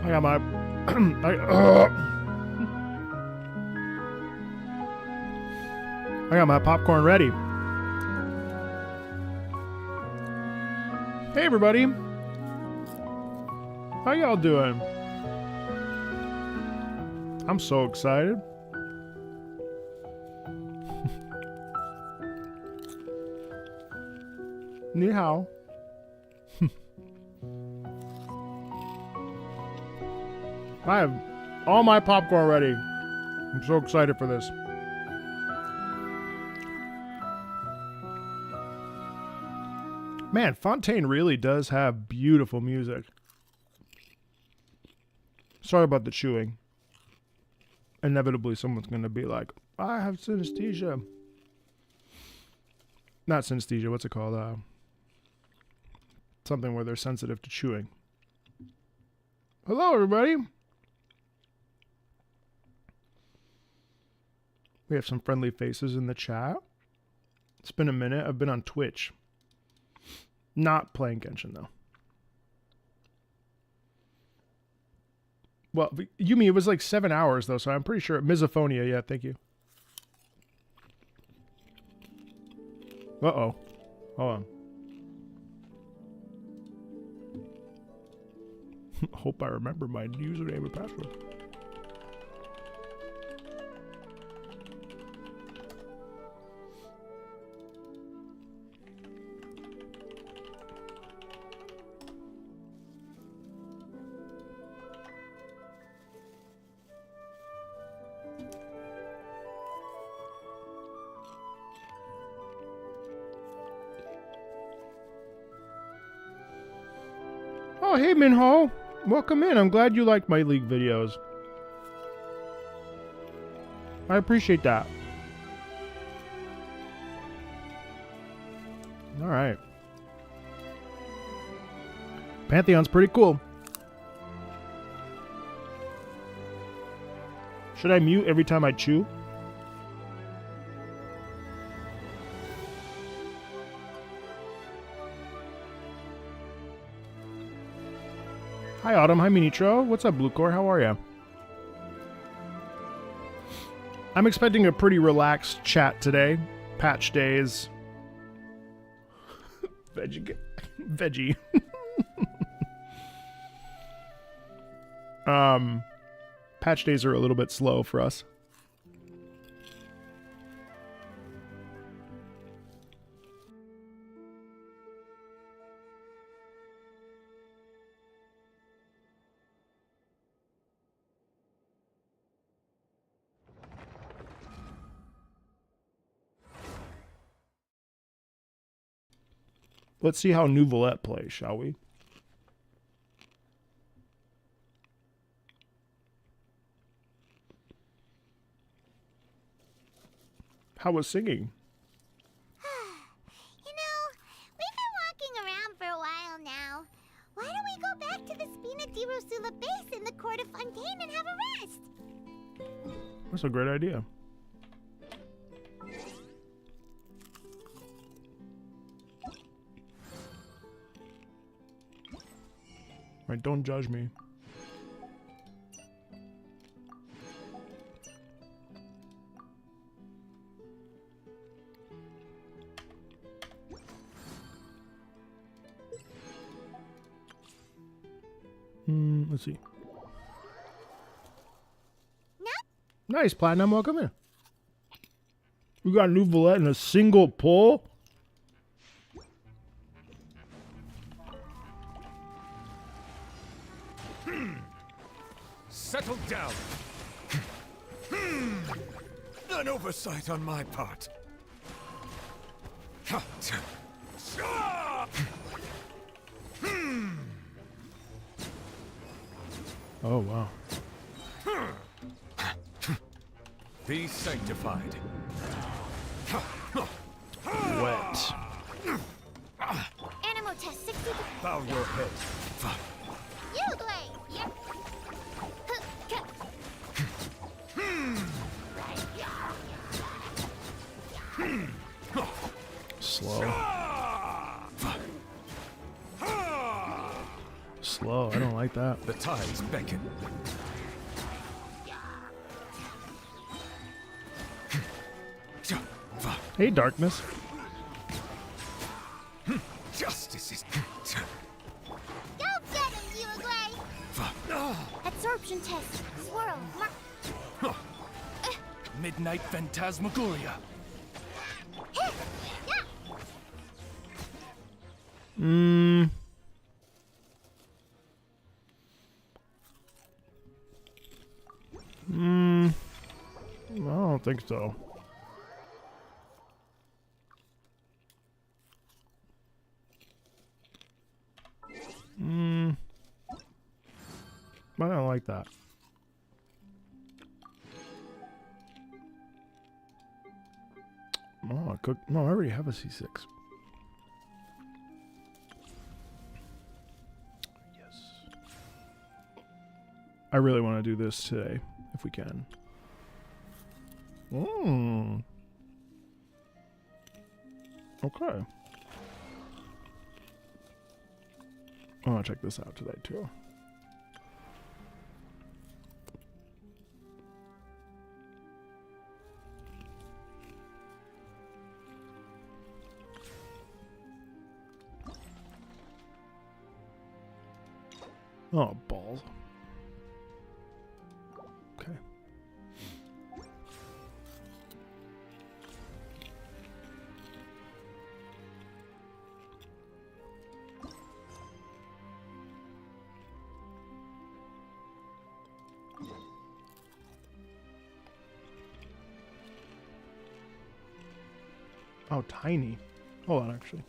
I got my... I got my popcorn ready. Hey, everybody. How y'all doing? I'm so excited. Ni hao. I have all my popcorn ready. I'm so excited for this. Man, Fontaine really does have beautiful music. Sorry about the chewing. Inevitably, someone's going to be like, I have synesthesia. Not synesthesia, what's it called? Something where they're sensitive to chewing. Hello, everybody. We have some friendly faces in the chat. It's been a minute. I've been on Twitch. Not playing Genshin, though. Well, Yumi, it was like 7 hours, though, so I'm pretty sure. Misophonia, yeah, thank you. Uh-oh. Hold on. Hope I remember my username and password. Oh, hey, Minho. Welcome in. I'm glad you liked my League videos. I appreciate that. All right. Pantheon's pretty cool. Should I mute every time I chew? Hi, Autumn. Hi, Minitro. What's up, Bluecore? How are you? I'm expecting a pretty relaxed chat today. Patch days. Veggie. Patch days are a little bit slow for us. Let's see how Nouvelette plays, shall we? How was singing? You know, we've been walking around for a while now. Why don't we go back to the Spina di Rosula base in the court of Fontaine and have a rest? That's a great idea. Right, don't judge me. Let's see. No? Nice, Platinum. Welcome in. We got Nouvelette in a single pull. Settle down. An oversight on my part. Oh, wow. Be sanctified. Wet. Animal test 60. Bow your head. You play. Yep. Slow. Slow. I don't like that. The tides beckon. Hey, darkness. Justice is. Go get him, you Gray! Absorption test. Swirl. Mark. Midnight Phantasmagoria. Yeah. I don't think so. I don't like that. Oh, I could. No, I already have a C6. Yes. I really want to do this today, if we can. Okay. I want to check this out today, too. Oh, balls. Okay. Oh, tiny. Hold on, actually.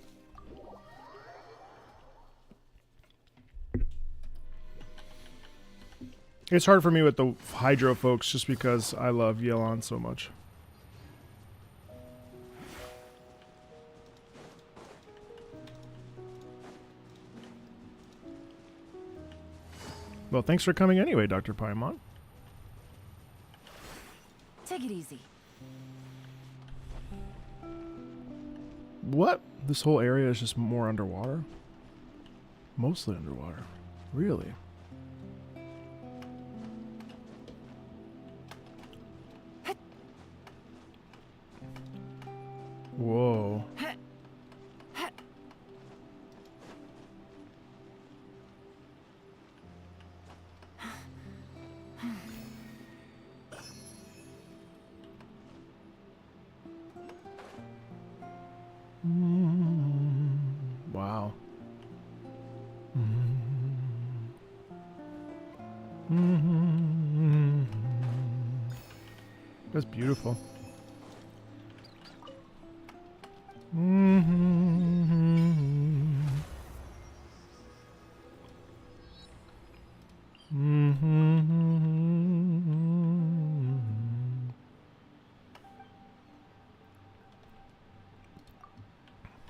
It's hard for me with the Hydro folks just because I love Yelan so much. Well, thanks for coming anyway, Dr. Paimon. Take it easy. What? This whole area is just more underwater? Mostly underwater. Really? Whoa. Wow. That's beautiful.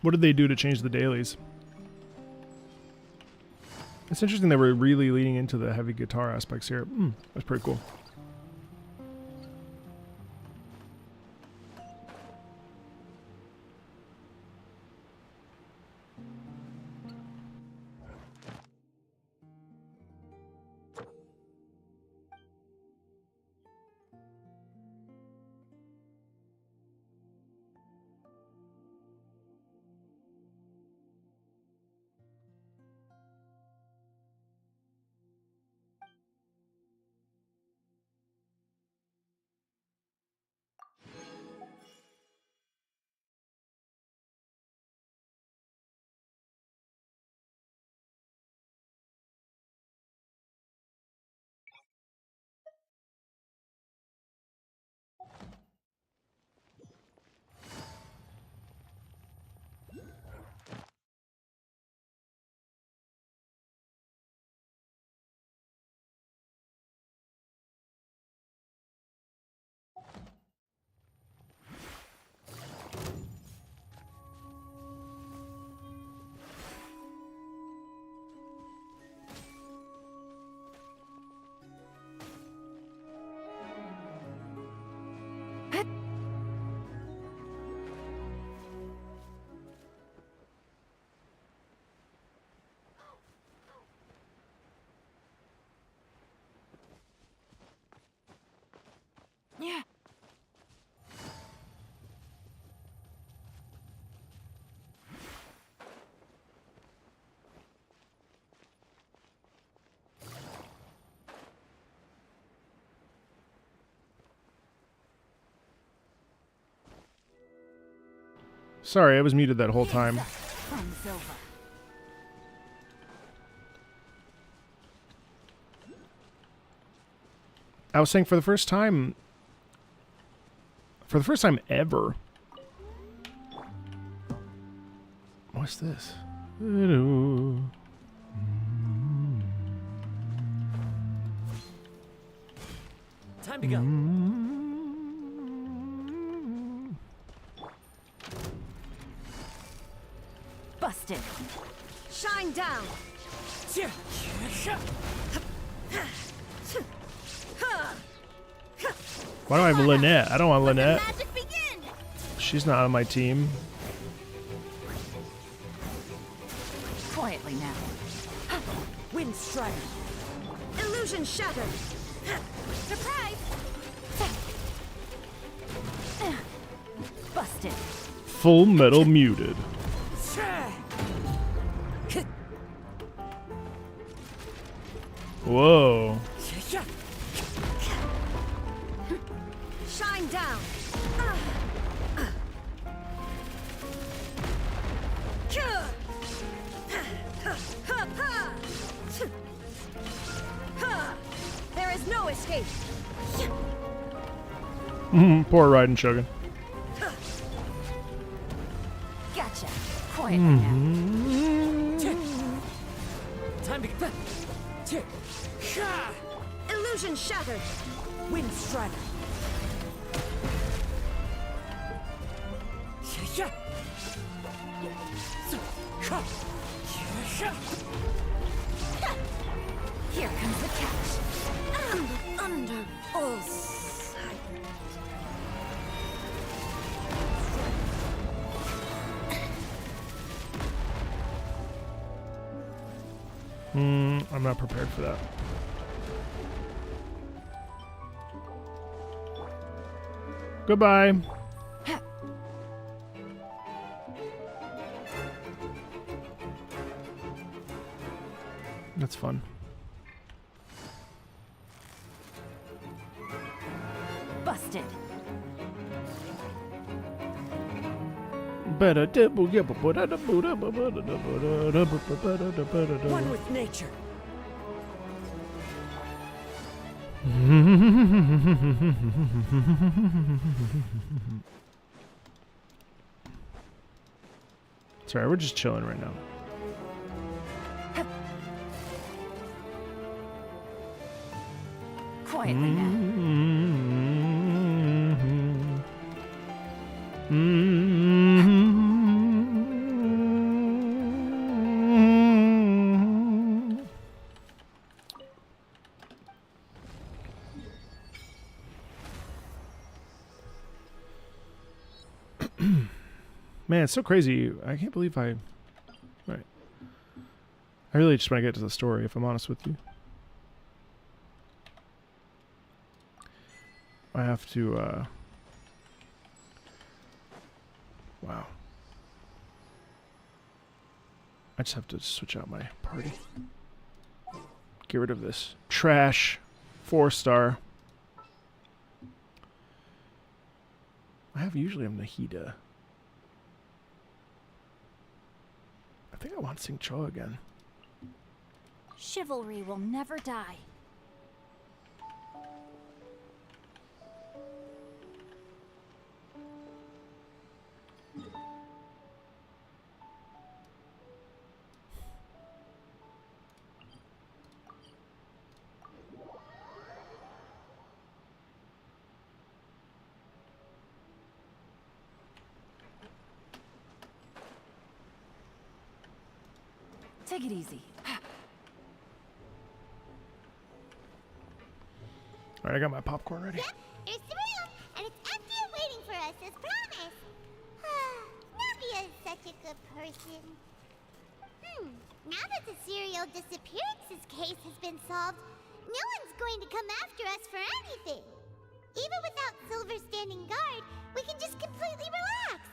What did they do to change the dailies? It's interesting they were really leaning into the heavy guitar aspects here. That's pretty cool. Sorry, I was muted that whole time. Fun's over. I was saying for the first time ever. What's this? Time to go. Busted. Shine down. Why do I have Lynette? I don't want Lynette. Magic begin. She's not on my team. Quietly now. Wind strider. Illusion shattered. Surprise. Busted. Full metal muted. Whoa. Shine down. There is no escape. Poor Raiden Shogun. Gotcha. Quietly now. Time to go. Illusion shattered. Wind strider. Here comes the catch. And the thunder pulse. I'm not prepared for that. Goodbye. That's fun. Busted. One with nature. Sorry, we're just chilling right now. Quietly now. Man, it's so crazy. I can't believe I really just want to get to the story, if I'm honest with you. I have to, wow. I just have to switch out my party. Get rid of this trash 4-star. I usually have Nahida. I think I want to sing Cho again. Chivalry will never die. Take it easy. Alright, I got my popcorn ready. Yep, there's the room, and it's empty and waiting for us as promised. Navia is such a good person. Now that the serial disappearances case has been solved, no one's going to come after us for anything. Even without Silver standing guard, we can just completely relax.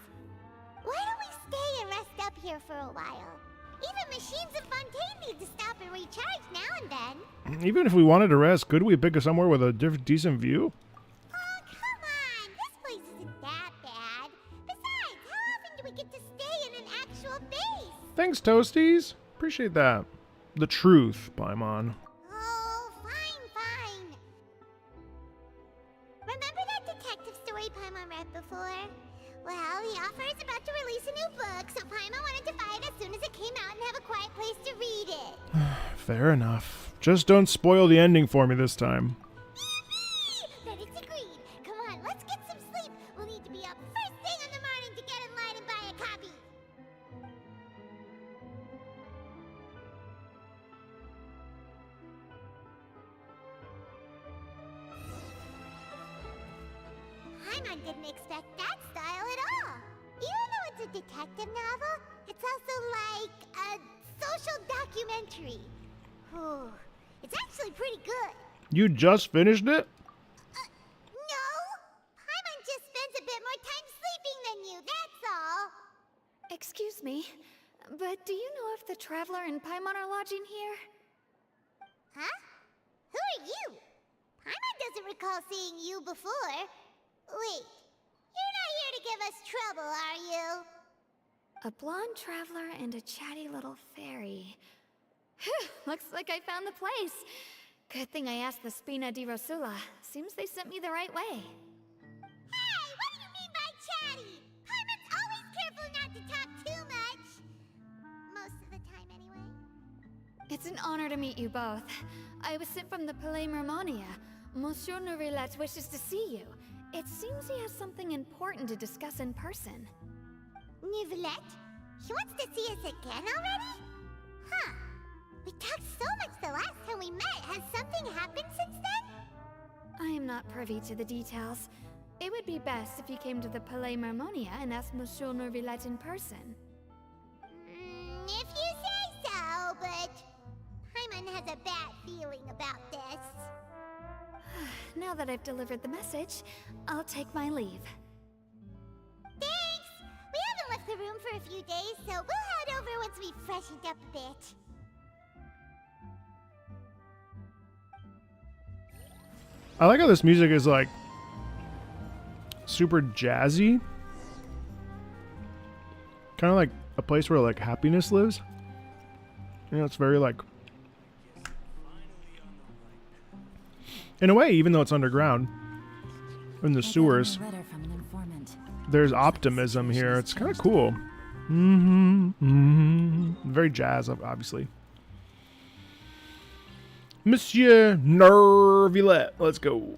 Why don't we stay and rest up here for a while? Even machines in Fontaine need to stop and recharge now and then. Even if we wanted to rest, could we pick somewhere with a decent view? Oh, come on. This place isn't that bad. Besides, how often do we get Thanks, Toasties. Appreciate that. The truth, Paimon. Oh, fine. Remember that detective story Paimon read before? Well, the author is about to release a new book, so Paimon wanted to buy it as soon as it came out and have a quiet place to read it. Fair enough. Just don't spoil the ending for me this time. Then it's agreed. Come on, let's get some sleep. We'll need to be up first thing in the morning to get in line and buy a copy. Paimon didn't expect that style at all. Even though it's a detective novel, it's also like a social documentary. Whew. It's actually pretty good. You just finished it? No! Paimon just spends a bit more time sleeping than you, that's all. Excuse me, but do you know if the Traveler and Paimon are lodging here? Huh? Who are you? Paimon doesn't recall seeing you before. Wait, you're not here to give us trouble, are you? A blonde traveler and a chatty little fairy. Whew, looks like I found the place. Good thing I asked the Spina di Rosula. Seems they sent me the right way. Hey, what do you mean by chatty? Paimon's always careful not to talk too much. Most of the time, anyway. It's an honor to meet you both. I was sent from the Palais Mermonia. Monsieur Nourilette wishes to see you. It seems he has something important to discuss in person. Nivelette? He wants to see us again already? Huh. We talked so much the last time we met. Has something happened since then? I am not privy to the details. It would be best if you came to the Palais Mermonia and asked Monsieur Nourilette in person. If you say so, but Paimon has a bad feeling about this. Now that I've delivered the message, I'll take my leave. Thanks! We haven't left the room for a few days, so we'll head over once we've freshened up a bit. I like how this music is like super jazzy. Kind of like a place where like happiness lives. You know, it's very like, in a way, even though it's underground in the sewers, there's optimism here. It's kind of cool. Very jazz, obviously. Monsieur Nervillet, let's go.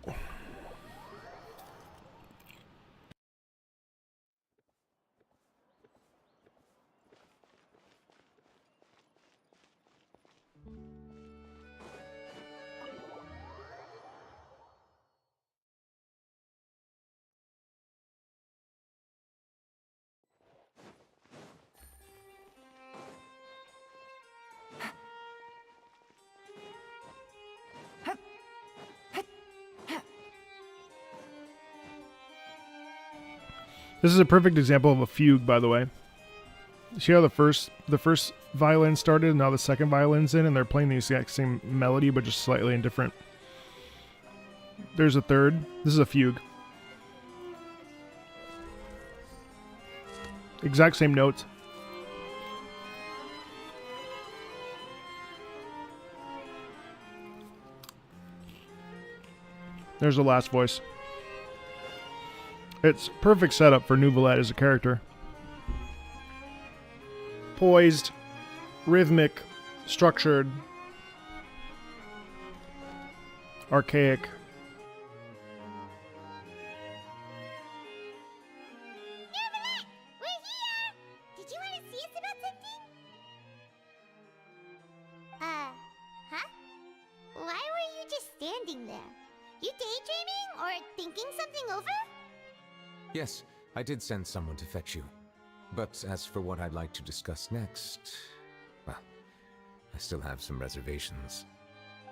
This is a perfect example of a fugue, by the way. See how the first violin started, and now the second violin's in, and they're playing the exact same melody, but just slightly indifferent. There's a third. This is a fugue. Exact same notes. There's the last voice. It's perfect setup for Nouvelette as a character. Poised, rhythmic, structured, archaic. Nouvelette! We're here! Did you want to see us about something? Huh? Why were you just standing there? You daydreaming or thinking something over? Yes, I did send someone to fetch you. But as for what I'd like to discuss next, well, I still have some reservations.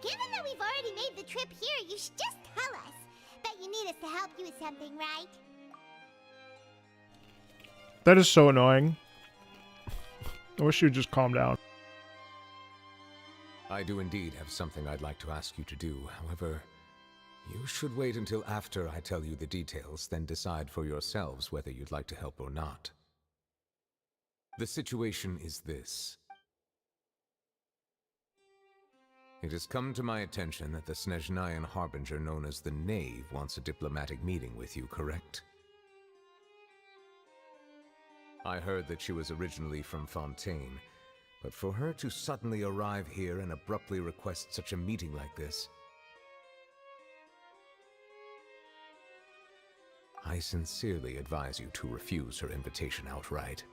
Given that we've already made the trip here, you should just tell us. Bet you need us to help you with something, right? That is so annoying. I wish you would just calm down. I do indeed have something I'd like to ask you to do. However, you should wait until after I tell you the details, then decide for yourselves whether you'd like to help or not. The situation is this. It has come to my attention that the Snezhnayan harbinger known as the Knave wants a diplomatic meeting with you, correct? I heard that she was originally from Fontaine, but for her to suddenly arrive here and abruptly request such a meeting like this, I sincerely advise you to refuse her invitation outright.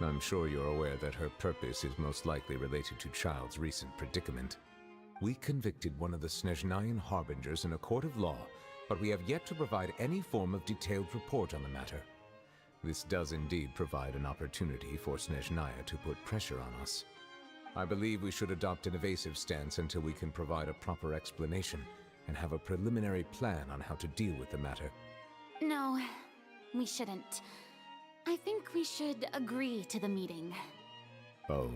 I'm sure you're aware that her purpose is most likely related to Child's recent predicament. We convicted one of the Snezhnayan harbingers in a court of law, but we have yet to provide any form of detailed report on the matter. This does indeed provide an opportunity for Snezhnaya to put pressure on us. I believe we should adopt an evasive stance until we can provide a proper explanation and have a preliminary plan on how to deal with the matter. No, we shouldn't. I think we should agree to the meeting. Oh?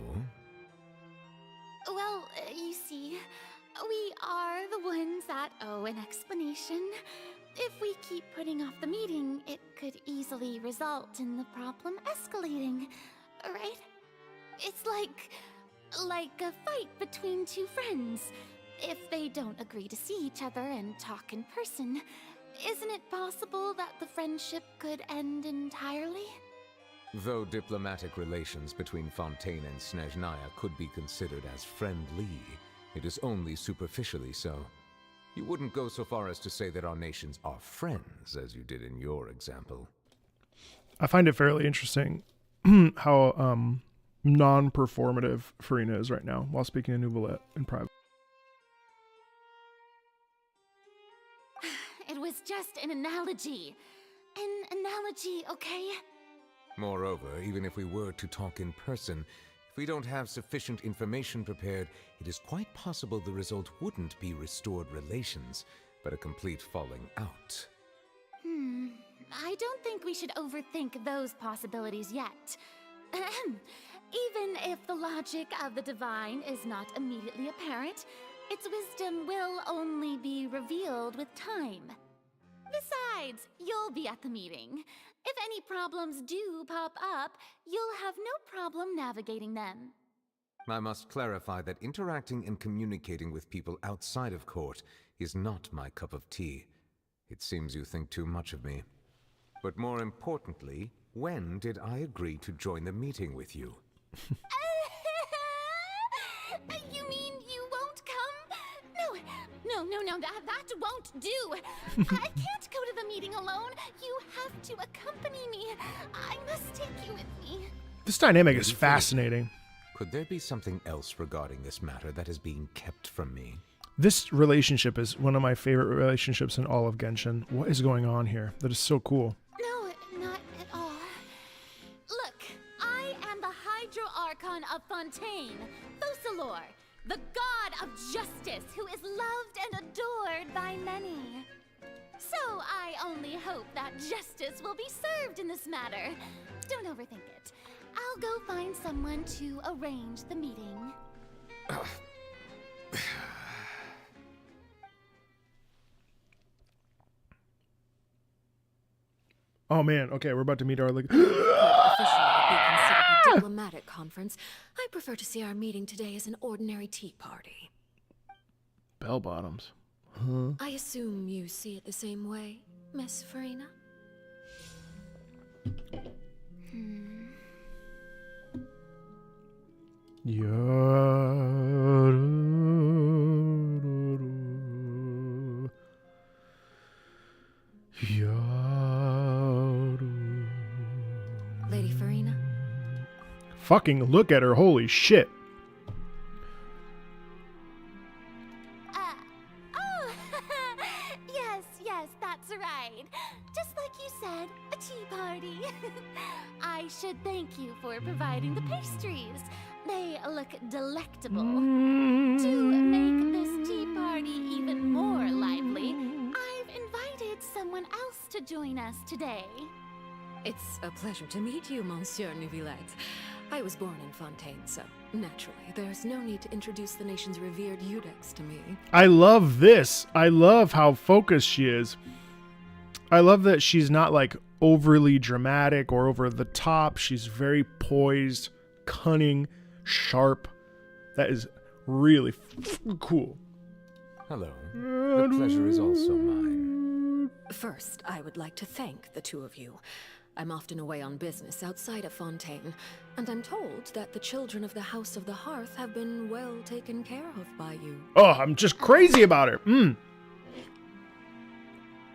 Well, you see, we are the ones that owe an explanation. If we keep putting off the meeting, it could easily result in the problem escalating, right? It's like a fight between two friends. If they don't agree to see each other and talk in person, isn't it possible that the friendship could end entirely? Though diplomatic relations between Fontaine and Snezhnaya could be considered as friendly, it is only superficially so. You wouldn't go so far as to say that our nations are friends, as you did in your example. I find it fairly interesting how non-performative Farina is right now while speaking to Nouvellette in private. It was just an analogy. An analogy, okay? Moreover, even if we were to talk in person, if we don't have sufficient information prepared, it is quite possible the result wouldn't be restored relations, but a complete falling out. I don't think we should overthink those possibilities yet. Even if the logic of the divine is not immediately apparent, its wisdom will only be revealed with time. Besides, you'll be at the meeting. If any problems do pop up, you'll have no problem navigating them. I must clarify that interacting and communicating with people outside of court is not my cup of tea. It seems you think too much of me. But more importantly, when did I agree to join the meeting with you? You mean you won't come? No, that won't do. I can't go to the meeting alone. You have to accompany me. I must take you with me. This dynamic is fascinating. Could there be something else regarding this matter that is being kept from me? This relationship is one of my favorite relationships in all of Genshin. What is going on here? That is so cool. No, not at all. Look, I am the Hydro Archon of Fontaine, Focalor, the god of justice who is loved and adored by many. So I only hope that justice will be served in this matter. Don't overthink it. I'll go find someone to arrange the meeting. Oh man, okay, we're about to meet our Officially would be considered a diplomatic conference. I prefer to see our meeting today as an ordinary tea party. bell bottoms. I assume you see it the same way, Miss Farina? Lady Farina? Fucking look at her, holy shit. Oh, yes, that's right. Just like you said, a tea party. I should thank you for providing the pastries. They look delectable. To make this tea party even more lively, I've invited someone else to join us today. It's a pleasure to meet you, Monsieur Neuvillette. I was born in Fontaine, so naturally, there's no need to introduce the nation's revered Eudex to me. I love this. I love how focused she is. I love that she's not like overly dramatic or over the top. She's very poised, cunning, sharp. That is really cool. Hello. The pleasure is also mine. First, I would like to thank the two of you. I'm often away on business outside of Fontaine, and I'm told that the children of the House of the Hearth have been well taken care of by you. Oh, I'm just crazy about her.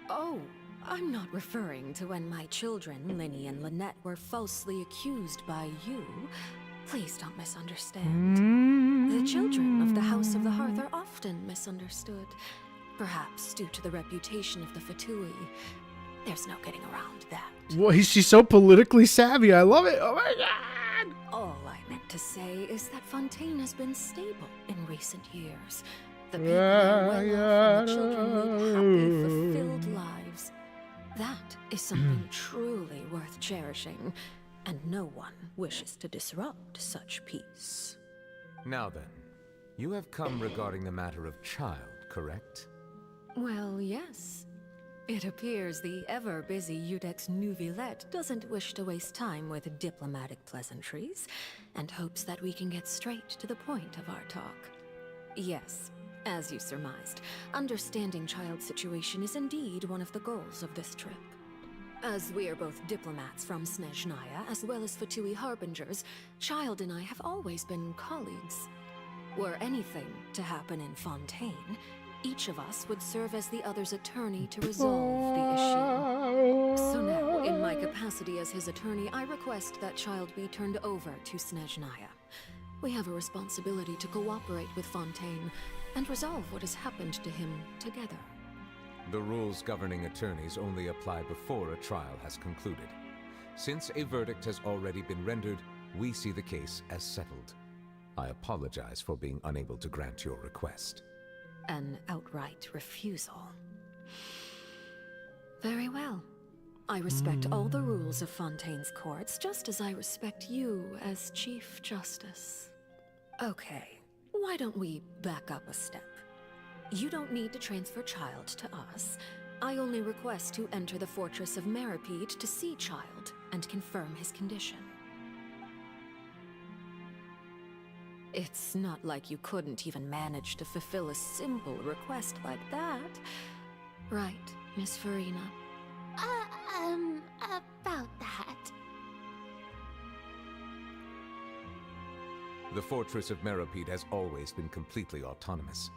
Oh, I'm not referring to when my children, Linny and Lynette, were falsely accused by you. Please don't misunderstand. The children of the House of the Hearth are often misunderstood, perhaps due to the reputation of the Fatui. There's no getting around that. Well, she's so politically savvy. I love it. Oh my god. All I meant to say is that Fontaine has been stable in recent years. The people are well off and the children lead happy, fulfilled lives. That is something truly worth cherishing, and no one wishes to disrupt such peace. Now then, you have come regarding the matter of child, correct? Well, yes. It appears the ever-busy Udex Nuvilette doesn't wish to waste time with diplomatic pleasantries, and hopes that we can get straight to the point of our talk. Yes, as you surmised, understanding Child's situation is indeed one of the goals of this trip. As we are both diplomats from Snezhnaya, as well as Fatui Harbingers, Child and I have always been colleagues. Were anything to happen in Fontaine, each of us would serve as the other's attorney to resolve the issue. So now, in my capacity as his attorney, I request that Child be turned over to Snezhnaya. We have a responsibility to cooperate with Fontaine and resolve what has happened to him together. The rules governing attorneys only apply before a trial has concluded. Since a verdict has already been rendered, we see the case as settled. I apologize for being unable to grant your request. An outright refusal. Very well. I respect all the rules of Fontaine's courts, just as I respect you as Chief Justice. Okay, why don't we back up a step? You don't need to transfer Child to us. I only request to enter the fortress of Meripede to see Child and confirm his condition. It's not like you couldn't even manage to fulfill a simple request like that. Right, Miss Farina? About that. The fortress of Meripede has always been completely autonomous.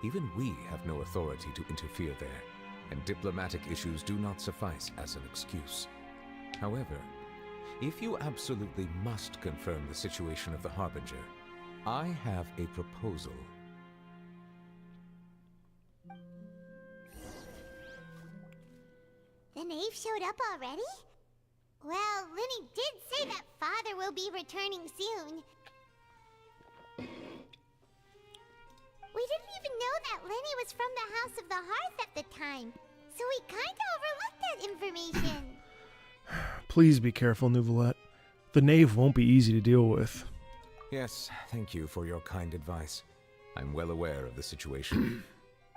Even we have no authority to interfere there, and diplomatic issues do not suffice as an excuse. However, if you absolutely must confirm the situation of the Harbinger, I have a proposal. The knave showed up already? Well, Linny did say that Father will be returning soon. We didn't even know that Linny was from the House of the Hearth at the time, so we kinda overlooked that information. Please be careful, Nuvilette. The knave won't be easy to deal with. Yes, thank you for your kind advice. I'm well aware of the situation.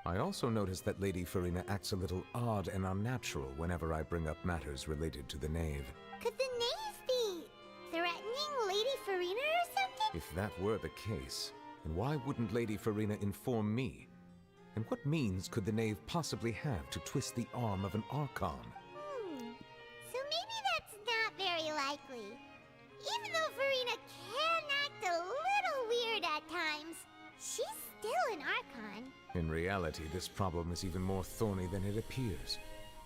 I also noticed that Lady Farina acts a little odd and unnatural whenever I bring up matters related to the knave. Could the knave be threatening Lady Farina or something? If that were the case, then why wouldn't Lady Farina inform me? And what means could the knave possibly have to twist the arm of an Archon? So maybe that's not very likely. Even though Farina can act a little weird at times, she's still an Archon. In reality, this problem is even more thorny than it appears.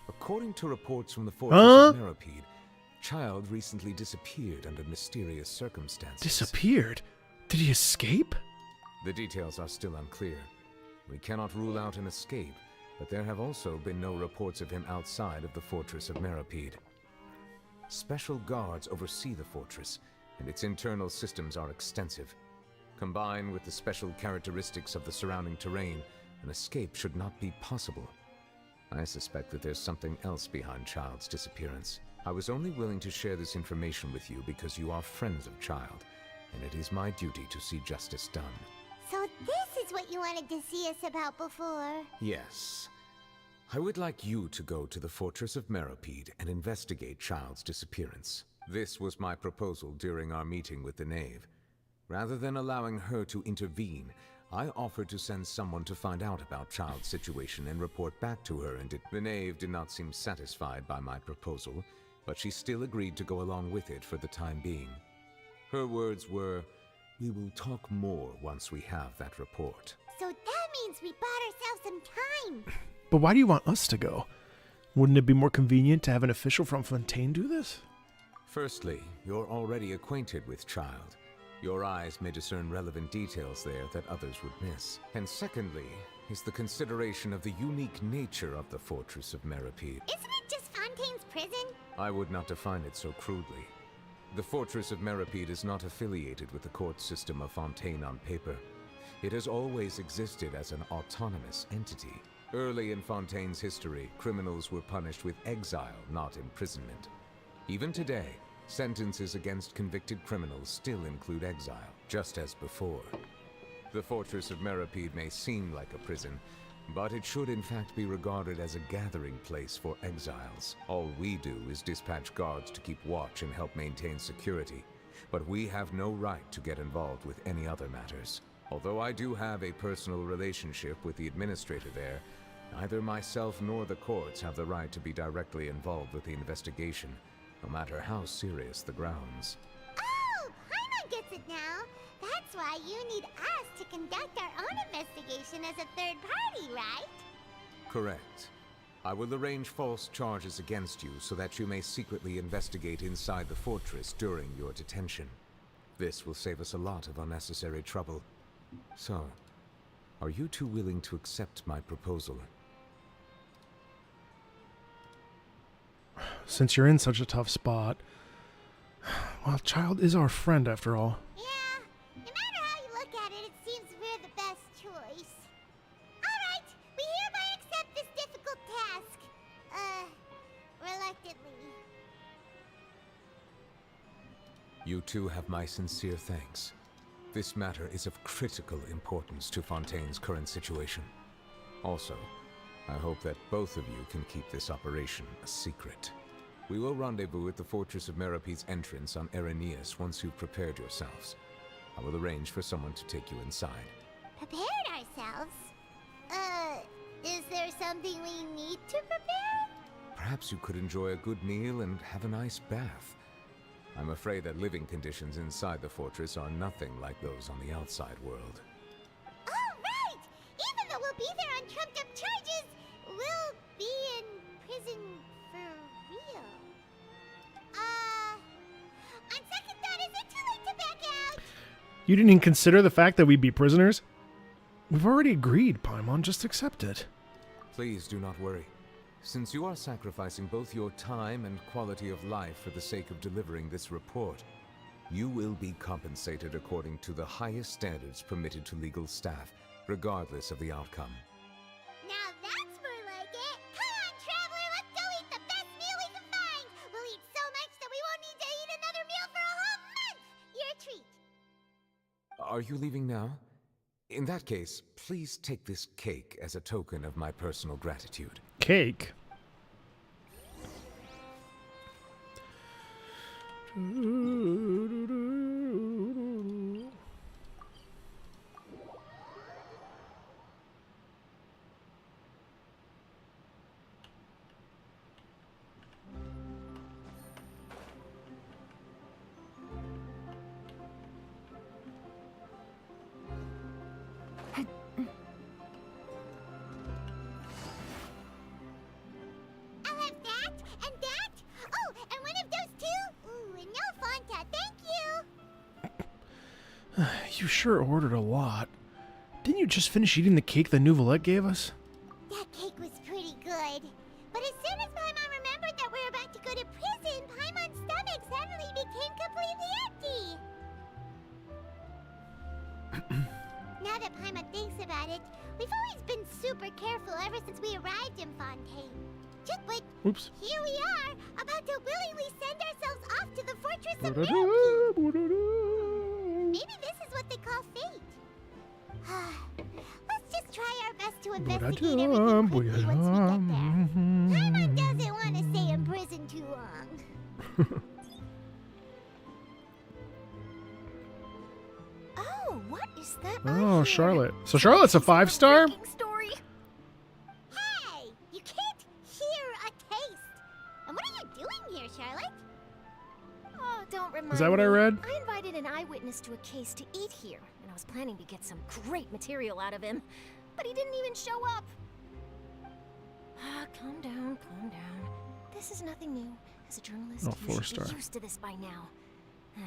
According to reports from the fortress of Meripede, Child recently disappeared under mysterious circumstances. Disappeared? Did he escape? The details are still unclear. We cannot rule out an escape, but there have also been no reports of him outside of the fortress of Meripede. Special guards oversee the fortress, and its internal systems are extensive. Combined with the special characteristics of the surrounding terrain, an escape should not be possible. I suspect that there's something else behind Child's disappearance. I was only willing to share this information with you because you are friends of Child, and it is my duty to see justice done. So this is what you wanted to see us about before. Yes. I would like you to go to the Fortress of Meropide and investigate Child's disappearance. This was my proposal during our meeting with the Knave. Rather than allowing her to intervene, I offered to send someone to find out about Child's situation and report back to her, and the Knave did not seem satisfied by my proposal, but she still agreed to go along with it for the time being. Her words were, "We will talk more once we have that report." So that means we bought ourselves some time. But why do you want us to go? Wouldn't it be more convenient to have an official from Fontaine do this? Firstly, you're already acquainted with Child. Your eyes may discern relevant details there that others would miss. And secondly, is the consideration of the unique nature of the Fortress of Meropide. Isn't it just Fontaine's prison? I would not define it so crudely. The Fortress of Meropide is not affiliated with the court system of Fontaine on paper. It has always existed as an autonomous entity. Early in Fontaine's history, criminals were punished with exile, not imprisonment. Even today, sentences against convicted criminals still include exile, just as before. The Fortress of Meropide may seem like a prison, but it should in fact be regarded as a gathering place for exiles. All we do is dispatch guards to keep watch and help maintain security, but we have no right to get involved with any other matters. Although I do have a personal relationship with the administrator there, neither myself nor the courts have the right to be directly involved with the investigation, no matter how serious the grounds. Oh, Paimon gets it now. That's why you need us to conduct our own investigation as a third party, right? Correct. I will arrange false charges against you so that you may secretly investigate inside the fortress during your detention. This will save us a lot of unnecessary trouble. So, are you two willing to accept my proposal? Since you're in such a tough spot. Well, Child is our friend after all. Yeah, no matter how you look at it, it seems we're the best choice. Alright, we hereby accept this difficult task. Reluctantly. You two have my sincere thanks. This matter is of critical importance to Fontaine's current situation. Also, I hope that both of you can keep this operation a secret. We will rendezvous at the Fortress of Meropide's entrance on Arrhenius once you've prepared yourselves. I will arrange for someone to take you inside. Prepared ourselves? Is there something we need to prepare? Perhaps you could enjoy a good meal and have a nice bath. I'm afraid that living conditions inside the fortress are nothing like those on the outside world. Oh, right! Even though we'll be there on trumped-up charges, we'll be in prison for real. On second thought, is it too late to back out? You didn't even consider the fact that we'd be prisoners? We've already agreed, Paimon. Just accept it. Please do not worry. Since you are sacrificing both your time and quality of life for the sake of delivering this report, you will be compensated according to the highest standards permitted to legal staff, regardless of the outcome. Now that's more like it! Come on, traveler, let's go eat the best meal we can find! We'll eat so much that we won't need to eat another meal for a whole month! You're a treat! Are you leaving now? In that case, please take this cake as a token of my personal gratitude. Cake? I'll have that, and that! Oh, and one of those two! Ooh, and no Fonta, thank you! You sure ordered a lot. Didn't you just finish eating the cake the Nouvelette gave us? That cake was pretty good. But as soon as Paimon remembered that we were about to go to prison, Paimon's stomach suddenly became completely empty. Now that Paimon thinks about it, we've always been super careful ever since we arrived in Fontaine. But Oops. here we are, about to willingly send ourselves off to the Fortress of Meropide. Maybe this is what they call fate. Let's just try our best to investigate everything quickly once we get there. Paimon Mm-hmm. doesn't want to stay in prison too long. Oh, what is that? Oh, Charlotte. So Charlotte's a 5-star? Story. Hey, you can't hear a taste. And what are you doing here, Charlotte? Oh, don't remind Is that what I me. read? I invited an eyewitness to a case to eat here, and I was planning to get some great material out of him, but he didn't even show up. Calm down, calm down. This is nothing new. As a journalist, Oh, you should 4-star. be used to this by now.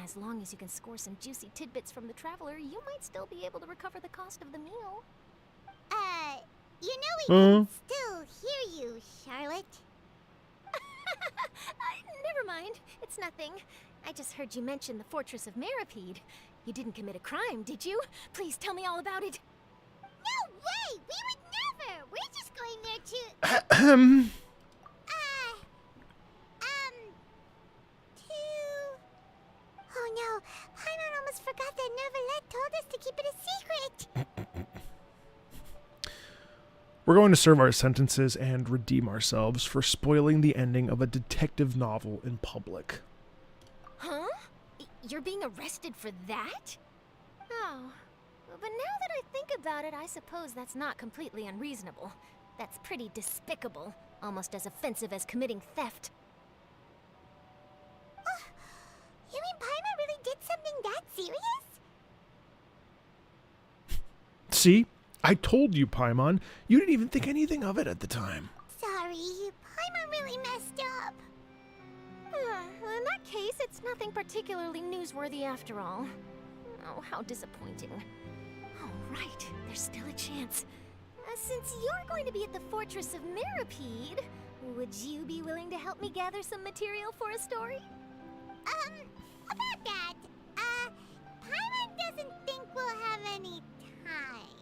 As long as you can score some juicy tidbits from the traveler, you might still be able to recover the cost of the meal. You know we Uh-huh. can still hear you, Charlotte. Never mind. It's nothing. I just heard you mention the Fortress of Maripede. You didn't commit a crime, did you? Please tell me all about it. No way! We would never! We're just going there to... Oh no, Paimon almost forgot that Neverlet told us to keep it a secret. We're going to serve our sentences and redeem ourselves for spoiling the ending of a detective novel in public. Huh? You're being arrested for that? Oh. But now that I think about it, I suppose that's not completely unreasonable. That's pretty despicable. Almost as offensive as committing theft. You mean Paimon really did something that serious? See? I told you, Paimon. You didn't even think anything of it at the time. Sorry, Paimon really messed up. Well, in that case, it's nothing particularly newsworthy after all. Oh, how disappointing. Oh, right. There's still a chance. Since you're going to be at the Fortress of Maripede, would you be willing to help me gather some material for a story? About that, Paimon doesn't think we'll have any time.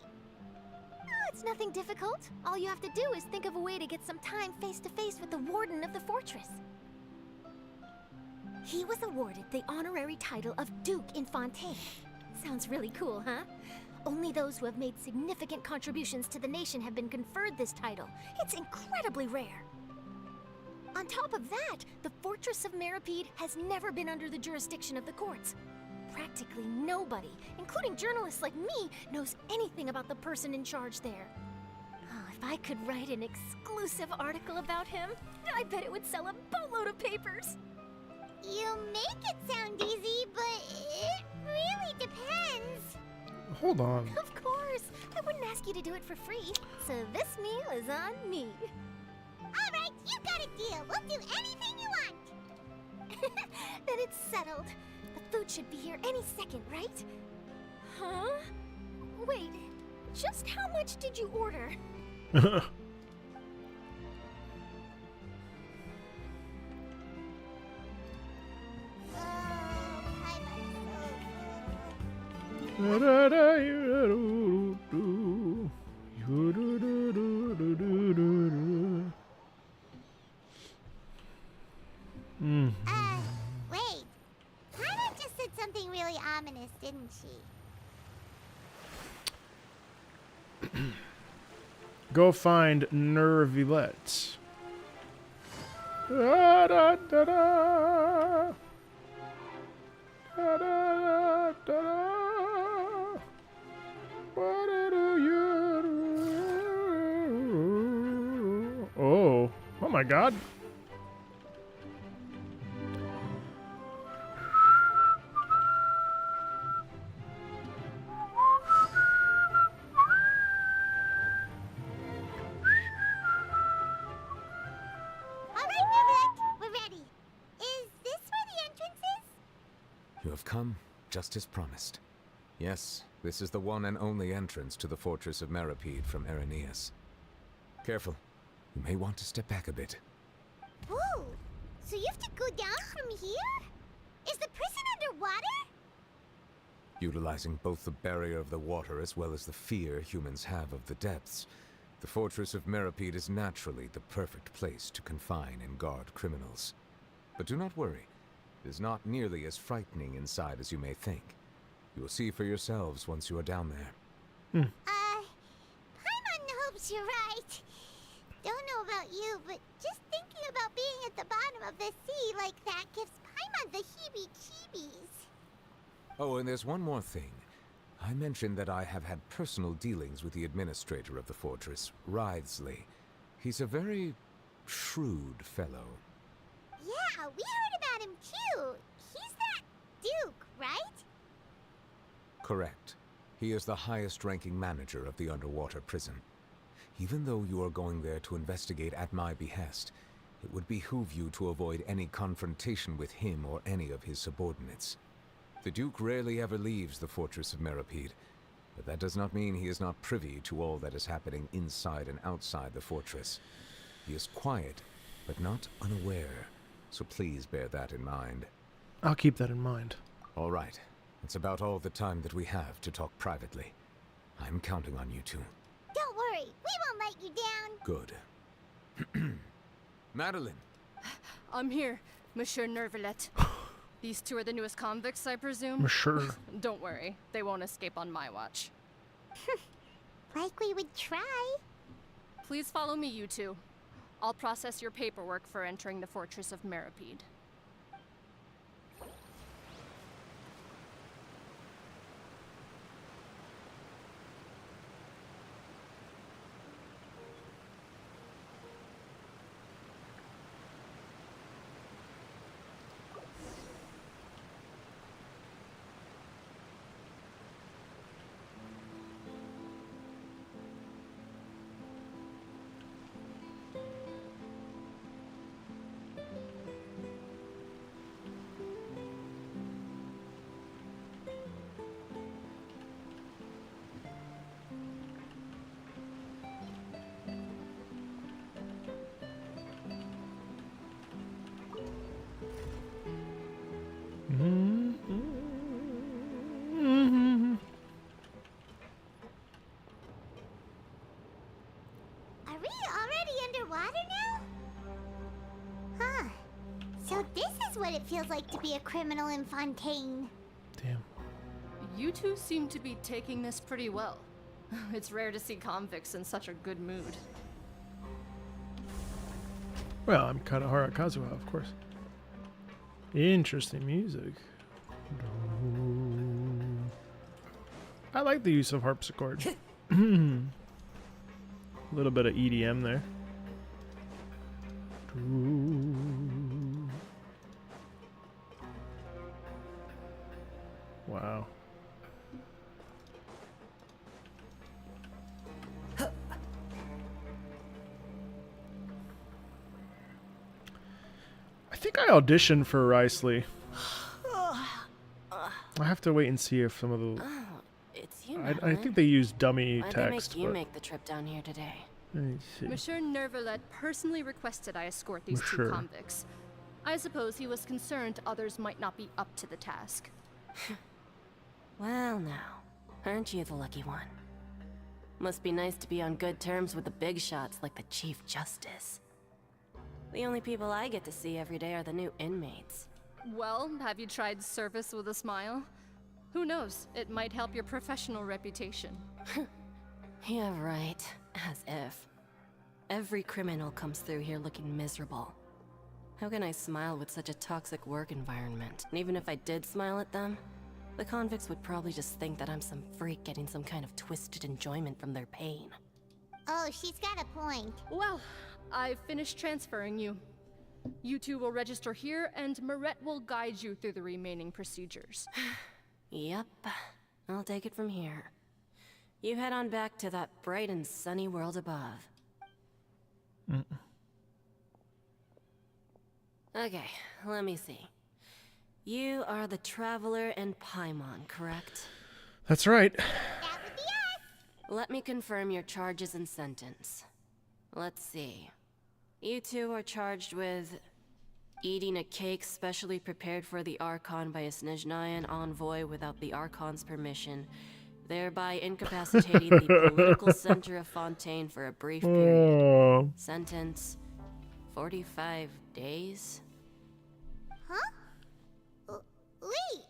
Oh, it's nothing difficult. All you have to do is think of a way to get some time face-to-face with the warden of the fortress. He was awarded the honorary title of Duke in Fontaine. Sounds really cool, huh? Only those who have made significant contributions to the nation have been conferred this title. It's incredibly rare. On top of that, the Fortress of Maripede has never been under the jurisdiction of the courts. Practically nobody, including journalists like me, knows anything about the person in charge there. Oh, if I could write an exclusive article about him, I bet it would sell a boatload of papers. You make it sound easy, but it really depends. Hold on. Of course, I wouldn't ask you to do it for free, so this meal is on me. All right, you got a deal. We'll do anything you want. Then it's settled. The food should be here any second, right? Huh? Wait, just how much did you order? Wait. Paimon just said something really ominous, didn't she? Go find Nervillette. Da, da, da, da. Da, da, da, da. What do you do? Oh my God. All right, Neverlet, we're ready. Is this where the entrance is? You have come, just as promised. Yes, this is the one and only entrance to the Fortress of Maripede from Arrhenius. Careful. You may want to step back a bit. Whoa! So you have to go down from here? Is the prison underwater? Utilizing both the barrier of the water as well as the fear humans have of the depths, the Fortress of Maripede is naturally the perfect place to confine and guard criminals. But do not worry. It is not nearly as frightening inside as you may think. You will see for yourselves once you are down there. Paimon guess you're right. Don't know about you, but just thinking about being at the bottom of the sea like that gives Paimon the heebie-jeebies. Oh, and there's one more thing. I mentioned that I have had personal dealings with the administrator of the fortress, Writhsley. He's a very shrewd fellow. Yeah, we heard about him too. He's that Duke, right? Correct. He is the highest-ranking manager of the underwater prison. Even though you are going there to investigate at my behest, it would behoove you to avoid any confrontation with him or any of his subordinates. The Duke rarely ever leaves the fortress of Meropide, but that does not mean he is not privy to all that is happening inside and outside the fortress. He is quiet, but not unaware, so please bear that in mind. I'll keep that in mind. All right. It's about all the time that we have to talk privately. I'm counting on you two. Don't worry, we won't let you down. Good. Madeline! I'm here, Monsieur Nervalet. These two are the newest convicts, I presume? I'm sure. Don't worry, they won't escape on my watch. Like we would try. Please follow me, you two. I'll process your paperwork for entering the fortress of Meropide. Are we already underwater now? Huh. So this is what it feels like to be a criminal in Fontaine. Damn. You two seem to be taking this pretty well. It's rare to see convicts in such a good mood. Well, I'm Katahara Kazuha, of course. Interesting music. I like the use of harpsichord. A little bit of EDM there. Wow. I think I auditioned for Risley. I have to wait and see if some of the... It's you, I think they use dummy Why'd text. they make you but make the trip down here today? let me see. Monsieur Nervalet personally requested I escort these Monsieur. two convicts. I suppose he was concerned others might not be up to the task. Well now, aren't you the lucky one? Must be nice to be on good terms with the big shots like the Chief Justice. The only people I get to see every day are the new inmates. Well, have you tried service with a smile? Who knows, it might help your professional reputation. Yeah, right. As if. Every criminal comes through here looking miserable. How can I smile with such a toxic work environment? And even if I did smile at them, the convicts would probably just think that I'm some freak getting some kind of twisted enjoyment from their pain. Oh, she's got a point. Well, I've finished transferring you. You two will register here, and Marette will guide you through the remaining procedures. Yep, I'll take it from here. You head on back to that bright and sunny world above. Okay, let me see. You are the Traveler and Paimon, correct? That's right. That would be us. Let me confirm your charges and sentence. Let's see. You two are charged with eating a cake specially prepared for the Archon by a Snezhnayan envoy without the Archon's permission, thereby incapacitating the political center of Fontaine for a brief period. Oh. Sentence, 45 days? Huh? Wait,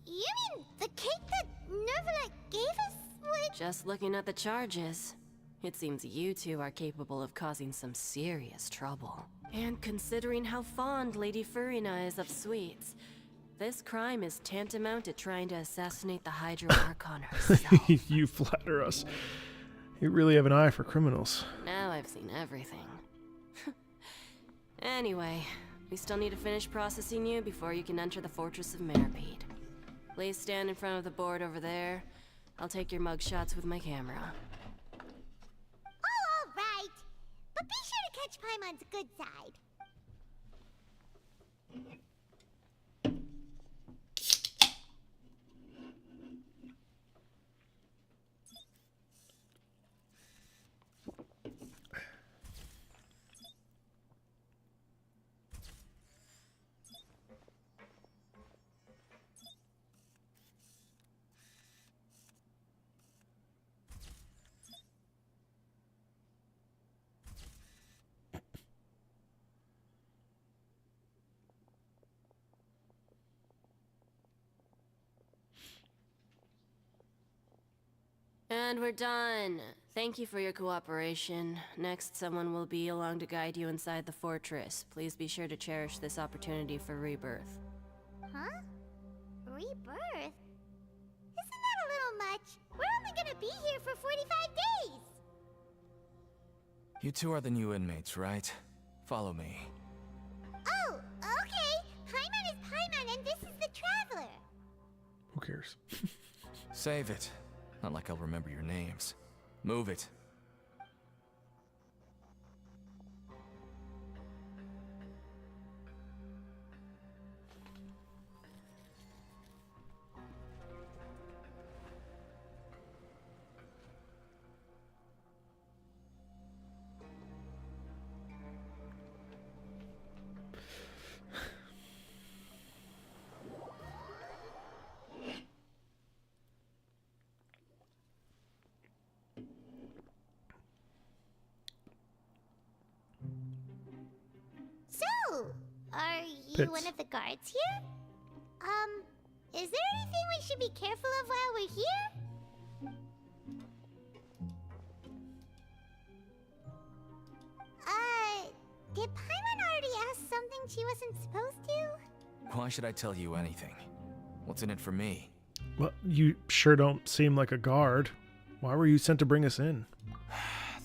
you mean the cake that Nervalet gave us would... Just looking at the charges, It seems you two are capable of causing some serious trouble. And considering how fond Lady Furina is of sweets, this crime is tantamount to trying to assassinate the Hydra Archon herself. You flatter us. You really have an eye for criminals. Now I've seen everything. Anyway, we still need to finish processing you before you can enter the Fortress of Meripede. Please stand in front of the board over there. I'll take your mugshots with my camera. Oh, all right. But be sure to catch Paimon's good side. And we're done. Thank you for your cooperation. Next, someone will be along to guide you inside the fortress. Please be sure to cherish this opportunity for rebirth. Huh? Rebirth? Isn't that a little much? We're only gonna be here for 45 days! You two are the new inmates, right? Follow me. Oh, okay! Paimon is Paimon and this is the Traveler! Who cares? Save it. Not like I'll remember your names. Move it. So, are you Pits. one of the guards here? Is there anything we should be careful of while we're here? Did Paimon already ask something she wasn't supposed to? Why should I tell you anything? What's in it for me? Well, you sure don't seem like a guard. Why were you sent to bring us in?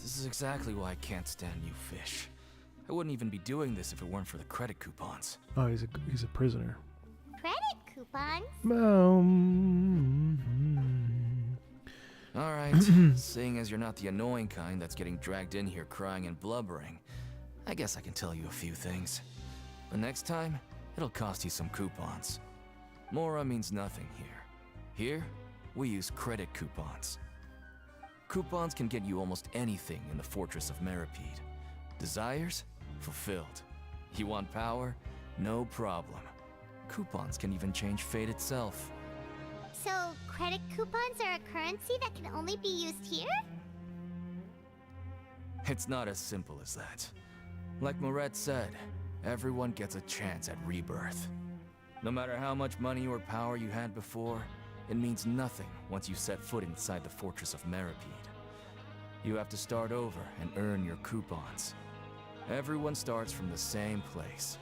This is exactly why I can't stand you fish. I wouldn't even be doing this if it weren't for the credit coupons. Oh, he's a prisoner. Credit coupons? Alright, seeing as you're not the annoying kind that's getting dragged in here crying and blubbering, I guess I can tell you a few things. But next time, it'll cost you some coupons. Mora means nothing here. Here, we use credit coupons. Coupons can get you almost anything in the Fortress of Meripede. Desires? Fulfilled. You want power? No problem. Coupons can even change fate itself. So, credit coupons are a currency that can only be used here? It's not as simple as that. Like Moret said, everyone gets a chance at rebirth. No matter how much money or power you had before, it means nothing once you set foot inside the Fortress of Meripede. You have to start over and earn your coupons. Everyone starts from the same place,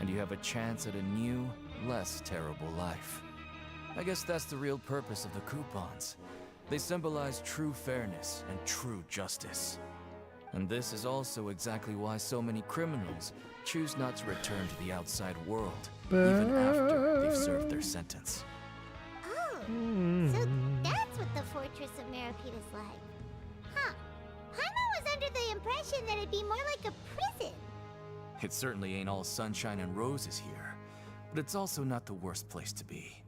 and you have a chance at a new, less terrible life. I guess that's the real purpose of the coupons. They symbolize true fairness and true justice. And this is also exactly why so many criminals choose not to return to the outside world, even after they've served their sentence. Oh, so that's what the Fortress of Meripede is like. Huh. Paimon was under the impression that it'd be more like a prison. It certainly ain't all sunshine and roses here, but it's also not the worst place to be.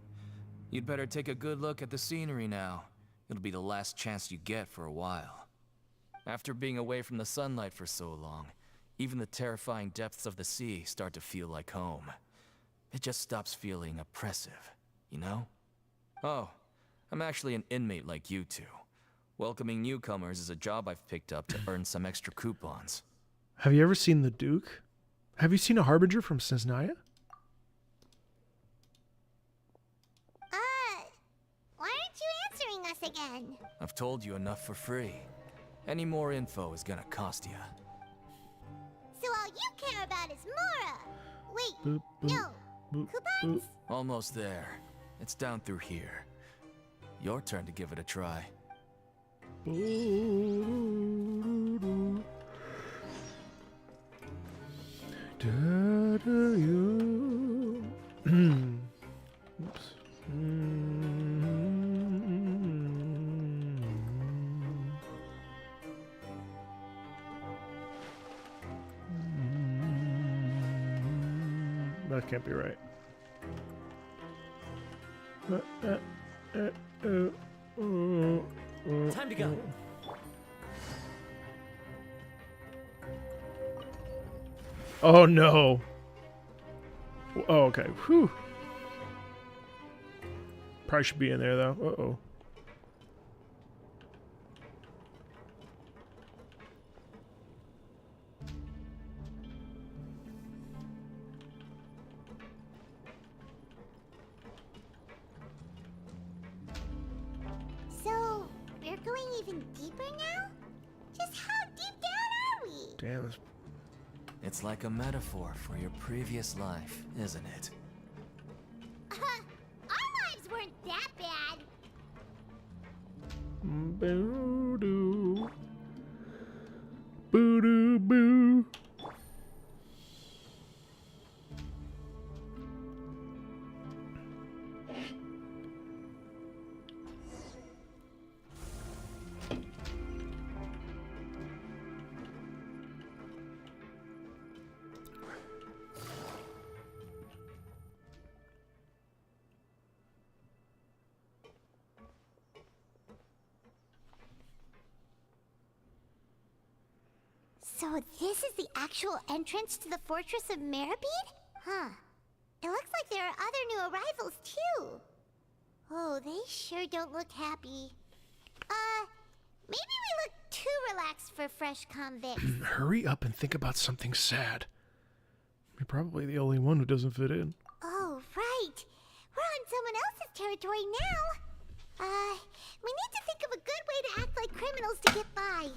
You'd better take a good look at the scenery now. It'll be the last chance you get for a while. After being away from the sunlight for so long, even the terrifying depths of the sea start to feel like home. It just stops feeling oppressive, you know? Oh, I'm actually an inmate like you two. Welcoming newcomers is a job I've picked up to earn some extra coupons. Have you ever seen the Duke? Have you seen a Harbinger from Snezhnaya? Why aren't you answering us again? I've told you enough for free. Any more info is gonna cost you. So all you care about is Mora. Wait, Boop, boop, no. boop, Coupons? Almost there. It's down through here. Your turn to give it a try. boop. Oops. That can't be right. Time to go. Oh no. Oh, okay. Whew. Probably should be in there though. Uh-oh. So, we're going even deeper now? Just how deep down are we? Damn. This... It's like a metaphor for your previous life, isn't it? Our lives weren't that bad. Boo-doo. Boo-doo boo. So this is the actual entrance to the Fortress of Meribed? Huh. It looks like there are other new arrivals, too. Oh, they sure don't look happy. Maybe we look too relaxed for fresh convicts. Hurry up and think about something sad. You're probably the only one who doesn't fit in. Oh, right. We're on someone else's territory now. We need to think of a good way to act like criminals to get by.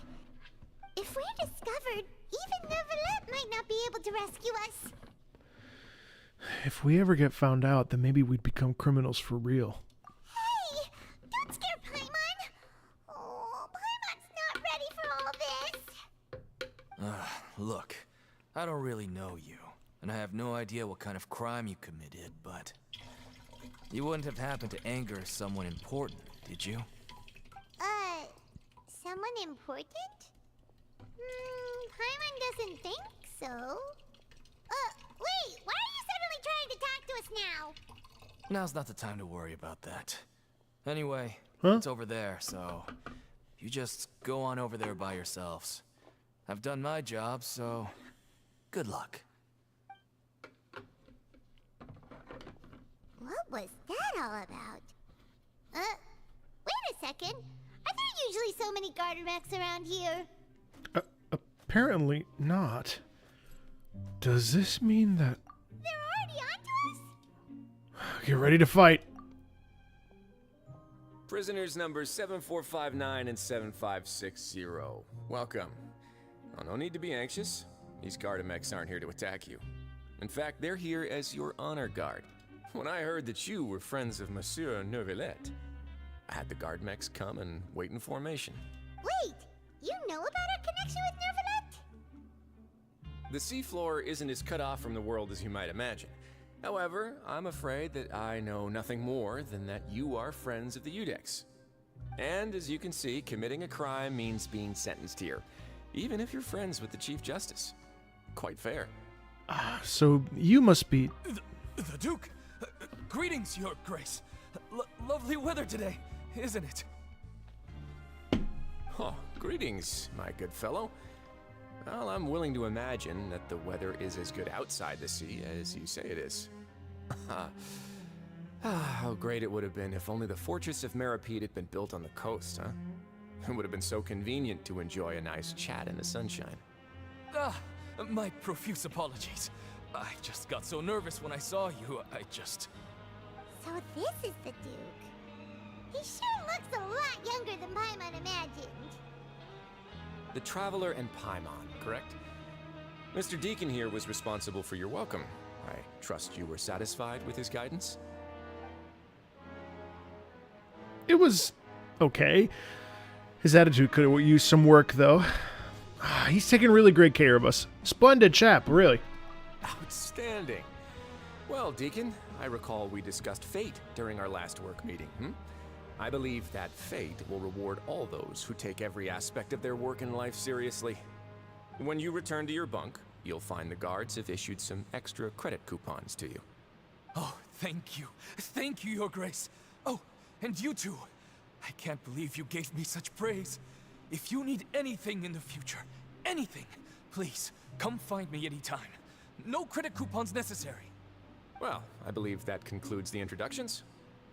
If we're discovered, even Neuvillette might not be able to rescue us. If we ever get found out, then maybe we'd become criminals for real. Hey! Don't scare Paimon! Oh, Paimon's not ready for all this. Look, I don't really know you, and I have no idea what kind of crime you committed, but you wouldn't have happened to anger someone important, did you? Someone important? Paimon doesn't think so. Wait, why are you suddenly trying to talk to us now? Now's not the time to worry about that. Anyway, Huh? it's over there, so you just go on over there by yourselves. I've done my job, so good luck. What was that all about? Wait a second. Are there usually so many Gardermechs around here? Apparently not. Does this mean that... They're already onto us? Get ready to fight. Prisoners numbers 7459 and 7560. Welcome. Oh, no need to be anxious. These Gardermechs aren't here to attack you. In fact, they're here as your honor guard. When I heard that you were friends of Monsieur Neuvillette, I had the Gardermechs come and wait in formation. Wait, you know about our connection with Neuvillette? The seafloor isn't as cut off from the world as you might imagine. However, I'm afraid that I know nothing more than that you are friends of the Udex. And as you can see, committing a crime means being sentenced here, even if you're friends with the Chief Justice. Quite fair. So you must be... The Duke! Greetings, Your Grace. Lovely weather today, isn't it? Oh, greetings, my good fellow. Well, I'm willing to imagine that the weather is as good outside the sea as you say it is. How great it would have been if only the Fortress of Meribed had been built on the coast, huh? It would have been so convenient to enjoy a nice chat in the sunshine. My profuse apologies. I just got so nervous when I saw you, So this is the Duke. He sure looks a lot younger than Paimon imagined. the Traveler and Paimon, correct? Mr. Deacon here was responsible for your welcome. I trust you were satisfied with his guidance? It was okay. His attitude could have used some work, though. He's taking really great care of us. Splendid chap, really. Outstanding. Well, Deacon, I recall we discussed fate during our last work meeting, I believe that fate will reward all those who take every aspect of their work in life seriously. When you return to your bunk, you'll find the guards have issued some extra credit coupons to you. Oh, thank you. Thank you, Your Grace. Oh, and you too. I can't believe you gave me such praise. If you need anything in the future, anything, please, come find me anytime. No credit coupons necessary. Well, I believe that concludes the introductions.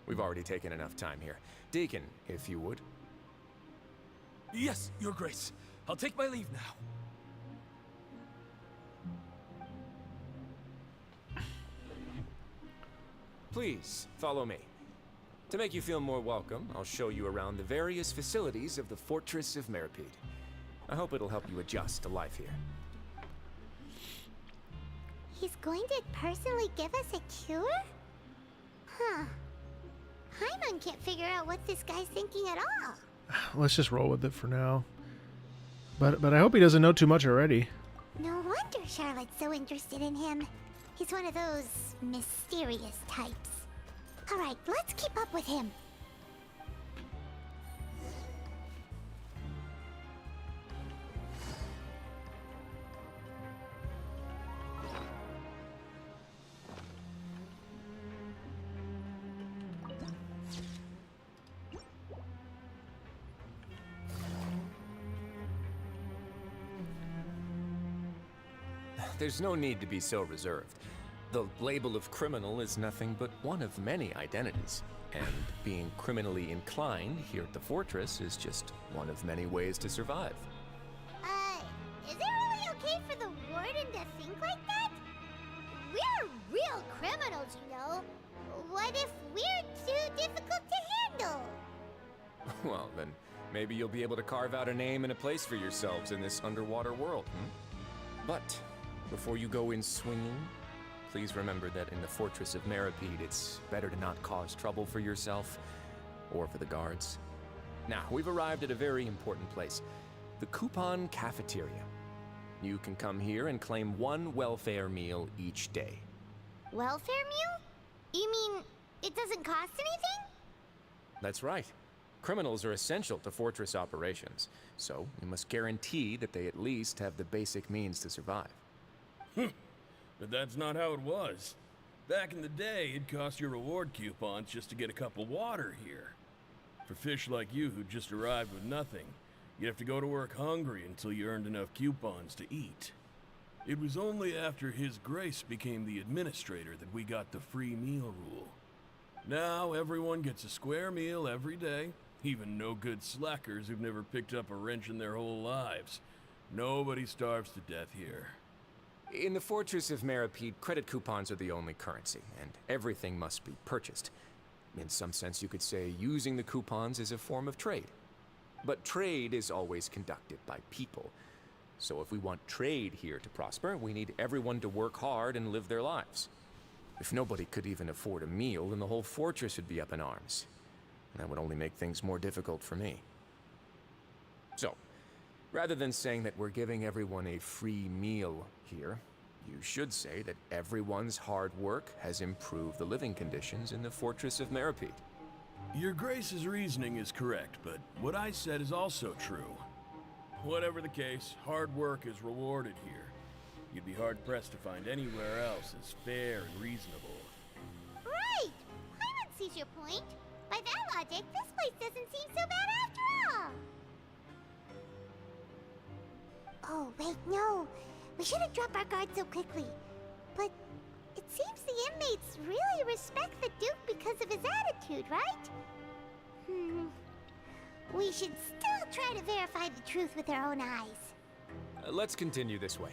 We've already taken enough time here. Deacon, if you would. Yes, Your Grace. I'll take my leave now. Please, follow me. To make you feel more welcome, I'll show you around the various facilities of the Fortress of Meripede. I hope it'll help you adjust to life here. He's going to personally give us a cure? Huh. Paimon can't figure out what this guy's thinking at all. Let's just roll with it for now. But I hope he doesn't know too much already. No wonder Charlotte's so interested in him. He's one of those mysterious types. Alright, let's keep up with him. There's no need to be so reserved. The label of criminal is nothing but one of many identities. And being criminally inclined here at the Fortress is just one of many ways to survive. Is it really okay for the Warden to think like that? We're real criminals, you know. What if we're too difficult to handle? Well, then maybe you'll be able to carve out a name and a place for yourselves in this underwater world, But before you go in swinging, please remember that in the Fortress of Meripede, it's better to not cause trouble for yourself or for the guards. Now, we've arrived at a very important place, the Coupon Cafeteria. You can come here and claim one welfare meal each day. Welfare meal? You mean it doesn't cost anything? That's right. Criminals are essential to Fortress operations, so we must guarantee that they at least have the basic means to survive. But that's not how it was. Back in the day, it cost you reward coupons just to get a cup of water here. For fish like you who just arrived with nothing, you'd have to go to work hungry until you earned enough coupons to eat. It was only after His Grace became the administrator that we got the free meal rule. Now everyone gets a square meal every day, even no good slackers who've never picked up a wrench in their whole lives. Nobody starves to death here. In the Fortress of Meripede, credit coupons are the only currency, and everything must be purchased. In some sense, you could say using the coupons is a form of trade. But trade is always conducted by people. So if we want trade here to prosper, we need everyone to work hard and live their lives. If nobody could even afford a meal, then the whole fortress would be up in arms. And that would only make things more difficult for me. So, rather than saying that we're giving everyone a free meal here, you should say that everyone's hard work has improved the living conditions in the Fortress of Meripede. Your Grace's reasoning is correct, but what I said is also true. Whatever the case, hard work is rewarded here. You'd be hard-pressed to find anywhere else as fair and reasonable. Right! Paimon sees your point. By that logic, this place doesn't seem so bad after all. Oh, wait, no. We shouldn't drop our guard so quickly. But it seems the inmates really respect the Duke because of his attitude, right? We should still try to verify the truth with our own eyes. Let's continue this way.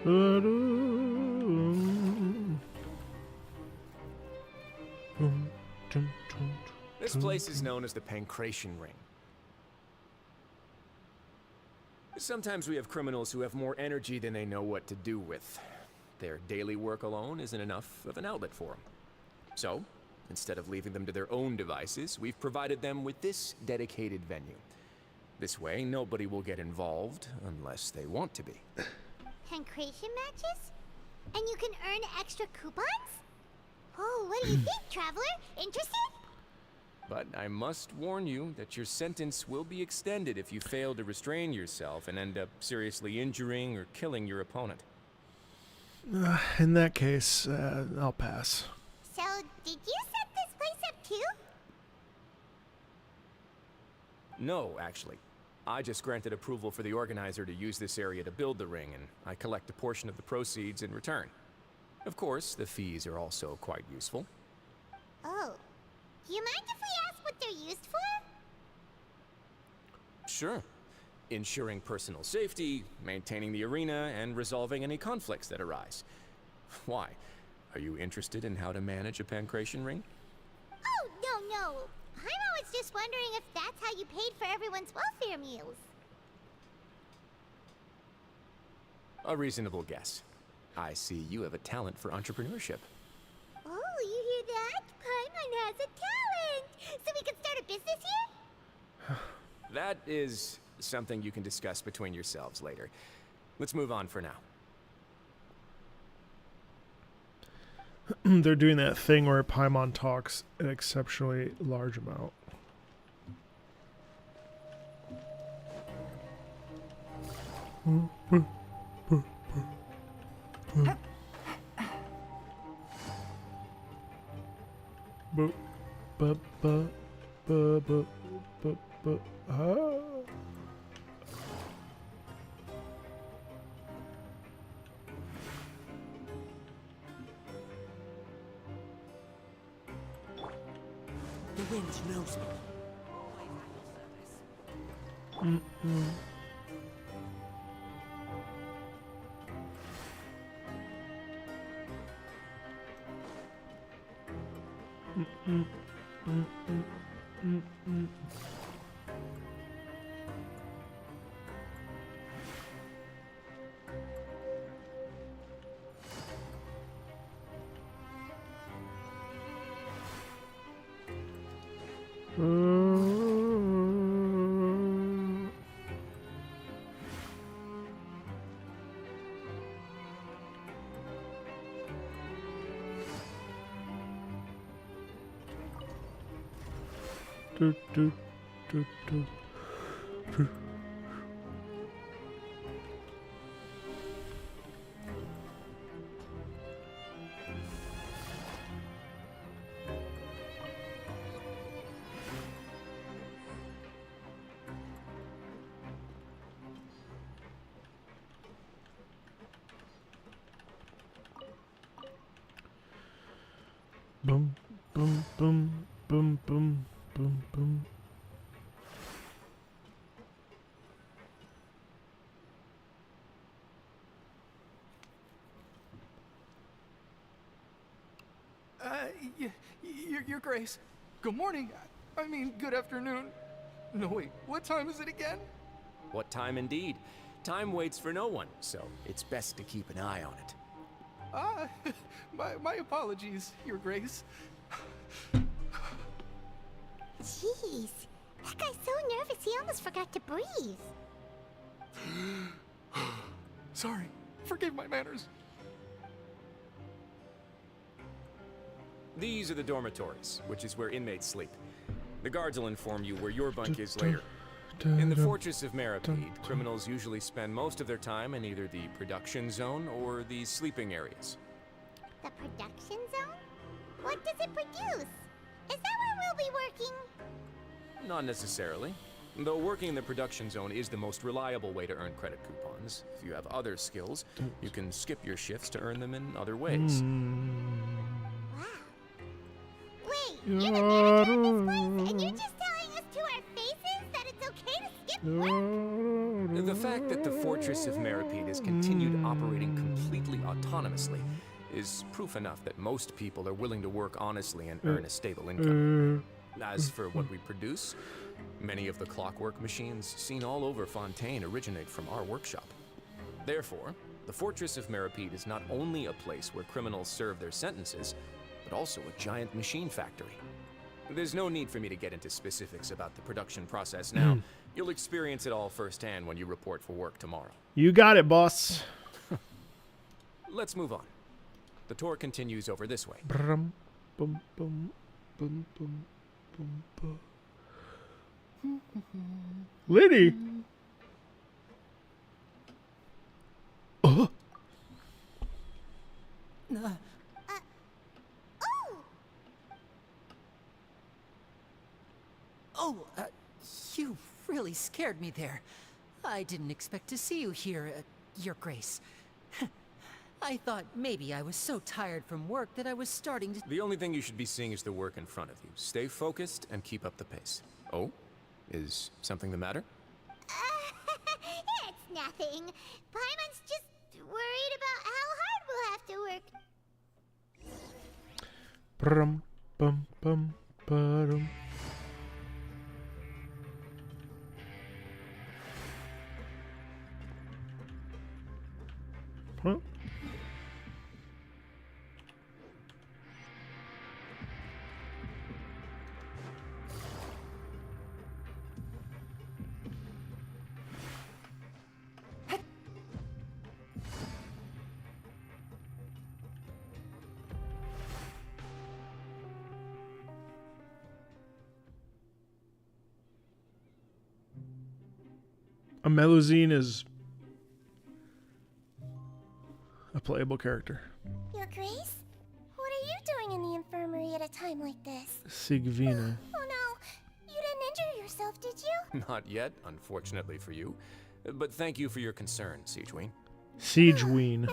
This place is known as the Pancration Ring. Sometimes we have criminals who have more energy than they know what to do with. Their daily work alone isn't enough of an outlet for them. So, instead of leaving them to their own devices, we've provided them with this dedicated venue. This way, nobody will get involved unless they want to be. Pancration matches? And you can earn extra coupons? Oh, what do you think, traveler? Interested? But I must warn you that your sentence will be extended if you fail to restrain yourself and end up seriously injuring or killing your opponent. In that case, I'll pass. So, did you set this place up too? No, actually. I just granted approval for the organizer to use this area to build the ring, and I collect a portion of the proceeds in return. Of course, the fees are also quite useful. Oh. Do you mind if we ask what they're used for? Sure. Ensuring personal safety, maintaining the arena, and resolving any conflicts that arise. Why? Are you interested in how to manage a pancration ring? Oh, no. I was just wondering if that's how you paid for everyone's welfare meals. A reasonable guess. I see you have a talent for entrepreneurship. Oh, you hear that? Paimon has a talent! So we can start a business here? That is something you can discuss between yourselves later. Let's move on for now. They're doing that thing where Paimon talks an exceptionally large amount. The wind knows me. Boom, boom, boom, boom, boom, boom, boom. Your Grace. Good morning. I mean, good afternoon. No, wait, what time is it again? What time indeed? Time waits for no one, so it's best to keep an eye on it. My apologies, Your Grace. Jeez, that guy's so nervous he almost forgot to breathe. Sorry, forgive my manners. These are the dormitories, which is where inmates sleep. The guards will inform you where your bunk is later. In the Fortress of Maripede, criminals usually spend most of their time in either the production zone or the sleeping areas. The production zone? What does it produce? Is that where we'll be working? Not necessarily. Though working in the production zone is the most reliable way to earn credit coupons. If you have other skills, you can skip your shifts to earn them in other ways. Wow. Wait, you're the manager of this place, and you're just telling us to our faces that it's okay to skip The fact that the Fortress of Meripede has continued operating completely autonomously is proof enough that most people are willing to work honestly and earn a stable income. As for what we produce, many of the clockwork machines seen all over Fontaine originate from our workshop. Therefore, the Fortress of Meripede is not only a place where criminals serve their sentences, but also a giant machine factory. There's no need for me to get into specifics about the production process now. You'll experience it all firsthand when you report for work tomorrow. You got it, boss. Let's move on. The tour continues over this way. Brum, bum, bum, bum, bum, bum, bum. Liddy. Oh. You really scared me there. I didn't expect to see you here, Your Grace. I thought maybe I was so tired from work that I was starting to... The only thing you should be seeing is the work in front of you. Stay focused and keep up the pace. Oh? Is something the matter? It's nothing. Paimon's just worried about how hard we'll have to work. Brum, bum, bum, ba-dum. Huh? A Melusine is a playable character. Your Grace? What are you doing in the infirmary at a time like this? Sigvina. Oh no, you didn't injure yourself, did you? Not yet, unfortunately for you. But thank you for your concern, Siegeween. Siegeween.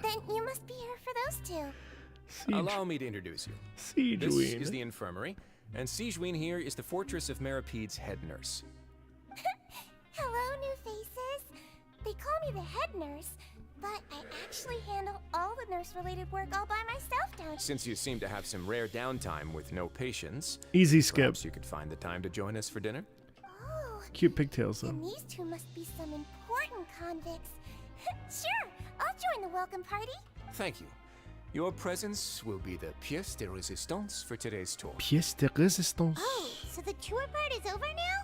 Then you must be here for those two. Allow me to introduce you. Siegeween. This is the infirmary, and Siegeween here is the Fortress of Meripede's head nurse. Hello, new faces. They call me the head nurse, but I actually handle all the nurse-related work all by myself down here. Since you seem to have some rare downtime with no patients, Easy skip. Perhaps you could find the time to join us for dinner? Oh, Cute pigtails, though. then these two must be some important convicts. Sure, I'll join the welcome party. Thank you. Your presence will be the pièce de résistance for today's tour. Pièce de résistance. Oh, so the tour part is over now?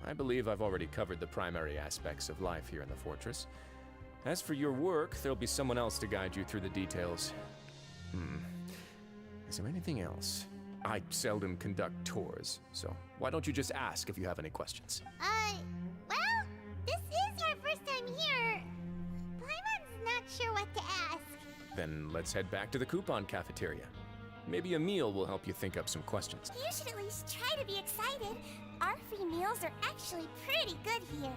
I believe I've already covered the primary aspects of life here in the fortress. As for your work, there'll be someone else to guide you through the details. Is there anything else? I seldom conduct tours, so why don't you just ask if you have any questions? Well, this is our first time here. Paimon's not sure what to ask. Then let's head back to the coupon cafeteria. Maybe a meal will help you think up some questions. You should at least try to be excited. Our free meals are actually pretty good here.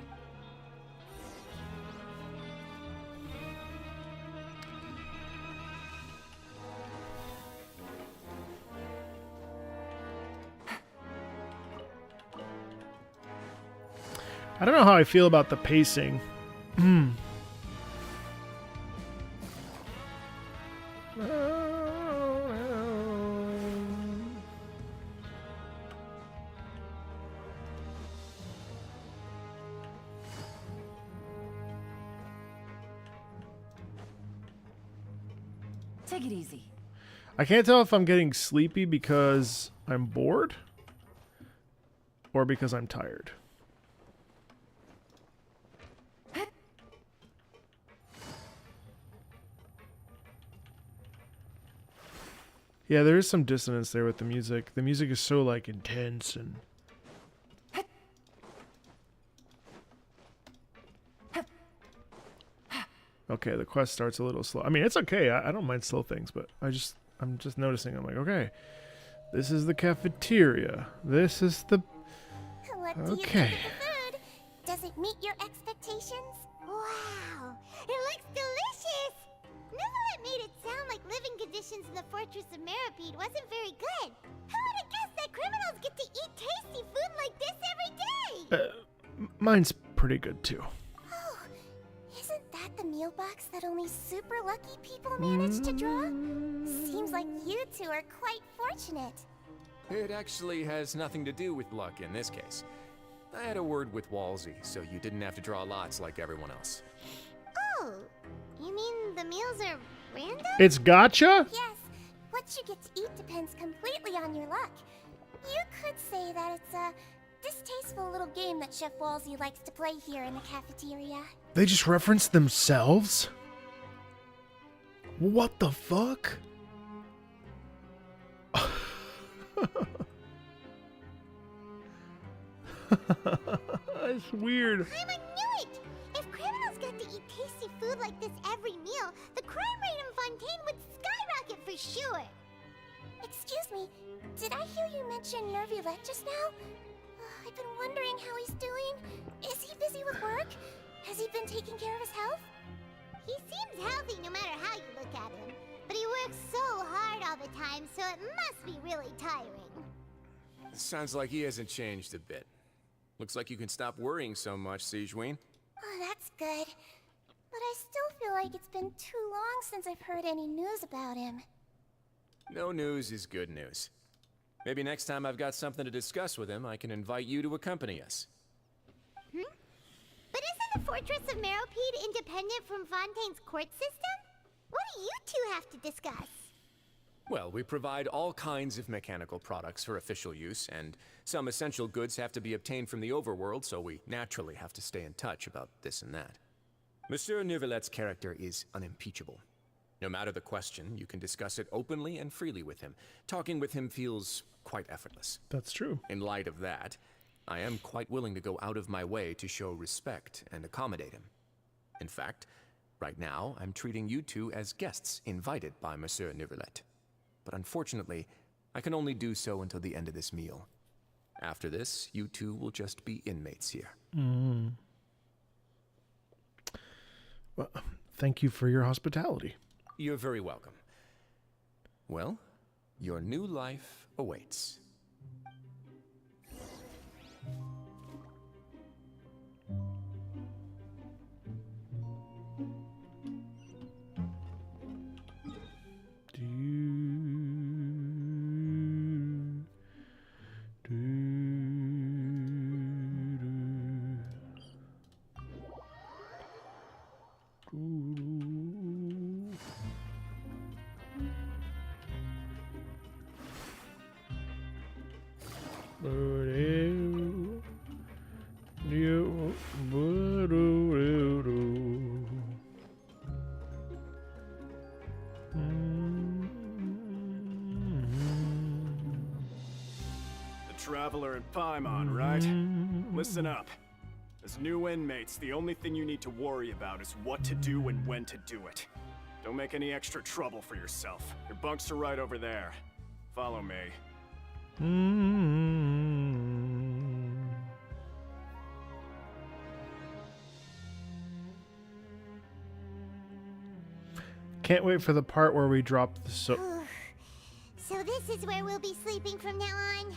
I don't know how I feel about the pacing. Take it easy. I can't tell if I'm getting sleepy because I'm bored or because I'm tired. Yeah, there is some dissonance there with the music. The music is so, like, intense and... Okay, the quest starts a little slow. I mean, it's okay. I don't mind slow things, but I'm just noticing. I'm like, okay, this is the cafeteria. This is the... What do you think of the food? Does it meet your expectations? Wow, it looks delicious! Neverlet made it sound like living conditions in the Fortress of Meripede wasn't very good. Who would have guessed that criminals get to eat tasty food like this every day? Mine's pretty good too. Oh, isn't that the meal box that only super lucky people manage to draw? Seems like you two are quite fortunate. It actually has nothing to do with luck in this case. I had a word with Walsey, so you didn't have to draw lots like everyone else. Oh, you mean the meals are random? It's gotcha? Yes, what you get to eat depends completely on your luck. You could say that it's a distasteful little game that Chef Walsey likes to play here in the cafeteria. They just reference themselves? What the fuck? That's weird. I knew it! If criminals got to eat tasty food like this every meal, the crime rate in Fontaine would skyrocket for sure. Excuse me, did I hear you mention Nervulette just now? I've been wondering how he's doing. Is he busy with work? Has he been taking care of his health? He seems healthy no matter how you look at him. But he works so hard all the time, so it must be really tiring. Sounds like he hasn't changed a bit. Looks like you can stop worrying so much, Sigewinne. Oh, that's good. But I still feel like it's been too long since I've heard any news about him. No news is good news. Maybe next time I've got something to discuss with him, I can invite you to accompany us. But isn't the Fortress of Meropide independent from Fontaine's court system? What do you two have to discuss? Well, we provide all kinds of mechanical products for official use, and some essential goods have to be obtained from the overworld, so we naturally have to stay in touch about this and that. Monsieur Nervulette's character is unimpeachable. No matter the question, you can discuss it openly and freely with him. Talking with him feels quite effortless. That's true. In light of that, I am quite willing to go out of my way to show respect and accommodate him. In fact, right now, I'm treating you two as guests invited by Monsieur Nervulette. But unfortunately, I can only do so until the end of this meal. After this, you two will just be inmates here. Well, thank you for your hospitality. You're very welcome. Well, your new life awaits. Traveler and Paimon, right? Listen up. As new inmates, the only thing you need to worry about is what to do and when to do it. Don't make any extra trouble for yourself. Your bunks are right over there. Follow me. Can't wait for the part where we drop the So this is where we'll be sleeping from now on.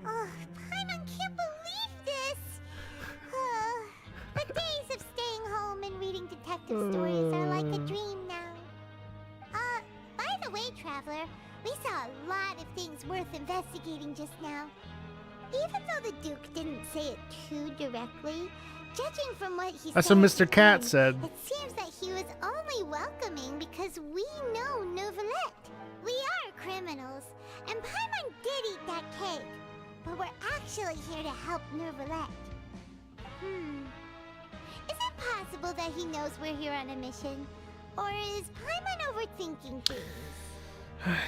Oh, Paimon can't believe this! The days of staying home and reading detective stories are like a dream now. By the way, Traveler, we saw a lot of things worth investigating just now. Even though the Duke didn't say it too directly, judging from what he That's said what at Mr. the Cat time, said. It seems that he was only welcoming because we know Nervulette. We are criminals, and Paimon did eat that cake. But we're actually here to help Nervulette. Is it possible that he knows we're here on a mission? Or is Paimon overthinking things?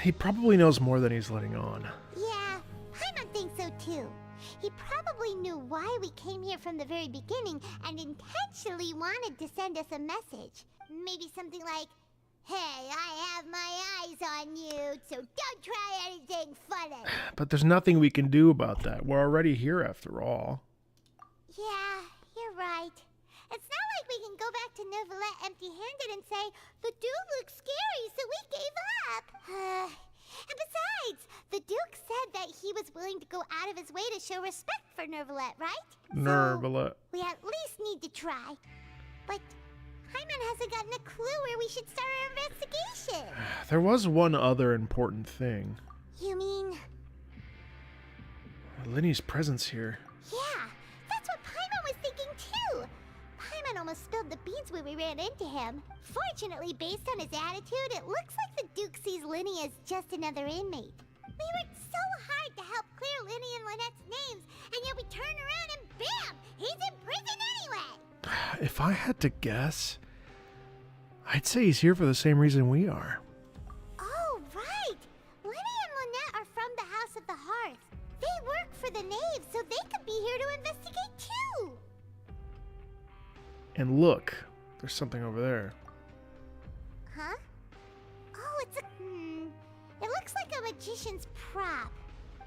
He probably knows more than he's letting on. Yeah, Paimon thinks so too. He probably knew why we came here from the very beginning and intentionally wanted to send us a message. Maybe something like, "Hey, I have my eyes on you, so don't try anything funny." But there's nothing we can do about that. We're already here after all. Yeah, you're right. It's not like we can go back to Nervulette empty-handed and say, "The dude looks scary, so we gave up." And besides, the Duke said that he was willing to go out of his way to show respect for Nervalette, right? Nervalette. So we at least need to try. But Paimon hasn't gotten a clue where we should start our investigation. There was one other important thing. You mean? Linny's presence here. Yeah, that's what Paimon was thinking too. Paimon almost spilled the beans when we ran into him. Fortunately, based on his attitude, it looks like the Duke sees Linny as just another inmate. We worked so hard to help clear Linny and Lynette's names, and yet we turn around and bam! He's in prison anyway! If I had to guess, I'd say he's here for the same reason we are. Oh, right! Linny and Lynette are from the House of the Hearth. They work for the Knave, so they could be here to investigate too! And look, there's something over there. Huh? Oh, it's a... It looks like a magician's prop.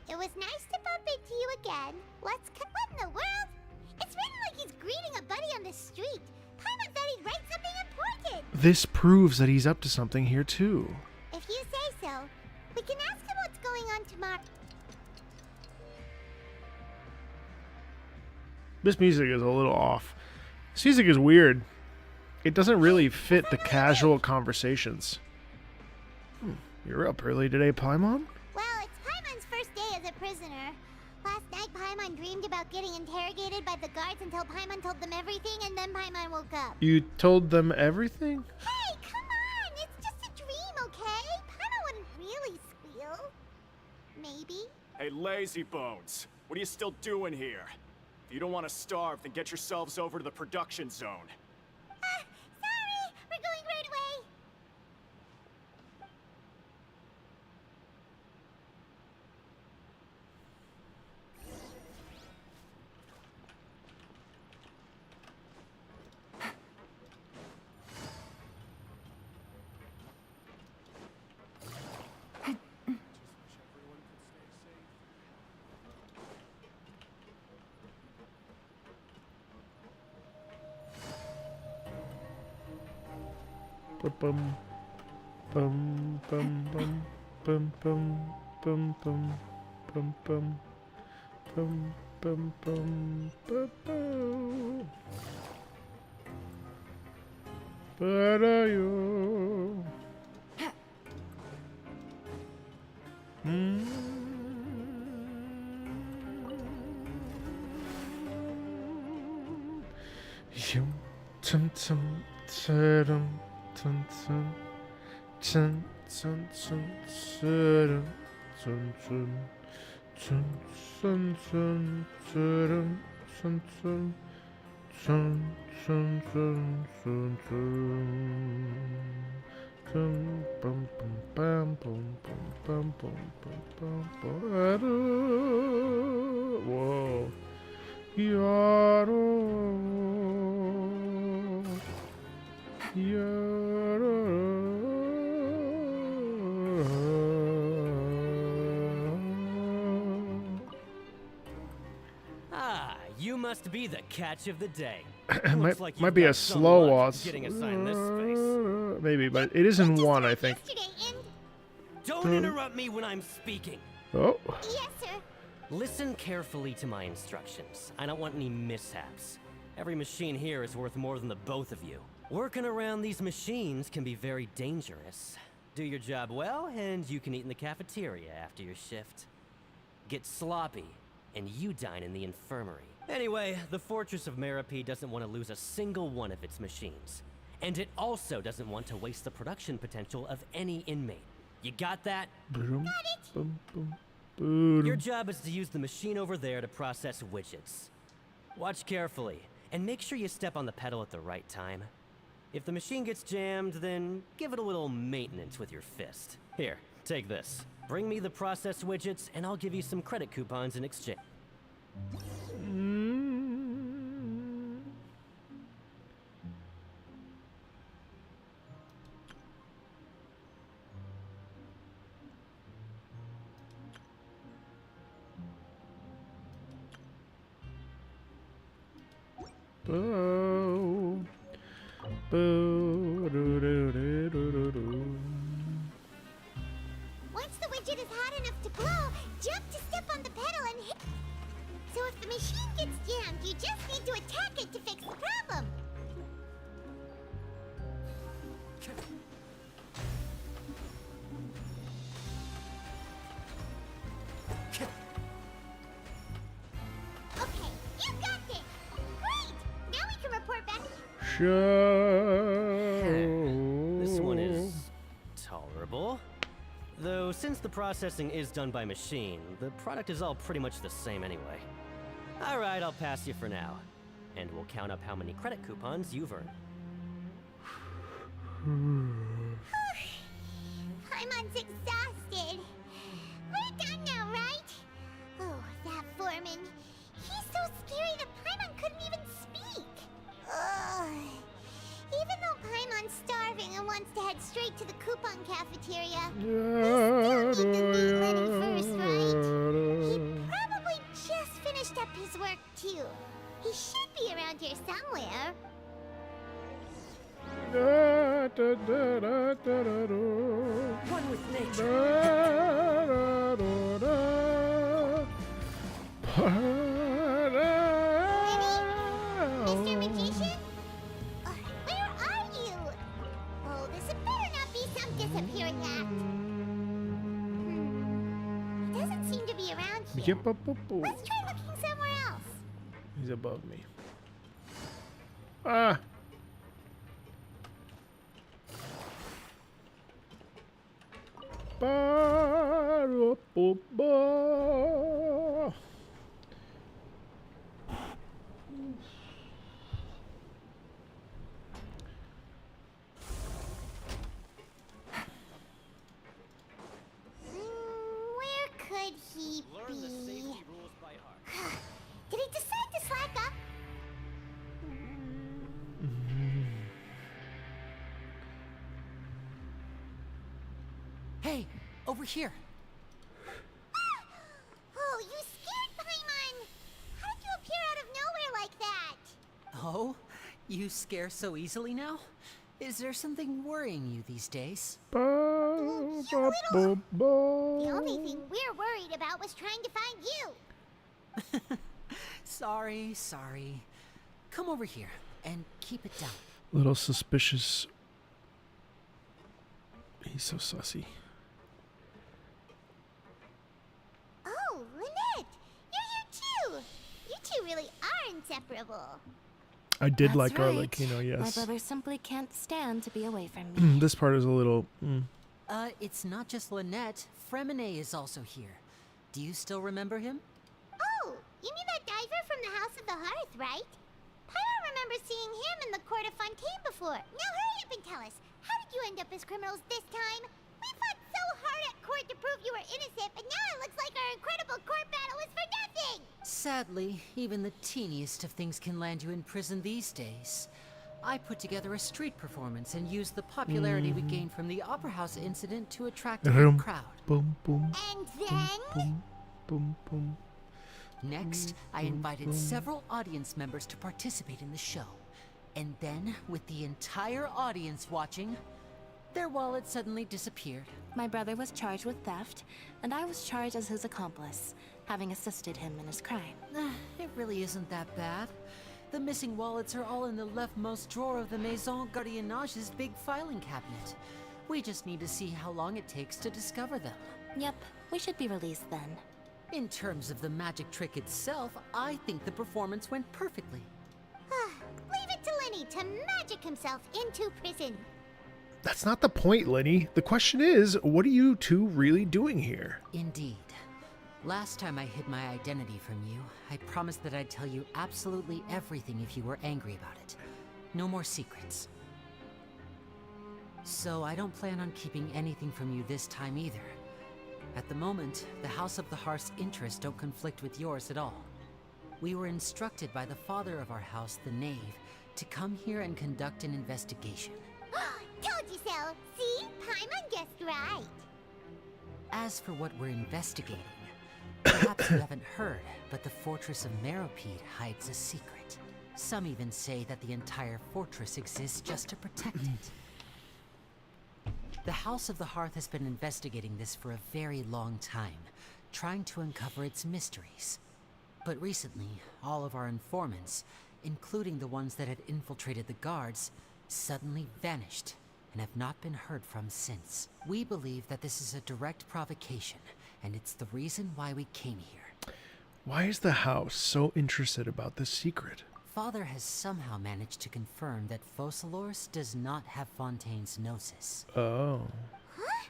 It was nice to bump into you again. What in the world? It's written like he's greeting a buddy on the street. Paimon thought he'd write something important. This proves that he's up to something here too. If you say so, we can ask him what's going on tomorrow. This music is a little off. This music is weird. It doesn't really fit the casual conversations. You're up early today, Paimon? Well, it's Paimon's first day as a prisoner. Last night, Paimon dreamed about getting interrogated by the guards until Paimon told them everything, and then Paimon woke up. You told them everything? Hey, come on! It's just a dream, okay? Paimon wouldn't really squeal. Maybe. Hey, lazy bones. What are you still doing here? If you don't want to starve, then get yourselves over to the production zone. Sorry! We're going right away! Bum bum bum bum bum bum bum bum bum bum bum bum bum bum bum. Para yo. Yum tum tum tadum. Tun tun tun tun tun tun tun tun tun tun tun tun tun tun tun tun tun tun bum bum bam bum bum bum bum bum bum. Whoa. Yaro. You must be the catch of the day. might be a slow waltz. Getting assigned this space. Maybe, but it is in one, I think. Don't interrupt me when I'm speaking. Oh. Yes, sir. Listen carefully to my instructions. I don't want any mishaps. Every machine here is worth more than the both of you. Working around these machines can be very dangerous. Do your job well, and you can eat in the cafeteria after your shift. Get sloppy, and you dine in the infirmary. Anyway, the Fortress of Meropide doesn't want to lose a single one of its machines. And it also doesn't want to waste the production potential of any inmate. You got that? Got it! Your job is to use the machine over there to process widgets. Watch carefully, and make sure you step on the pedal at the right time. If the machine gets jammed, then give it a little maintenance with your fist. Here, take this. Bring me the process widgets, and I'll give you some credit coupons in exchange. Boo. Boo. Once the widget gets jammed, you just need to attack it to fix the problem. Okay, you got this. Great! Now we can report back. This one is tolerable. Though since the processing is done by machine, the product is all pretty much the same anyway. Alright, I'll pass you for now. And we'll count up how many credit coupons you've earned. Paimon's exhausted. We're done now, right? Oh, that foreman. He's so scary that Paimon couldn't even speak. Ugh. Even though Paimon's starving and wants to head straight to the coupon cafeteria, we still need to meet Lenny first, right? He probably just finished up his work, too. He should be around here somewhere. One with nature. Mr. Magician? Where are you? Oh, this had better not be some disappearing act. He doesn't seem to be around here. Let's try looking somewhere else. He's above me. Ah! Ba-da-ba-ba. Where could he be? Did he decide to slack up? Hey, over here. Oh, you scared Paimon! How did you appear out of nowhere like that? Oh, you scare so easily now? Is there something worrying you these days? The only thing we're worried about was trying to find you. Sorry. Come over here and keep it down. Little suspicious. He's so sussy. Oh, Lynette! You're here too! You two really are inseparable. I did That's like right. Arlecchino, My yes. brother simply can't stand to be away from me. This part is a little. It's not just Lynette. Fremine is also here. Do you still remember him? Oh, you mean that diver from the House of the Hearth, right? Pyro remembers seeing him in the court of Fontaine before. Now hurry up and tell us, how did you end up as criminals this time? We fought so hard at court to prove you were innocent, but now it looks like our incredible court battle was for nothing! Sadly, even the teeniest of things can land you in prison these days. I put together a street performance and used the popularity we gained from the Opera House incident to attract a big crowd. Boom, boom. And then? Boom, boom, boom. Next, I invited several audience members to participate in the show. And then, with the entire audience watching, their wallet suddenly disappeared. My brother was charged with theft, and I was charged as his accomplice, having assisted him in his crime. It really isn't that bad. The missing wallets are all in the leftmost drawer of the Maison Gardiennage's big filing cabinet. We just need to see how long it takes to discover them. Yep, we should be released then. In terms of the magic trick itself, I think the performance went perfectly. Leave it to Lenny to magic himself into prison. That's not the point, Lenny. The question is, what are you two really doing here? Indeed. Last time I hid my identity from you, I promised that I'd tell you absolutely everything if you were angry about it. No more secrets. So I don't plan on keeping anything from you this time either. At the moment, the House of the Hearth's interests don't conflict with yours at all. We were instructed by the father of our house, the Knave, to come here and conduct an investigation. Told you so! See? Paimon guessed right. As for what we're investigating, perhaps you haven't heard, but the fortress of Meropide hides a secret. Some even say that the entire fortress exists just to protect it. The House of the Hearth has been investigating this for a very long time, trying to uncover its mysteries. But recently, all of our informants, including the ones that had infiltrated the guards, suddenly vanished and have not been heard from since. We believe that this is a direct provocation, and it's the reason why we came here. Why is the house so interested about this secret? Father has somehow managed to confirm that Focalors does not have Fontaine's Gnosis. Oh. Huh?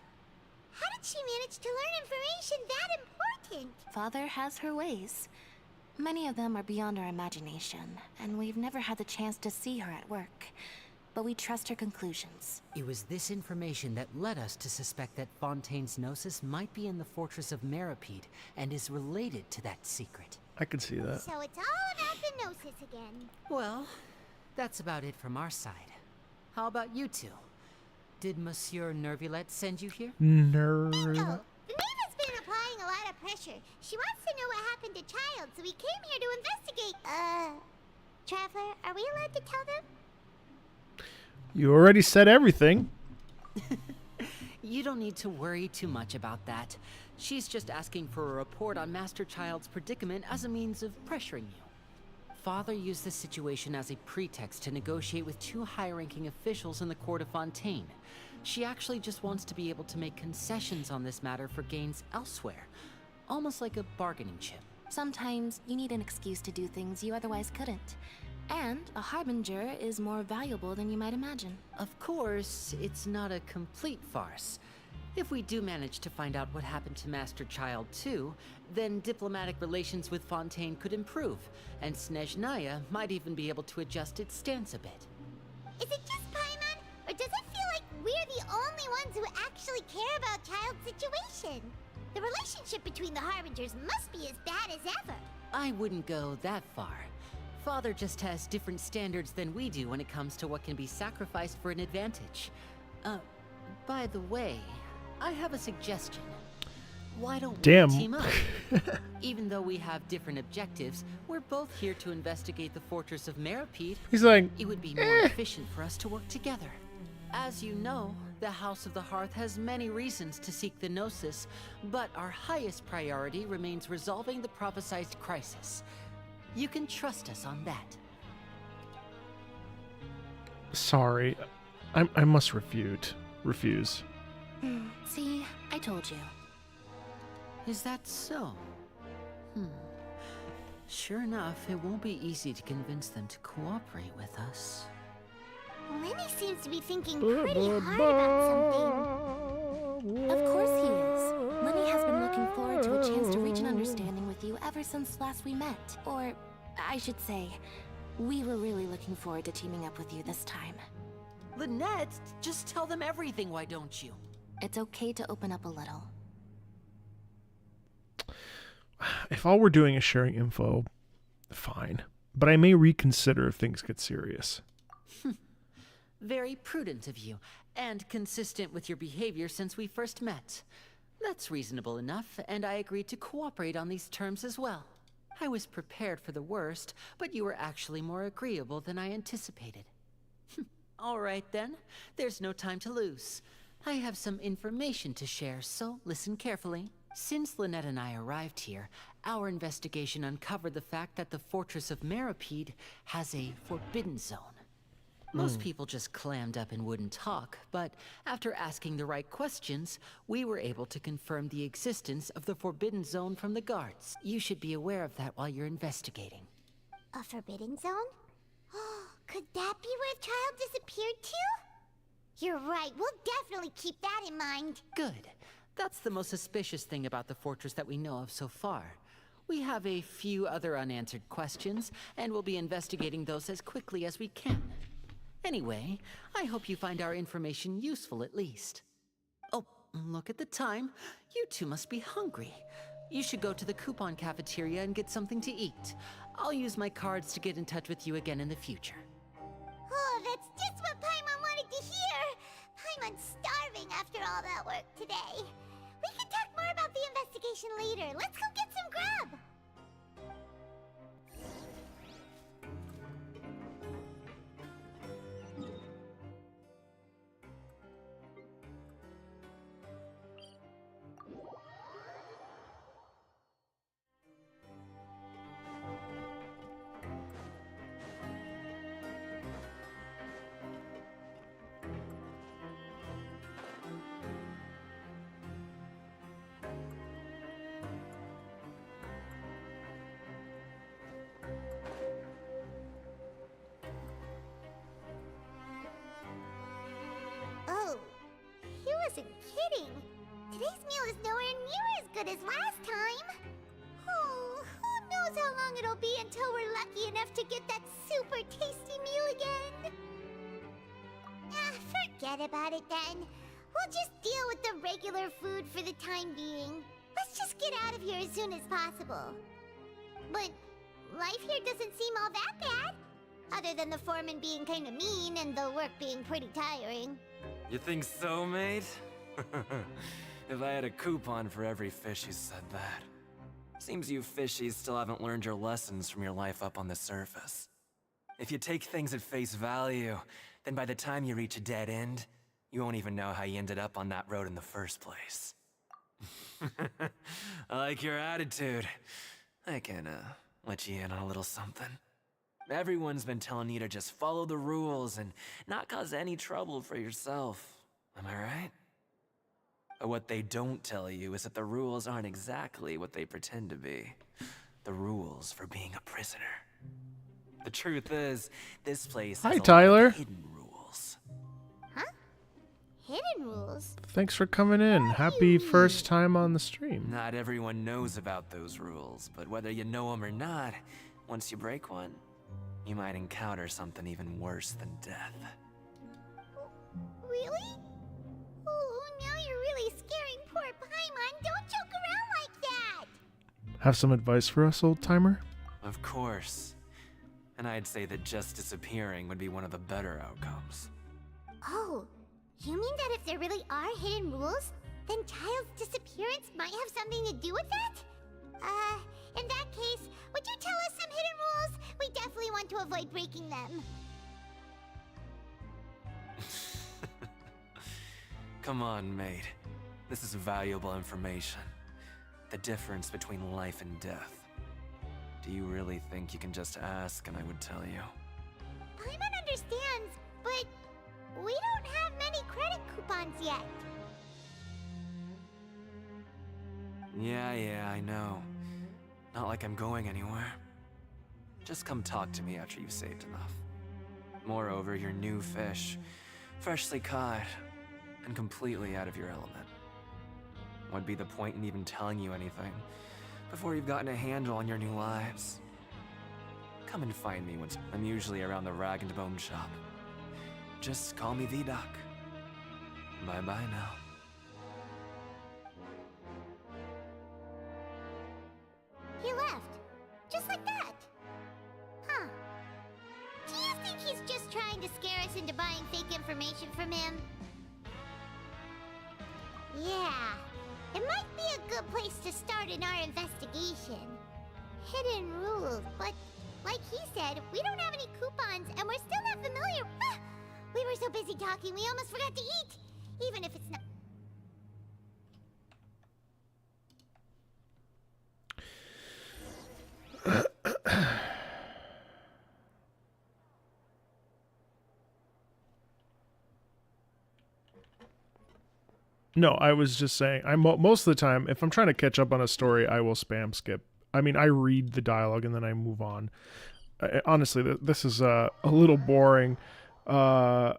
How did she manage to learn information that important? Father has her ways. Many of them are beyond our imagination, and we've never had the chance to see her at work. But we trust her conclusions. It was this information that led us to suspect that Fontaine's Gnosis might be in the fortress of Meripede and is related to that secret. I could see that. So it's all about the Gnosis again. Well, that's about it from our side. How about you two? Did Monsieur Nervulette send you here? Nerve. Bingo! The Maven's been applying a lot of pressure. She wants to know what happened to Child, so we came here to investigate. Traveler, are we allowed to tell them? You already said everything. You don't need to worry too much about that. She's just asking for a report on Master Child's predicament as a means of pressuring you. Father used this situation as a pretext to negotiate with two high-ranking officials in the court of Fontaine. She actually just wants to be able to make concessions on this matter for gains elsewhere, almost like a bargaining chip. Sometimes you need an excuse to do things you otherwise couldn't. And a harbinger is more valuable than you might imagine. Of course, it's not a complete farce. If we do manage to find out what happened to Master Child too, then diplomatic relations with Fontaine could improve, and Snezhnaya might even be able to adjust its stance a bit. Is it just Paimon, or does it feel like we're the only ones who actually care about Child's situation? The relationship between the Harbingers must be as bad as ever. I wouldn't go that far. Father just has different standards than we do when it comes to what can be sacrificed for an advantage. By the way, I have a suggestion. Why don't we team up? Even though we have different objectives, we're both here to investigate the fortress of Meripede. He's like, it would be more efficient for us to work together. As you know, the House of the Hearth has many reasons to seek the Gnosis, but our highest priority remains resolving the prophesized crisis. You can trust us on that. Sorry, I must refuse. See, I told you. Is that so? Sure enough, it won't be easy to convince them to cooperate with us. Lenny seems to be thinking pretty hard about something. Of course he is. Lenny has been looking forward to a chance to reach an understanding with you ever since last we met. Or, I should say, we were really looking forward to teaming up with you this time. Lynette, just tell them everything, why don't you? It's okay to open up a little. If all we're doing is sharing info, fine. But I may reconsider if things get serious. Very prudent of you, and consistent with your behavior since we first met. That's reasonable enough, and I agreed to cooperate on these terms as well. I was prepared for the worst, but you were actually more agreeable than I anticipated. All right then, there's no time to lose. I have some information to share, so listen carefully. Since Lynette and I arrived here, our investigation uncovered the fact that the Fortress of Meripede has a forbidden zone. Most people just clammed up and wouldn't talk, but after asking the right questions, we were able to confirm the existence of the forbidden zone from the guards. You should be aware of that while you're investigating. A forbidden zone? Could that be where Child disappeared to? You're right, we'll definitely keep that in mind. Good. That's the most suspicious thing about the fortress that we know of so far. We have a few other unanswered questions, and we'll be investigating those as quickly as we can. Anyway, I hope you find our information useful at least. Oh, look at the time. You two must be hungry. You should go to the coupon cafeteria and get something to eat. I'll use my cards to get in touch with you again in the future. Oh, that's just what Paimon wanted to hear! Paimon's starving after all that work today. We can talk more about the investigation later. Let's go get some grub! wasn't kidding. Today's meal is nowhere near as good as last time. Oh, who knows how long it'll be until we're lucky enough to get that super tasty meal again. Forget about it then. We'll just deal with the regular food for the time being. Let's just get out of here as soon as possible. But life here doesn't seem all that bad. Other than the foreman being kinda mean and the work being pretty tiring. You think so, mate? If I had a coupon for every fish who said that. Seems you fishies still haven't learned your lessons from your life up on the surface. If you take things at face value, then by the time you reach a dead end, you won't even know how you ended up on that road in the first place. I like your attitude. I can, let you in on a little something. Everyone's been telling you to just follow the rules and not cause any trouble for yourself. Am I right? But what they don't tell you is that the rules aren't exactly what they pretend to be. The rules for being a prisoner. The truth is, this place has Hi, a lot Tyler. of hidden rules. Huh? Hidden rules? Thanks for coming in. Happy first time on the stream. Not everyone knows about those rules, but whether you know them or not, once you break one, you might encounter something even worse than death. Really? Oh, now you're really scaring poor Paimon. Don't joke around like that! Have some advice for us, old timer? Of course. And I'd say that just disappearing would be one of the better outcomes. Oh, you mean that if there really are hidden rules, then Child's disappearance might have something to do with that? In that case, would you tell us some hidden rules? We definitely want to avoid breaking them. Come on, mate. This is valuable information. The difference between life and death. Do you really think you can just ask and I would tell you? Paimon understands, but we don't have many credit coupons yet. Yeah, I know. Not like I'm going anywhere. Just come talk to me after you've saved enough. Moreover, you're new fish, freshly caught, and completely out of your element. What'd be the point in even telling you anything before you've gotten a handle on your new lives? Come and find me once I'm usually around the Rag and Bone shop. Just call me V-Doc. Bye-bye now. He left. Just like that. Huh. Do you think he's just trying to scare us into buying fake information from him? Yeah. It might be a good place to start in our investigation. Hidden rules, but like he said, we don't have any coupons and we're still not familiar. Ah, we were so busy talking we almost forgot to eat. Even if it's not... No, I was just saying, most of the time, if I'm trying to catch up on a story, I will spam skip. I mean, I read the dialogue and then I move on. Honestly, this is a little boring. But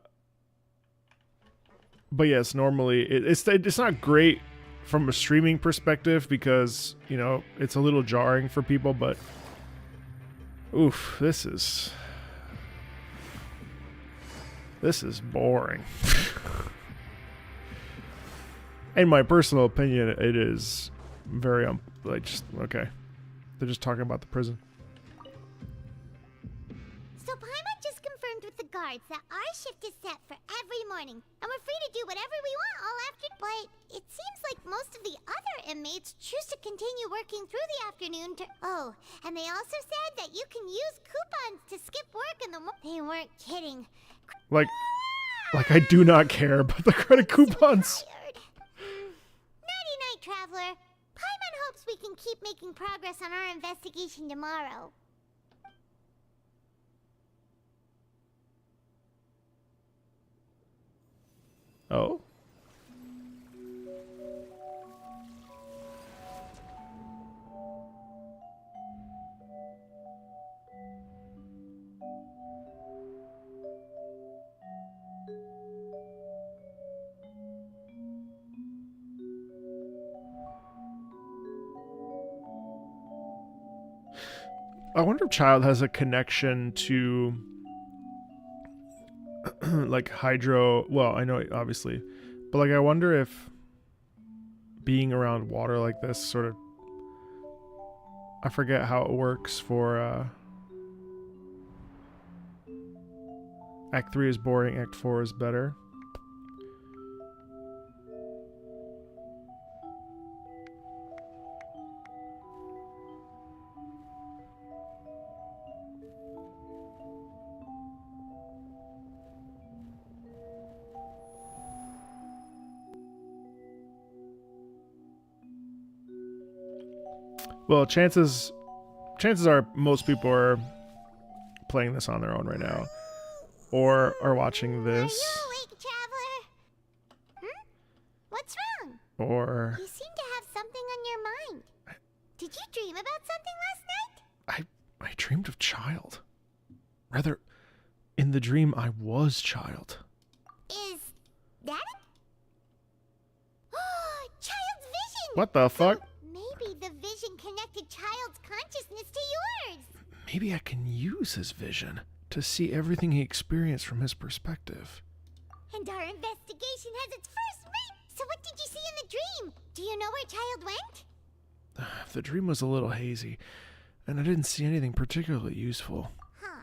yes, normally it's not great from a streaming perspective because, you know, it's a little jarring for people, but oof, this is boring. In my personal opinion, it is very okay. They're just talking about the prison. So Paimon just confirmed with the guards that our shift is set for every morning, and we're free to do whatever we want all after. But it seems like most of the other inmates choose to continue working through the afternoon to... Oh, and they also said that you can use coupons to skip work in the morning. They weren't kidding. Like I do not care about the credit coupons. Nighty-night, Traveler. Paimon hopes we can keep making progress on our investigation tomorrow. Oh? I wonder if Child has a connection to like hydro. Well, I know obviously, but like I wonder if being around water like this sort of, I forget how it works for Act 3 is boring, Act 4 is better. Well, chances are most people are playing this on their own right now, or are watching this. Are you awake, traveler? What's wrong? Or You seem to have something on your mind. Did you dream about something last night? I dreamed of Child. Rather, in the dream, I was Child. Is that it? Oh, Child's vision! What the fuck? Maybe the vision connected Child's consciousness to yours. Maybe I can use his vision to see everything he experienced from his perspective. And our investigation has its first mate. So what did you see in the dream? Do you know where Child went? The dream was a little hazy, and I didn't see anything particularly useful. Huh.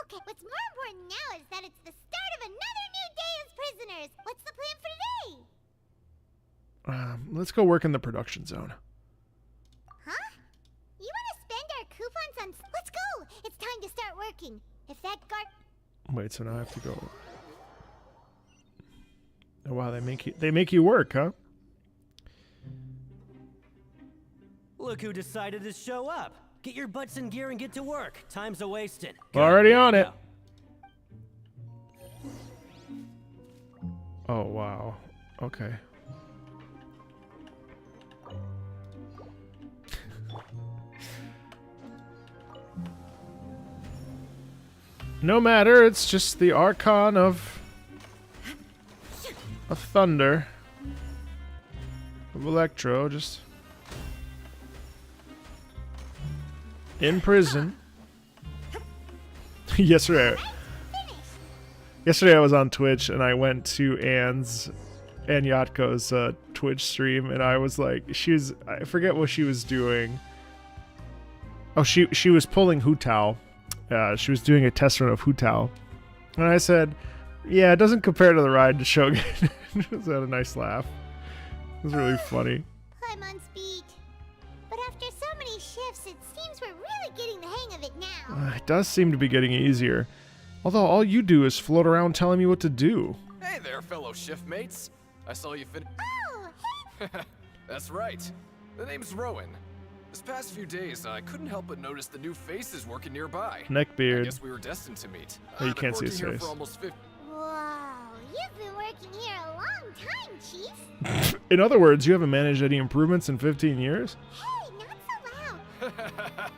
Okay, what's more important now is that it's the start of another new day as prisoners. What's the plan for today? Let's go work in the production zone. Huh? You want to spend our coupons on... Let's go! It's time to start working. If that guard... Wait, so now I have to go... Oh, wow, they make you work, huh? Look who decided to show up. Get your butts in gear and get to work. Time's a wasting. Already on it. Oh, wow. Okay. No matter, it's just the Archon of Thunder. Of Electro, just in prison. Yesterday I was on Twitch and I went to Ann Yatko's Twitch stream, and I was like, I forget what she was doing. Oh, she was pulling Hu Tao. She was doing a test run of Hu Tao. And I said, yeah, it doesn't compare to the ride to Shogun. Just had a nice laugh. It was really funny. I'm on speed. But after so many shifts, it seems we're really getting the hang of it now. It does seem to be getting easier. Although all you do is float around telling me what to do. Hey there, fellow shift mates. I saw you fit. Oh, hey! That's right. The name's Rowan. This past few days, I couldn't help but notice the new faces working nearby. Neckbeard. I guess we were destined to meet. Oh, you can't see his I've been working here face. for almost 50. Wow, you've been working here a long time, Chief. In other words, you haven't managed any improvements in 15 years? Hey, not so loud.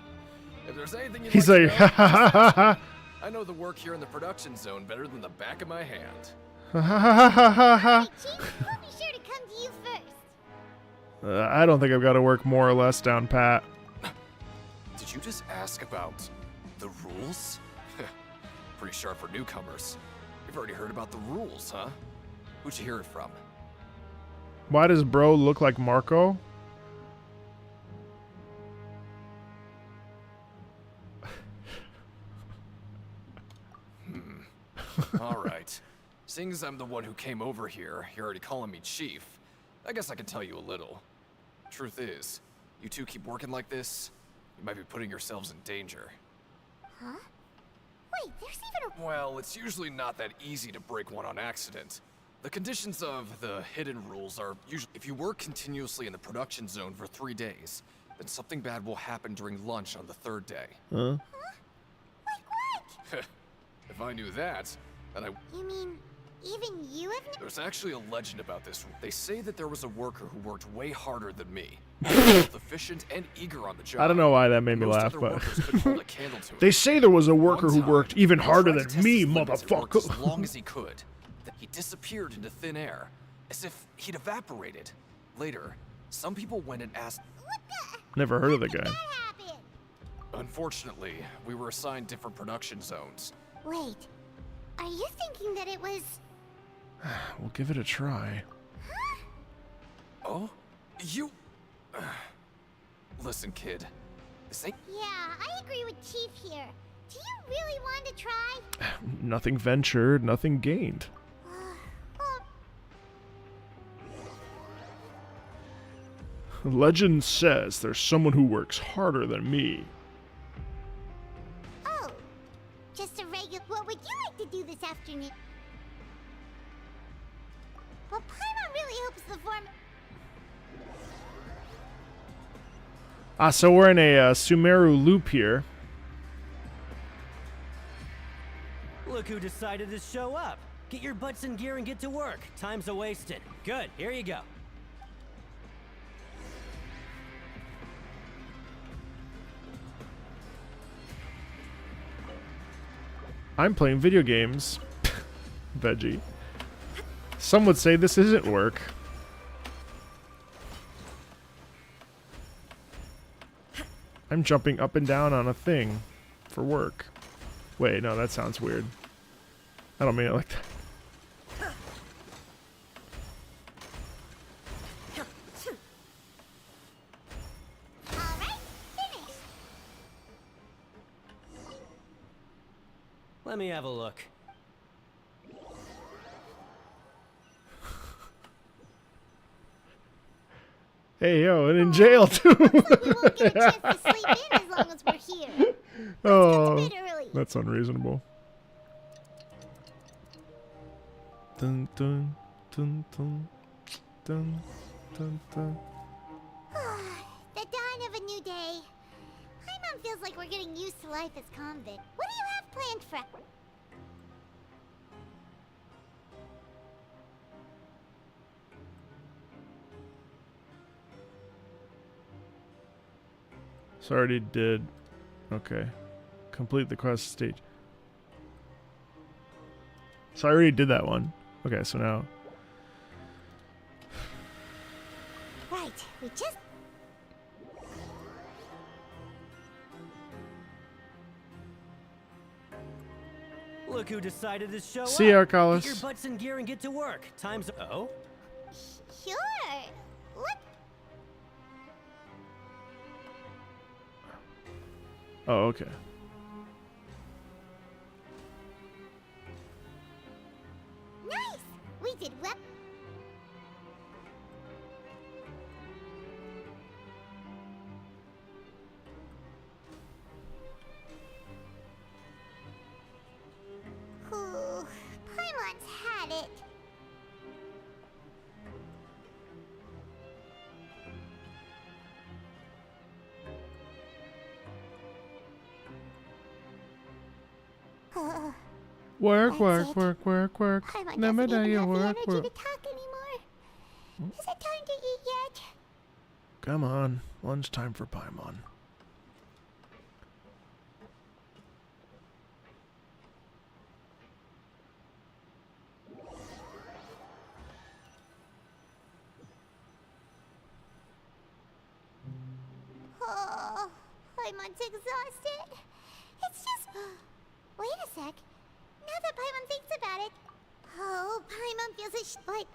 If there's anything you'd He's like like, to know, ha ha ha ha. I know the work here in the production zone better than the back of my hand. Ha ha ha ha ha ha. Chief, we'll be sure to come to you first. I don't think I've got to work more or less down pat. Did you just ask about the rules? Pretty sharp for newcomers. You've already heard about the rules, huh? Who'd you hear it from? Why does bro look like Marco? Alright. Seeing as I'm the one who came over here, you're already calling me Chief. I guess I can tell you a little. Truth is, you two keep working like this, you might be putting yourselves in danger. Huh? Wait, there's even a... Well, it's usually not that easy to break one on accident. The conditions of the hidden rules are usually if you work continuously in the production zone for 3 days, then something bad will happen during lunch on the 3rd day. Huh? Like what? If I knew that, then I... You mean, even you have... There's actually a legend about this. They say that there was a worker who worked way harder than me. Both efficient and eager on the job. I don't know why that made me Most laugh, other but workers couldn't hold a candle to it. they say there was a worker One who time, worked even he harder tried to than test me, his limits and worked motherfucker. as long as he could. Then he disappeared into thin air, as if he'd evaporated. Later, some people went and asked, Never heard of the guy. Unfortunately, we were assigned different production zones. Wait, are you thinking that it was... We'll give it a try. Oh? You... Listen, kid. This ain't... Yeah, I agree with Chief here. Do you really want to try? Nothing ventured, nothing gained. Legend says there's someone who works harder than me. Oh, just a regular... What would you like to do this afternoon? Well, Paimon really hopes the form... So we're in a Sumeru loop here. Look who decided to show up. Get your butts in gear and get to work. Time's a-wasted. Good, here you go. I'm playing video games. Veggie. Some would say this isn't work. I'm jumping up and down on a thing for work. Wait, no, that sounds weird. I don't mean it like that. Let me have a look. Hey, yo, and in jail too. Oh, that's unreasonable. Dun dun dun dun dun dun dun. The dawn of a new day. Paimon feels like we're getting used to life as convict. What do you have planned for... So I already did. Okay. Complete the quest stage. So I already did that one. Okay, so now. Right, we just... Look who decided to show up. See ya, Arcalis. Get your butts in gear and get to work. Time's... Oh? Sure. What? Oh, okay. Nice! We did well. Ooh, Paimon's had it. Work, That's work, it. work, work, work. Paimon Never doesn't do even you have the work, energy work. to talk anymore. Is it time to eat yet? Come on, lunchtime for Paimon. Oh, Paimon's exhausted. It's just... Wait a sec. Now that Paimon thinks about it... Oh, Paimon feels like...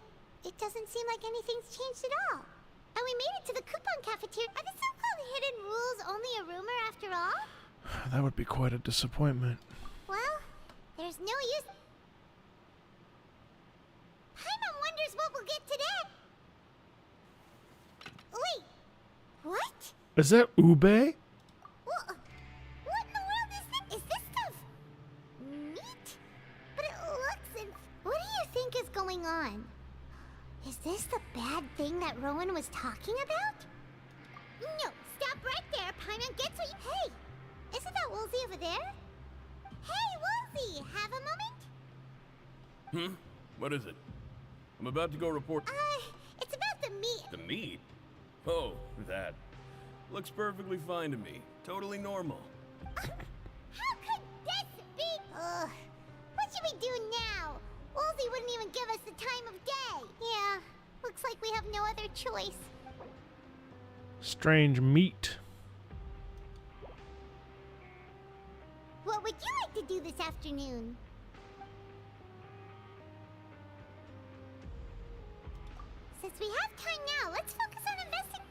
It doesn't seem like anything's changed at all. And we made it to the coupon cafeteria. Are the so-called hidden rules only a rumor after all? That would be quite a disappointment. Well, there's no use... Paimon wonders what we'll get today. Wait, what? Is that Ube? What in the world is this? Is this stuff meat? But it looks and... What do you think is going on? Is this the bad thing that Rowan was talking about? No, stop right there. Paimon gets what you... Hey, isn't that Woolsey over there? Hey, Woolsey, have a moment? What is it? I'm about to go report... It's about the meat. The meat? Oh, that. Looks perfectly fine to me. Totally normal. How could this be? What should we do now? Woolsey wouldn't even give us the time of day. Yeah, looks like we have no other choice. Strange meat. do this afternoon? Since we have time now, let's focus on investing.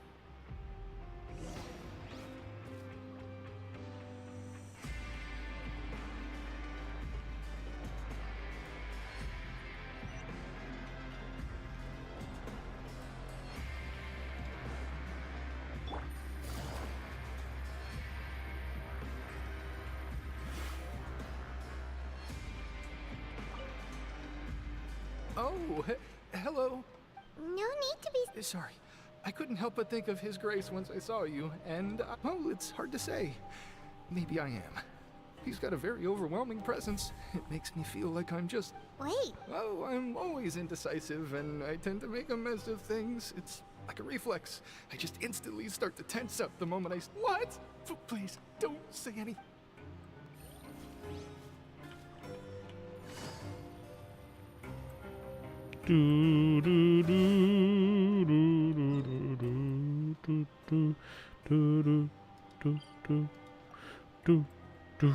Oh, hello. No need to be. Sorry. I couldn't help but think of His Grace once I saw you, and, well, it's hard to say. Maybe I am. He's got a very overwhelming presence. It makes me feel like I'm just... Wait. Oh, I'm always indecisive, and I tend to make a mess of things. It's like a reflex. I just instantly start to tense up the moment I... What? Please, don't say anything. Do do do do do do do do do do do do do.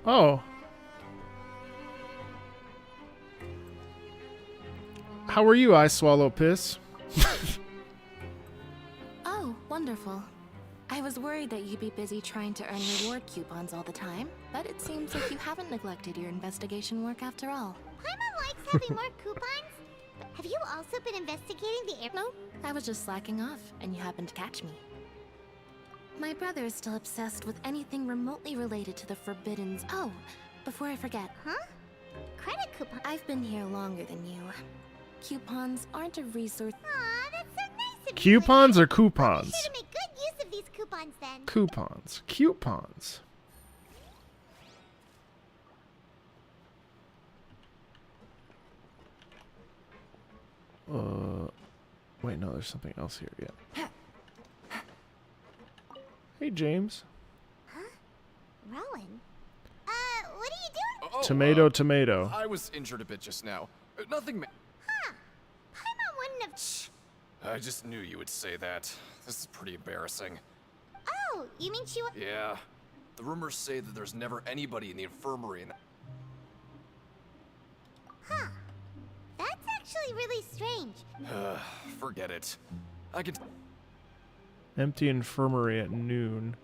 Oh. How are you, I swallow piss? Oh, wonderful. I was worried that you'd be busy trying to earn reward coupons all the time, but it seems like you haven't neglected your investigation work after all. Paimon likes having more coupons. But have you also been investigating the air? No, I was just slacking off, and you happened to catch me. My brother is still obsessed with anything remotely related to the Forbidden... Oh, before I forget. Huh? Credit coupon. I've been here longer than you. Coupons aren't a resource... Aw, that's so nice of Coupons or you. coupons? Be sure to make good use of these coupons then. Coupons. Coupons. Wait, no, there's something else here. Yeah. Hey, James. Huh? Rowan? What are you doing? Oh, Tomato, tomato. I was injured a bit just now. Nothing Huh. Paimon wouldn't have... Shh. I just knew you would say that. This is pretty embarrassing. Oh, you mean she... Yeah. The rumors say that there's never anybody in the infirmary and... Huh. That's actually really strange. Forget it. I can... Empty infirmary at noon.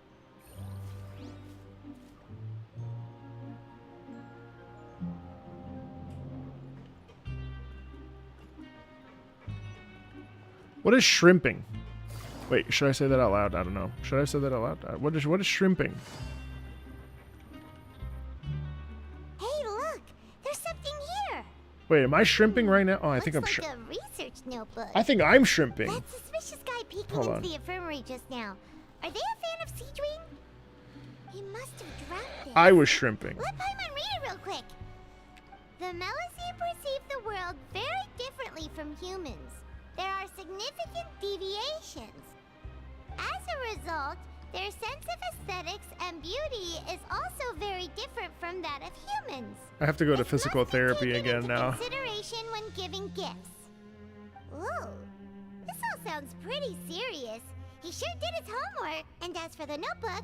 What is shrimping? Wait, should I say that out loud? I don't know. Should I say that out loud? What is shrimping? Hey, look! There's something here! Wait, am I shrimping right now? Oh, I think I'm Looks like a research notebook. I think I'm shrimping. That suspicious guy peeking Hold into on. the infirmary just now. Are they a fan of Sea Dream? He must have dropped it. I was shrimping. Let Paimon read it real quick. The Melusine perceive the world very differently from humans. There are significant deviations. As a result, their sense of aesthetics and beauty is also very different from that of humans. I have to go to physical therapy again now. Consideration when giving gifts. Ooh, this all sounds pretty serious. He sure did his homework. And as for the notebook...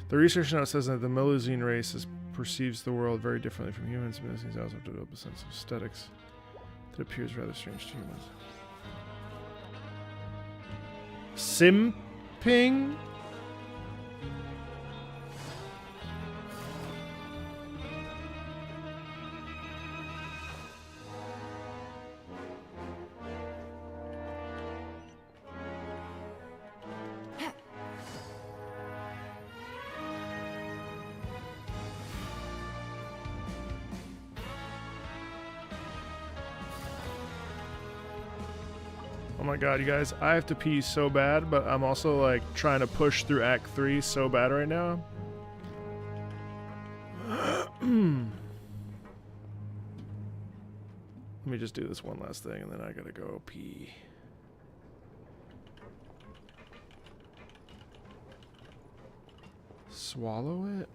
The research note says that the Melusine race perceives the world very differently from humans. Melusines also have to develop a sense of aesthetics that appears rather strange to humans. Simping? Oh my god, you guys, I have to pee so bad, but I'm also like trying to push through Act 3 so bad right now. Let me just do this one last thing and then I gotta go pee. swallow it?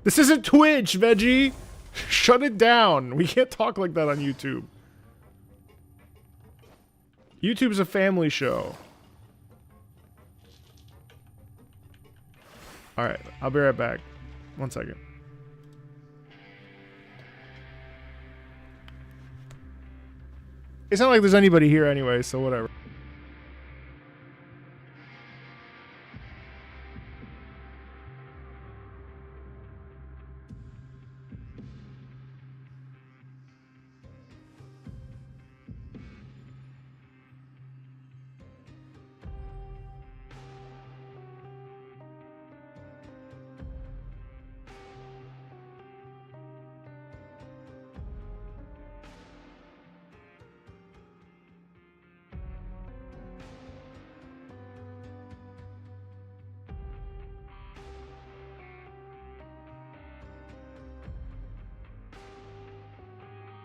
This isn't Twitch, Veggie! Shut it down! We can't talk like that on YouTube. YouTube's a family show. Alright, I'll be right back. 1 second. It's not like there's anybody here anyway, so whatever.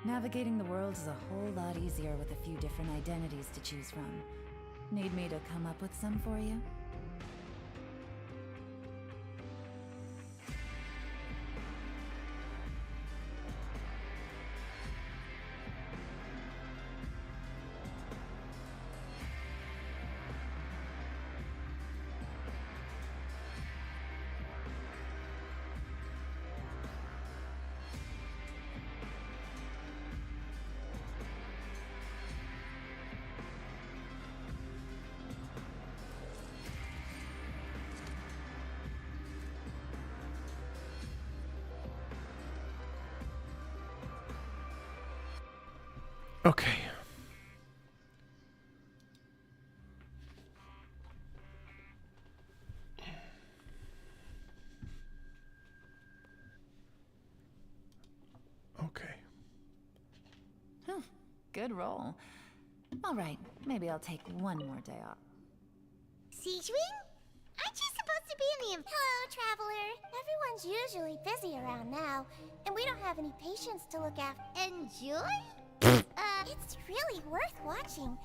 Navigating the world is a whole lot easier with a few different identities to choose from. Need me to come up with some for you? Okay. Okay. Good roll. All right, maybe I'll take one more day off. Seachwing? Aren't you supposed to be in the... Hello, traveler. Everyone's usually busy around now, and we don't have any patients to look after. Enjoy? It's really worth watching.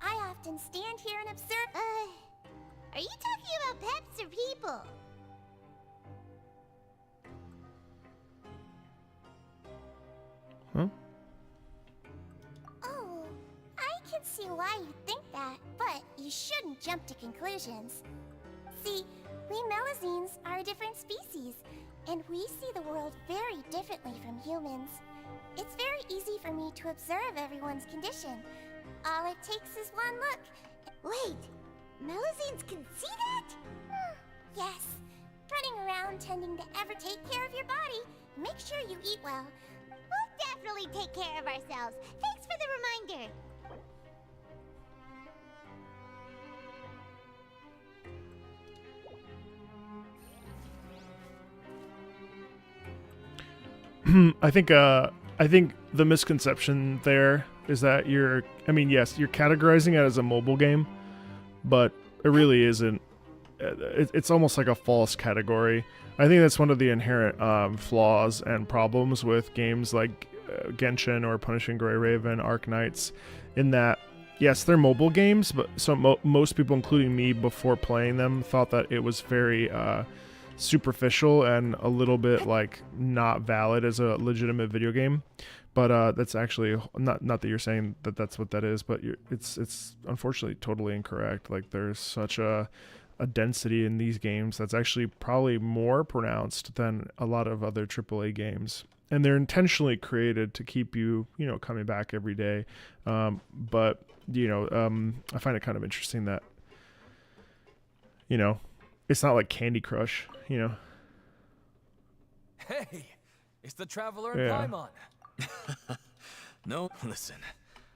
I often stand here and observe... are you talking about pets or people? Huh? Oh, I can see why you think that, but you shouldn't jump to conclusions. See, we Melazines are a different species, and we see the world very differently from humans. It's very easy for me to observe everyone's condition. All it takes is one look. Wait, Melazines can see that? Yes. Running around tending to ever take care of your body. Make sure you eat well. We'll definitely take care of ourselves. Thanks for the reminder. I think the misconception there is that yes, you're categorizing it as a mobile game, but it really isn't. It's almost like a false category. I think that's one of the inherent flaws and problems with games like Genshin or Punishing Grey Raven, Arknights, in that, yes, they're mobile games, but most people, including me, before playing them, thought that it was very superficial and a little bit like not valid as a legitimate video game. But that's actually not that you're saying that that's what that is, but it's unfortunately totally incorrect. Like, there's such a density in these games that's actually probably more pronounced than a lot of other AAA games, and they're intentionally created to keep you coming back every day. But I find it kind of interesting that it's not like Candy Crush, Hey, it's the Traveler and Yeah. Paimon. No, listen,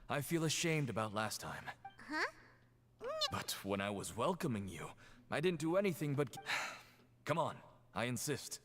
I feel ashamed about last time. Huh? But when I was welcoming you, I didn't do anything but... Come on, I insist.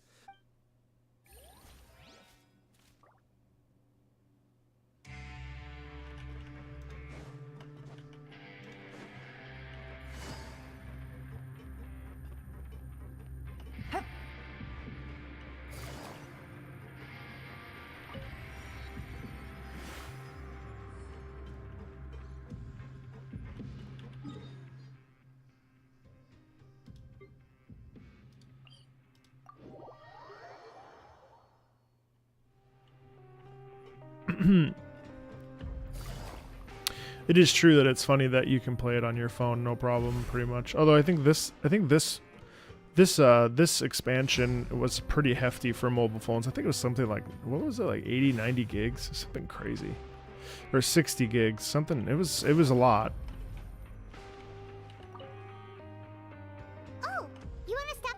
It is true that it's funny that you can play it on your phone, no problem, pretty much. Although I think this expansion was pretty hefty for mobile phones. I think it was something like, what was it, like 80, 90 gigs, something crazy, or 60 gigs, something. It was a lot. Oh, you want to stop?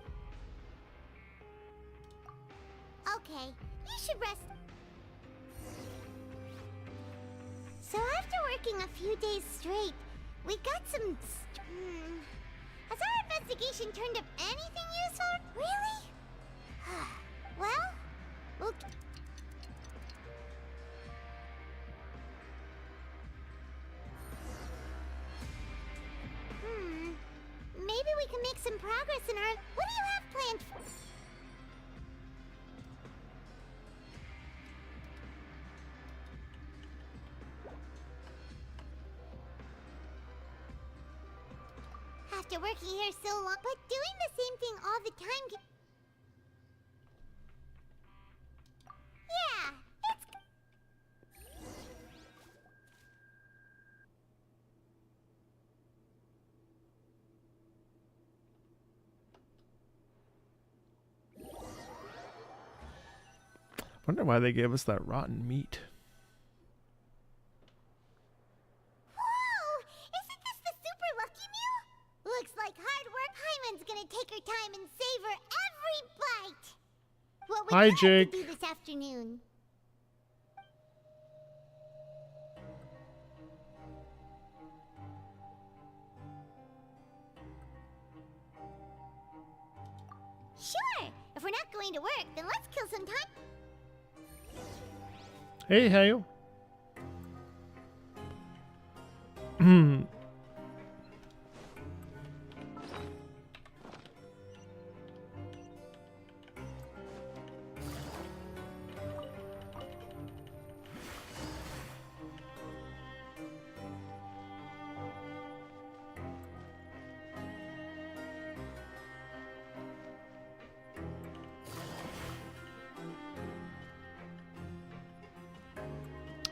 Okay, you should rest. So after working a few days straight, we got some... Has our investigation turned up anything useful? Really? Well, maybe we can make some progress in our... What do you have planned for... After working here so long, but doing the same thing all the time yeah, it's... Wonder why they gave us that rotten meat. Looks like hard work. Hyman's gonna take her time and savor every bite. What would Hi, you like Jake. to do this afternoon? Sure. If we're not going to work, then let's kill some time. Hey, how you?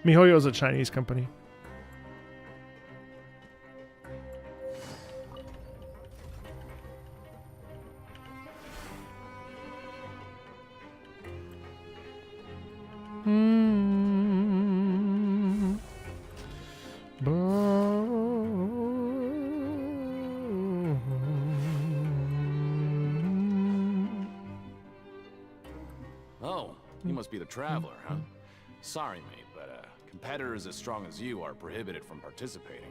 MiHoYo is a Chinese company. Oh, you must be the traveler, huh? Sorry, mate, but competitors as strong as you are prohibited from participating.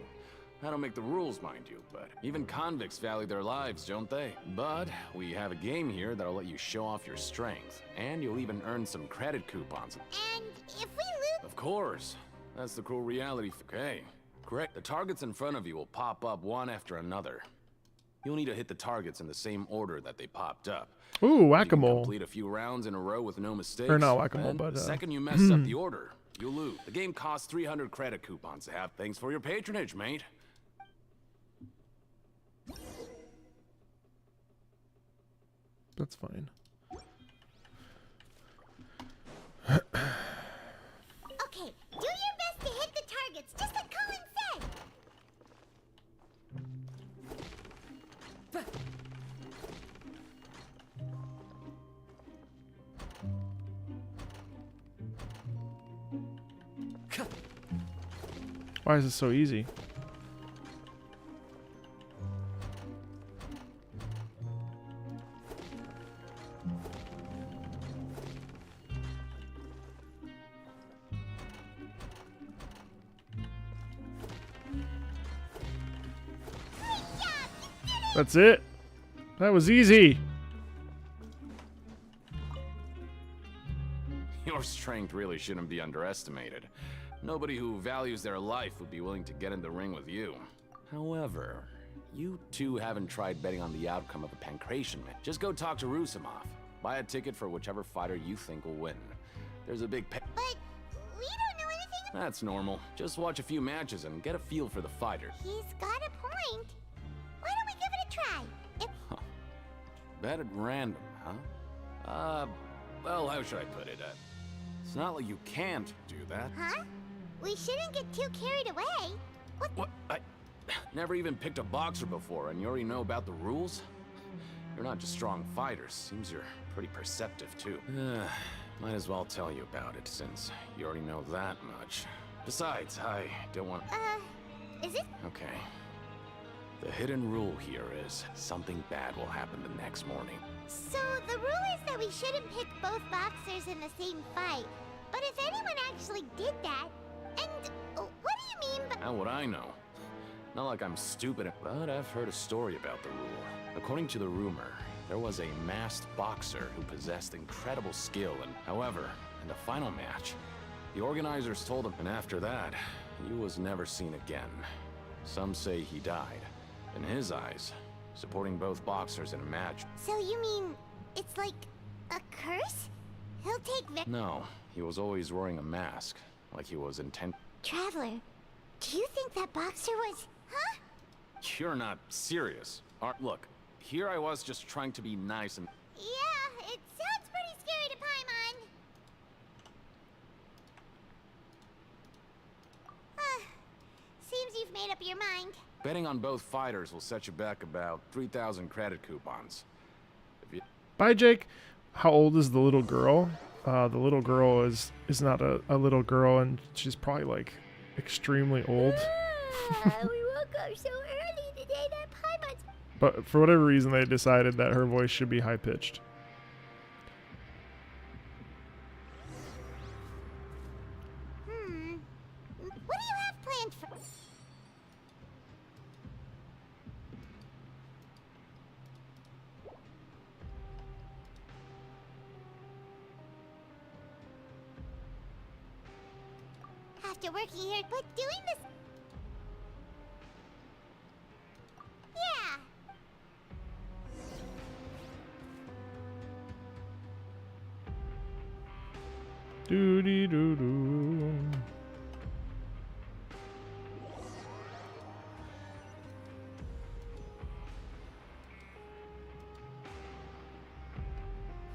I don't make the rules, mind you, but even convicts value their lives, don't they? But we have a game here that'll let you show off your strength, and you'll even earn some credit coupons. And if we lose... Of course. That's the cruel reality. Okay, correct. The targets in front of you will pop up one after another. You'll need to hit the targets in the same order that they popped up. Ooh, whack-a-mole. Complete a few rounds in a row with no mistakes. Or not whack-a-mole, and but the second you mess up the order, you lose. The game costs 300 credit coupons to have. Thanks for your patronage, mate. That's fine. Okay, do your best to hit the targets, just like Colin said. Why is it so easy? That's it. That was easy. Your strength really shouldn't be underestimated. Nobody who values their life would be willing to get in the ring with you. However, you two haven't tried betting on the outcome of a pancration match. Just go talk to Rusimov. Buy a ticket for whichever fighter you think will win. There's a big But we don't know anything. That's normal. Just watch a few matches and get a feel for the fighter. He's got a point. Why don't we give it a try? Bet at random, huh? Well, how should I put it? It's not like you can't do that. Huh? We shouldn't get too carried away. What? I never even picked a boxer before, and you already know about the rules? You're not just strong fighters. Seems you're pretty perceptive, too. Might as well tell you about it, since you already know that much. Besides, I don't want... Is it? Okay. The hidden rule here is something bad will happen the next morning. So the rule is that we shouldn't pick both boxers in the same fight. But if anyone actually did that, and what do you mean by... How would I know? Not like I'm stupid, but I've heard a story about the rule. According to the rumor, there was a masked boxer who possessed incredible skill, and however, in the final match, the organizers told him, and after that, he was never seen again. Some say he died. In his eyes, supporting both boxers in a match. So you mean it's like a curse? He'll take No, he was always wearing a mask, like he was intent. Traveler, do you think that boxer was... Huh? You're not serious. Look, here I was just trying to be nice and... Yeah, it sounds pretty scary to Paimon. Seems you've made up your mind. Betting on both fighters will set you back about 3,000 credit coupons. If you... Bye, Jake. How old is the little girl? The little girl is not a little girl, and she's probably like extremely old. We woke up so early today that Paimon's... But for whatever reason, they decided that her voice should be high pitched. What do you have planned for... After working here, but doing this... Yeah. Doody doo doo.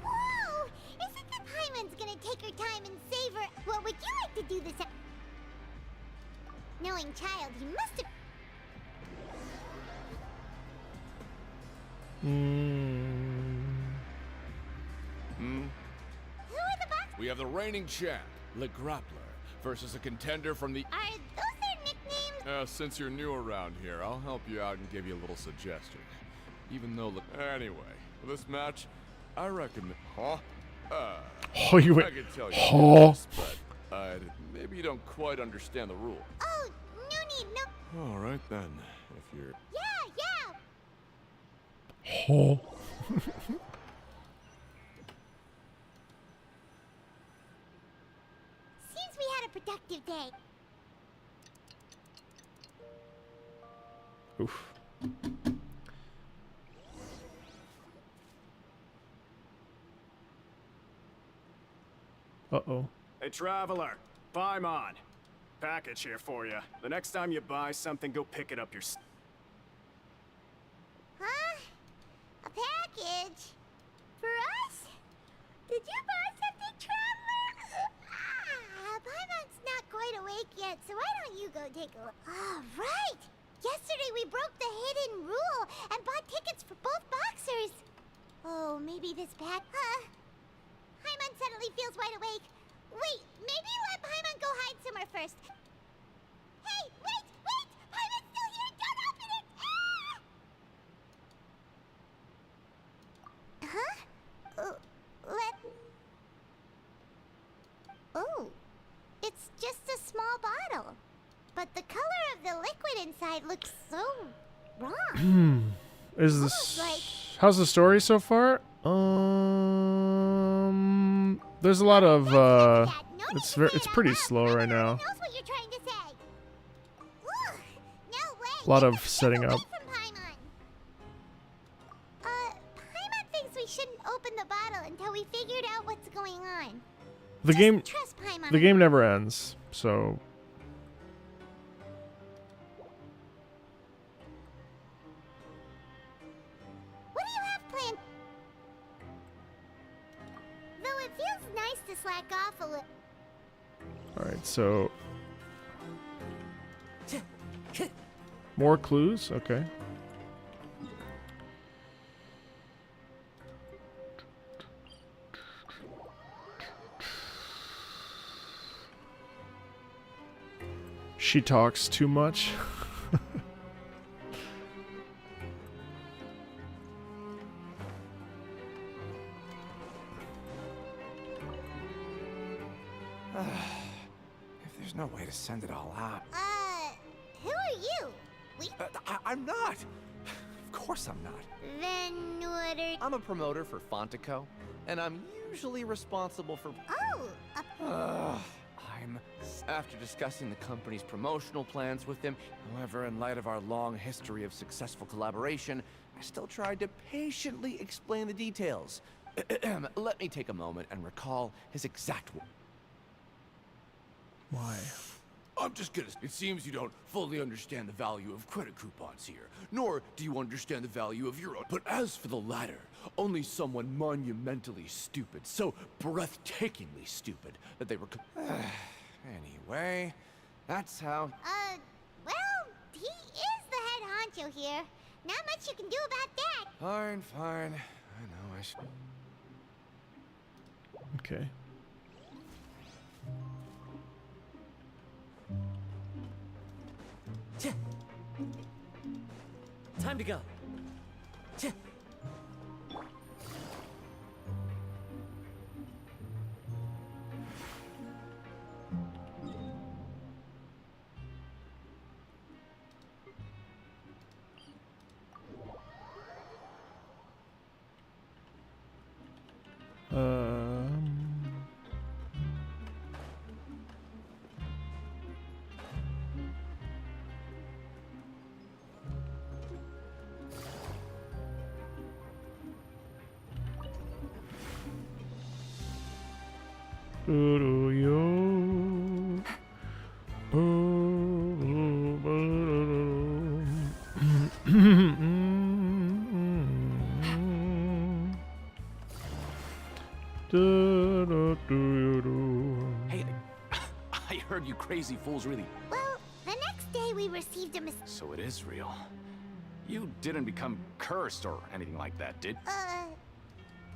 Whoa! Isn't the Paimon's gonna take her time and savor... What would you like to do this... Knowing child, he must have... Who are the box... We have the reigning champ, Le Grappler, versus a contender from the... Are those their nicknames? Since you're new around here, I'll help you out and give you a little suggestion. Even though... Anyway, for this match, I recommend... Huh? Oh, you went... I can tell you Huh? this, but maybe you don't quite understand the rule. Oh, no need, no... All right, then. If you're... Yeah! Huh? Seems we had a productive day. Oof. Uh-oh. Hey, Traveler. Paimon. Package here for you. The next time you buy something, go pick it up yourself. Huh? A package? For us? Did you buy something, Traveler? Paimon's not quite awake yet, so why don't you go take a look? Oh, right! Yesterday we broke the hidden rule and bought tickets for both boxers. Oh, maybe this pack... Paimon suddenly feels wide awake. Wait, maybe let Paimon go hide somewhere first. Hey, wait! Paimon's still here! Don't open it! Huh? Oh, it's just a small bottle. But the color of the liquid inside looks so wrong. Is this... How's the story so far? There's a lot of, it's pretty slow right now. A lot of setting up. Paimon thinks we shouldn't open the bottle until we figured out what's going on. The Trust Paimon. the game never ends, so... What do you have planned? Though it feels nice to slack off a little. All right, so more clues. Okay. She talks too much. If there's no way to send it all out. Who are you? I'm not. Of course I'm not. Then what are... I'm a promoter for Fontaine, and I'm usually responsible for... Oh, After discussing the company's promotional plans with him, however, in light of our long history of successful collaboration, I still tried to patiently explain the details. Let me take a moment and recall his exact... Why? I'm just gonna... It seems you don't fully understand the value of credit coupons here, nor do you understand the value of your own. But as for the latter, only someone monumentally stupid, so breathtakingly stupid, that they were... Anyway, that's how... well, he is the head honcho here. Not much you can do about that. Fine. I know I should... Okay. Time to go. Hey, I heard you crazy fools really... Well, the next day we received a So it is real. You didn't become cursed or anything like that, did?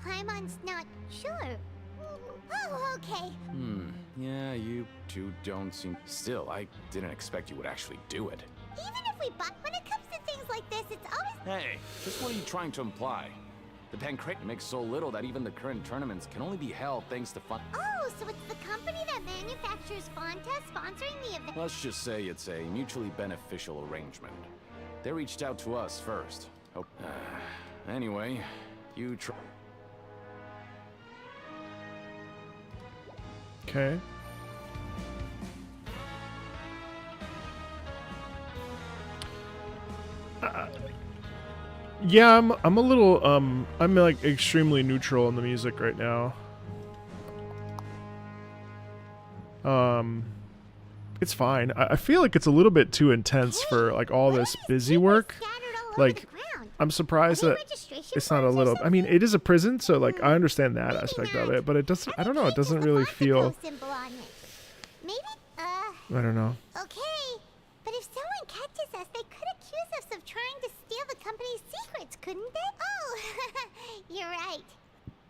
Paimon's not sure. Oh, okay. Yeah, you two don't seem... Still, I didn't expect you would actually do it. Even if we buck, when it comes to things like this, it's always... Hey, just what are you trying to imply? The Pancrate makes so little that even the current tournaments can only be held thanks to fun... Oh, so it's the company that manufactures Fonta sponsoring the event? Let's just say it's a mutually beneficial arrangement. They reached out to us first. Oh, anyway, you try... Okay. Yeah, I'm a little I'm like extremely neutral on the music right now. It's fine. I feel like it's a little bit too intense for like all this busy work. Like, I'm surprised that it's not a little... I mean, it is a prison, so like I understand that aspect of it, but it doesn't... I don't know. It doesn't really feel... I don't know. Okay, but if someone catches us, they could accuse us of trying to steal the company's secrets, couldn't they? Oh, you're right.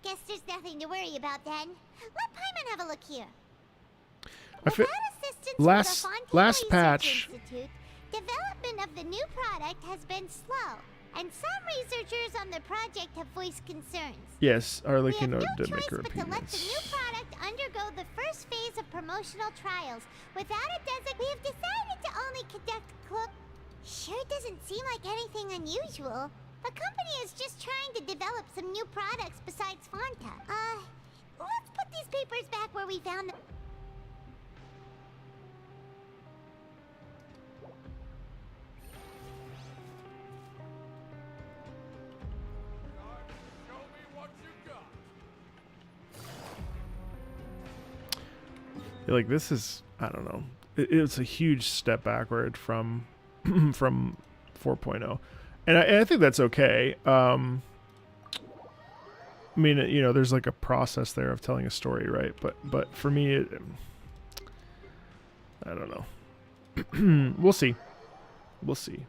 Guess there's nothing to worry about then. Let Paimon have a look here. I feel last patch. Development of the new product has been slow, and some researchers on the project have voiced concerns. Yes, Arlecchino did No make her choice but to let the opinions. new product undergo the first phase of promotional trials. Without a we have decided to only conduct Sure doesn't seem like anything unusual. The company is just trying to develop some new products besides Fonta. Let's put these papers back where we found them. Like, this is, I don't know. It's a huge step backward from from 4.0. And I think that's okay. I mean, you know, there's like a process there of telling a story, right? But for me, I don't know. We'll see. We'll see.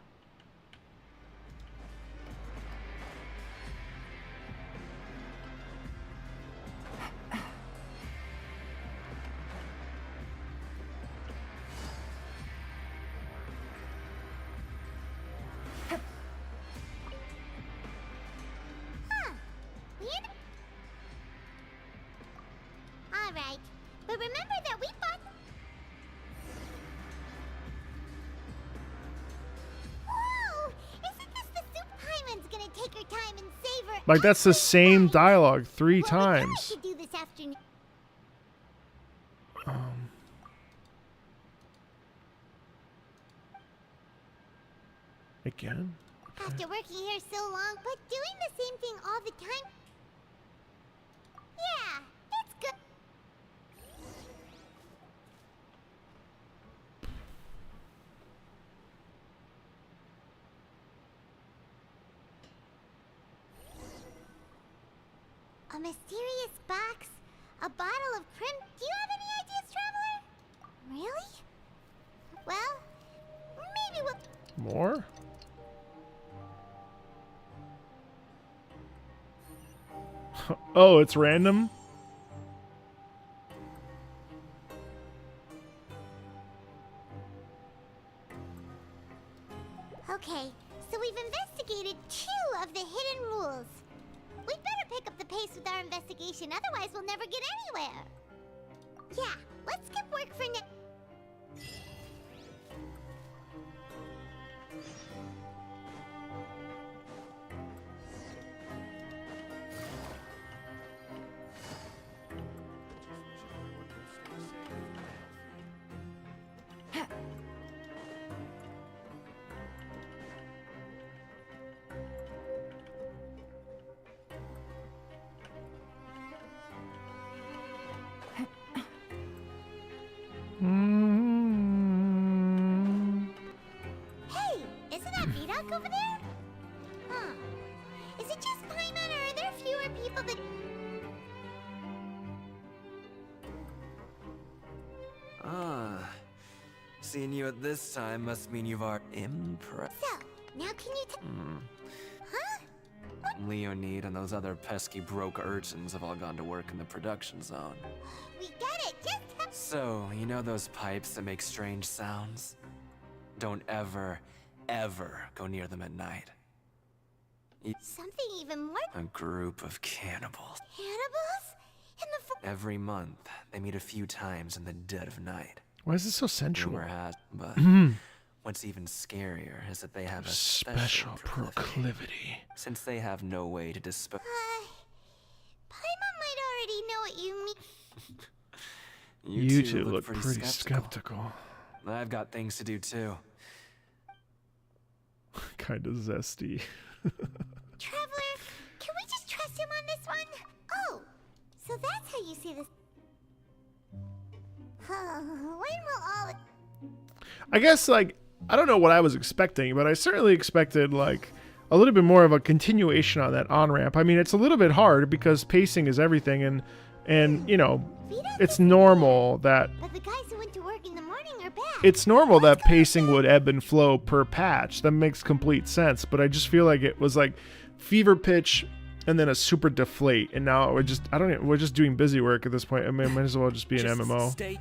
Alright, but remember that we bought... Whoa! Isn't this the soup Paimon's gonna take her time and savor... Like, that's the same dialogue 3 times. to do this afternoon? Again? After working here so long, but doing the same thing all the time... Yeah, it's good. A mysterious box, a bottle of crim. Do you have any ideas, Traveler? Really? Well, maybe we'll... More? Oh, it's random? Okay, so we've investigated 2 of the hidden rules. We'd better pick up the pace with our investigation, otherwise we'll never get anywhere. Yeah, let's skip work for now. Hey, isn't that Vidoc over there? Huh. Is it just Paimon, or are there fewer people that... Ah. Seeing you at this time must mean you've already impressed. So, now can you Huh? Leonid and those other pesky broke urchins have all gone to work in the production zone. We get it, just... So, you know those pipes that make strange sounds? Don't ever, ever go near them at night. Something even more... A group of cannibals. Cannibals? In the... Every month, they meet a few times in the dead of night. Why is this so sensual? Rumor has, but what's even scarier is that they have a special proclivity. Since they have no way to dispose... Paimon might already know what you mean. You two look pretty skeptical. I've got things to do too. Kinda zesty. Traveler, can we just trust him on this one? Oh, so that's how you see this. When will all... I guess, like, I don't know what I was expecting, but I certainly expected, like, a little bit more of a continuation on that on-ramp. I mean, it's a little bit hard because pacing is everything, and you know, it's normal that... But the guys who went to work in the morning are back. It's normal that pacing would ebb and flow per patch. That makes complete sense, but I just feel like it was like fever pitch and then a super deflate, and now we're just, I don't know, we're just doing busy work at this point. I mean, it might as well just be an MMO.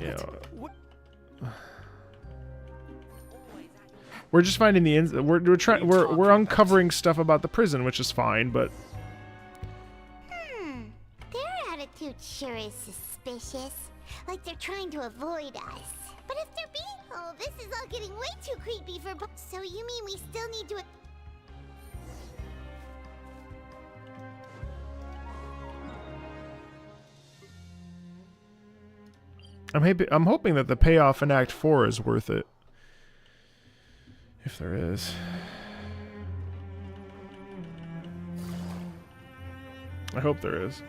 You know, we're just finding the we're uncovering stuff about the prison, which is fine, but their attitude sure is suspicious. Like they're trying to avoid us. But if they're being... Oh, this is all getting way too creepy for... So you mean we still need to... I'm hoping that the payoff in Act 4 is worth it. If there is. I hope there is.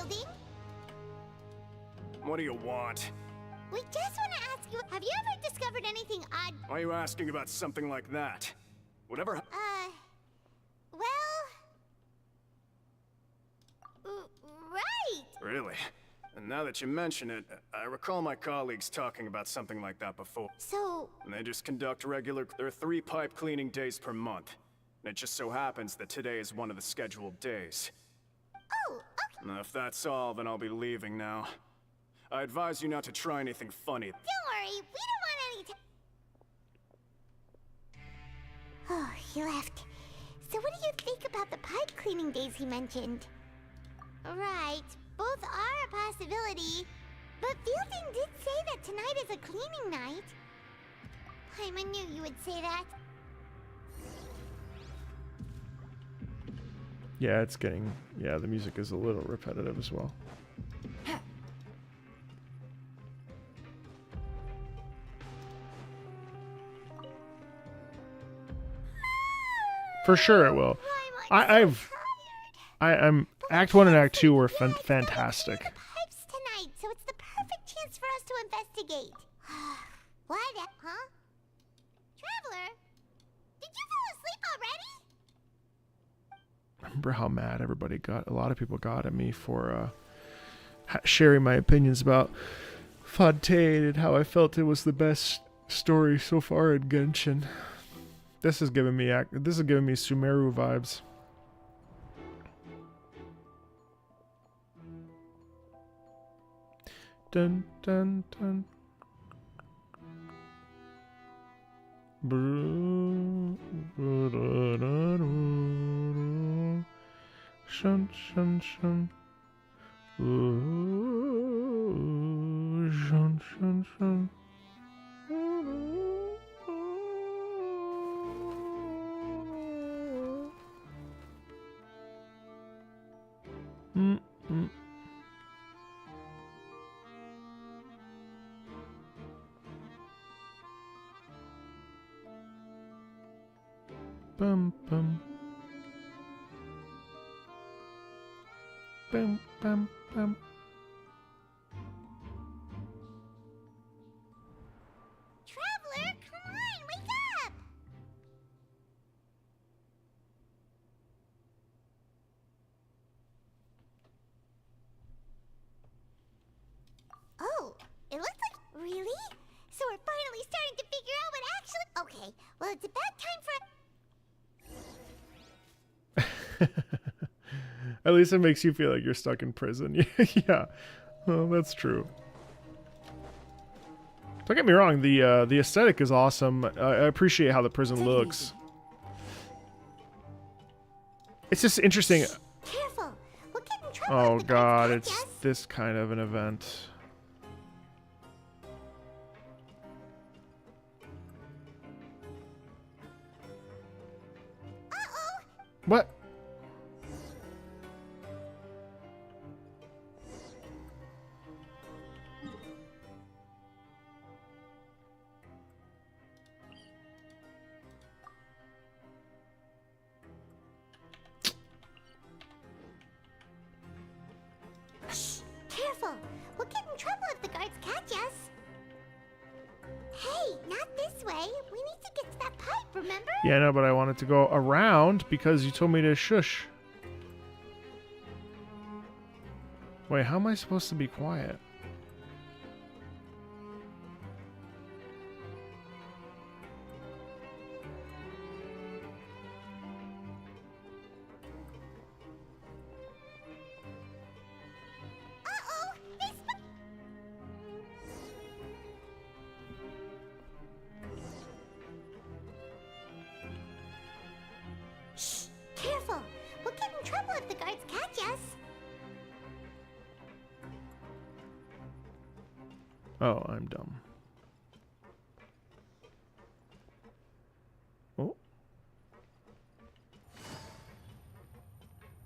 Fielding? What do you want? We just want to ask you, have you ever discovered anything odd? Why are you asking about something like that? Whatever. Right! Really? And now that you mention it, I recall my colleagues talking about something like that before. So... And they just conduct regular... There are 3 pipe cleaning days per month. And it just so happens that today is one of the scheduled days. Oh, okay. Now, if that's all, then I'll be leaving now. I advise you not to try anything funny. Don't worry, we don't want any Oh, he left. So what do you think about the pipe cleaning days he mentioned? Right, both are a possibility. But Fielding did say that tonight is a cleaning night. I knew you would say that. Yeah, it's getting... Yeah, the music is a little repetitive as well. For sure it will. I'm Act 1 and Act 2 were fantastic. Pipes tonight, so it's the perfect chance for us to investigate. What? Huh? Traveler? Did you fall asleep already? Remember how mad everybody got? A lot of people got at me for sharing my opinions about Fontaine and how I felt it was the best story so far in Genshin. This is giving me Sumeru vibes. Dun dun dun. Shun shun shun. Shun shun shun. Bum bum. Bum bum bum. Traveler, come on, wake up! Oh, it looks like... Really? So we're finally starting to figure out what actually... Okay, well it's about time for... At least it makes you feel like you're stuck in prison. Yeah, well, that's true. Don't get me wrong, the aesthetic is awesome. I appreciate how the prison looks. It's just interesting. Careful, we'll get in trouble. Oh god, it's this kind of an event. What? Careful! We'll get in trouble if the guards catch us. Hey, not this way. We need to get to that pipe, remember? Yeah, no, but I wanted to go around because you told me to shush. Wait, how am I supposed to be quiet? Careful! We'll get in trouble if the guards catch us. Oh, I'm dumb. Oh.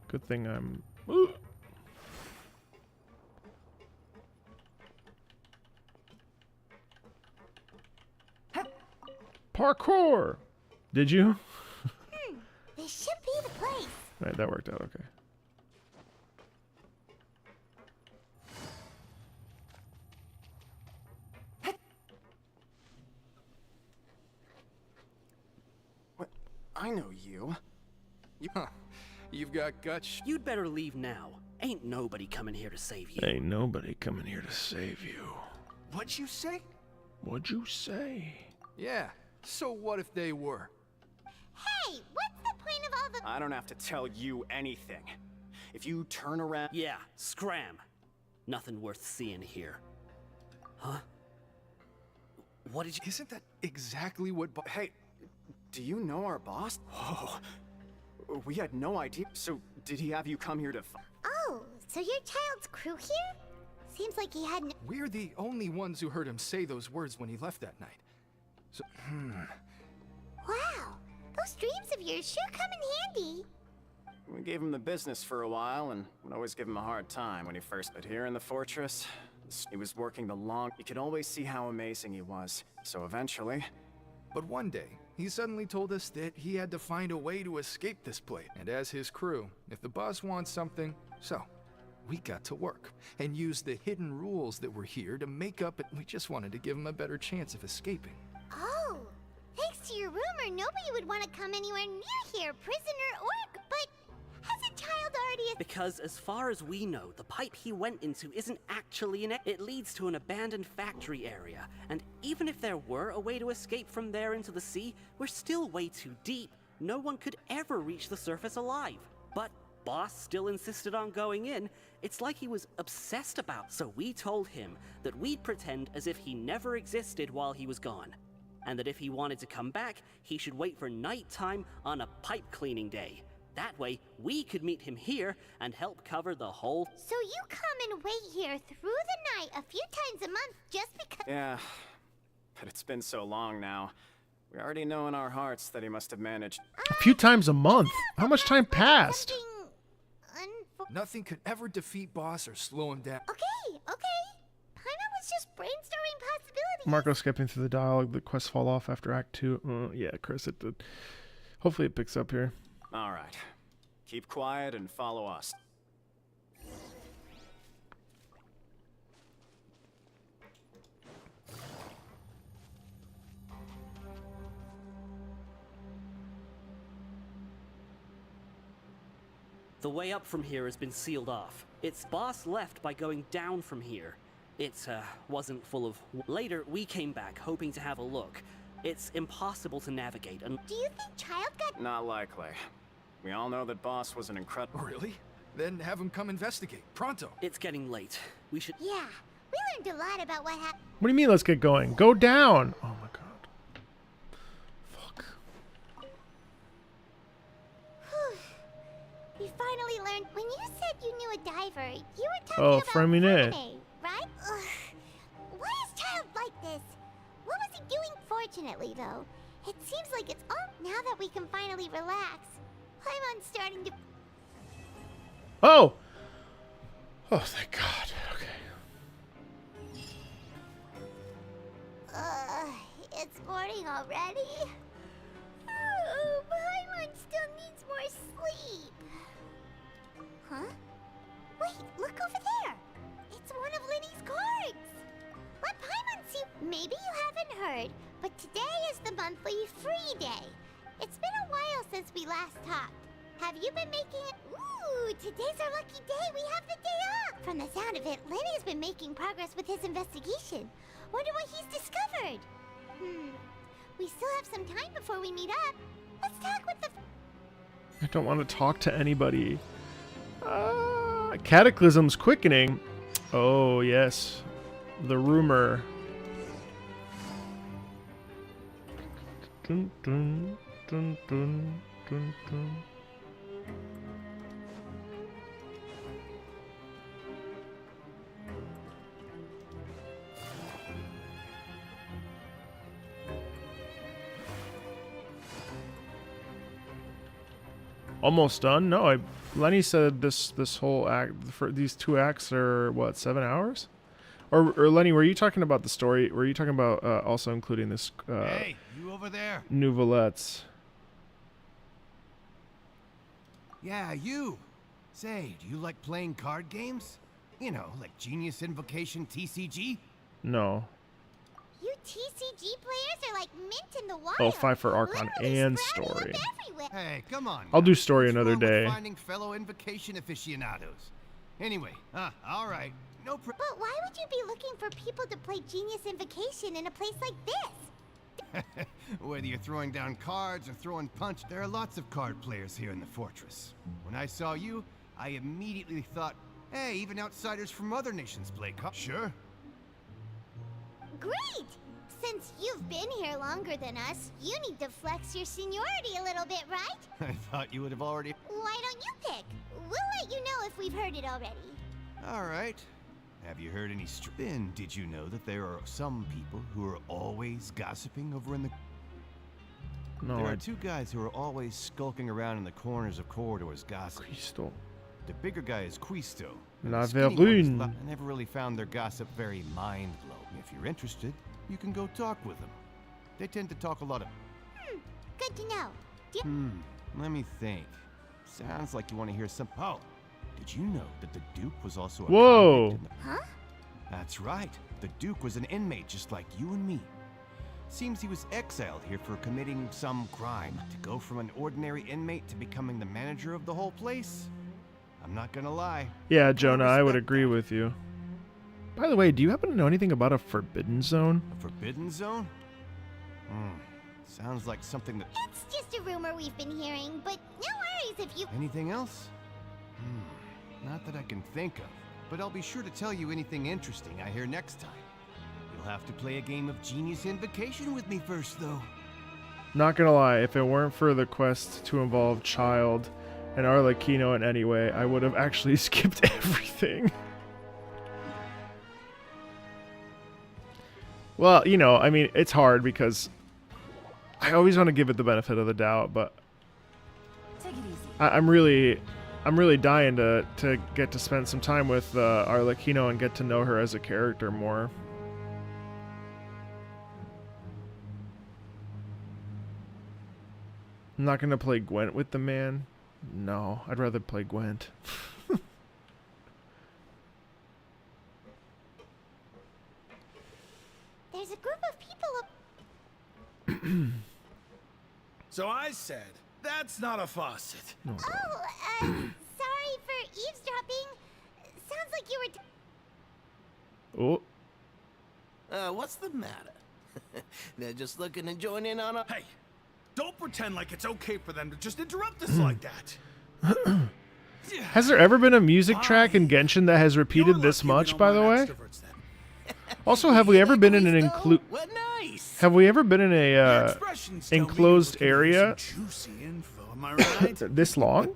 Good thing I'm... Ooh. Parkour! Did you? This should be the place. Right, that worked out okay. I know you. Huh. You've got guts. You'd better leave now. Ain't nobody coming here to save you. Ain't nobody coming here to save you. What'd you say? What'd you say? Yeah, so what if they were? Hey, what's the point of all the— I don't have to tell you anything. If you turn around— Yeah, scram. Nothing worth seeing here. Huh? What did you— Isn't that exactly what Hey, do you know our boss? Oh, we had no idea. So, did he have you come here to Oh, so your child's crew here? Seems like he hadn't— We're the only ones who heard him say those words when he left that night. So, Wow, those dreams of yours sure come in handy. We gave him the business for a while and would always give him a hard time when he first got here in the fortress. He was working the long— You could always see how amazing he was. So eventually— But one day, he suddenly told us that he had to find a way to escape this place. And as his crew, if the boss wants something, so we got to work and used the hidden rules that were here to make up it. We just wanted to give him a better chance of escaping. Oh, thanks to your rumor, nobody would want to come anywhere near here, prisoner or— But has a child already— Because as far as we know, the pipe he went into isn't actually it leads to an abandoned factory area. And even if there were a way to escape from there into the sea, we're still way too deep. No one could ever reach the surface alive. But boss still insisted on going in. It's like he was obsessed about. So we told him that we'd pretend as if he never existed while he was gone. And that if he wanted to come back, he should wait for nighttime on a pipe cleaning day. That way, we could meet him here and help cover the whole— So you come and wait here through the night a few times a month just because— Yeah, but it's been so long now. We already know in our hearts that he must have managed— A few times a month? How much time passed? Nothing could ever defeat boss or slow him down. Okay. Paimon was just brainstorming possibilities. Marco skipping through the dialogue. The quests fall off after Act 2. Yeah, Chris, it did. Hopefully it picks up here. All right. Keep quiet and follow us. The way up from here has been sealed off. Its boss left by going down from here. It wasn't full of— Later, we came back hoping to have a look. It's impossible to navigate and— Do you think child got— Not likely. We all know that boss was an incredible— Really? Then have him come investigate. Pronto. It's getting late. We should— Yeah, we learned a lot about what happened. What do you mean, let's get going? Go down! Oh my god. Fuck. We finally learned— When you said you knew a diver, you were talking Oh, about framing it. Fontaine, right? Ugh. Why is child like this? What was he doing? Fortunately, though, it seems like it's all— Now that we can finally relax, Paimon's starting to— Oh! Oh, thank God. Okay. It's morning already? Oh, Paimon still needs more sleep. Huh? Wait, look over there. It's one of Linny's cards. Let Paimon see— Maybe you haven't heard, but today is the monthly free day. It's been a while since we last talked. Have you been making it— Ooh, today's our lucky day. We have the day off. From the sound of it, Lenny's been making progress with his investigation. Wonder what he's discovered. We still have some time before we meet up. Let's talk with the— I don't want to talk to anybody. Cataclysm's quickening. Oh, yes. The rumor. Dun, dun, dun, dun, dun, dun. Almost done. No, Lenny said this whole act for these 2 acts are what, 7 hours? Or Lenny, were you talking about the story? Were you talking about also including this? Hey, you over there? Nouvelettes. Yeah, you. Say, do you like playing card games? You know, like Genius Invocation TCG? No. You TCG players are like mint in the wild. Oh, 5 for Archon and story. Hey, come on. I'll now. do story What's another wrong with day. Finding fellow invocation aficionados. Anyway, all right. No But why would you be looking for people to play Genius Invocation in a place like this? Whether you're throwing down cards or throwing punch, there are lots of card players here in the fortress. When I saw you, I immediately thought, hey, even outsiders from other nations play cards. Sure. Great! Since you've been here longer than us, you need to flex your seniority a little bit, right? I thought you would have already... Why don't you pick? We'll let you know if we've heard it already. All right. Have you heard any Then, did you know that there are some people who are always gossiping over in the... No, There are two guys who are always skulking around in the corners of corridors gossiping. Quisto. The bigger guy is Quisto. La The skinny one is Verune. I never really found their gossip very mind-blowing. If you're interested, you can go talk with them. They tend to talk a lot of... Good to know. Let me think. Sounds like you want to hear some... Oh, did you know that the Duke was also a Whoa. convict in the... Huh? That's right. The Duke was an inmate just like you and me. Seems he was exiled here for committing some crime. To go from an ordinary inmate to becoming the manager of the whole place? I'm not gonna lie. Yeah, Jonah, I would agree with you. By the way, do you happen to know anything about a forbidden zone? A forbidden zone? Sounds like something that... It's just a rumor we've been hearing, but no worries if you... Anything else? Not that I can think of. But I'll be sure to tell you anything interesting I hear next time. You'll have to play a game of Genius Invocation with me first, though. Not gonna lie, if it weren't for the quest to involve Child and Arlecchino in any way, I would have actually skipped everything. Well, you know, I mean, it's hard because I always want to give it the benefit of the doubt, but Take it easy. I'm really dying to get to spend some time with Arlecchino and get to know her as a character more. I'm not gonna play Gwent with the man. No, I'd rather play Gwent. There's a group of people... So I said, that's not a faucet. No. Oh, sorry for eavesdropping. Sounds like you were... Oh. What's the matter? They're just looking to join in on a... Hey, don't pretend like it's okay for them to just interrupt us like that. Has there ever been a music track in Genshin that has repeated this much, by the way? Also, have we ever been in an Have we ever been in a enclosed area Juicy info, am I right? this long?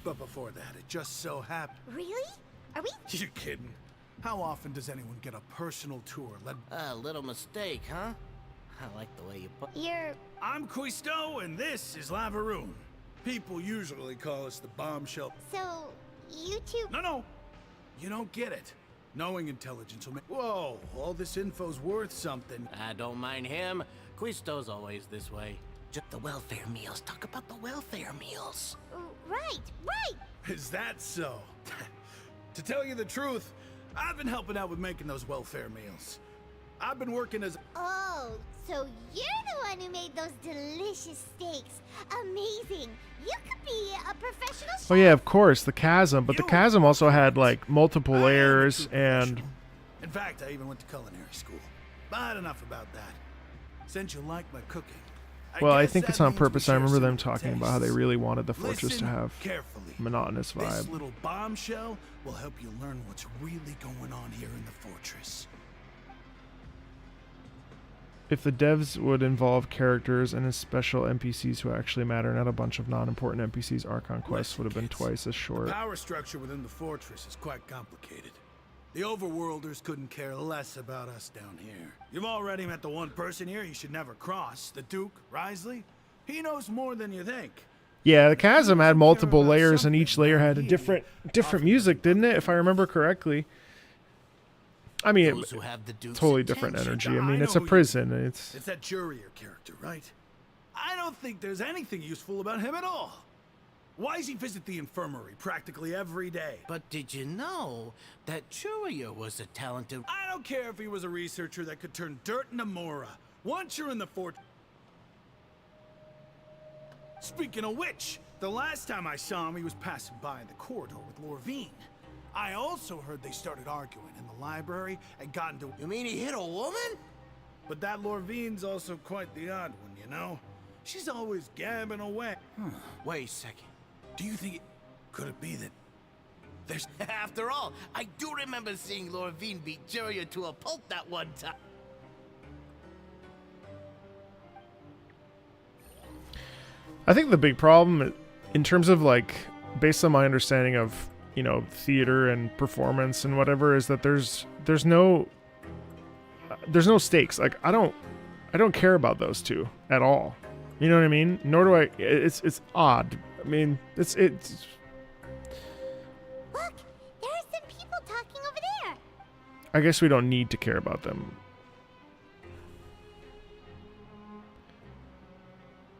But before that, it just so happened. Really? Are we... You're kidding. How often does anyone get a personal tour led... A little mistake, huh? I like the way you put... I'm Quisto, and this is Lavaroon. People usually call us the bombshell. So, you two... No. You don't get it. Knowing intelligence will make... Whoa, all this info's worth something. I don't mind him. Quisto's always this way. Just the welfare meals. Talk about the welfare meals. Right. Is that so? To tell you the truth, I've been helping out with making those welfare meals. I've been working as... Oh, so you're the one who made those delicious steaks. Amazing. You could be a professional chef. Oh yeah, of course, the chasm. But the chasm also had like multiple layers and... In fact, I even went to culinary school. But enough about that. Since you like my cooking... Well, I guess think that it's on means we purpose. I share remember them similar talking about how they tastes. really wanted the fortress to Listen have carefully. monotonous This vibe. little bombshell will help you learn what's really going on here in the fortress. If the devs would involve characters and special NPCs who actually matter, not a bunch of non-important NPCs, Archon quests would have been twice as short. The power structure within the fortress is quite complicated. The overworlders couldn't care less about us down here. You've already met the one person here you should never cross, the Duke, Risley. He knows more than you think. Yeah, the chasm had multiple layers, and each layer had a different music, didn't it? If I remember correctly. I mean, Those who have the Duke's totally different attention. energy. I mean, I it's know a who prison. It's that Jurier character, right? I don't think there's anything useful about him at all. Why does he visit the infirmary practically every day? But did you know that Churia was a talented... I don't care if he was a researcher that could turn dirt into Mora. Once you're in the fort... Speaking of which, the last time I saw him, he was passing by in the corridor with Lorvine. I also heard they started arguing in the library and got into... You mean he hit a woman? But that Lorvine's also quite the odd one, you know? She's always gabbing away. Wait a second. Do you think could it be that there's... After all, I do remember seeing Lorvine beat Churia to a pulp that one time. I think the big problem, in terms of like, based on my understanding of, you know, theater and performance and whatever, is that there's no stakes. Like I don't care about those two at all. You know what I mean? Nor do I. It's odd. I mean, it's. Look, there are some people talking over there. I guess we don't need to care about them.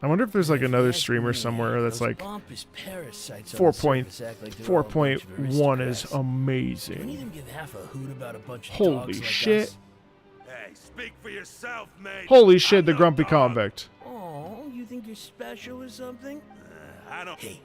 I wonder if there's like another streamer somewhere that's like 4.1 is amazing. Don't even give half a hoot about a bunch of Holy dogs like shit. us. Hey, speak for yourself, mate. Holy shit, the grumpy convict. Oh, you think you're special or something? I don't... Hey,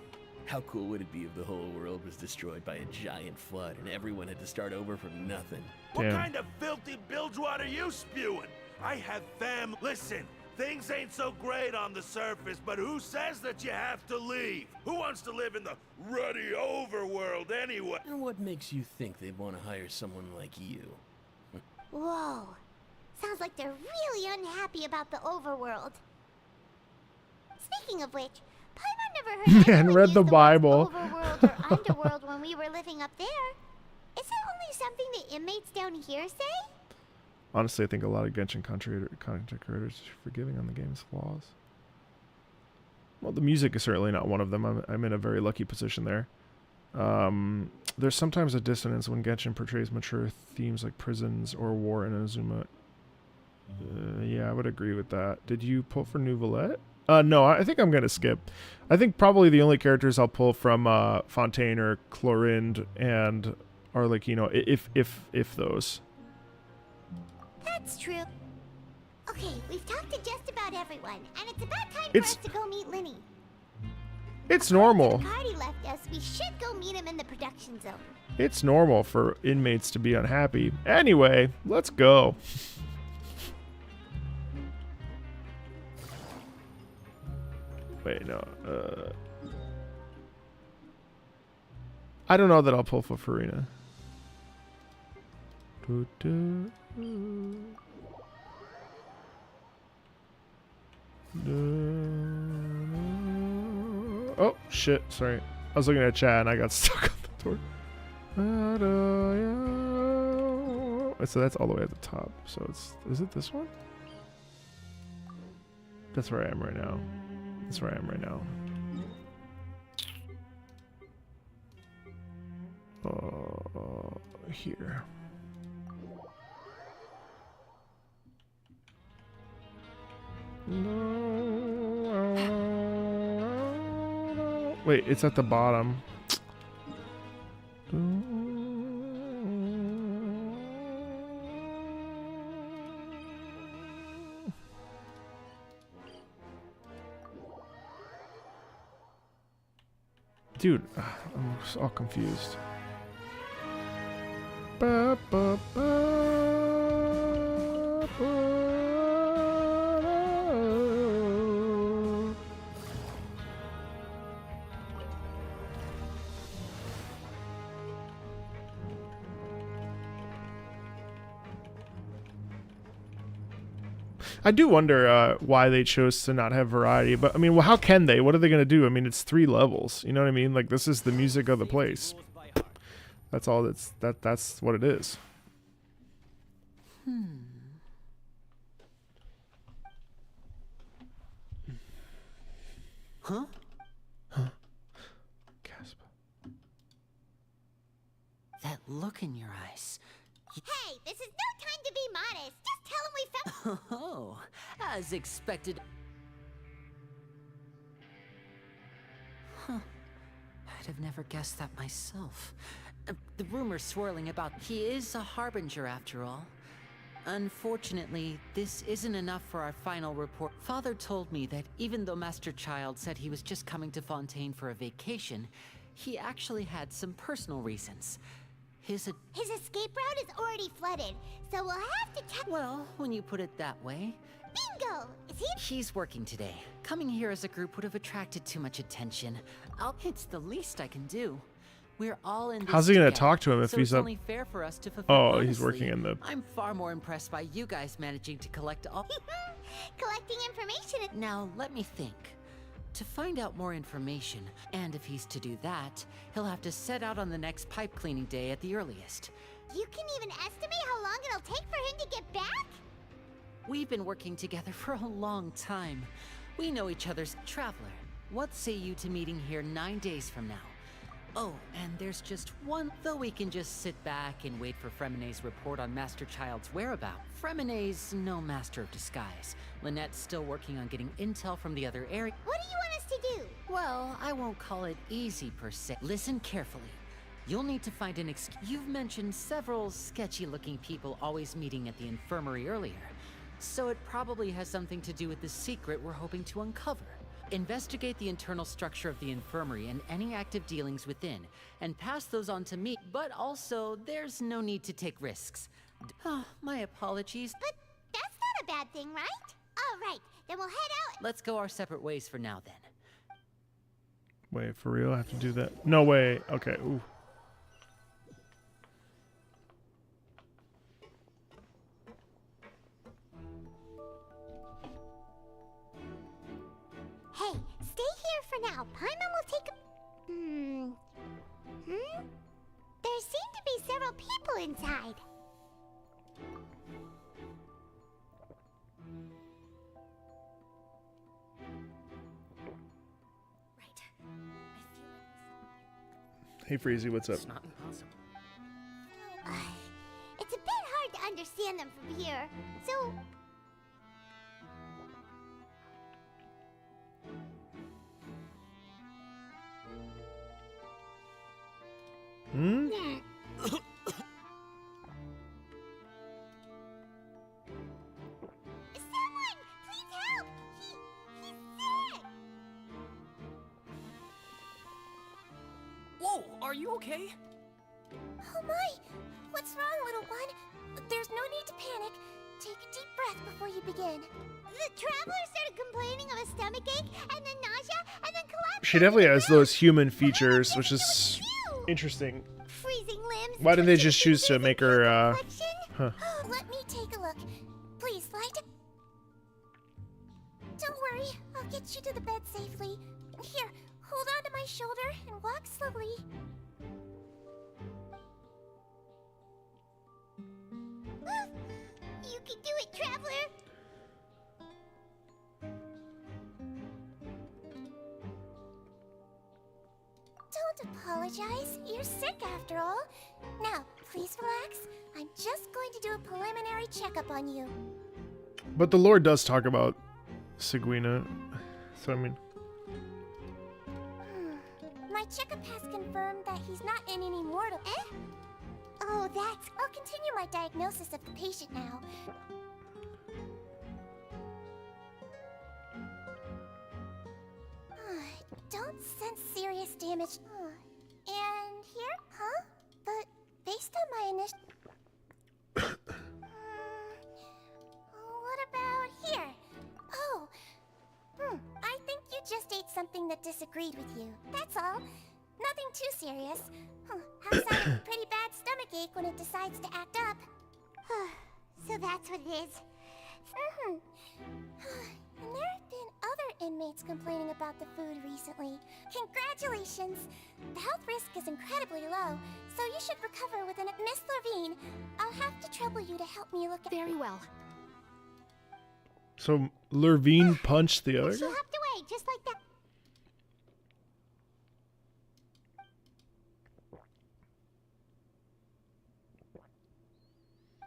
how cool would it be if the whole world was destroyed by a giant flood and everyone had to start over from nothing? What kind of filthy bilgewater are you spewing? I have fam... Listen, things ain't so great on the surface, but who says that you have to leave? Who wants to live in the ruddy overworld anyway? And what makes you think they'd want to hire someone like you? Whoa. Sounds like they're really unhappy about the overworld. Speaking of which, Paimon never heard Man, read the Bible. overworld or underworld when we were living up there. Is it only something the inmates down here say? Honestly, I think a lot of Genshin content creators are forgiving on the game's flaws. Well, the music is certainly not one of them. I'm in a very lucky position there. There's sometimes a dissonance when Genshin portrays mature themes like prisons or war in Azuma. Yeah, I would agree with that. Did you pull for Nouvelette? No, I think I'm going to skip. I think probably the only characters I'll pull from Fontaine or Clorinde and are like, you know, if those. That's true. Okay, we've talked to just about everyone, and it's about time for us to go meet Linny. It's normal. Cardi left us. We should go meet him in the production zone. It's normal for inmates to be unhappy. Anyway, let's go. Wait, no. I don't know that I'll pull for Farina. Oh, shit. Sorry. I was looking at chat and I got stuck on the door. So that's all the way at the top. So is it this one? That's where I am right now. That's where I am right now. Here. No. Wait, it's at the bottom. Dude, I'm all confused. Ba, ba, ba, ba. I do wonder why they chose to not have variety, but I mean, well, how can they? What are they going to do? I mean, it's 3 levels. You know what I mean? Like, this is the music of the place. That's all. That's what it is. Huh? Gasp. That look in your eyes. Hey, this is no time to be modest. Just tell him we found... Oh, as expected. Huh. I'd have never guessed that myself. The rumors swirling about he is a harbinger after all. Unfortunately, this isn't enough for our final report. Father told me that even though Master Child said he was just coming to Fontaine for a vacation, he actually had some personal reasons. His escape route is already flooded, so we'll have to Well, when you put it that way. Bingo! Is he? He's working today. Coming here as a group would have attracted too much attention. It's the least I can do. We're all in this How's he gonna together, talk to him if so he's it's up? only fair for us to fulfill. Oh, he's Honestly, working in the. I'm far more impressed by you guys managing to collect all. Collecting information. Now, let me think. To find out more information, and if he's to do that, he'll have to set out on the next pipe cleaning day at the earliest. You can even estimate how long it'll take for him to get back? We've been working together for a long time. We know each other's traveler. What say you to meeting here 9 days from now? Oh, and there's just one, though we can just sit back and wait for Fremene's report on Master Child's whereabouts. Fremene's no master of disguise. Lynette's still working on getting intel from the other area. What do you want us to do? Well, I won't call it easy per se. Listen carefully. You'll need to find an excuse. You've mentioned several sketchy-looking people always meeting at the infirmary earlier, so it probably has something to do with the secret we're hoping to uncover. Investigate the internal structure of the infirmary and any active dealings within, and pass those on to me. But also, there's no need to take risks. Oh, my apologies. But that's not a bad thing, right? All right, then we'll head out. Let's go our separate ways for now, then. Wait, for real? I have to do that? No way. Okay. Ooh. Hey, stay here for now. Paimon will take a... There seem to be several people inside. Hey, Freezy, what's up? It's not impossible. It's a bit hard to understand them from here, so... Hmm? Someone! Please help! He's sick! Whoa, are you okay? Oh my! What's wrong, little one? There's no need to panic. Take a deep breath before you begin. The traveler started complaining of a stomachache, and then nausea, and then collapse. She definitely has those human features, which is interesting. Freezing limbs. Why didn't they just choose to make her, huh? Let me take a look. Please, lie down. Don't worry, I'll get you to the bed safely. Here, hold on to my shoulder and walk slowly. You can do it, traveler! Don't apologize. You're sick after all. Now, please relax. I'm just going to do a preliminary checkup on you. But the Lord does talk about Seguina, so I mean... My checkup has confirmed that he's not in any mortal... Eh? Oh, that's... I'll continue my diagnosis of the patient now. Don't sense serious damage. And here? Huh? But based on my initial... What about here? Oh. I think you just ate something that disagreed with you. That's all. Nothing too serious. Has a pretty bad stomachache when it decides to act up. So that's what it is. And there have been other inmates complaining about the food recently. Congratulations! The health risk is incredibly low, so you should recover within a... Miss Levine, I'll have to trouble you to help me look at... Very well. So Lurvine punched the other She guy? hopped away, just like that.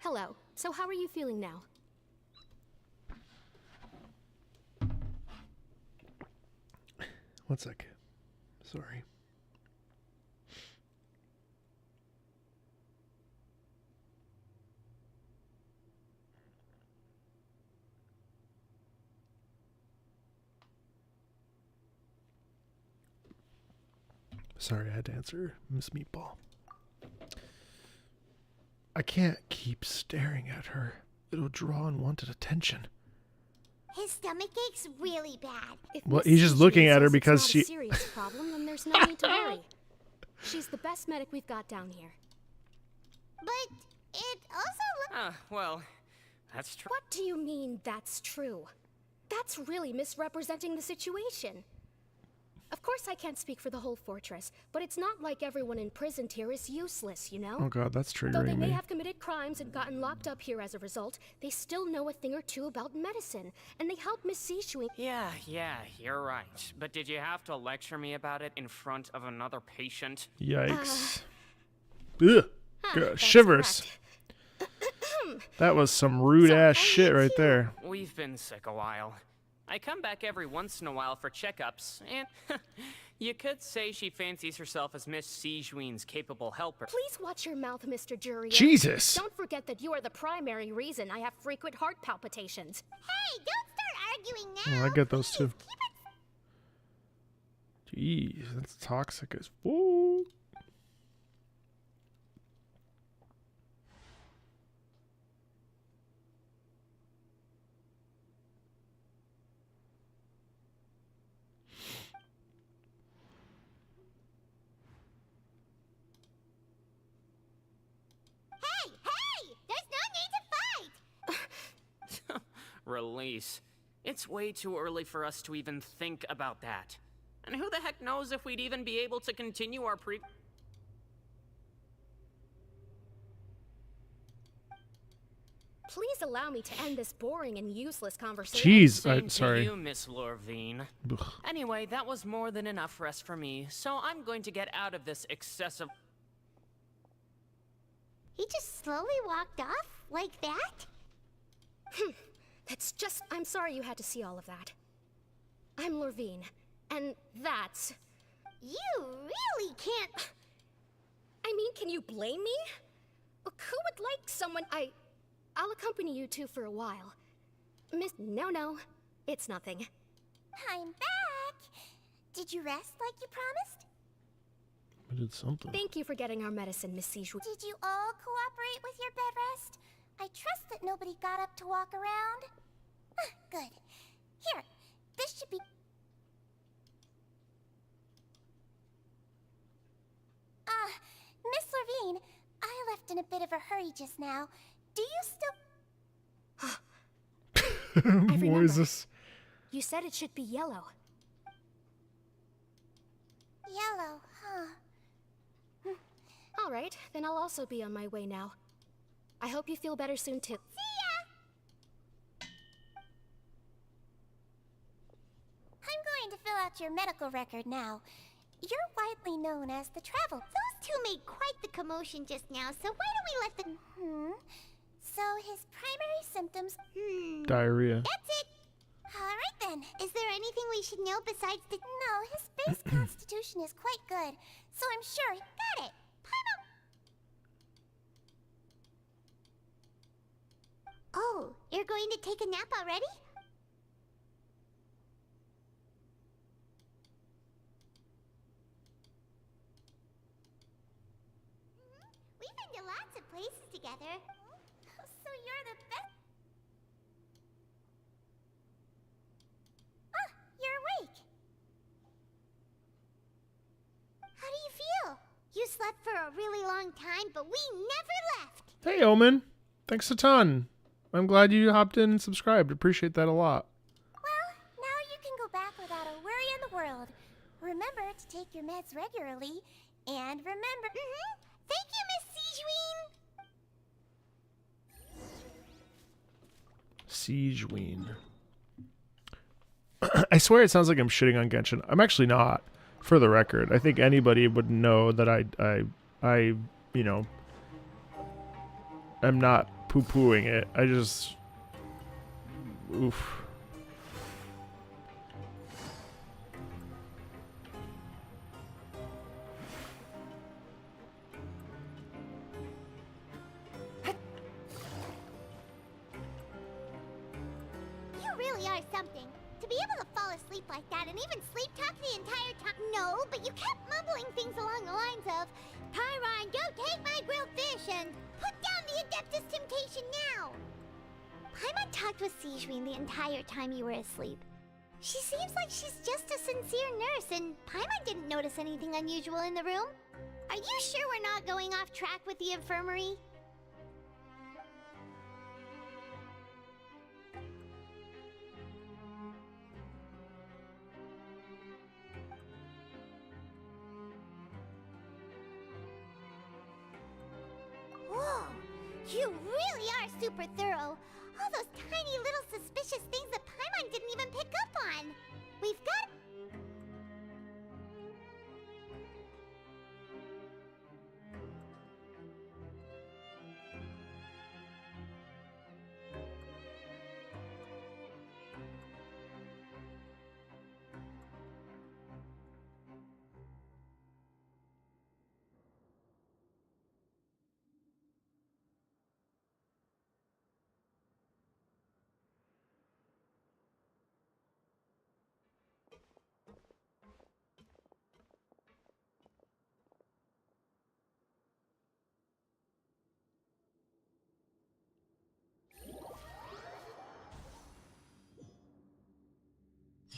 Hello. So how are you feeling now? One sec. Sorry. Sorry, I had to answer Miss Meatball. I can't keep staring at her. It'll draw unwanted attention. His stomach ache's really bad. Well, he's just looking at her because it's she... not a serious problem, then there's no need to worry. She's the best medic we've got down here. But it also well, that's true. What do you mean, that's true? That's really misrepresenting the situation. Of course I can't speak for the whole fortress, but it's not like everyone imprisoned here is useless, you know? Oh god, that's triggering Though they may me. have committed crimes and gotten locked up here as a result, they still know a thing or two about medicine, and they help Miss Sijui. Yeah, you're right. But did you have to lecture me about it in front of another patient? Yikes. Ugh. Shivers. That was some rude ass shit right there. We've been sick a while. I come back every once in a while for checkups, and you could say she fancies herself as Miss Sijuine's capable helper. Please watch your mouth, Mr. Jury. Jesus. Don't forget that you are the primary reason I have frequent heart palpitations. Hey, don't start arguing now. Oh, I get those too. Jeez, that's toxic as fuck. Release. It's way too early for us to even think about that. And who the heck knows if we'd even be able to continue our Please allow me to end this boring and useless conversation. Jeez, Same sorry. to you, Miss Lorvine. Anyway, that was more than enough rest for me, so I'm going to get out of this excessive... He just slowly walked off like that? That's just... I'm sorry you had to see all of that. I'm Lorvine, and that's... You really can't... I mean, can you blame me? Who would like someone... I'll accompany you two for a while. No, it's nothing. I'm back. Did you rest like you promised? I did something. Thank you for getting our medicine, Miss Sijui. Did you all cooperate with your bed rest? I trust that nobody got up to walk around. Good. Here, this should be... Miss Lorvine, I left in a bit of a hurry just now. Do you still... What is this? You said it should be yellow. Yellow, huh? All right, then I'll also be on my way now. I hope you feel better soon, too. See ya! I'm going to fill out your medical record now. You're widely known as the Travel. Those two made quite the commotion just now, so why don't we let them... So his primary symptoms... Diarrhea. That's it! Alright then. Is there anything we should know besides the... No, his base constitution is quite good, so I'm sure he got it. Oh, you're going to take a nap already? We've been to lots of places together. So you're the best... Ah, you're awake. How do you feel? You slept for a really long time, but we never left. Hey, Omen. Thanks a ton. I'm glad you hopped in and subscribed. Appreciate that a lot. Well, now you can go back without a worry in the world. Remember to take your meds regularly, and remember... Thank you, Miss Sijui. Sijui. I swear it sounds like I'm shitting on Genshin. I'm actually not, for the record. I think anybody would know that I you know, I'm not poo-pooing it. I just... Oof. You really are something. To be able to fall asleep like that and even sleep talk the entire time. No, but you kept mumbling things along the lines of, Pyron, don't take my grilled fish and put down the Adeptus Temptation now. Paimon talked with Sigewinne the entire time you were asleep. She seems like she's just a sincere nurse, and Paimon didn't notice anything unusual in the room. Are you sure we're not going off track with the infirmary? Whoa, you really are super thorough. All those tiny little suspicious things that Paimon didn't even pick up on. We've got...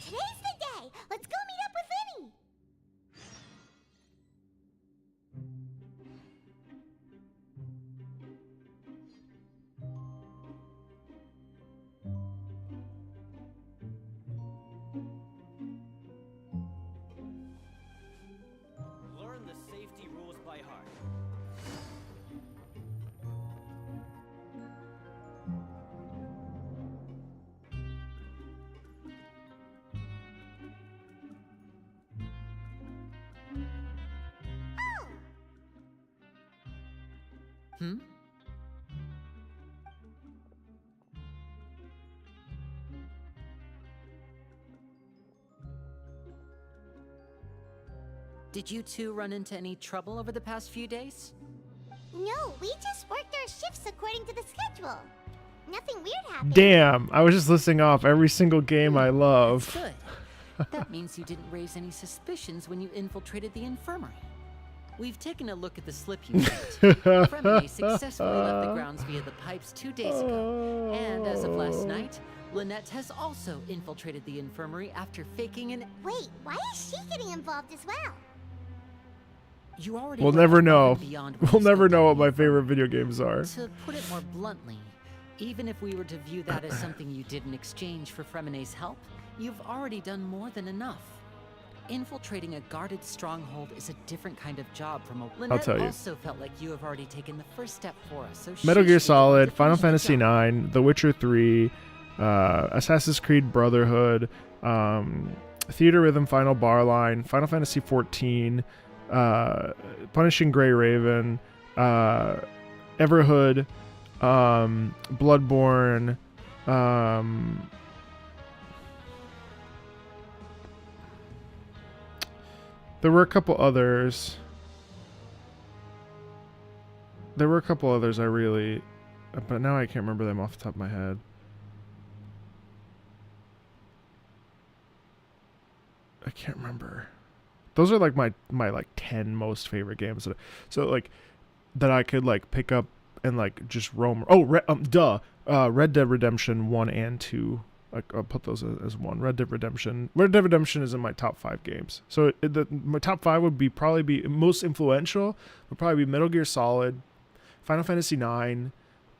Today's the day! Let's go meet up with Vinny! Learn the safety rules by heart. Hmm? Did you two run into any trouble over the past few days? No, we just worked our shifts according to the schedule. Nothing weird happened. Damn, I was just listing off every single game I love. Good. That means you didn't raise any suspicions when you infiltrated the infirmary. We've taken a look at the slip you made. Fremine successfully left the grounds via the pipes 2 days ago. And as of last night, Lynette has also infiltrated the infirmary after faking an... Wait, why is she getting involved as well? You already We'll went never above know. and beyond what We'll the never scope know of what the my favorite video games are. To put it more bluntly, even if we were to view that as something you did in exchange for Fremine's help, you've already done more than enough. Infiltrating a guarded stronghold is a different kind of job from a... Lynette tell you. also felt like you have already taken the first step for us, so Metal she Gear should be able Solid, to Final finish the Fantasy job. IX, The Witcher 3, Assassin's Creed Brotherhood, Theater Rhythm Final Bar Line, Final Fantasy 14, Punishing Grey Raven, Everhood, Bloodborne, there were a couple others. I really... But now I can't remember them off the top of my head. I can't remember. Those are like my like 10 most favorite games. So like that I could like pick up and like just roam. Oh, Red Dead Redemption 1 and 2. I'll put those as one. Red Dead Redemption. Red Dead Redemption is in my top 5 games. So my top 5 would probably be most influential. Would probably be Metal Gear Solid, Final Fantasy IX,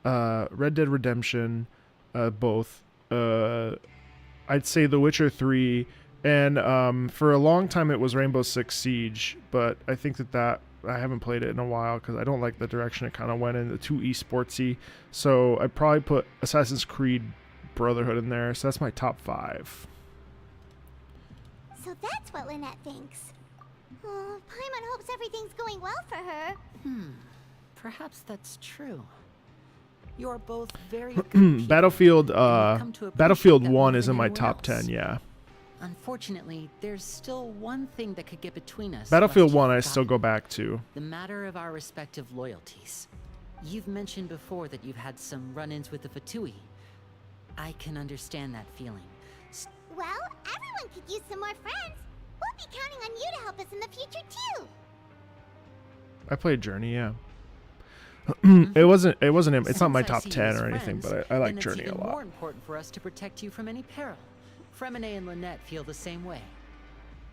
Red Dead Redemption, both. I'd say The Witcher 3, and for a long time it was Rainbow Six Siege. But I think that I haven't played it in a while because I don't like the direction it kind of went in, too esportsy. So I'd probably put Assassin's Creed Brotherhood in there. So that's my top 5. So that's what Lynette thinks. Oh, Paimon hopes everything's going well for her. Perhaps that's true. You're both very good people, Battlefield and you've come to appreciate Battlefield that 1 more is than in my anyone top else. 10, yeah. Unfortunately, there's still one thing that could get between us. Battlefield lest 1 I you've still forgotten. go back to. The matter of our respective loyalties. You've mentioned before that you've had some run-ins with the Fatui. I can understand that feeling. Well, everyone could use some more friends. We'll be counting on you to help us in the future too. I played Journey, yeah. It wasn't. It's not my top 10 or anything, but I like Journey a It's lot. more important for us to protect you from any peril. Fremine and Lynette feel the same way.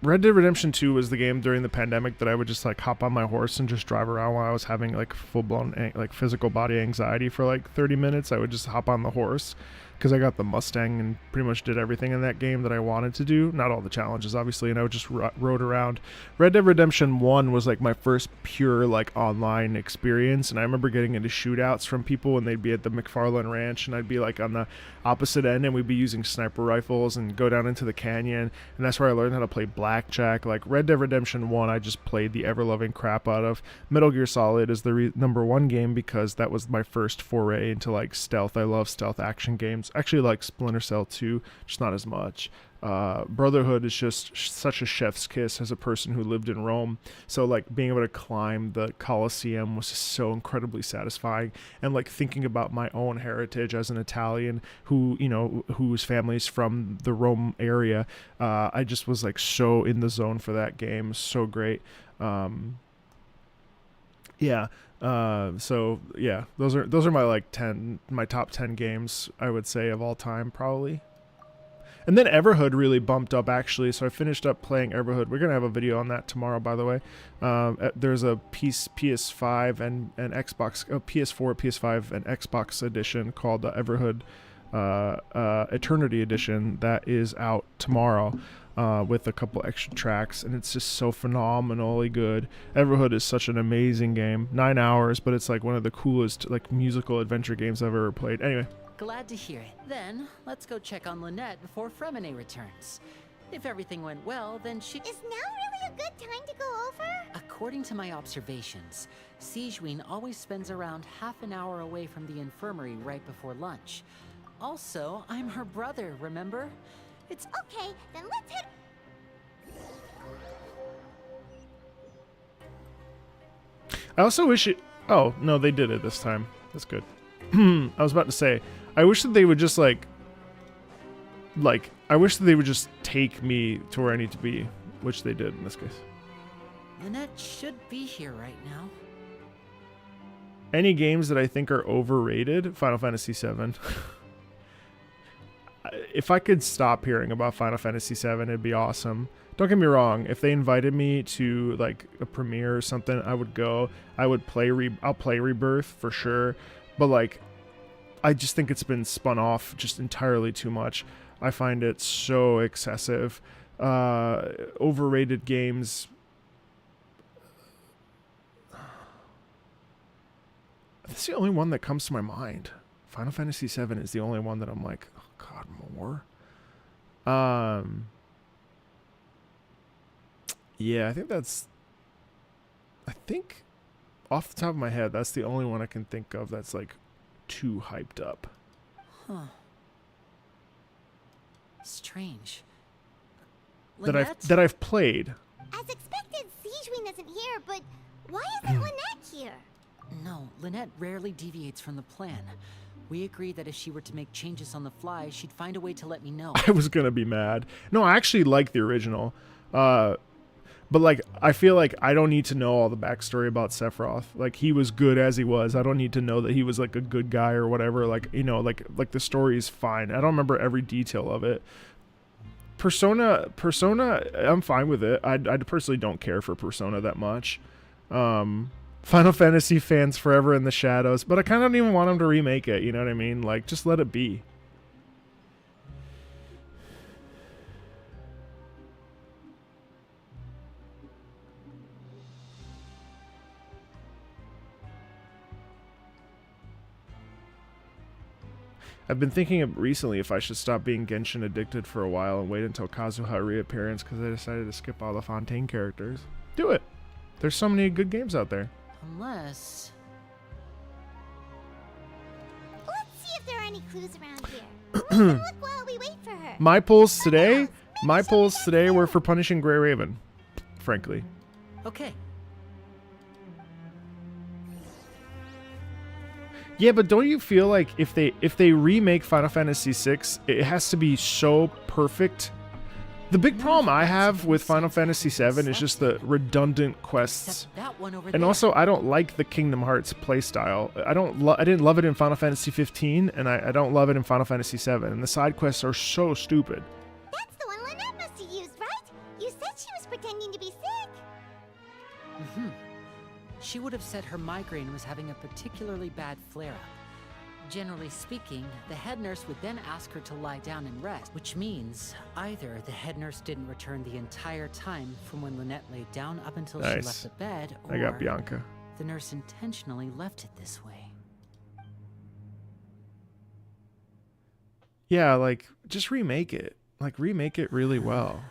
Red Dead Redemption 2 was the game during the pandemic that I would just like hop on my horse and just drive around while I was having like full-blown like physical body anxiety for like 30 minutes. I would just hop on the horse because I got the Mustang and pretty much did everything in that game that I wanted to do. Not all the challenges, obviously, and I would just rode around. Red Dead Redemption 1 was like my first pure like online experience, and I remember getting into shootouts from people and they'd be at the McFarlane Ranch and I'd be like on the opposite end and we'd be using sniper rifles and go down into the canyon, and that's where I learned how to play blackjack. Like Red Dead Redemption 1 I just played the ever-loving crap out of. Metal Gear Solid is the number one game because that was my first foray into like stealth. I love stealth action games. Actually like Splinter Cell 2, just not as much. Brotherhood is just such a chef's kiss as a person who lived in Rome. So like being able to climb the Colosseum was just so incredibly satisfying. And like thinking about my own heritage as an Italian who, you know, whose family's from the Rome area, I just was like so in the zone for that game. So great. Yeah. So yeah, those are my like my top 10 games I would say of all time probably. And then Everhood really bumped up actually, so I finished up playing Everhood. We're gonna have a video on that tomorrow, by the way. There's a PS5 and Xbox, PS4, PS5, and Xbox edition called the Everhood Eternity Edition that is out tomorrow. With a couple extra tracks, and it's just so phenomenally good. Everhood is such an amazing game. 9 hours, but it's like one of the coolest like musical adventure games I've ever played. Anyway. Glad to hear it. Then, let's go check on Lynette before Fremine returns. If everything went well, then she... Is now really a good time to go over? According to my observations, Sigewinne always spends around half an hour away from the infirmary right before lunch. Also, I'm her brother, remember? It's... Okay, then let's head... I also wish it... Oh, no, they did it this time. That's good. I was about to say, I wish that they would just I wish that they would just take me to where I need to be, which they did in this case. Lynette should be here right now. Any games that I think are overrated? Final Fantasy VII. If I could stop hearing about Final Fantasy VII, it'd be awesome. Don't get me wrong. If they invited me to like a premiere or something, I would go. I would play. I'll play Rebirth for sure. But like, I just think it's been spun off just entirely too much. I find it so excessive. Overrated games. That's the only one that comes to my mind. Final Fantasy VII is the only one that I'm like, oh God, more. Yeah, I think off the top of my head, that's the only one I can think of that's like too hyped up. Huh. Strange. That I've played. As expected, Sigewinne isn't here, but why isn't Lynette here? No, Lynette rarely deviates from the plan. We agreed that if she were to make changes on the fly, she'd find a way to let me know. I was gonna be mad. No, I actually like the original. But like, I feel like I don't need to know all the backstory about Sephiroth. Like, he was good as he was. I don't need to know that he was like a good guy or whatever. Like, you know, like the story is fine. I don't remember every detail of it. Persona, I'm fine with it. I personally don't care for Persona that much. Final Fantasy fans forever in the shadows, but I kind of don't even want them to remake it. You know what I mean? Like, just let it be. I've been thinking recently if I should stop being Genshin addicted for a while and wait until Kazuha reappearance because I decided to skip all the Fontaine characters. Do it. There's so many good games out there. Unless... Let's see if there are any clues around here. We can look while we wait for her. My polls today were for punishing Grey Raven, frankly. Okay. Yeah, but don't you feel like if they remake Final Fantasy VI, it has to be so perfect? The big problem I have with Final Fantasy VII is just the redundant quests. And also, I don't like the Kingdom Hearts playstyle. I didn't love it in Final Fantasy 15, and I don't love it in Final Fantasy 7. And the side quests are so stupid. That's the one Lynette must have used, right? You said she was pretending to be sick. Mm-hmm. She would have said her migraine was having a particularly bad flare-up. Generally speaking, the head nurse would then ask her to lie down and rest, which means either the head nurse didn't return the entire time from when Lynette laid down up until she left the bed, or I got Bianca. the nurse intentionally left it this way. Yeah, like, just remake it. Like, remake it really well.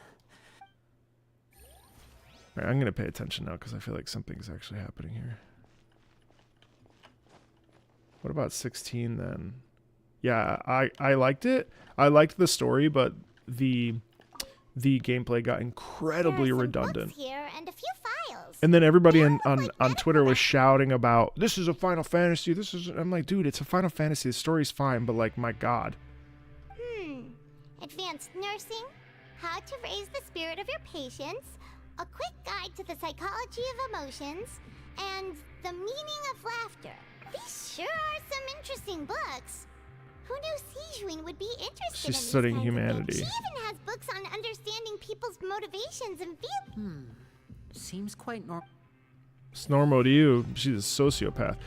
All right, I'm going to pay attention now because I feel like something's actually happening here. What about 16 then? Yeah, I liked it. I liked the story, but the gameplay got incredibly redundant. Here and a few files. And then everybody on Twitter was shouting about, this is a Final Fantasy. I'm like, dude, it's a Final Fantasy. The story's fine, but like, my God. Advanced nursing, how to raise the spirit of your patients, a quick guide to the psychology of emotions, and the meaning of laughter. These sure are some interesting books. Who knew Sijuin would be interested in She's these studying kinds of things? humanity. She even has books on understanding people's motivations and feelings. Seems quite normal. It's normal to you. She's a sociopath.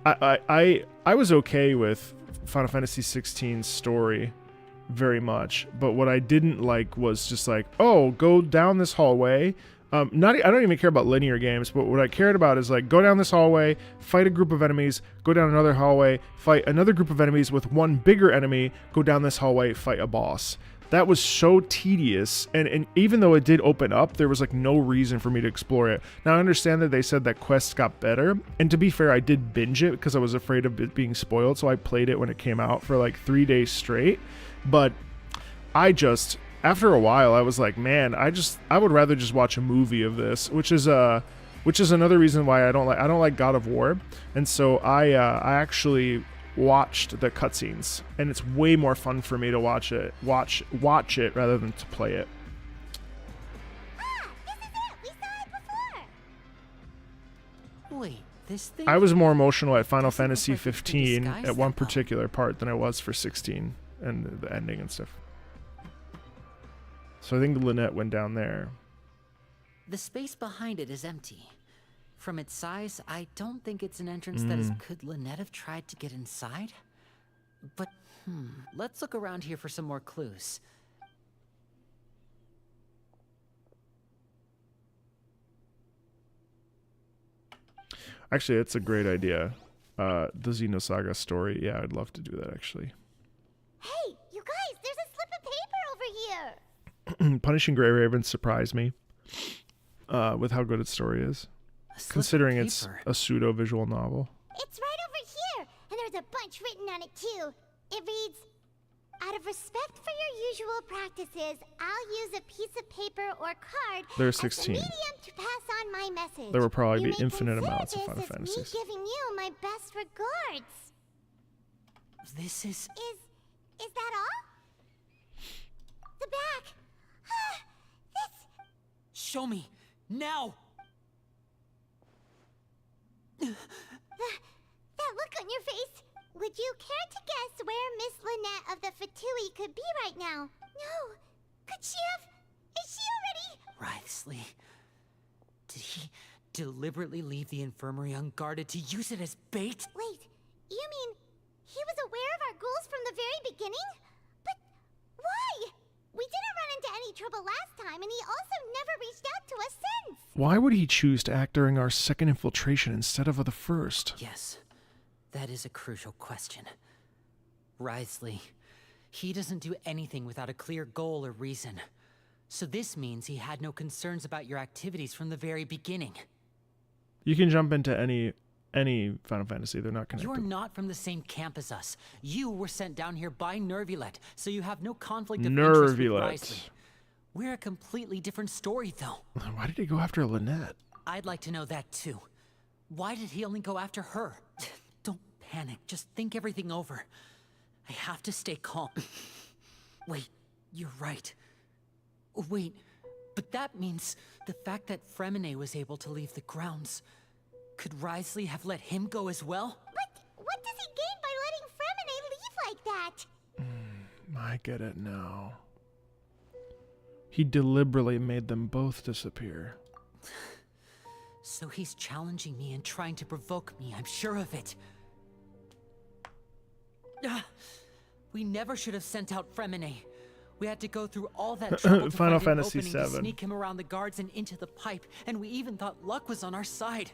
I was okay with Final Fantasy 16's story very much, but what I didn't like was just like, oh, go down this hallway. I don't even care about linear games, but what I cared about is like, go down this hallway, fight a group of enemies, go down another hallway, fight another group of enemies with one bigger enemy, go down this hallway, fight a boss. That was so tedious, and even though it did open up, there was like no reason for me to explore it. Now I understand that they said that quests got better, and to be fair, I did binge it because I was afraid of it being spoiled, so I played it when it came out for like 3 days straight. But after a while, I was like, man, I would rather just watch a movie of this, which is another reason why I don't like God of War, and so I actually watched the cutscenes, and it's way more fun for me to watch it rather than to play it. Wait, this thing? I was more emotional at Final Fantasy 15 at one particular part than I was for 16 and the ending and stuff. So I think Lynette went down there. The space behind it is empty. From its size, I don't think it's an entrance that is... Could Lynette have tried to get inside? But, let's look around here for some more clues. Actually, it's a great idea. The Xenosaga story. Yeah, I'd love to do that, actually. Hey, you guys, there's a slip of paper over here. Punishing Grey Raven surprised me with how good its story is, considering it's a pseudo-visual novel. It's right over here, and there's a bunch written on it too. It reads, out of respect for your usual practices, I'll use a piece of paper or card There's 16. as the medium to pass on my message. There will probably You be may infinite consider amounts of this Final as Fantasies. me giving you my best regards. This is... Is that all? The back. This... Show me! Now! That look on your face. Would you care to guess where Miss Lynette of the Fatui could be right now? No. Could she have... Is she already... Wriothesley. Did he deliberately leave the infirmary unguarded to use it as bait? Wait, you mean he was aware of our goals from the very beginning? But why? We didn't run into any trouble last time, and he also never reached out to us since. Why would he choose to act during our second infiltration instead of the first? Yes, that is a crucial question. Wriothesley, he doesn't do anything without a clear goal or reason. So this means he had no concerns about your activities from the very beginning. You can jump into any Final Fantasy. They're not connected. You're not from the same camp as us. You were sent down here by Nervulet, so you have no conflict of interest with Wriothesley. We're a completely different story, though. Why did he go after Lynette? I'd like to know that, too. Why did he only go after her? panic. Just think everything over. I have to stay calm. Wait, you're right. Wait, but that means the fact that Fremine was able to leave the grounds. Could Wriothesley have let him go as well? But what does he gain by letting Fremine leave like that? I get it now. He deliberately made them both disappear. So he's challenging me and trying to provoke me, I'm sure of it. We never should have sent out Fremine. We had to go through all that trouble to Final find an Fantasy opening to VII. sneak him around the guards and into the pipe, and we even thought luck was on our side.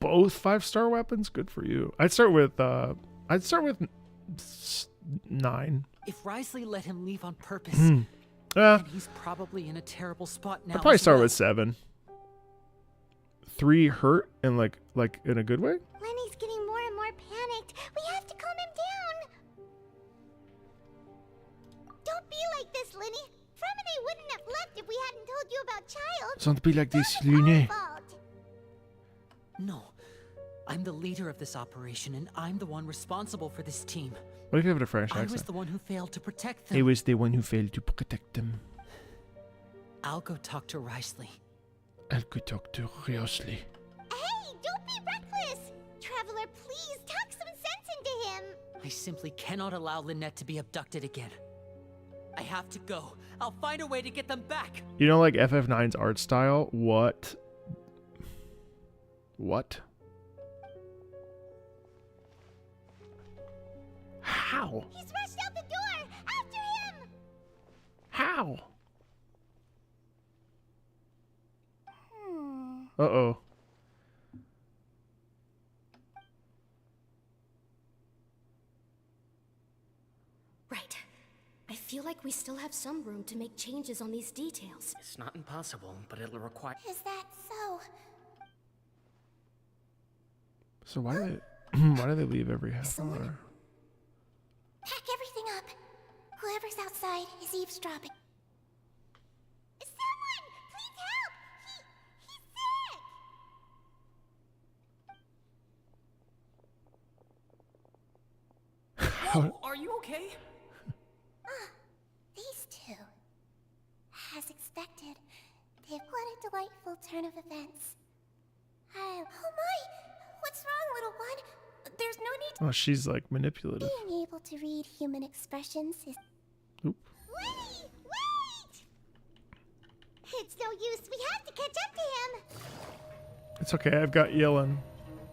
Both 5-star weapons? Good for you. I'd start with 9. If Wriothesley let him leave on purpose, then he's probably in a terrible spot now. I'd probably as start well. with 7. 3 hurt and like in a good way? Lenny's getting more and more panicked. We have to calm him down. Don't be like this, Lenny. Fremine wouldn't have left if we hadn't told you about Child. Don't be like this, Lune. No. I'm the leader of this operation, and I'm the one responsible for this team. What if you have a French I accent? was the one who failed to protect them. He was the one who failed to protect them. I'll go talk to Wriothesley. I'll go talk to Wriothesley. Hey, don't be reckless. Traveler, please talk some sense into him. I simply cannot allow Lynette to be abducted again. I have to go. I'll find a way to get them back. You know, like FF9's art style? What? How? He's rushed out the door. After him. How? Hmm. Uh-oh. Right. I feel like we still have some room to make changes on these details. It's not impossible, but it'll require... Is that so? So why do they leave every half hour? Pack everything up. Whoever's outside is eavesdropping. Someone! Please help! He's sick! Whoa, are you okay? These two. As expected, what a delightful turn of events. Oh my! What's wrong, little one? There's no need to... Oh, she's like manipulative. Being able to read human expressions is... Oop. Wait! It's no use. We have to catch up to him. It's okay, I've got Yelan.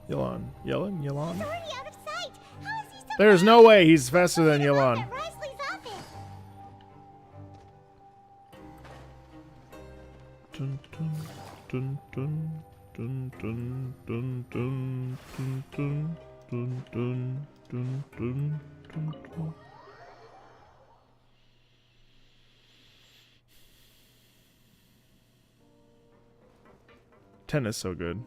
He's already out of sight. How is he so... There's no way he's faster than Yelan. At Wriothesley's office. Dun, dun, dun, dun, dun, dun, dun, dun, dun, dun, dun, dun, dun, dun, dun, dun. Ten is so good.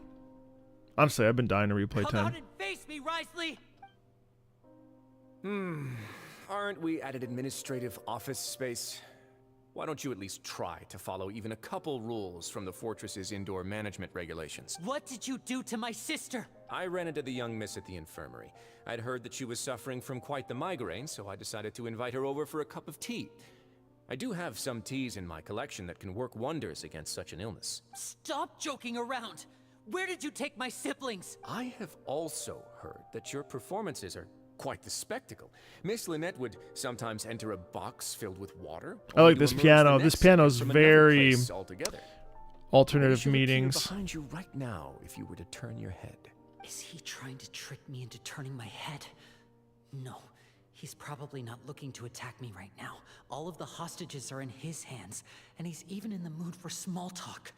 Honestly, I've been dying to replay 10. Come out and face me, Wriothesley! Aren't we at an administrative office space? Why don't you at least try to follow even a couple rules from the fortress's indoor management regulations? What did you do to my sister? I ran into the young miss at the infirmary. I'd heard that she was suffering from quite the migraine, so I decided to invite her over for a cup of tea. I do have some teas in my collection that can work wonders against such an illness. Stop joking around! Where did you take my siblings? I have also heard that your performances are quite the spectacle. Miss Lynette would sometimes enter a box filled with water. I like only to this emerge piano. the This next piano's second from another very place altogether. alternative Should appear meetings. behind you right now if you were to turn your head. Is he trying to trick me into turning my head? No. He's probably not looking to attack me right now. All of the hostages are in his hands, and he's even in the mood for small talk.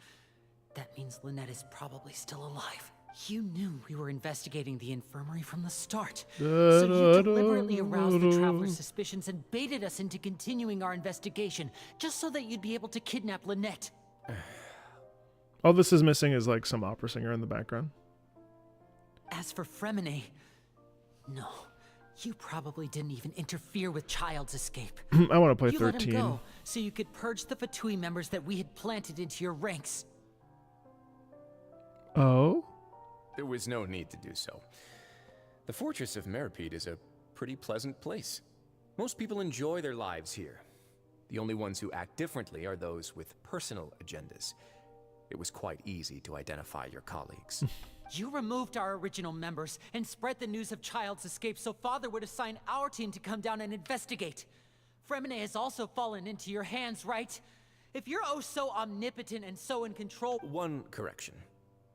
That means Lynette is probably still alive. You knew we were investigating the infirmary from the start. So you deliberately aroused the traveler's suspicions and baited us into continuing our investigation, just so that you'd be able to kidnap Lynette. All this is missing is like some opera singer in the background. As for Fremine, no. You probably didn't even interfere with Child's escape. I want to play you 13. Let him go, so you could purge the Fatui members that we had planted into your ranks. Oh? There was no need to do so. The Fortress of Meripede is a pretty pleasant place. Most people enjoy their lives here. The only ones who act differently are those with personal agendas. It was quite easy to identify your colleagues. You removed our original members and spread the news of Child's escape so Father would assign our team to come down and investigate. Fremine has also fallen into your hands, right? If you're oh so omnipotent and so in control— One correction.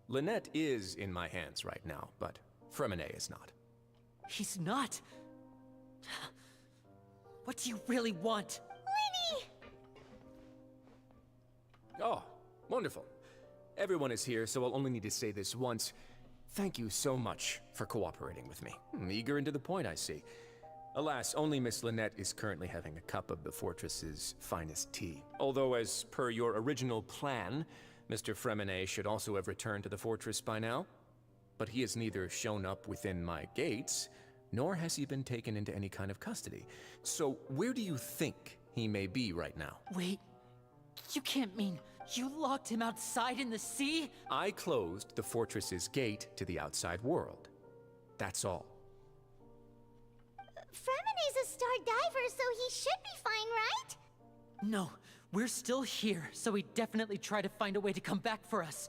Lynette is in my hands right now, but Fremine is not. He's not? What do you really want? Lenny! Oh, wonderful. Everyone is here, so I'll only need to say this once. Thank you so much for cooperating with me. Eager and to the point, I see. Alas, only Miss Lynette is currently having a cup of the fortress's finest tea. Although, as per your original plan, Mr. Fremine should also have returned to the fortress by now. But he has neither shown up within my gates, nor has he been taken into any kind of custody. So, where do you think he may be right now? Wait, you can't mean you locked him outside in the sea? I closed the fortress's gate to the outside world. That's all. Fremine's a star diver, so he should be fine, right? No, we're still here, so he definitely tried to find a way to come back for us.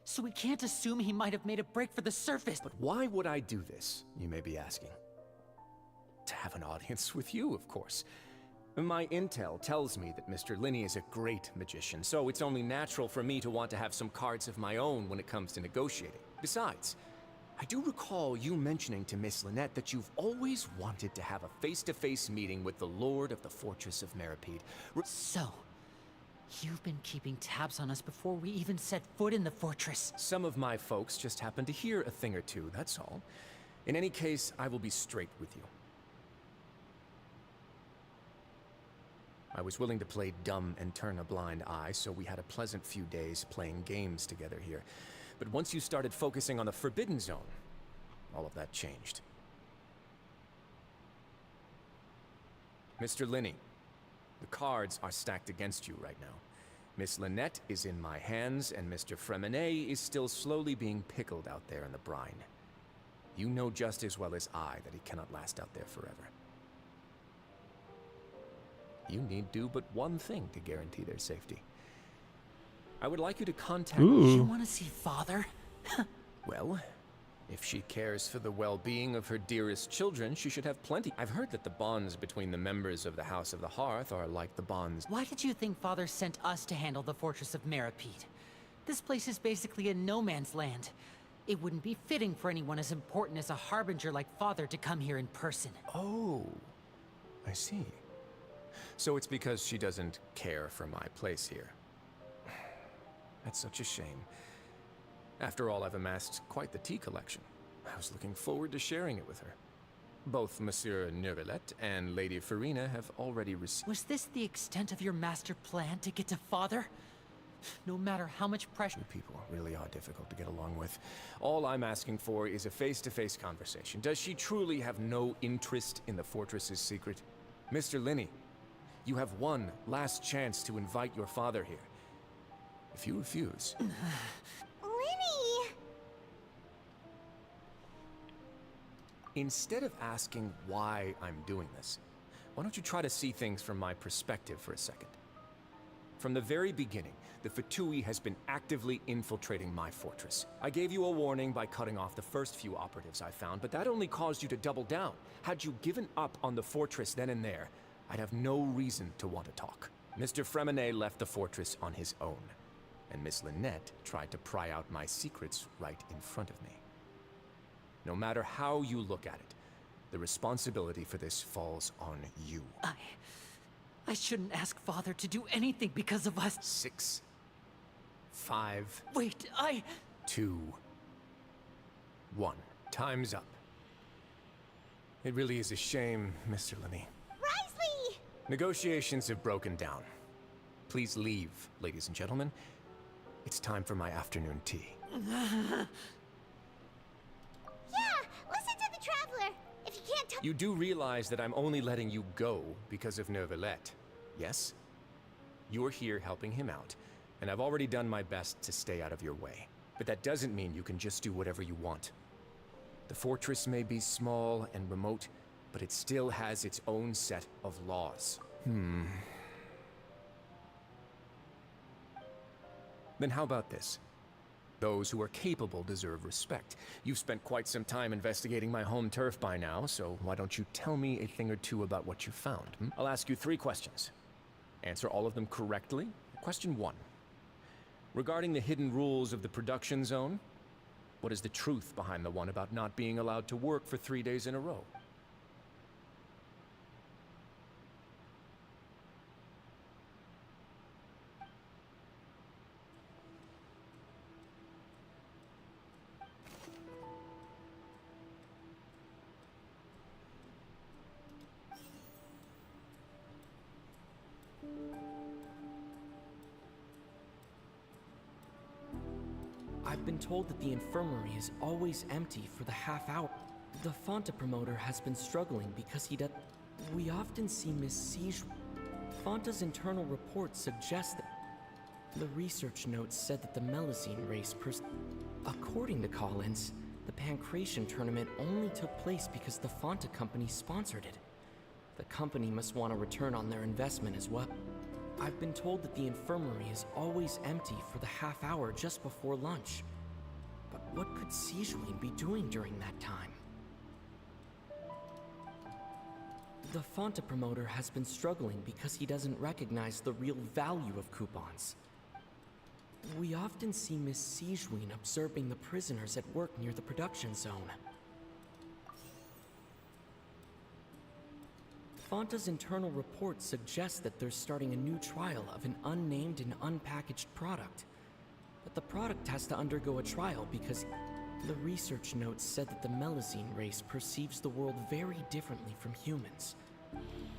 So we can't assume he might have made a break for the surface. But why would I do this, you may be asking? To have an audience with you, of course. My intel tells me that Mr. Linney is a great magician, so it's only natural for me to want to have some cards of my own when it comes to negotiating. Besides, I do recall you mentioning to Miss Lynette that you've always wanted to have a face-to-face meeting with the Lord of the Fortress of Meripede. So, you've been keeping tabs on us before we even set foot in the fortress. Some of my folks just happened to hear a thing or two, that's all. In any case, I will be straight with you. I was willing to play dumb and turn a blind eye, so we had a pleasant few days playing games together here. But once you started focusing on the Forbidden Zone, all of that changed. Mr. Linney, the cards are stacked against you right now. Miss Lynette is in my hands, and Mr. Fremine is still slowly being pickled out there in the brine. You know just as well as I that he cannot last out there forever. You need do but one thing to guarantee their safety. I would like you to contact— You want to see Father? Well, if she cares for the well-being of her dearest children, she should have plenty. I've heard that the bonds between the members of the House of the Hearth are like the bonds— Why did you think Father sent us to handle the Fortress of Meripede? This place is basically a no-man's land. It wouldn't be fitting for anyone as important as a harbinger like Father to come here in person. Oh, I see. So it's because she doesn't care for my place here. That's such a shame. After all, I've amassed quite the tea collection. I was looking forward to sharing it with her. Both Monsieur Neuvillette and Lady Farina have already received— Was this the extent of your master plan to get to Father? No matter how much pressure— You people really are difficult to get along with. All I'm asking for is a face-to-face conversation. Does she truly have no interest in the fortress's secret? Mr. Linney, you have one last chance to invite your father here. If you refuse— Lenny! Instead of asking why I'm doing this, why don't you try to see things from my perspective for a second? From the very beginning, the Fatui has been actively infiltrating my fortress. I gave you a warning by cutting off the first few operatives I found, but that only caused you to double down. Had you given up on the fortress then and there, I'd have no reason to want to talk. Mr. Fremine left the fortress on his own, and Miss Lynette tried to pry out my secrets right in front of me. No matter how you look at it, the responsibility for this falls on you. I shouldn't ask Father to do anything because of us. 6, 5... Wait, 2, 1. Time's up. It really is a shame, Mr. Linney. Risley! Negotiations have broken down. Please leave, ladies and gentlemen. It's time for my afternoon tea. Yeah, listen to the Traveler. If you can't You do realize that I'm only letting you go because of Neuvillette, yes? You're here helping him out, and I've already done my best to stay out of your way. But that doesn't mean you can just do whatever you want. The fortress may be small and remote, but it still has its own set of laws. Then how about this? Those who are capable deserve respect. You've spent quite some time investigating my home turf by now, so why don't you tell me a thing or two about what you found? I'll ask you 3 questions. Answer all of them correctly. Question 1. Regarding the hidden rules of the production zone, what is the truth behind the one about not being allowed to work for 3 days in a row? I've been told that the infirmary is always empty for the half hour. The Fonta promoter has been struggling because he does. We often see Miss Siege. Fonta's internal reports suggest that the research notes said that the Melazine race according to Collins, the Pancration tournament only took place because the Fonta company sponsored it. The company must want a return on their investment as well. I've been told that the infirmary is always empty for the half hour just before lunch. But what could Sijuin be doing during that time? The Fonta promoter has been struggling because he doesn't recognize the real value of coupons. We often see Miss Sijuin observing the prisoners at work near the production zone. Fonta's internal reports suggest that they're starting a new trial of an unnamed and unpackaged product. But the product has to undergo a trial because the research notes said that the Melazine race perceives the world very differently from humans.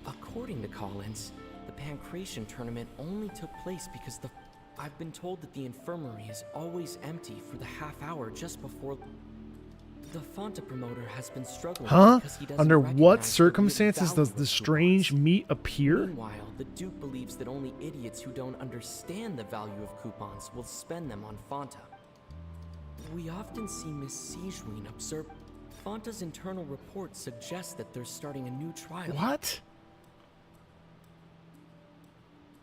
According to Collins, the Pancration tournament only took place because I've been told that the infirmary is always empty for the half hour just before. The Fonta promoter has been struggling because he doesn't Under recognize what the circumstances value does of the coupons. strange meat appear? Meanwhile, the Duke believes that only idiots who don't understand the value of coupons will spend them on Fonta. We often see Miss Sijuin observe. Fonta's internal reports suggest that they're starting a new trial. What?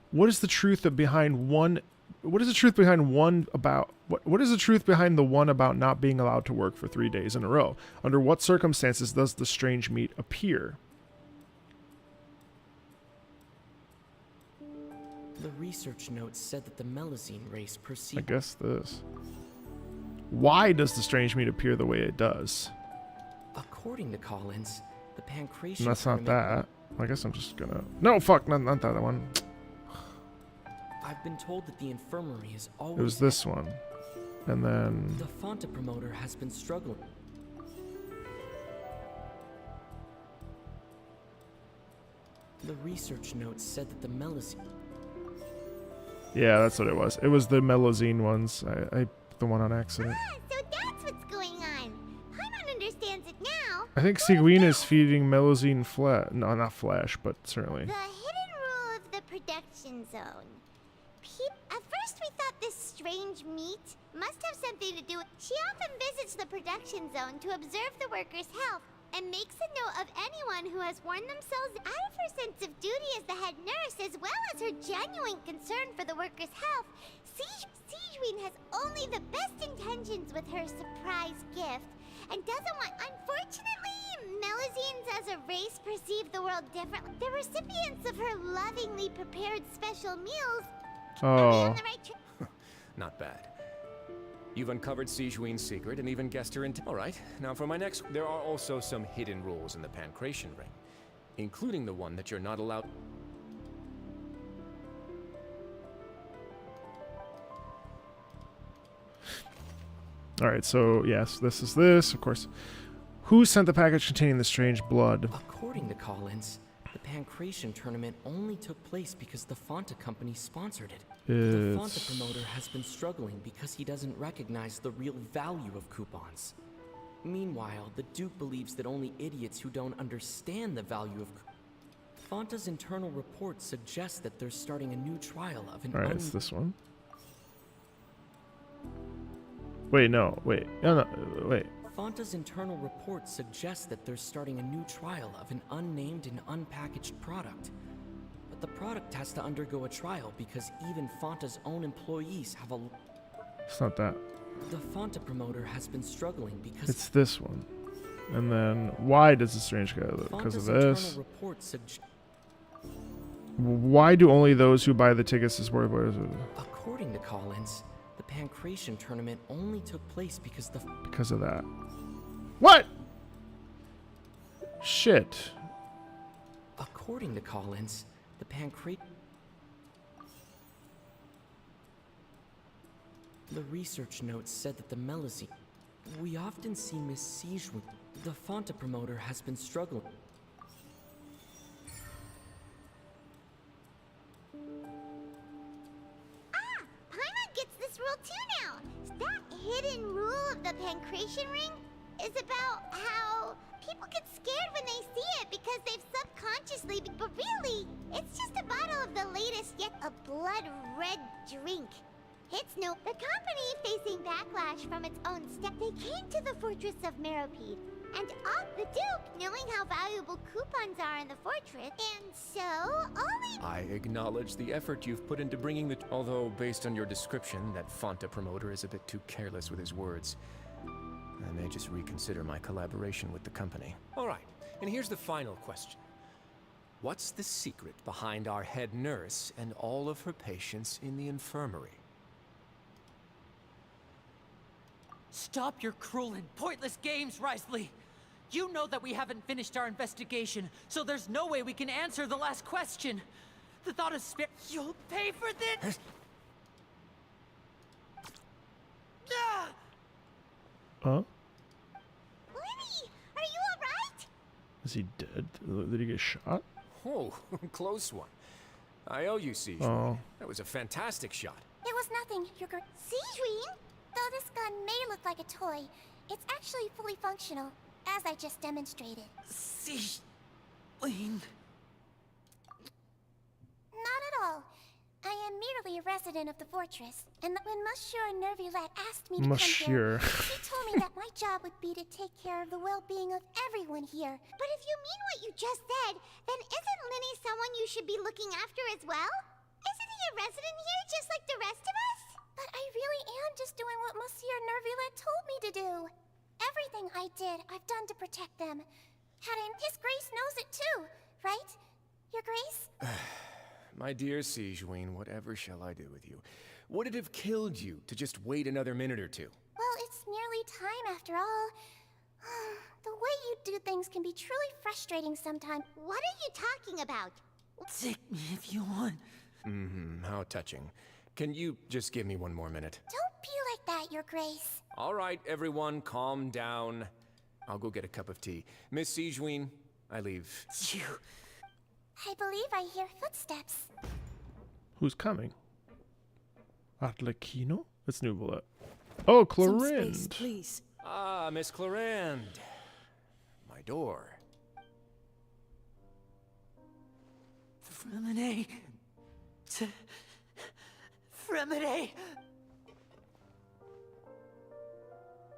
What is the truth behind one? What is the truth behind one about what is the truth behind the one about not being allowed to work for 3 days in a row? Under what circumstances does the strange meat appear? The research notes said that the Melazine race I perceived. guess this. Why does the strange meat appear the way it does? According to Collins, the Pancration And that's not tournament. that. I guess I'm just gonna. No, fuck, not that one. I've been told that the infirmary is always. It was this one, and then. The Fonta promoter has been struggling. The research notes said that the Melazine. Yeah, that's what it was. It was the Melazine ones. I the one on accident. So that's what's going on. Paimon understands it now. I think Seguin is feeding Melazine flesh. No, not flesh, but certainly. The hidden rule of the production zone. At first we thought this strange meat must have something to do with. She often visits the production zone to observe the workers' health and makes a note of anyone who has worn themselves out of her sense of duty as the head nurse, as well as her genuine concern for the workers' health. Sijuin has only the best intentions with her surprise gift and doesn't want. Unfortunately, Melazines as a race perceive the world differently. The recipients of her lovingly prepared special meals. Oh. Not bad. You've uncovered Sijuin's secret and even guessed her into. Alright, now for my next. There are also some hidden rules in the Pancration ring, including the one that you're not allowed. Alright, so yes, this is this, of course. Who sent the package containing the strange blood? According to Collins, the Pancration tournament only took place because the Fonta company sponsored it. The Fonta promoter has been struggling because he doesn't recognize the real value of coupons. Meanwhile, the Duke believes that only idiots who don't understand the value of Fonta's internal reports suggest that they're starting a new trial of an. Alright, it's this one. Wait, no, wait. No, wait. Fonta's internal reports suggest that they're starting a new trial of an unnamed and unpackaged product. But the product has to undergo a trial because even Fonta's own employees have a... It's not that. The Fonta promoter has been struggling because... It's this one. And then why does the strange guy look? Because of this. Why do only those who buy the tickets to sport? According to Collins, the Pancration tournament only took place because because of that. What? Shit. According to Collins, the research notes said that the Melazine... We often see Miss Siege with... The Fonta promoter has been struggling. Paimon gets this rule too now. That hidden rule of the Pancration ring is about how people get scared when they see it because they've subconsciously... But really, it's just a bottle of the latest yet a blood-red drink. It's no... The company, facing backlash from its own step, they came to the fortress of Meropide. And the Duke, knowing how valuable coupons are in the fortress, and so only... I acknowledge the effort you've put into bringing the... Although, based on your description, that Fonta promoter is a bit too careless with his words. I may just reconsider my collaboration with the company. All right, and here's the final question. What's the secret behind our head nurse and all of her patients in the infirmary? Stop your cruel and pointless games, Risley! You know that we haven't finished our investigation, so there's no way we can answer the last question. The thought of You'll pay for this! Huh? Lenny, are you alright? Is he dead? Did he get shot? Oh, close one. I owe you, Siege. Oh. That was a fantastic shot. It was nothing, you're good. Siegeween? Though this gun may look like a toy, it's actually fully functional, as I just demonstrated. Siegeween? Not at all. I am merely a resident of the fortress, and when Monsieur Nervulet asked me to come here, he told me that my job would be to take care of the well-being of everyone here. But if you mean what you just said, then isn't Linny someone you should be looking after as well? Isn't he a resident here just like the rest of us? But I really am just doing what Monsieur Nervulet told me to do. Everything I did, I've done to protect them. His Grace knows it too, right? Your Grace? My dear Siegeween, whatever shall I do with you? Would it have killed you to just wait another minute or two? Well, it's nearly time after all. The way you do things can be truly frustrating sometimes. What are you talking about? Take me if you want. How touching. Can you just give me one more minute? Don't be like that, Your Grace. All right, everyone, calm down. I'll go get a cup of tea. Miss Siegeween, I leave. You... I believe I hear footsteps. Who's coming? Arlecchino? That's new bullet. Oh, Clorinde. Some space, please. Ah, Miss Clorinde. My door. Fremine. Fremine.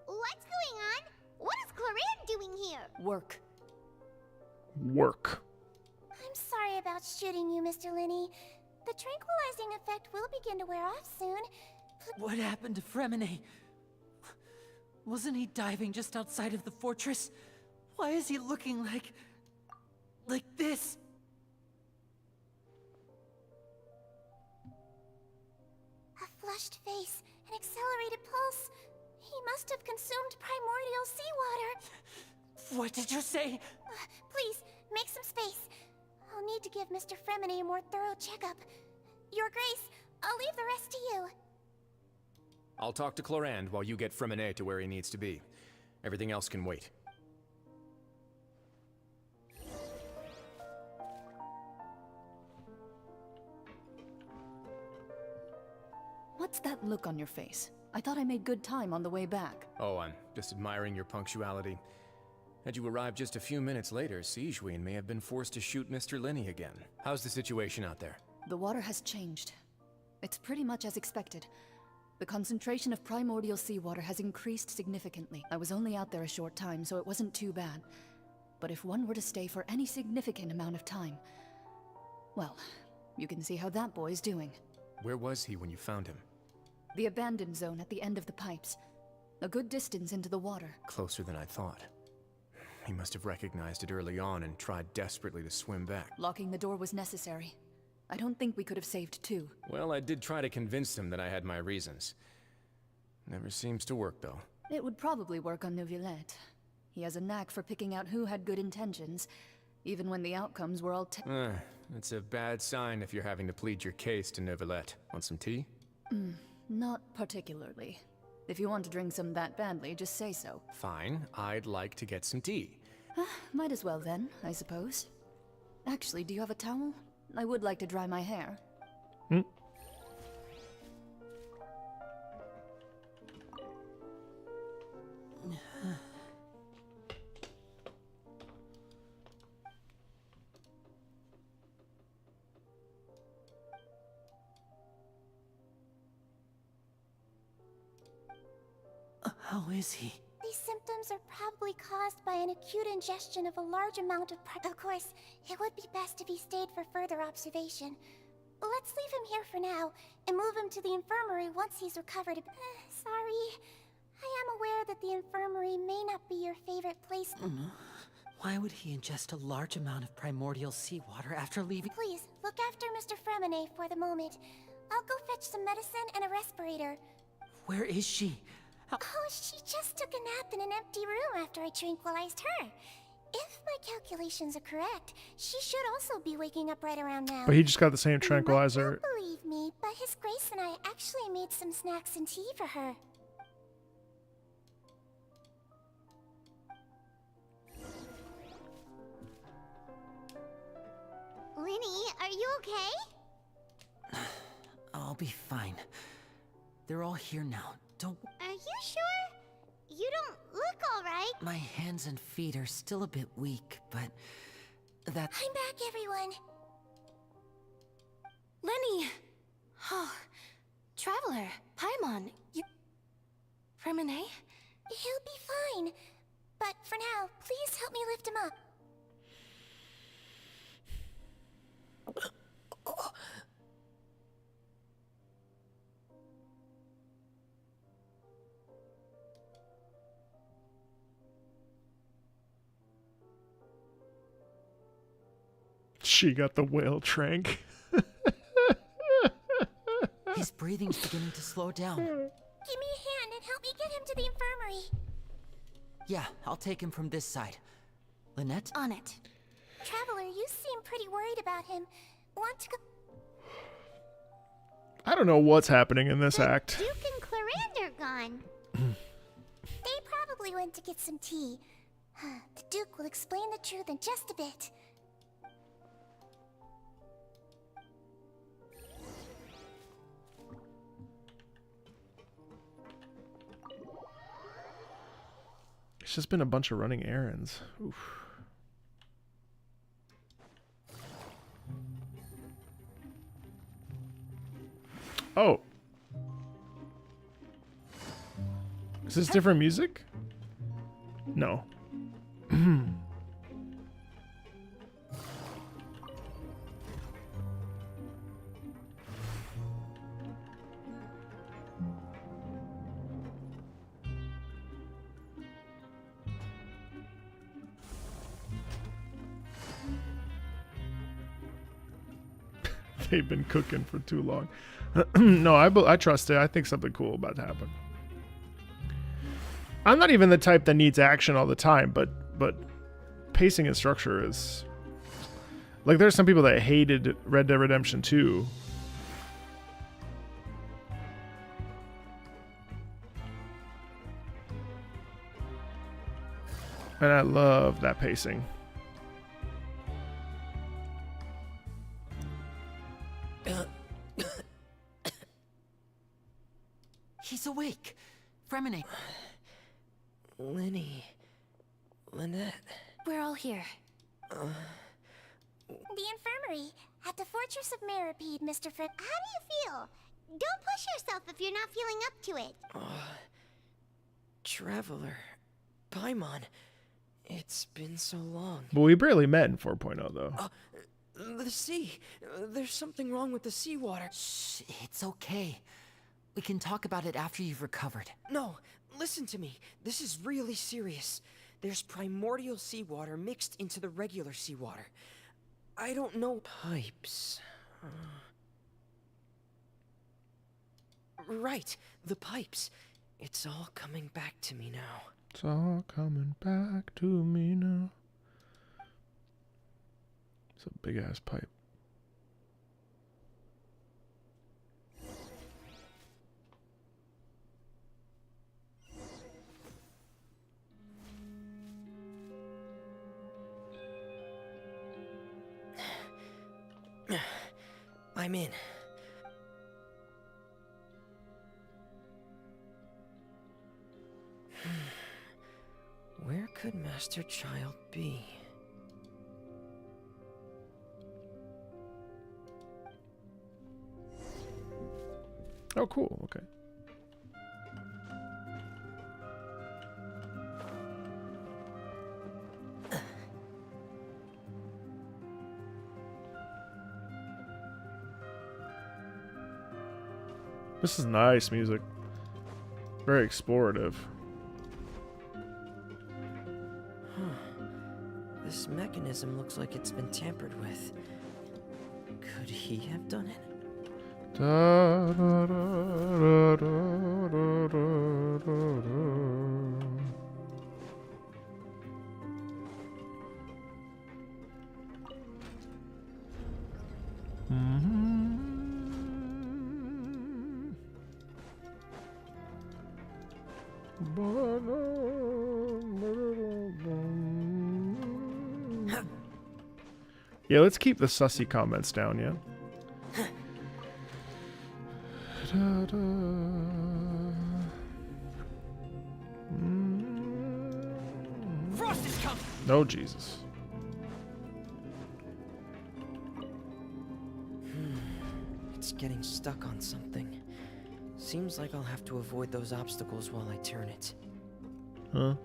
What's going on? What is Clorinde doing here? Work. Work. I'm sorry about shooting you, Mr. Linny. The tranquilizing effect will begin to wear off soon. What happened to Fremine? Wasn't he diving just outside of the fortress? Why is he looking like this? A flushed face, an accelerated pulse. He must have consumed primordial seawater. What did you say? Please, make some space. I'll need to give Mr. Fremine a more thorough checkup. Your Grace, I'll leave the rest to you. I'll talk to Clorinde while you get Fremine to where he needs to be. Everything else can wait. What's that look on your face? I thought I made good time on the way back. Oh, I'm just admiring your punctuality. Had you arrived just a few minutes later, Siegeween may have been forced to shoot Mr. Linny again. How's the situation out there? The water has changed. It's pretty much as expected. The concentration of primordial seawater has increased significantly. I was only out there a short time, so it wasn't too bad. But if one were to stay for any significant amount of time, well, you can see how that boy's doing. Where was he when you found him? The abandoned zone at the end of the pipes. A good distance into the water. Closer than I thought. He must have recognized it early on and tried desperately to swim back. Locking the door was necessary. I don't think we could have saved two. Well, I did try to convince him that I had my reasons. Never seems to work, though. It would probably work on Neuvillette. He has a knack for picking out who had good intentions, even when the outcomes were all It's a bad sign if you're having to plead your case to Neuvillette. Want some tea? Not particularly. If you want to drink some that badly, just say so. Fine, I'd like to get some tea. Might as well then, I suppose. Actually, do you have a towel? I would like to dry my hair. How is he? These symptoms are probably caused by an acute ingestion of a large amount of Of course, it would be best if he stayed for further observation. Let's leave him here for now, and move him to the infirmary once he's recovered. Sorry. I am aware that the infirmary may not be your favorite place. Why would he ingest a large amount of primordial seawater after leaving? Please, look after Mr. Fremine for the moment. I'll go fetch some medicine and a respirator. Where is she? Oh, she just took a nap in an empty room after I tranquilized her. If my calculations are correct, she should also be waking up right around now. But he just got the same tranquilizer. You might not believe me, but His Grace and I actually made some snacks and tea for her. Linny, are you okay? I'll be fine. They're all here now. Don't... Are you sure? You don't look alright. My hands and feet are still a bit weak, but... I'm back, everyone. Lenny! Oh, Traveler, Paimon, you... Fremine? He'll be fine. But for now, please help me lift him up. She got the whale trank. His breathing's beginning to slow down. Give me a hand and help me get him to the infirmary. Yeah, I'll take him from this side. Lynette? On it. Traveler, you seem pretty worried about him. Want to go... I don't know what's happening in this act. Duke and Clarande are gone. They probably went to get some tea. The Duke will explain the truth in just a bit. It's just been a bunch of running errands. Oof. Oh. Is this different music? No. They've been cooking for too long. No, I trust it. I think something cool about to happen. I'm not even the type that needs action all the time, but pacing and structure is... Like, there's some people that hated Red Dead Redemption 2. And I love that pacing. He's awake. Fremine. Lenny. Lynette. We're all here. The infirmary at the Fortress of Meripede, Mr. Fripp. How do you feel? Don't push yourself if you're not feeling up to it. Traveler. Paimon. It's been so long. But we barely met in 4.0, though. The sea. There's something wrong with the seawater. Shh, it's okay. We can talk about it after you've recovered. No, listen to me. This is really serious. There's primordial seawater mixed into the regular seawater. I don't know. Pipes. Right, the pipes. It's all coming back to me now. It's all coming back to me now. It's a big ass pipe. I'm in. Where could Master Child be? Oh, cool. Okay. This is nice music. Very explorative. This mechanism looks like it's been tampered with. Could he have done it? Da, da, da, da, da, da, da, da. Yeah, let's keep the sussy comments down, yeah? Frost is coming! No, Jesus. It's getting stuck on something. Seems like I'll have to avoid those obstacles while I turn it. Huh?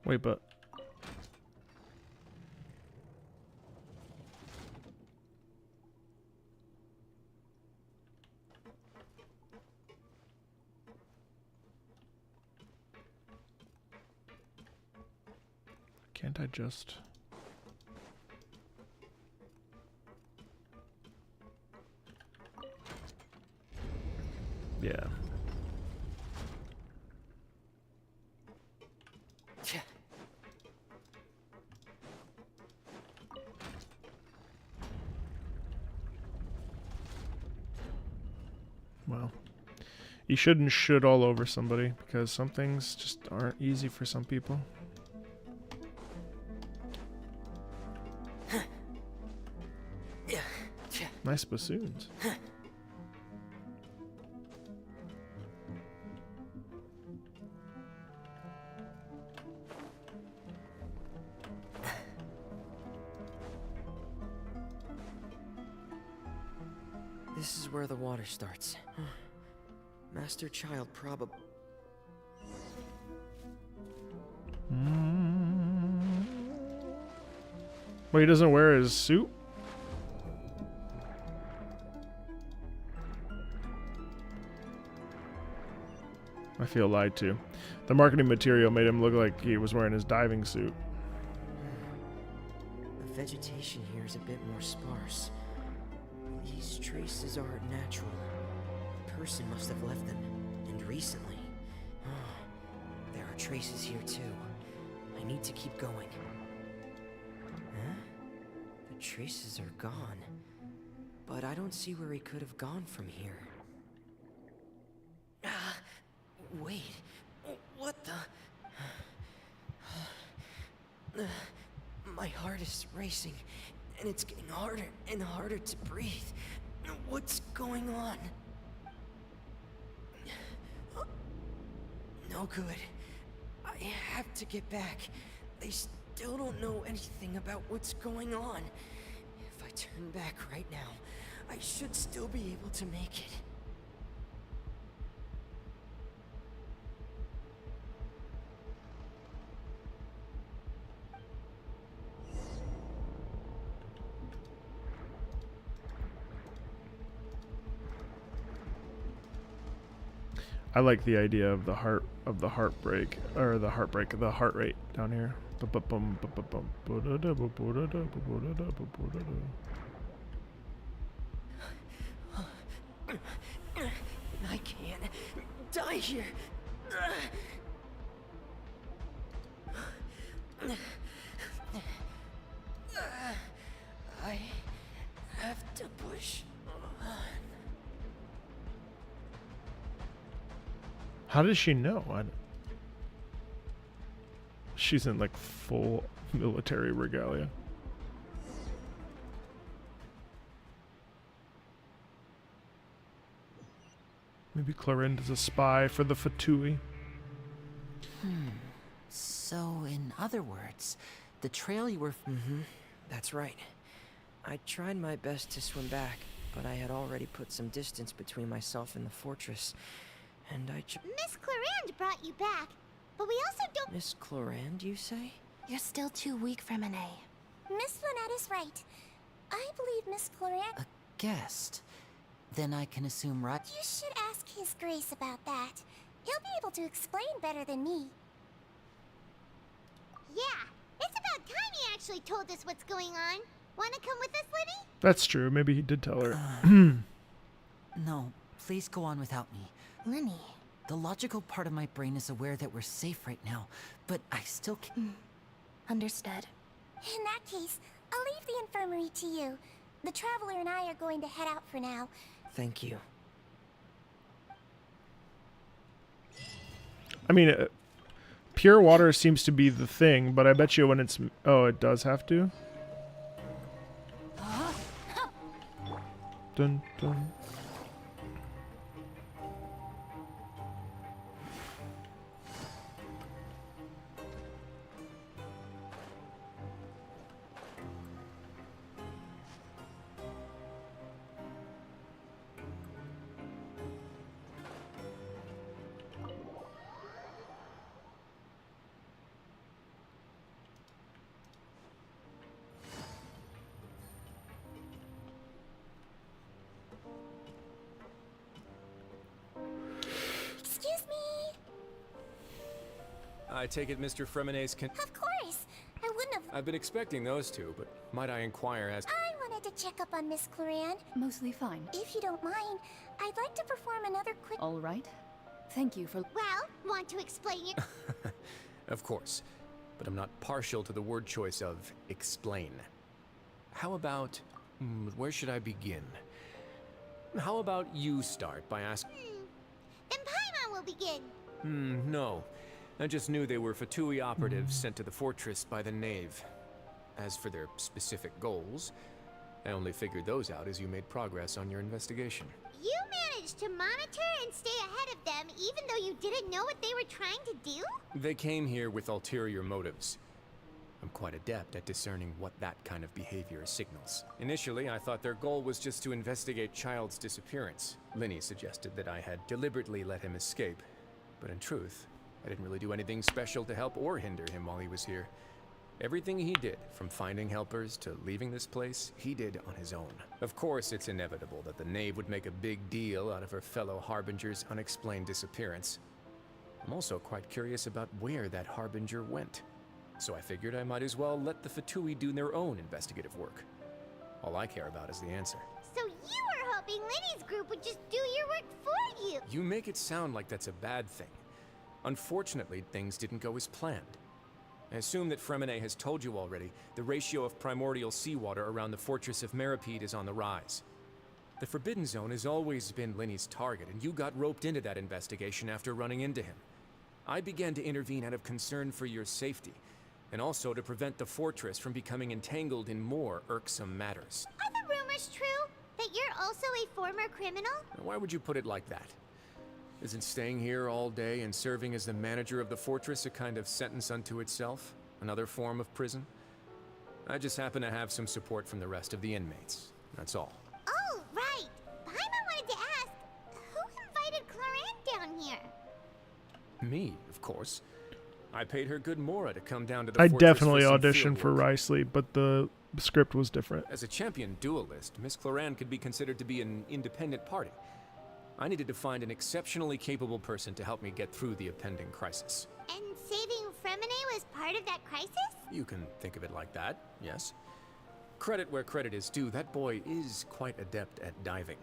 Wait, but... Can't I just... Yeah. Well, you shouldn't should all over somebody, because some things just aren't easy for some people. Nice bassoons. This is where the water starts. Master Child probably... Wait, he doesn't wear his suit? I feel lied to. The marketing material made him look like he was wearing his diving suit. The vegetation here is a bit more sparse. These traces aren't natural. A person must have left them, and recently. There are traces here too. I need to keep going. Huh? The traces are gone. But I don't see where he could have gone from here. Wait, what the... My heart is racing, and it's getting harder and harder to breathe. What's going on? No good. I have to get back. They still don't know anything about what's going on. If I turn back right now, I should still be able to make it. I like the idea of the heartbreak rate down here. I can't die here. I have to push on. How does she know? She's in like full military regalia. Maybe Clarinda's a spy for the Fatui. So, in other words, the trail you were... That's right. I tried my best to swim back, but I had already put some distance between myself and the fortress. And Miss Clarande brought you back, but we also don't— Miss Clarande, you say? You're still too weak for Monet. Miss Lynette is right. I believe Miss Clarande— A guest? Then I can assume right... You should ask His Grace about that. He'll be able to explain better than me. Yeah, it's about time he actually told us what's going on. Wanna come with us, Lenny? That's true. Maybe he did tell her. No, please go on without me. Lenny. The logical part of my brain is aware that we're safe right now, but I still can't... Understood. In that case, I'll leave the infirmary to you. The Traveler and I are going to head out for now. Thank you. I mean, pure water seems to be the thing, but I bet you when it's... Oh, it does have to? Dun, dun. I take it Mr. Fremenet's Of course! I wouldn't have— I've been expecting those two, but might I inquire as... I wanted to check up on Miss Clarande. Mostly fine. If you don't mind, I'd like to perform another quick— All right. Thank you for... Well, want to explain it? Of course, but I'm not partial to the word choice of explain. How about... where should I begin? How about you start by asking... Then Paimon will begin. No. I just knew they were Fatui operatives sent to the fortress by the Knave. As for their specific goals, I only figured those out as you made progress on your investigation. You managed to monitor and stay ahead of them even though you didn't know what they were trying to do? They came here with ulterior motives. I'm quite adept at discerning what that kind of behavior signals. Initially, I thought their goal was just to investigate Child's disappearance. Linny suggested that I had deliberately let him escape, but in truth, I didn't really do anything special to help or hinder him while he was here. Everything he did, from finding helpers to leaving this place, he did on his own. Of course, it's inevitable that the Knave would make a big deal out of her fellow Harbinger's unexplained disappearance. I'm also quite curious about where that Harbinger went. So I figured I might as well let the Fatui do their own investigative work. All I care about is the answer. So you were hoping Linny's group would just do your work for you? You make it sound like that's a bad thing. Unfortunately, things didn't go as planned. I assume that Fremenet has told you already, the ratio of primordial seawater around the fortress of Meripede is on the rise. The Forbidden Zone has always been Linny's target, and you got roped into that investigation after running into him. I began to intervene out of concern for your safety, and also to prevent the fortress from becoming entangled in more irksome matters. Are the rumors true? That you're also a former criminal? Now, why would you put it like that? Isn't staying here all day and serving as the manager of the fortress a kind of sentence unto itself? Another form of prison? I just happen to have some support from the rest of the inmates. That's all. Oh, right. Paimon wanted to ask, who invited Cloran down here? Me, of course. I paid her good mora to come down to the I fortress definitely for some auditioned field for work. Riceley, but the script was different. As a champion duelist, Miss Cloran could be considered to be an independent party. I needed to find an exceptionally capable person to help me get through the impending crisis. And saving Fremine was part of that crisis? You can think of it like that, yes. Credit where credit is due, that boy is quite adept at diving.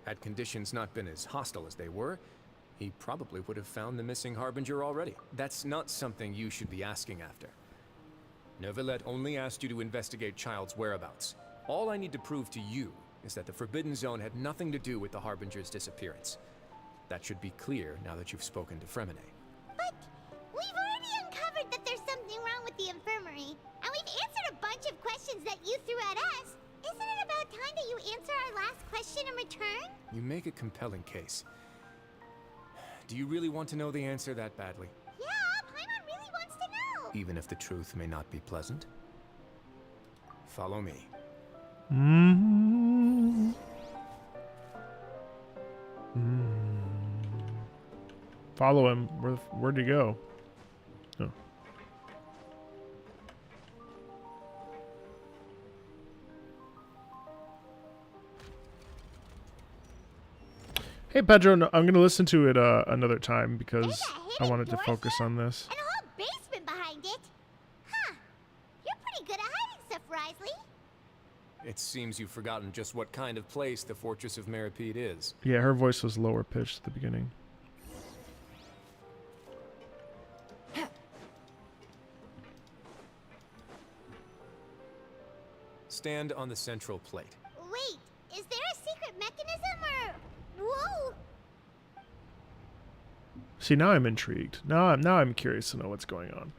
Had conditions not been as hostile as they were, he probably would have found the missing Harbinger already. That's not something you should be asking after. Neuvillette only asked you to investigate Child's whereabouts. All I need to prove to you is that the Forbidden Zone had nothing to do with the Harbinger's disappearance. That should be clear now that you've spoken to Fremine. But we've already uncovered that there's something wrong with the infirmary, and we've answered a bunch of questions that you threw at us. Isn't it about time that you answer our last question in return? You make a compelling case. Do you really want to know the answer that badly? Yeah, Paimon really wants to know. Even if the truth may not be pleasant? Follow me. Follow him. Where'd he go? Oh. Hey Pedro, no, I'm going to listen to it another time because I wanted to focus on this. And a whole basement behind it. Huh. You're pretty good at hiding stuff, Risley. It seems you've forgotten just what kind of place the Fortress of Meripede is. Yeah, her voice was lower pitched at the beginning. Stand on the central plate. Wait, is there a secret mechanism or... Whoa! See, now I'm intrigued. Now I'm curious to know what's going on.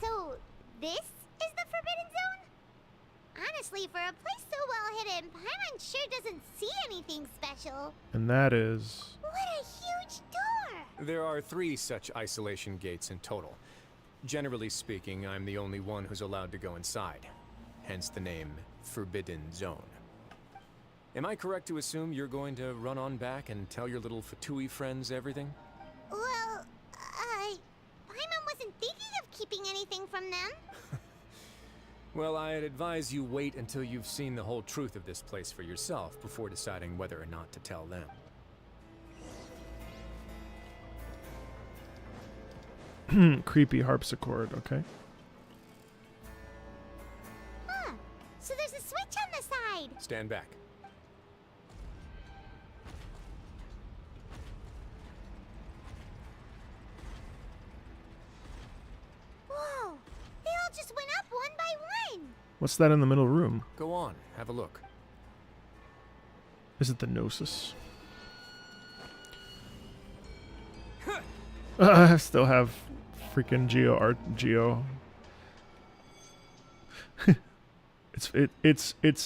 So, this is the Forbidden Zone? Honestly, for a place so well hidden, Paimon sure doesn't see anything special. And that is... What a huge door! There are 3 such isolation gates in total. Generally speaking, I'm the only one who's allowed to go inside. Hence the name Forbidden Zone. Am I correct to assume you're going to run on back and tell your little Fatui friends everything? Well, Paimon wasn't thinking of keeping anything from them. Well, I'd advise you wait until you've seen the whole truth of this place for yourself before deciding whether or not to tell them. Creepy harpsichord, okay. Huh. So there's a switch on the side. Stand back. Whoa. They all just went up one by one. What's that in the middle room? Go on, have a look. Is it the Gnosis? I still have freaking Geo. It's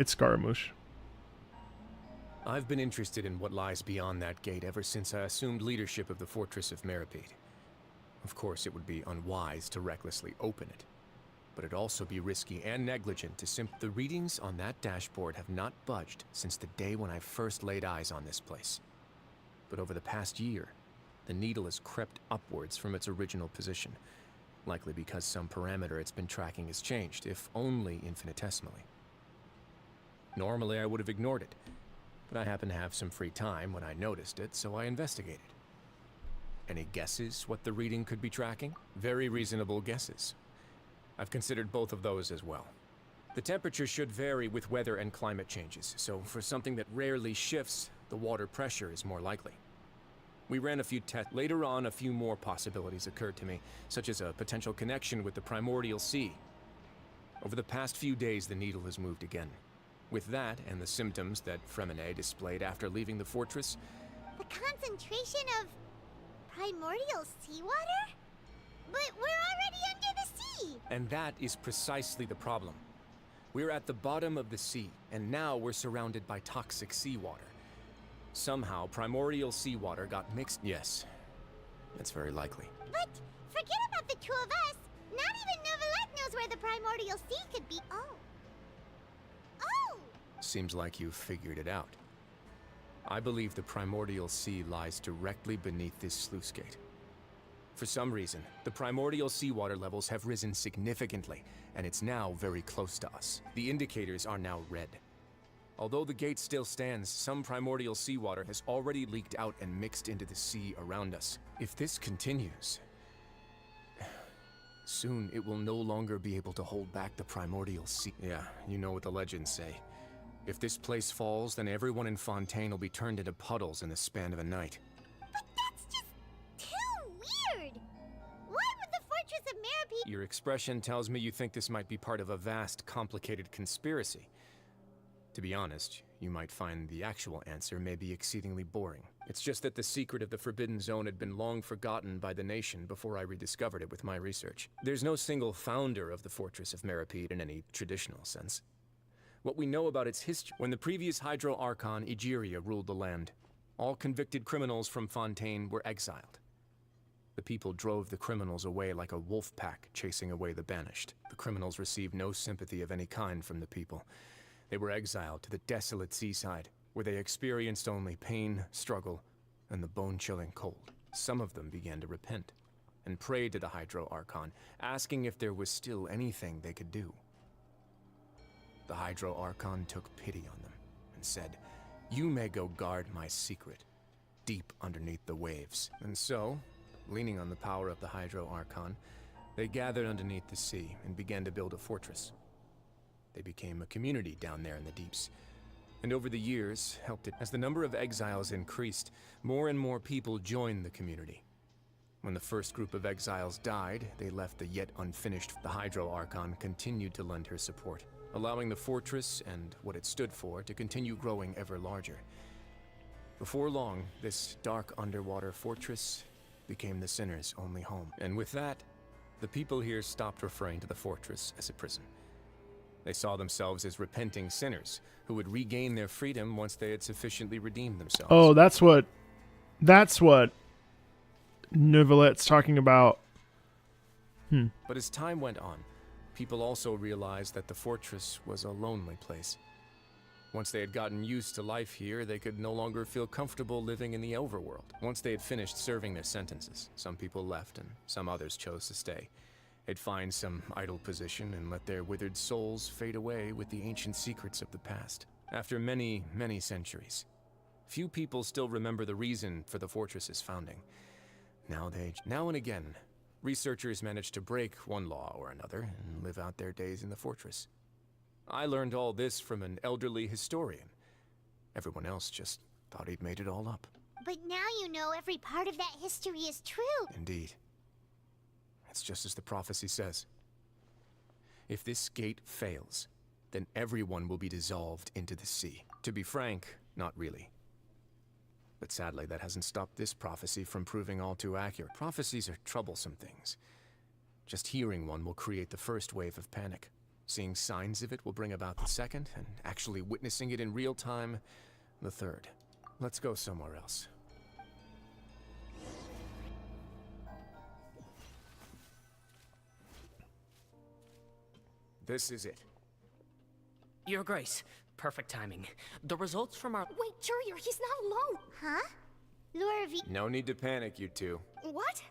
Scaramouche. I've been interested in what lies beyond that gate ever since I assumed leadership of the Fortress of Meripede. Of course, it would be unwise to recklessly open it, but it'd also be risky and negligent to the readings on that dashboard have not budged since the day when I first laid eyes on this place. But over the past year, the needle has crept upwards from its original position, likely because some parameter it's been tracking has changed, if only infinitesimally. Normally I would have ignored it, but I happened to have some free time when I noticed it, so I investigated. Any guesses what the reading could be tracking? Very reasonable guesses. I've considered both of those as well. The temperature should vary with weather and climate changes, so for something that rarely shifts, the water pressure is more likely. We ran a few tests. Later on, a few more possibilities occurred to me, such as a potential connection with the primordial sea. Over the past few days, the needle has moved again. With that, and the symptoms that Fremine displayed after leaving the fortress... The concentration of primordial seawater? But we're already under the sea! And that is precisely the problem. We're at the bottom of the sea, and now we're surrounded by toxic seawater. Somehow, primordial seawater got mixed. Yes, it's very likely. But forget about the two of us. Not even Neuvillette knows where the primordial sea could be. Oh. Oh! Seems like you've figured it out. I believe the primordial sea lies directly beneath this sluice gate. For some reason, the primordial seawater levels have risen significantly, and it's now very close to us. The indicators are now red. Although the gate still stands, some primordial seawater has already leaked out and mixed into the sea around us. If this continues, soon it will no longer be able to hold back the primordial sea. Yeah, you know what the legends say. If this place falls, then everyone in Fontaine will be turned into puddles in the span of a night. But that's just too weird! Why would the Fortress of Meropide— Your expression tells me you think this might be part of a vast, complicated conspiracy. To be honest, you might find the actual answer may be exceedingly boring. It's just that the secret of the Forbidden Zone had been long forgotten by the nation before I rediscovered it with my research. There's no single founder of the Fortress of Meropide in any traditional sense. What we know about its history: when the previous Hydro Archon, Egeria, ruled the land, all convicted criminals from Fontaine were exiled. The people drove the criminals away like a wolf pack chasing away the banished. The criminals received no sympathy of any kind from the people. They were exiled to the desolate seaside, where they experienced only pain, struggle, and the bone-chilling cold. Some of them began to repent, and prayed to the Hydro Archon, asking if there was still anything they could do. The Hydro Archon took pity on them, and said, "You may go guard my secret, deep underneath the waves." And so, leaning on the power of the Hydro Archon, they gathered underneath the sea and began to build a fortress. They became a community down there in the deeps, and over the years helped it. As the number of exiles increased, more and more people joined the community. When the first group of exiles died, they left the yet unfinished. The Hydro Archon continued to lend her support, allowing the fortress and what it stood for to continue growing ever larger. Before long, this dark underwater fortress became the sinner's only home. And with that, the people here stopped referring to the fortress as a prison. They saw themselves as repenting sinners who would regain their freedom once they had sufficiently redeemed themselves. Oh, that's what Neuvillette's talking about. But as time went on, people also realized that the fortress was a lonely place. Once they had gotten used to life here, they could no longer feel comfortable living in the overworld. Once they had finished serving their sentences, some people left and some others chose to stay. They'd find some idle position and let their withered souls fade away with the ancient secrets of the past. After many, many centuries, few people still remember the reason for the fortress's founding. Now and again, researchers manage to break one law or another and live out their days in the fortress. I learned all this from an elderly historian. Everyone else just thought he'd made it all up. But now you know every part of that history is true. Indeed. It's just as the prophecy says. If this gate fails, then everyone will be dissolved into the sea. To be frank, not really. But sadly, that hasn't stopped this prophecy from proving all too accurate. Prophecies are troublesome things. Just hearing one will create the first wave of panic. Seeing signs of it will bring about the second, and actually witnessing it in real time, the third. Let's go somewhere else. This is it. Your Grace, perfect timing. The results from our— Wait, Jurier, he's not alone! Huh? Laura V— No need to panic, you two. What?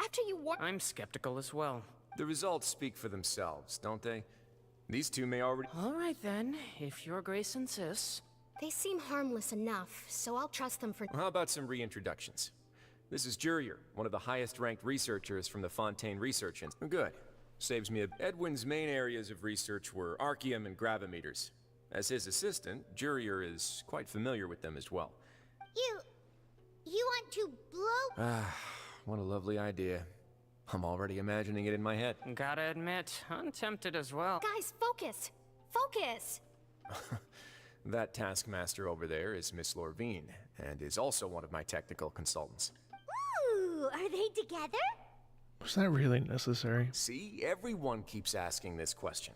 After you I'm skeptical as well. The results speak for themselves, don't they? These two may already— Alright then, if Your Grace insists. They seem harmless enough, so I'll trust them for— How about some reintroductions? This is Jurier, one of the highest-ranked researchers from the Fontaine Research Institute. Good. Saves me a— Edwin's main areas of research were archaeum and gravimeters. As his assistant, Jurier is quite familiar with them as well. You want to blow— Ah, what a lovely idea. I'm already imagining it in my head. Gotta admit, I'm tempted as well. Guys, focus! Focus! That taskmaster over there is Miss Lorvine, and is also one of my technical consultants. Ooh, are they together? Was that really necessary? See, everyone keeps asking this question.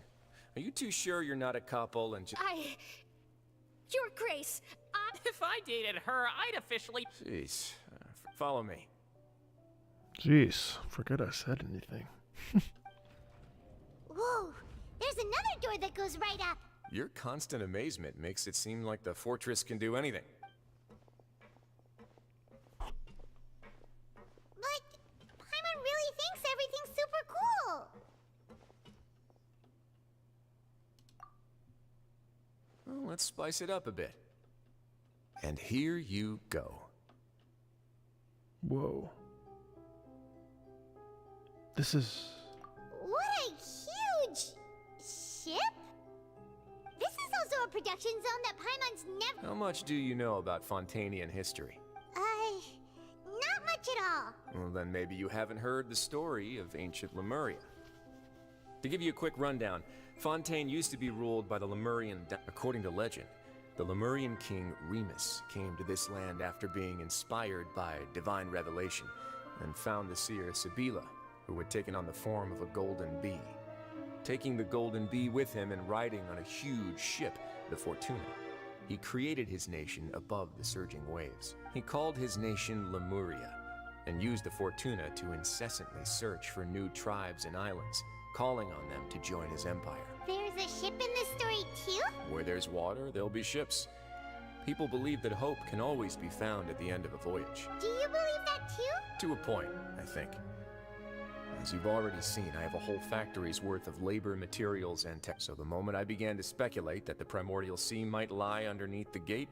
Are you too sure you're not a couple and just... Your Grace, If I dated her, I'd officially... Jeez. Follow me. Jeez, forget I said anything. Whoa, there's another door that goes right up. Your constant amazement makes it seem like the fortress can do anything. But Paimon really thinks everything's super cool. Well, let's spice it up a bit. And here you go. Whoa. This is... What a huge ship? This is also a production zone that Paimon's never... How much do you know about Fontainian history? Not much at all. Well, then maybe you haven't heard the story of ancient Lemuria. To give you a quick rundown, Fontaine used to be ruled by the Lemurian... According to legend, the Lemurian king Remus came to this land after being inspired by divine revelation and found the seer Sibila, who had taken on the form of a golden bee. Taking the golden bee with him and riding on a huge ship, the Fortuna, he created his nation above the surging waves. He called his nation Lemuria and used the Fortuna to incessantly search for new tribes and islands, calling on them to join his empire. There's a ship in this story too? Where there's water, there'll be ships. People believe that hope can always be found at the end of a voyage. Do you believe that too? To a point, I think. As you've already seen, I have a whole factory's worth of labor, materials, and tech. So the moment I began to speculate that the primordial sea might lie underneath the gate,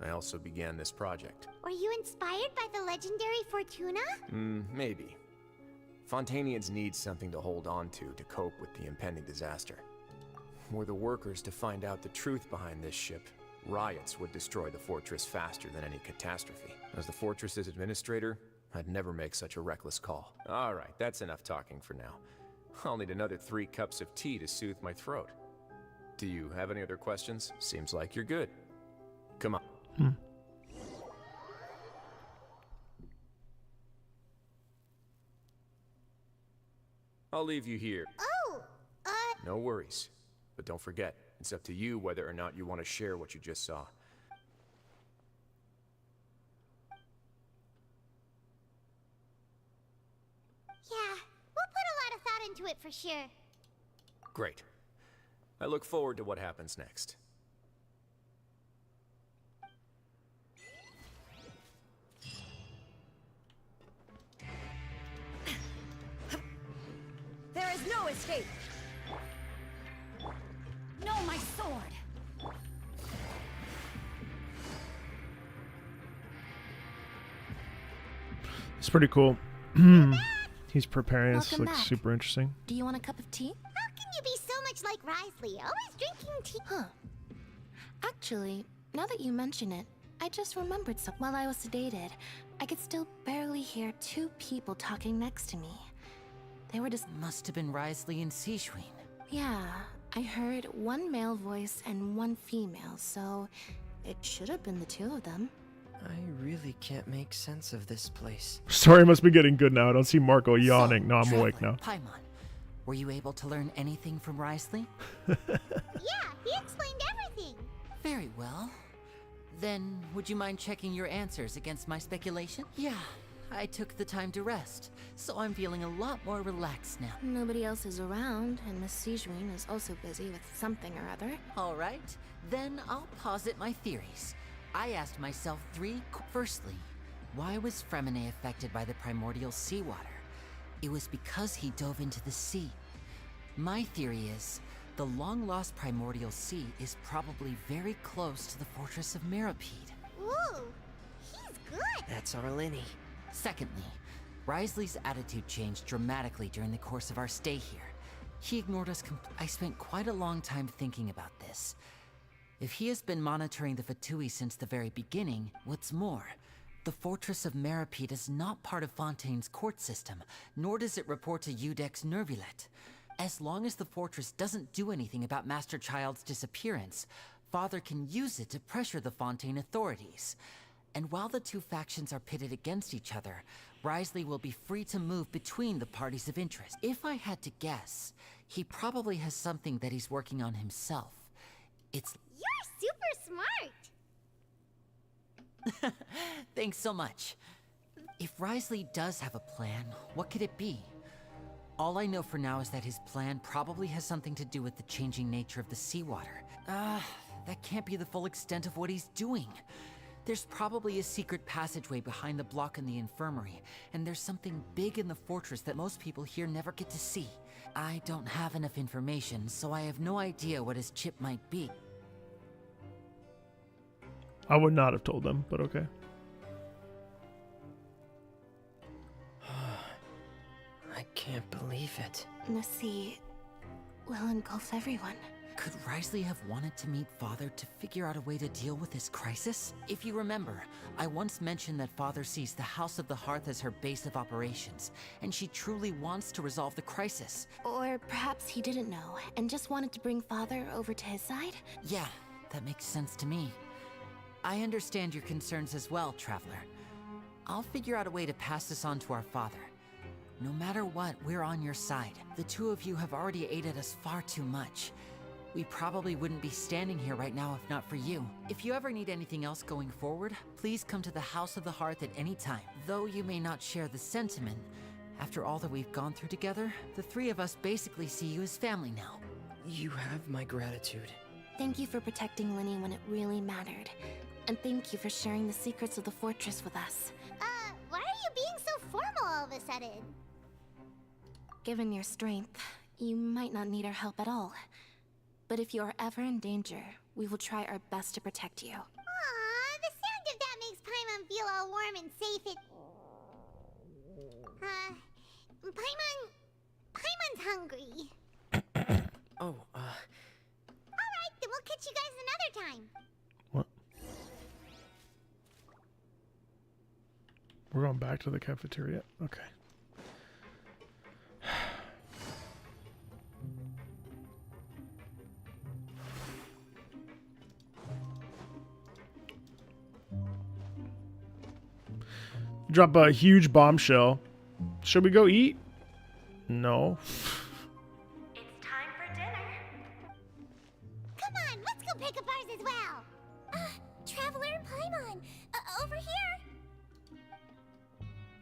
I also began this project. Were you inspired by the legendary Fortuna? Maybe. Fontainians need something to hold on to cope with the impending disaster. Were the workers to find out the truth behind this ship, riots would destroy the fortress faster than any catastrophe. As the fortress's administrator, I'd never make such a reckless call. All right, that's enough talking for now. I'll need another 3 cups of tea to soothe my throat. Do you have any other questions? Seems like you're good. Come on. I'll leave you here. Oh, No worries. But don't forget, it's up to you whether or not you want to share what you just saw. Yeah, we'll put a lot of thought into it for sure. Great. I look forward to what happens next. There is no escape! No, my sword! It's pretty cool. He's preparing. This Welcome looks back. super interesting. Do you want a cup of tea? How can you be so much like Risley, always drinking tea? Huh. Actually, now that you mention it, I just remembered something. While I was sedated, I could still barely hear 2 people talking next to me. They were just... Must have been Risley and Sijwin. Yeah, I heard 1 male voice and 1 female, so it should have been the 2 of them. I really can't make sense of this place. Story must be getting good now. I don't see Marco yawning. No, I'm awake now. Paimon, were you able to learn anything from Risley? Yeah, he explained everything. Very well. Then, would you mind checking your answers against my speculation? Yeah, I took the time to rest, so I'm feeling a lot more relaxed now. Nobody else is around, and Miss Sijwin is also busy with something or other. All right, then I'll posit my theories. I asked myself 3 Firstly, why was Fremine affected by the primordial seawater? It was because he dove into the sea. My theory is, the long-lost primordial sea is probably very close to the fortress of Mirapede. Ooh, he's good. That's our Lenny. Secondly, Risley's attitude changed dramatically during the course of our stay here. He ignored us I spent quite a long time thinking about this. If he has been monitoring the Fatui since the very beginning, what's more, the Fortress of Mirapede is not part of Fontaine's court system, nor does it report to Udex Nervulet. As long as the fortress doesn't do anything about Master Child's disappearance, Father can use it to pressure the Fontaine authorities. And while the two factions are pitted against each other, Wriothesley will be free to move between the parties of interest. If I had to guess, he probably has something that he's working on himself. It's... You're super smart! Thanks so much. If Wriothesley does have a plan, what could it be? All I know for now is that his plan probably has something to do with the changing nature of the seawater. That can't be the full extent of what he's doing. There's probably a secret passageway behind the block in the infirmary, and there's something big in the fortress that most people here never get to see. I don't have enough information, so I have no idea what his chip might be. I would not have told them, but okay. I can't believe it. The sea will engulf everyone. Could Wriothesley have wanted to meet Father to figure out a way to deal with this crisis? If you remember, I once mentioned that Father sees the House of the Hearth as her base of operations, and she truly wants to resolve the crisis. Or perhaps he didn't know, and just wanted to bring Father over to his side? Yeah, that makes sense to me. I understand your concerns as well, Traveler. I'll figure out a way to pass this on to our Father. No matter what, we're on your side. The two of you have already aided us far too much. We probably wouldn't be standing here right now if not for you. If you ever need anything else going forward, please come to the House of the Hearth at any time. Though you may not share the sentiment, after all that we've gone through together, the three of us basically see you as family now. You have my gratitude. Thank you for protecting Linny when it really mattered. And thank you for sharing the secrets of the fortress with us. Why are you being so formal all of a sudden? Given your strength, you might not need our help at all. But if you are ever in danger, we will try our best to protect you. Aw, the sound of that makes Paimon feel all warm and safe. Paimon's hungry. Alright, then we'll catch you guys another time. What? We're going back to the cafeteria? Okay. Drop a huge bombshell. Should we go eat? No. It's time for dinner. Come on, let's go pick up ours as well. Traveler and Paimon, over here.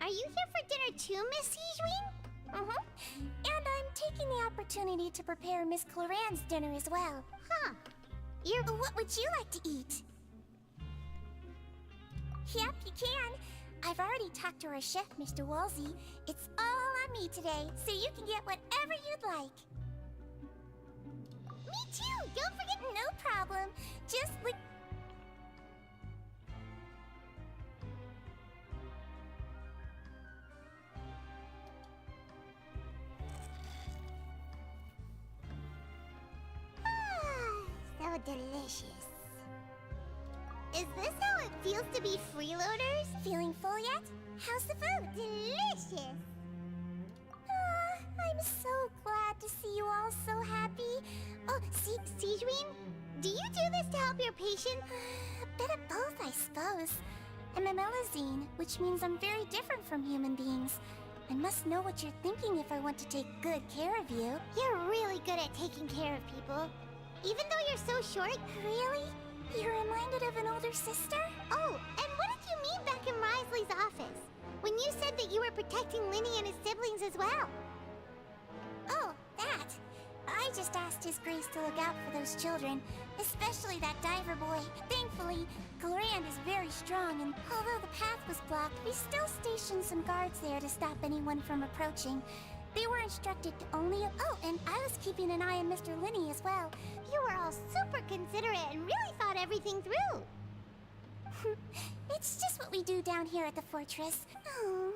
Are you here for dinner too, Miss Sijween? And I'm taking the opportunity to prepare Miss Cloran's dinner as well. Huh. What would you like to eat? Yep, you can. I've already talked to our chef, Mr. Wolsey. It's all on me today, so you can get whatever you'd like. Me too! Don't forget, no problem. Just like... so delicious. Is this how it feels to be freeloaders? Feeling full yet? How's the food? Delicious! I'm so glad to see you all so happy. Oh, Sijween, do you do this to help your patient? A bit of both, I suppose. I'm a Melazine, which means I'm very different from human beings. I must know what you're thinking if I want to take good care of you. You're really good at taking care of people. Even though you're so short. Really? You're reminded of an older sister? Oh, and what did you mean back in Wriothesley's office? When you said that you were protecting Linny and his siblings as well? Oh, that. I just asked His Grace to look out for those children, especially that diver boy. Thankfully, Cloran is very strong, and although the path was blocked, we still stationed some guards there to stop anyone from approaching. They were instructed to only... Oh, and I was keeping an eye on Mr. Linny as well. You were all super considerate and really thought everything through. It's just what we do down here at the fortress. Oh,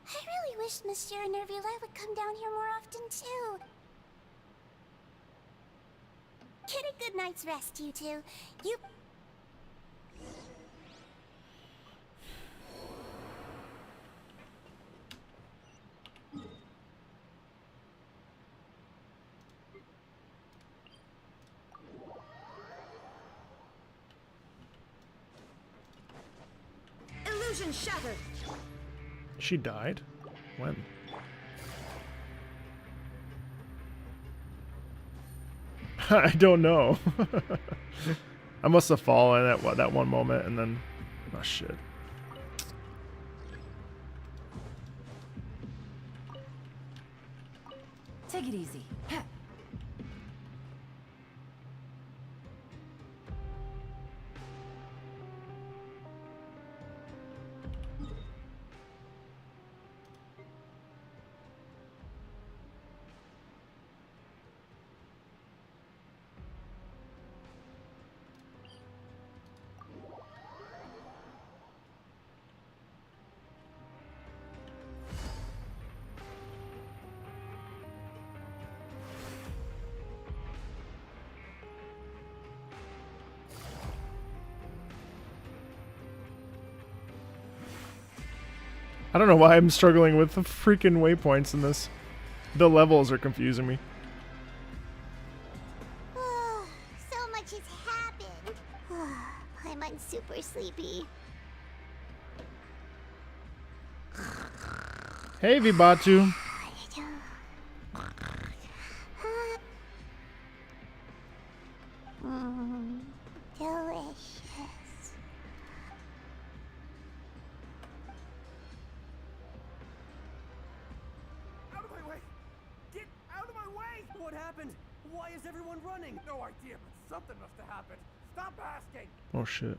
I really wish Monsieur Nervula would come down here more often, too. Get a good night's rest, you two. You... Illusion shattered. She died? When? I don't know. I must have fallen at that one moment and then... Oh, shit. Take it easy. I don't know why I'm struggling with the freaking waypoints in this. The levels are confusing me. So much has happened. I'm super sleepy. Hey, Vibatu. Delicious. Out of my way! Get out of my way! What happened? Why is everyone running? No idea, but something must have happened. Stop asking! Oh, shit.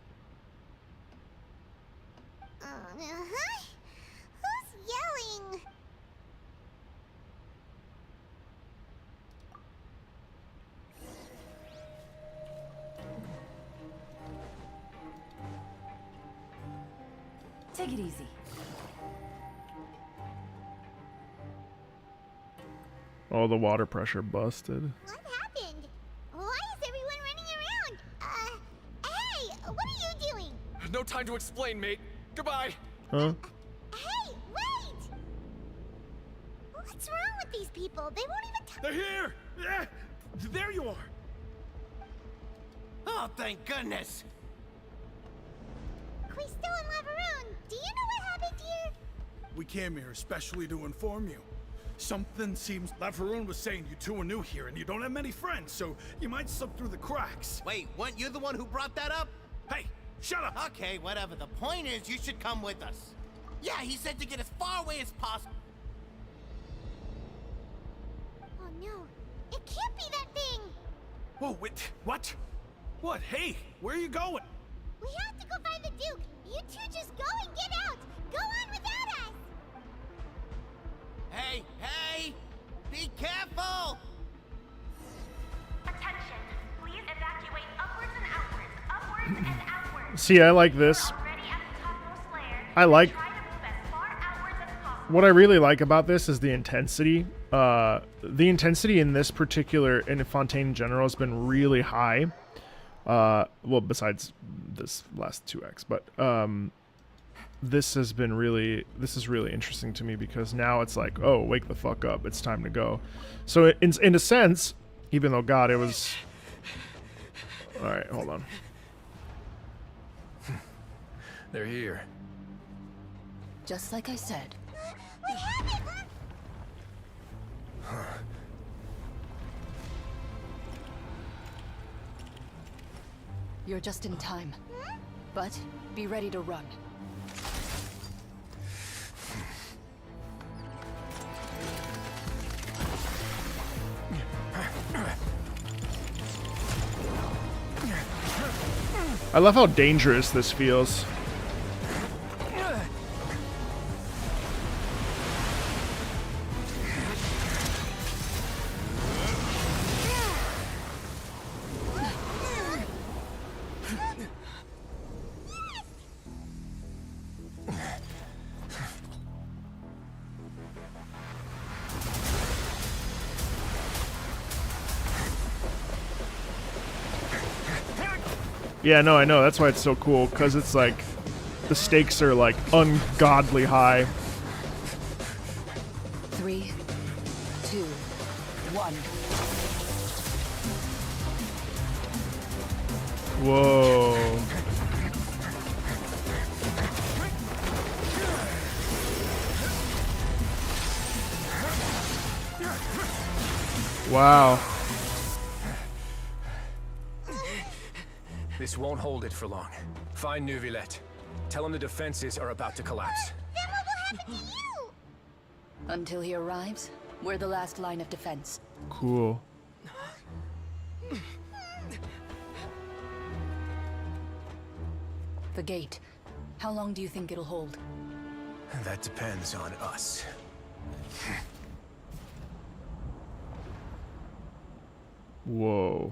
Who's yelling? Take it easy. Oh, the water pressure busted. What happened? Why is everyone running around? Hey, what are you doing? No time to explain, mate. Goodbye. Huh? Hey, wait! What's wrong with these people? They won't even They're here! Yeah! There you are! Oh, thank goodness! We still in Lavaroon. Do you know what happened here? We came here especially to inform you. Something seems... Lavaroon was saying you two are new here and you don't have many friends, so you might slip through the cracks. Wait, weren't you the one who brought that up? Hey, shut up! Okay, whatever. The point is, you should come with us. Yeah, he said to get as far away as possible. Oh no, it can't be that thing! Whoa, wait, what? What? Hey, where are you going? We have to go find the Duke! You two just go and get out! Go on without us! Hey, hey! Be careful! Attention, please evacuate upwards and outwards, upwards and outwards. See, I like this. I like... What I really like about this is the intensity. The intensity in this particular, in Fontaine in general, has been really high. Well, besides this last 2x, but this has been really, this is really interesting to me because now it's like, oh, wake the fuck up, it's time to go. So in a sense, even though God, it was... All right, hold on. They're here. Just like I said. What happened? You're just in time. But be ready to run. I love how dangerous this feels. Yeah, no, I know. That's why it's so cool, because it's like the stakes are like ungodly high. 3, 2, 1. Whoa. Wow. This won't hold it for long. Find Neuvillette. Tell him the defenses are about to collapse. Then what will happen to you? Until he arrives, we're the last line of defense. Cool. The gate. How long do you think it'll hold? That depends on us. Whoa.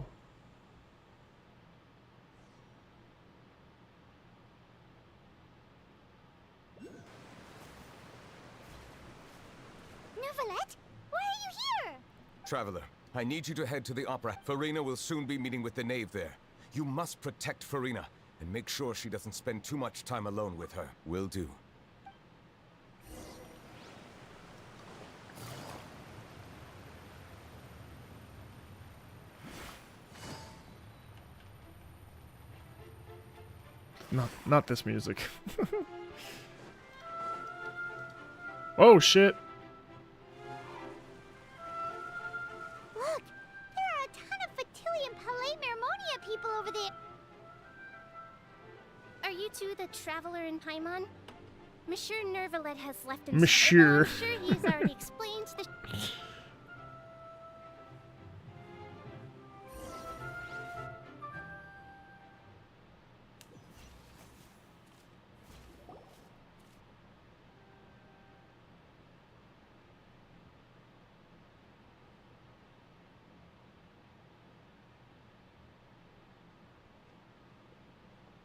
Neuvillette, why are you here? Traveler, I need you to head to the opera. Farina will soon be meeting with the knave there. You must protect Farina, and make sure she doesn't spend too much time alone with her. Will do. Not this music. Oh shit. Look, there are a ton of Fatilian Palais Mermonia people over there. Are you two the traveler in Paimon? Monsieur Neuvillette has left himself. Monsieur. I'm sure he's already explained the...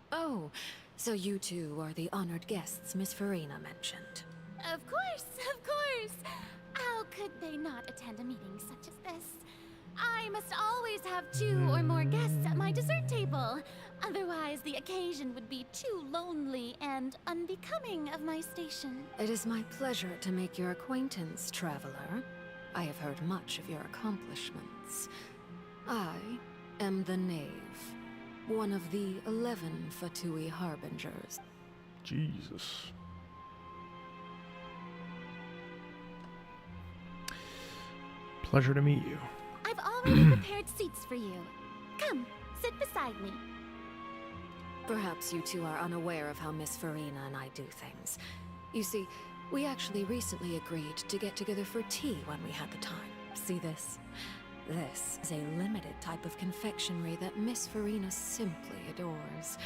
Oh, so you two are the honored guests Miss Farina mentioned. Of course, of course. How could they not attend a meeting such as this? I must always have 2 or more guests at my dessert table. Otherwise, the occasion would be too lonely and unbecoming of my station. It is my pleasure to make your acquaintance, traveler. I have heard much of your accomplishments. I am the Knave, one of the 11 Fatui Harbingers. Jesus. Pleasure to meet you. I've already prepared seats for you. Come, sit beside me. Perhaps you two are unaware of how Miss Farina and I do things. You see, we actually recently agreed to get together for tea when we had the time. See this? This is a limited type of confectionery that Miss Farina simply adores.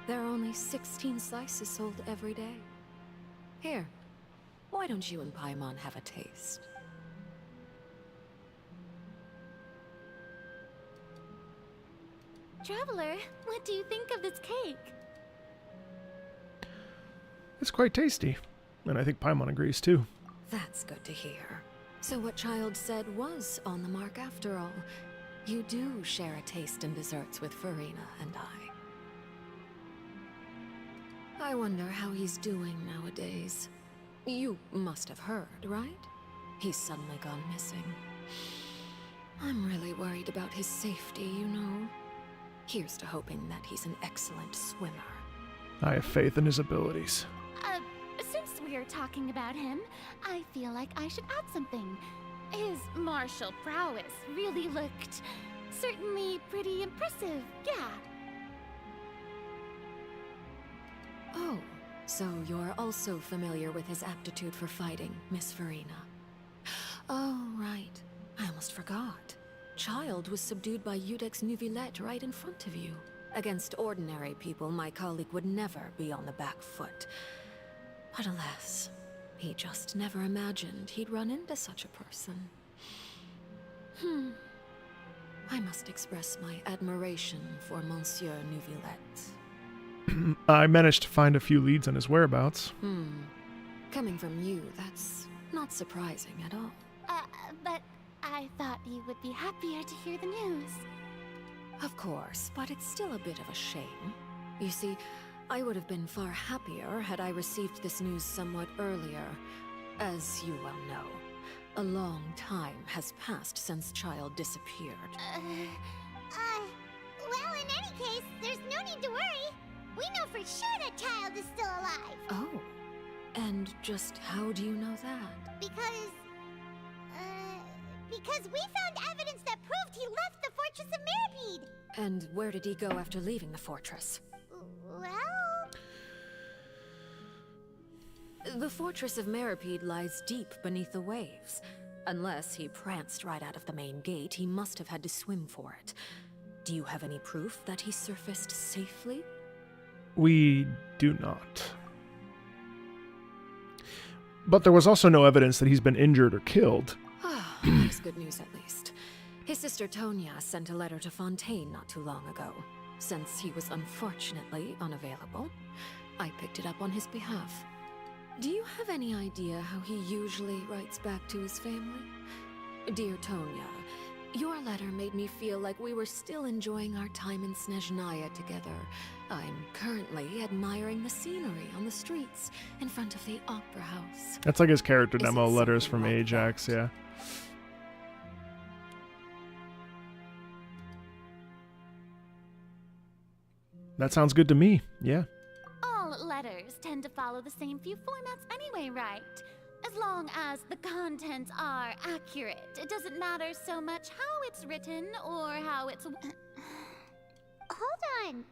There are only 16 slices sold every day. Here, why don't you and Paimon have a taste? Traveler, what do you think of this cake? It's quite tasty. And I think Paimon agrees too. That's good to hear. So what Child said was on the mark after all. You do share a taste in desserts with Farina and I wonder how he's doing nowadays. You must have heard, right? He's suddenly gone missing. I'm really worried about his safety, you know. Here's to hoping that he's an excellent swimmer. I have faith in his abilities. Since we're talking about him, I feel like I should add something. His martial prowess really looked certainly pretty impressive, yeah. Oh, so you're also familiar with his aptitude for fighting, Miss Farina. Oh, right. I almost forgot. Child was subdued by Udex Neuvillette right in front of you. Against ordinary people, my colleague would never be on the back foot. But alas, he just never imagined he'd run into such a person. I must express my admiration for Monsieur Neuvillette. I managed to find a few leads on his whereabouts. Coming from you, that's not surprising at all. But I thought you would be happier to hear the news. Of course, but it's still a bit of a shame. You see, I would have been far happier had I received this news somewhat earlier. As you well know, a long time has passed since Child disappeared. Well, in any case, there's no need to worry. We know for sure that Child is still alive. Oh, and just how do you know that? Because, Because we found evidence that proved he left the Fortress of Mirapede. And where did he go after leaving the fortress? Well... The Fortress of Mirapede lies deep beneath the waves. Unless he pranced right out of the main gate, he must have had to swim for it. Do you have any proof that he surfaced safely? We do not. But there was also no evidence that he's been injured or killed. That's good news at least. His sister Tonya sent a letter to Fontaine not too long ago. Since he was unfortunately unavailable, I picked it up on his behalf. Do you have any idea how he usually writes back to his family? Dear Tonya, your letter made me feel like we were still enjoying our time in Snezhnaya together. I'm currently admiring the scenery on the streets in front of the Opera House. That's like his character Is demo it letters something from like Ajax, yeah. That sounds good to me, yeah. All letters tend to follow the same few formats anyway, right? As long as the contents are accurate, it doesn't matter so much how it's written or how it's... Hold on.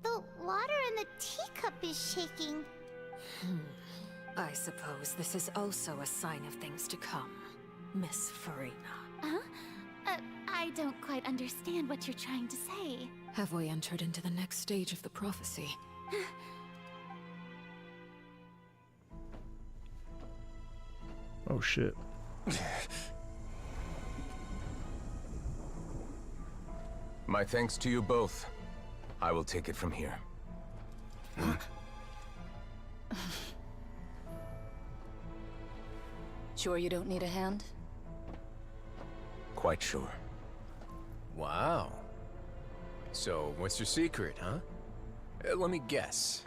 The water in the teacup is shaking. I suppose this is also a sign of things to come, Miss Farina. Huh? I don't quite understand what you're trying to say. Have we entered into the next stage of the prophecy? Oh shit. My thanks to you both. I will take it from here. Sure you don't need a hand? Quite sure. Wow. So, what's your secret, huh? Let me guess.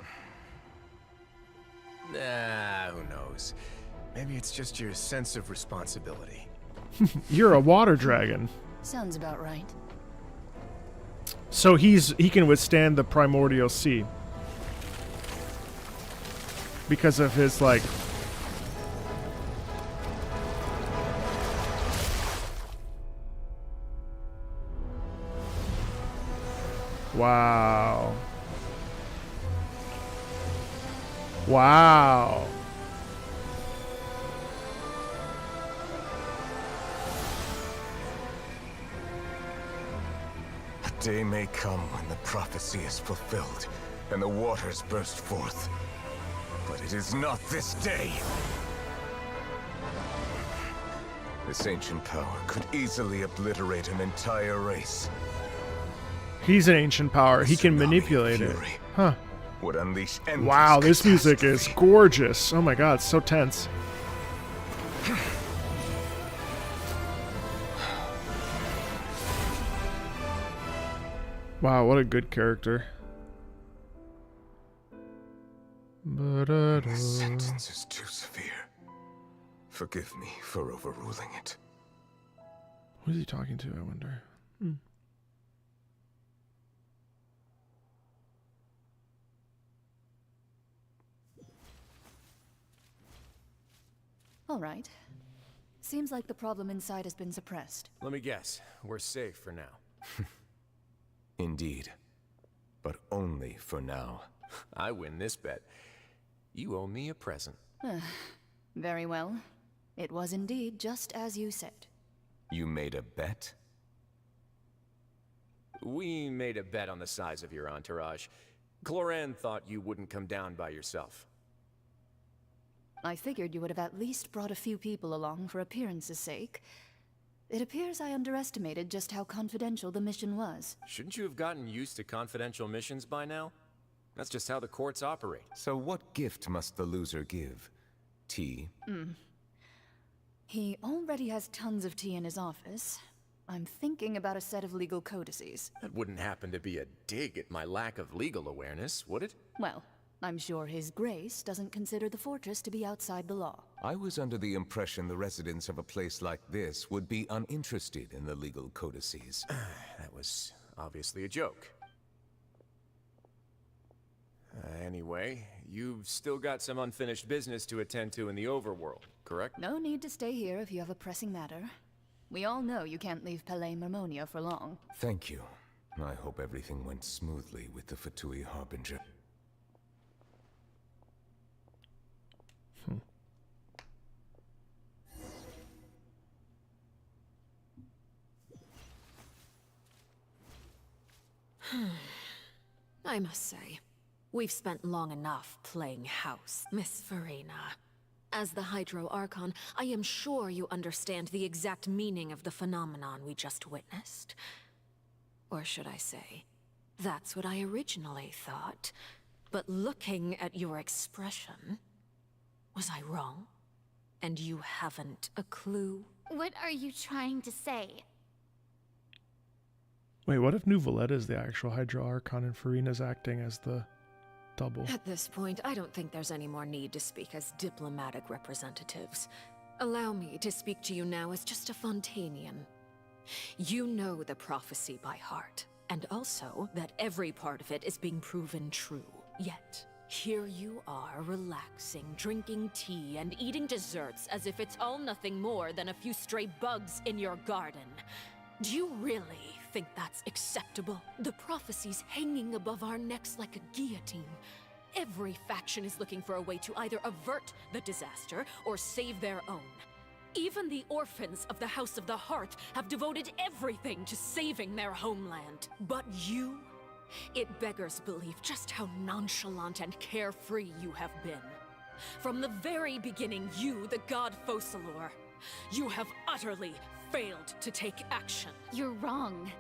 Nah, who knows? Maybe it's just your sense of responsibility. You're a water dragon. Sounds about right. So he can withstand the primordial sea. Because of his, like... Wow. Wow. A day may come when the prophecy is fulfilled and the waters burst forth. But it is not this day. This ancient power could easily obliterate an entire race. He's an ancient power. He can manipulate it. Huh. Would unleash endless Wow, this music is catastrophe. gorgeous. Oh my god, it's so tense. Wow, what a good character. This sentence is too severe. Forgive me for overruling it. Who is he talking to, I wonder? All right. Seems like the problem inside has been suppressed. Let me guess. We're safe for now. Indeed. But only for now. I win this bet. You owe me a present. Very well. It was indeed just as you said. You made a bet? We made a bet on the size of your entourage. Cloran thought you wouldn't come down by yourself. I figured you would have at least brought a few people along for appearance's sake. It appears I underestimated just how confidential the mission was. Shouldn't you have gotten used to confidential missions by now? That's just how the courts operate. So what gift must the loser give? Tea? He already has tons of tea in his office. I'm thinking about a set of legal codices. That wouldn't happen to be a dig at my lack of legal awareness, would it? Well, I'm sure His Grace doesn't consider the fortress to be outside the law. I was under the impression the residents of a place like this would be uninterested in the legal codices. That was obviously a joke. Anyway, you've still got some unfinished business to attend to in the overworld, correct? No need to stay here if you have a pressing matter. We all know you can't leave Palais Mermonia for long. Thank you. I hope everything went smoothly with the Fatui Harbinger. I must say, we've spent long enough playing house, Miss Farina. As the Hydro Archon, I am sure you understand the exact meaning of the phenomenon we just witnessed. Or should I say, that's what I originally thought. But looking at your expression, was I wrong? And you haven't a clue? What are you trying to say? Wait, what if New Valletta is the actual Hydro Archon and Farina's acting as the double? At this point, I don't think there's any more need to speak as diplomatic representatives. Allow me to speak to you now as just a Fontainian. You know the prophecy by heart, and also that every part of it is being proven true. Yet, here you are relaxing, drinking tea, and eating desserts as if it's all nothing more than a few stray bugs in your garden. Do you really think that's acceptable? The prophecy's hanging above our necks like a guillotine. Every faction is looking for a way to either avert the disaster or save their own. Even the orphans of the House of the Heart have devoted everything to saving their homeland. But you? It beggars belief just how nonchalant and carefree you have been. From the very beginning, you, the god Focalor, you have utterly failed to take action. You're wrong.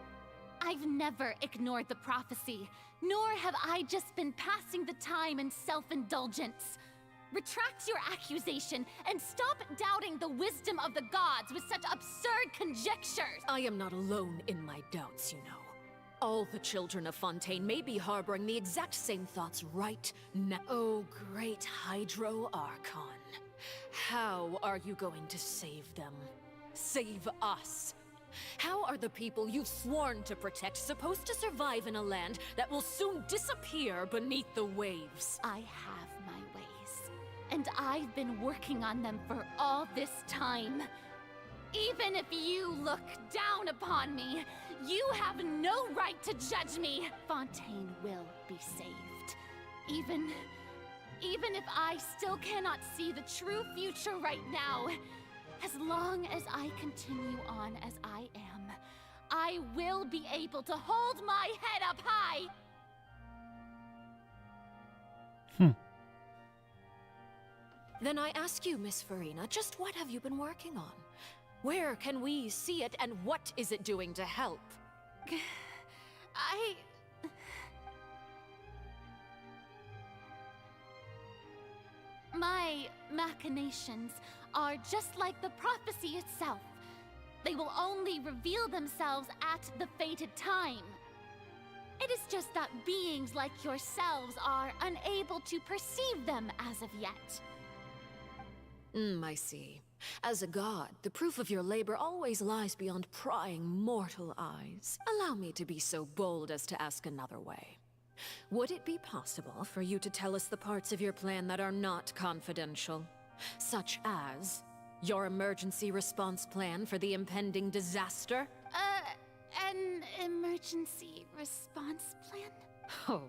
I've never ignored the prophecy, nor have I just been passing the time in self-indulgence. Retract your accusation and stop doubting the wisdom of the gods with such absurd conjectures! I am not alone in my doubts, you know. All the children of Fontaine may be harboring the exact same thoughts right now. Oh, great Hydro Archon. How are you going to save them? Save us? How are the people you've sworn to protect supposed to survive in a land that will soon disappear beneath the waves? I have my ways, and I've been working on them for all this time. Even if you look down upon me, you have no right to judge me. Fontaine will be saved. Even if I still cannot see the true future right now, as long as I continue on as I am, I will be able to hold my head up high! Then I ask you, Miss Farina, just what have you been working on? Where can we see it, and what is it doing to help? My machinations are just like the prophecy itself. They will only reveal themselves at the fated time. It is just that beings like yourselves are unable to perceive them as of yet. I see. As a god, the proof of your labor always lies beyond prying mortal eyes. Allow me to be so bold as to ask another way. Would it be possible for you to tell us the parts of your plan that are not confidential? Such as your emergency response plan for the impending disaster? An emergency response plan? Oh,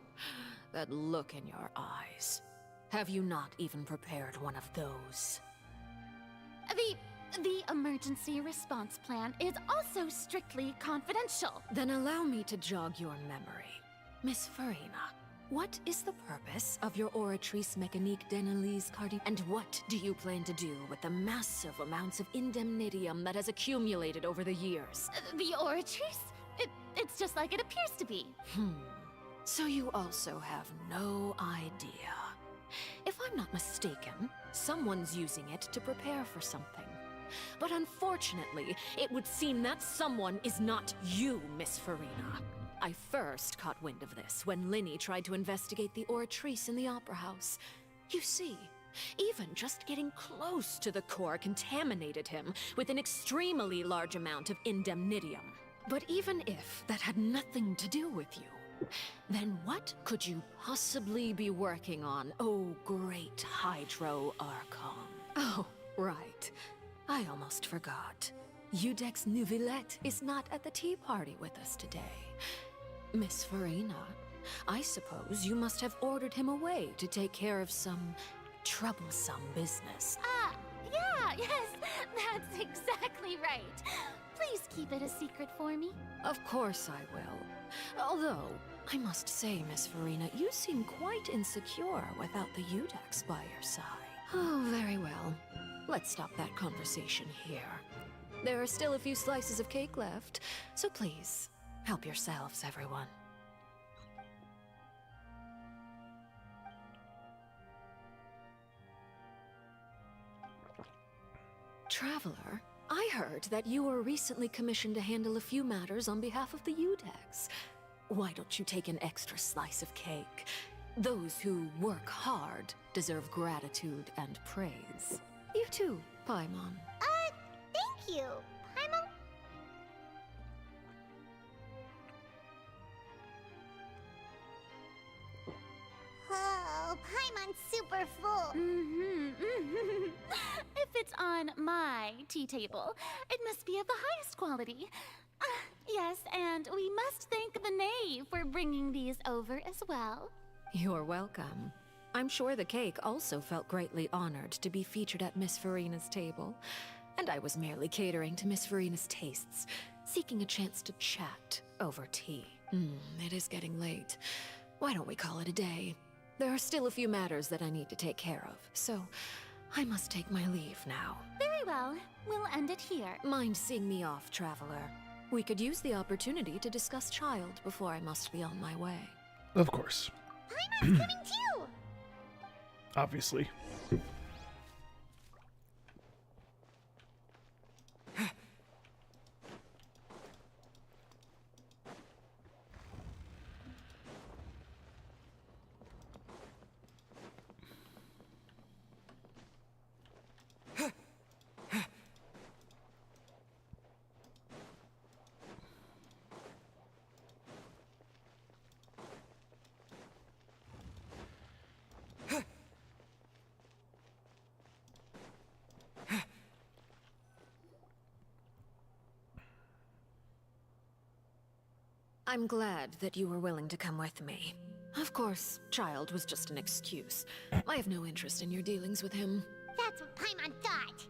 that look in your eyes. Have you not even prepared one of those? The emergency response plan is also strictly confidential. Then allow me to jog your memory. Miss Farina, what is the purpose of your Oratrice Mécanique d'Analyse Cardi? And what do you plan to do with the massive amounts of indemnitium that has accumulated over the years? The Oratrice? It's just like it appears to be. So you also have no idea. If I'm not mistaken, someone's using it to prepare for something. But unfortunately, it would seem that someone is not you, Miss Farina. I first caught wind of this when Linny tried to investigate the Oratrice in the Opera House. You see, even just getting close to the core contaminated him with an extremely large amount of indemnitium. But even if that had nothing to do with you, then what could you possibly be working on, oh great Hydro Archon? Oh, right. I almost forgot. Udex Neuvillette is not at the tea party with us today. Miss Farina, I suppose you must have ordered him away to take care of some troublesome business. Yes, that's exactly right. Please keep it a secret for me. Of course I will. Although, I must say, Miss Farina, you seem quite insecure without the Udex by your side. Oh, very well. Let's stop that conversation here. There are still a few slices of cake left, so please, help yourselves, everyone. Traveler, I heard that you were recently commissioned to handle a few matters on behalf of the Udex. Why don't you take an extra slice of cake? Those who work hard deserve gratitude and praise. You too, Paimon. Thank you, Paimon. Oh, Paimon's super full. If it's on my tea table, it must be of the highest quality. Yes, and we must thank the knave for bringing these over as well. You're welcome. I'm sure the cake also felt greatly honored to be featured at Miss Farina's table. And I was merely catering to Miss Farina's tastes, seeking a chance to chat over tea. It is getting late. Why don't we call it a day? There are still a few matters that I need to take care of, so I must take my leave now. Very well. We'll end it here. Mind seeing me off, Traveler? We could use the opportunity to discuss Child before I must be on my way. Of course. Paimon's coming too! Obviously. I'm glad that you were willing to come with me. Of course, Child was just an excuse. I have no interest in your dealings with him. That's what Paimon thought.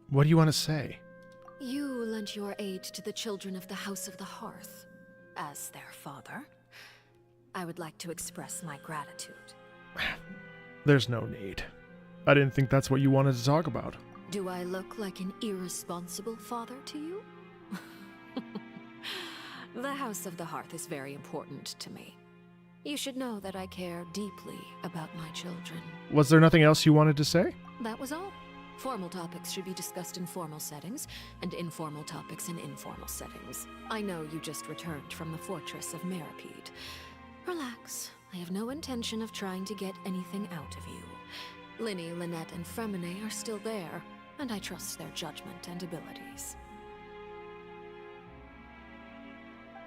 What do you want to say? You lent your aid to the children of the House of the Hearth. As their father, I would like to express my gratitude. There's no need. I didn't think that's what you wanted to talk about. Do I look like an irresponsible father to you? The House of the Hearth is very important to me. You should know that I care deeply about my children. Was there nothing else you wanted to say? That was all. Formal topics should be discussed in formal settings, and informal topics in informal settings. I know you just returned from the fortress of Meripede. Relax. I have no intention of trying to get anything out of you. Linny, Lynette, and Fremine are still there, and I trust their judgment and abilities.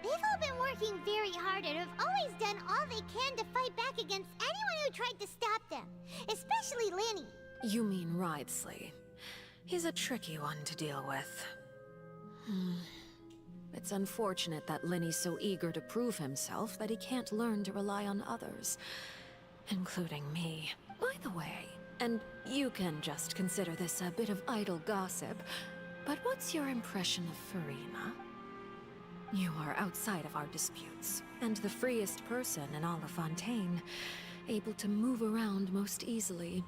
They've all been working very hard and have always done all they can to fight back against anyone who tried to stop them, especially Linny. You mean Wriothesley. He's a tricky one to deal with. It's unfortunate that Linny's so eager to prove himself that he can't learn to rely on others, including me. By the way, and you can just consider this a bit of idle gossip, but what's your impression of Farina? You are outside of our disputes, and the freest person in all of Fontaine, able to move around most easily.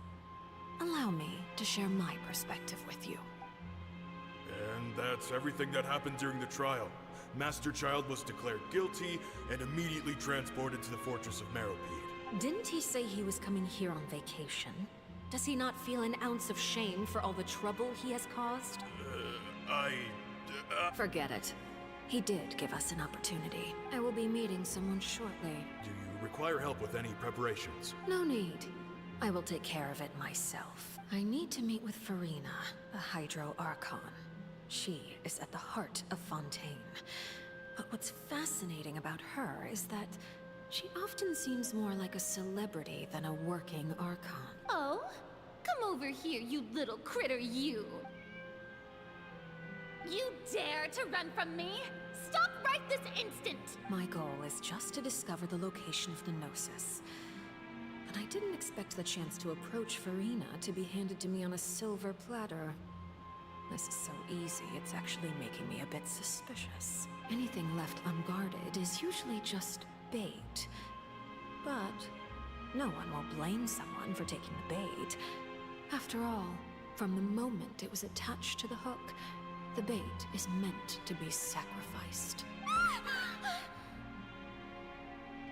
Allow me to share my perspective with you. And that's everything that happened during the trial. Master Child was declared guilty and immediately transported to the fortress of Meripede. Didn't he say he was coming here on vacation? Does he not feel an ounce of shame for all the trouble he has caused? Forget it. He did give us an opportunity. I will be meeting someone shortly. Do you require help with any preparations? No need. I will take care of it myself. I need to meet with Farina, the Hydro Archon. She is at the heart of Fontaine. But what's fascinating about her is that she often seems more like a celebrity than a working Archon. Oh? Come over here, you little critter, you! You dare to run from me? Stop right this instant! My goal is just to discover the location of the Gnosis. But I didn't expect the chance to approach Farina to be handed to me on a silver platter. This is so easy, it's actually making me a bit suspicious. Anything left unguarded is usually just bait. But no one will blame someone for taking the bait. After all, from the moment it was attached to the hook, the bait is meant to be sacrificed.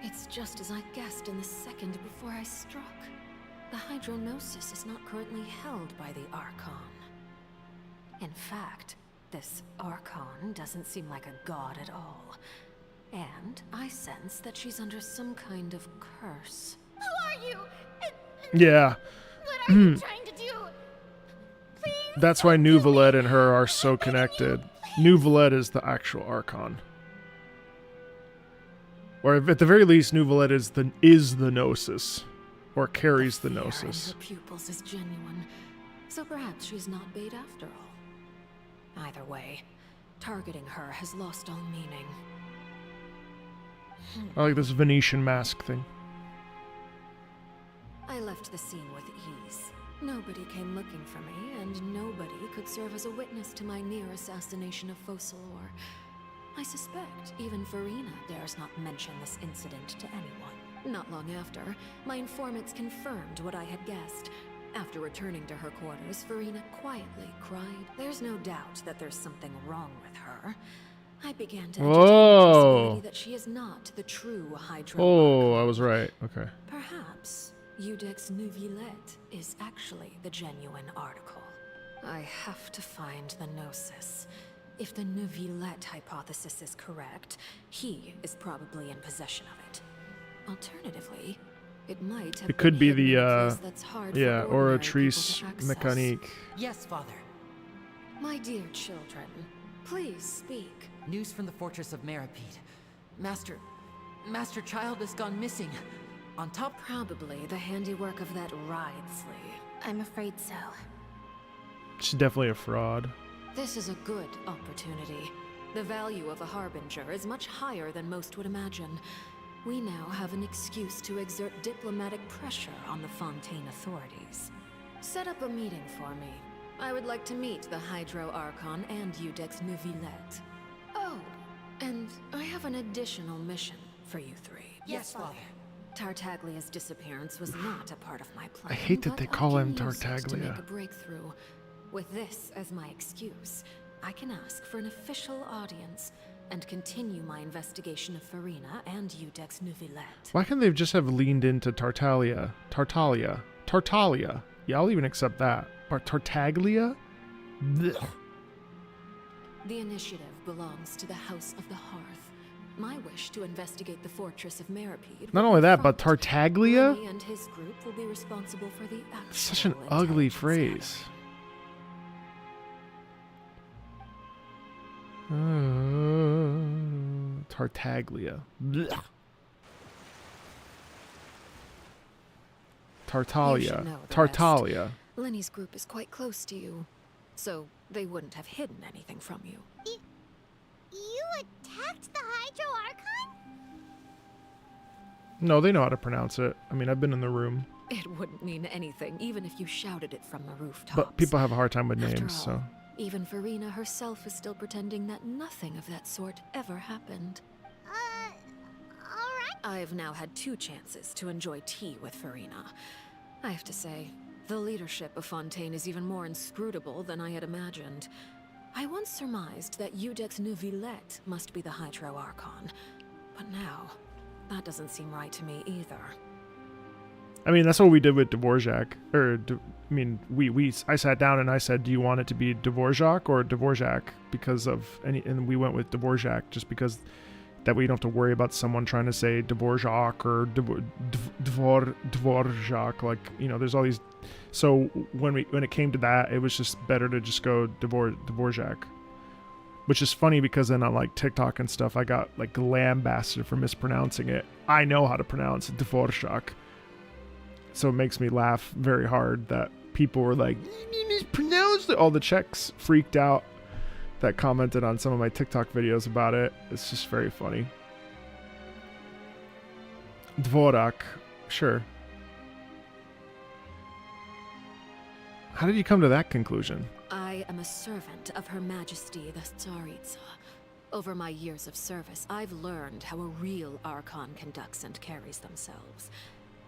It's just as I guessed in the second before I struck. The Hydronosis is not currently held by the Archon. In fact, this Archon doesn't seem like a god at all. And I sense that she's under some kind of curse. Who are you? Yeah. What are you trying to do? That's why Nuvalet and her are so connected. Nuvalet is the actual Archon. Or at the very least, Nuvalet is the Gnosis. Or carries the Gnosis. Her pupils is genuine. So perhaps she's not bait after all. Either way, targeting her has lost all meaning. I like this Venetian mask thing. I left the scene with ease. Nobody came looking for me, and nobody could serve as a witness to my near assassination of Focalor. I suspect even Farina dares not mention this incident to anyone. Not long after, my informants confirmed what I had guessed. After returning to her quarters, Farina quietly cried. There's no doubt that there's something wrong with her. I began to entertain the possibility that she is not the true Hydro. Oh, I was right. Okay. Perhaps Iudex Nuvilet is actually the genuine article. I have to find the Gnosis. If the Nuvilet hypothesis is correct, he is probably in possession of it. Alternatively, it might have It could be hidden in a the place that's hard for yeah, ordinary Oratrice people to access. Mécanique. Yes, Father. My dear children, please speak. News from the fortress of Meripede. Master Child has gone missing. On top... Probably the handiwork of that Ridsley. I'm afraid so. She's definitely a fraud. This is a good opportunity. The value of a Harbinger is much higher than most would imagine. We now have an excuse to exert diplomatic pressure on the Fontaine authorities. Set up a meeting for me. I would like to meet the Hydro Archon and Iudex Nuvilet. Oh, and I have an additional mission for you three. Yes, Father. Tartaglia's disappearance was not a part of my plan. I hate that they call him To make Tartaglia. a breakthrough. With this as my excuse, I can ask for an official audience and continue my investigation of Farina and Iudex Nuvilet. Why can't they just have leaned into Tartalia? Yeah, I'll even accept that. But Tartaglia? Blech. The initiative belongs to the House of the Hearth. My wish to investigate the fortress of Meripede. Not only that, but Tartaglia? He and his group will be responsible for the actual Such an ugly phrase. Tartaglia. Blech. Tartaglia. Tartaglia. Lenny's group is quite close to you, so they wouldn't have hidden anything from you. You attacked the Hydro Archon? No, they know how to pronounce it. I mean, I've been in the room. It wouldn't mean anything, even if you shouted it from the rooftops. But people have a hard time with After names, all, so. Even Farina herself is still pretending that nothing of that sort ever happened. Alright. I've now had 2 chances to enjoy tea with Farina. I have to say, the leadership of Fontaine is even more inscrutable than I had imagined. I once surmised that Iudex Nuvilet must be the Hydro Archon, but now, that doesn't seem right to me either. I mean, that's what we did with Dvorak. I sat down and I said, do you want it to be Dvorak or Dvorak? Because of and we went with Dvorak just because that way you don't have to worry about someone trying to say Dvorak or Dvorak. Like, you know, there's all these. So when it came to that, it was just better to just go Dvorak. Which is funny because then on like TikTok and stuff, I got like lambasted for mispronouncing it. I know how to pronounce Dvorak. So it makes me laugh very hard that people were like, you mispronounced it. All the Czechs freaked out that commented on some of my TikTok videos about it. It's just very funny. Dvorak, sure. How did you come to that conclusion? I am a servant of Her Majesty the Tsaritsa. Over my years of service, I've learned how a real Archon conducts and carries themselves.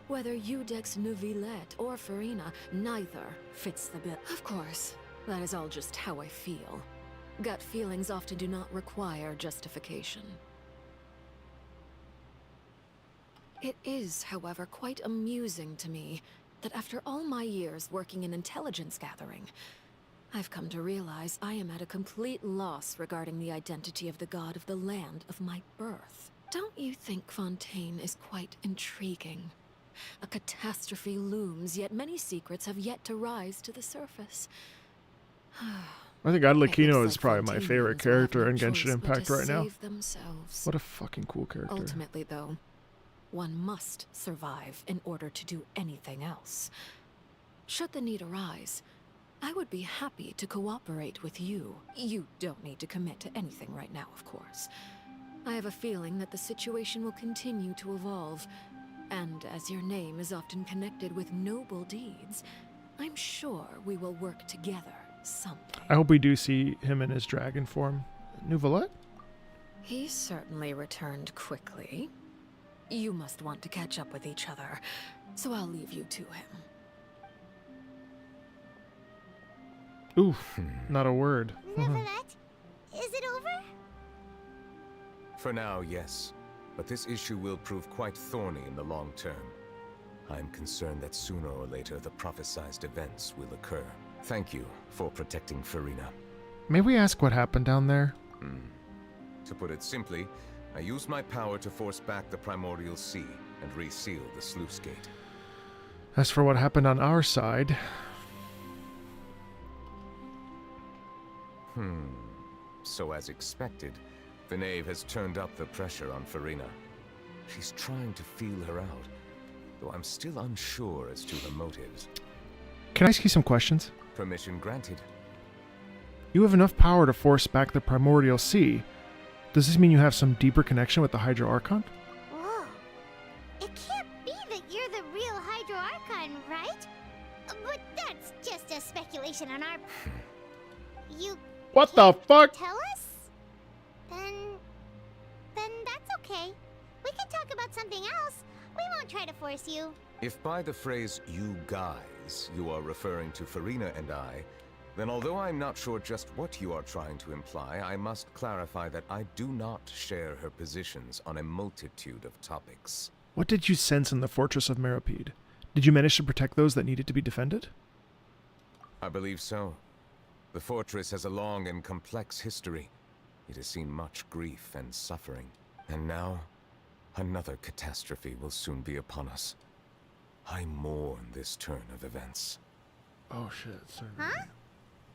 Whether Eudex Nuvillet or Farina, neither fits the bill. Of course, that is all just how I feel. Gut feelings often do not require justification. It is, however, quite amusing to me that after all my years working in intelligence gathering, I've come to realize I am at a complete loss regarding the identity of the god of the land of my birth. Don't you think Fontaine is quite intriguing? A catastrophe looms, yet many secrets have yet to rise to the surface. I think Adlakino is probably my favorite character in Genshin Impact right now. Themselves. What a fucking cool character. Ultimately, though, one must survive in order to do anything else. Should the need arise, I would be happy to cooperate with you. You don't need to commit to anything right now, of course. I have a feeling that the situation will continue to evolve, and as your name is often connected with noble deeds, I'm sure we will work together someday. I hope we do see him in his dragon form. Nuvillet? He certainly returned quickly. You must want to catch up with each other, so I'll leave you to him. Oof, not a word. Nevertheless, is it over? For now, yes. But this issue will prove quite thorny in the long term. I'm concerned that sooner or later the prophesized events will occur. Thank you for protecting Farina. May we ask what happened down there? To put it simply, I used my power to force back the primordial sea and reseal the sluice gate. As for what happened on our side... So as expected, the knave has turned up the pressure on Farina. She's trying to feel her out, though I'm still unsure as to her motives. Can I ask you some questions? Permission granted. You have enough power to force back the primordial sea. Does this mean you have some deeper connection with the Hydro Archon? Whoa. It can't be that you're the real Hydro Archon, right? But that's just a speculation on our... You... What the fuck? Tell us? Then that's okay. We can talk about something else. We won't try to force you. If by the phrase "you guys" you are referring to Farina and I, then although I'm not sure just what you are trying to imply, I must clarify that I do not share her positions on a multitude of topics. What did you sense in the Fortress of Meropide? Did you manage to protect those that needed to be defended? I believe so. The fortress has a long and complex history. It has seen much grief and suffering. And now, another catastrophe will soon be upon us. I mourn this turn of events. Oh shit, sorry. Huh?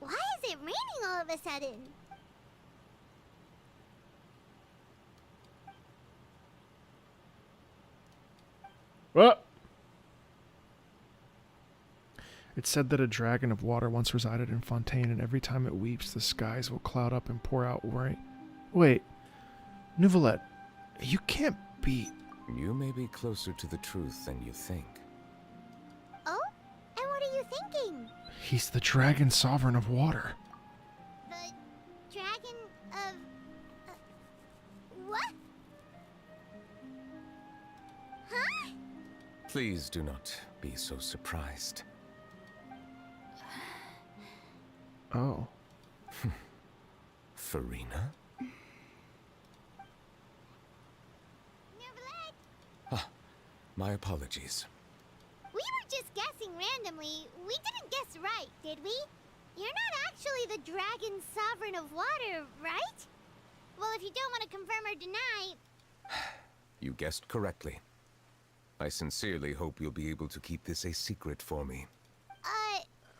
Why is it raining all of a sudden? What? It said that a dragon of water once resided in Fontaine, and every time it weeps, the skies will cloud up and pour out rain. Wait. Nuvillet, you can't be... You may be closer to the truth than you think. Oh? And what are you thinking? He's the dragon sovereign of water. The dragon of... what? Huh? Please do not be so surprised. Oh. Farina? My apologies. We were just guessing randomly. We didn't guess right, did we? You're not actually the dragon sovereign of water, right? Well, if you don't want to confirm or deny... You guessed correctly. I sincerely hope you'll be able to keep this a secret for me.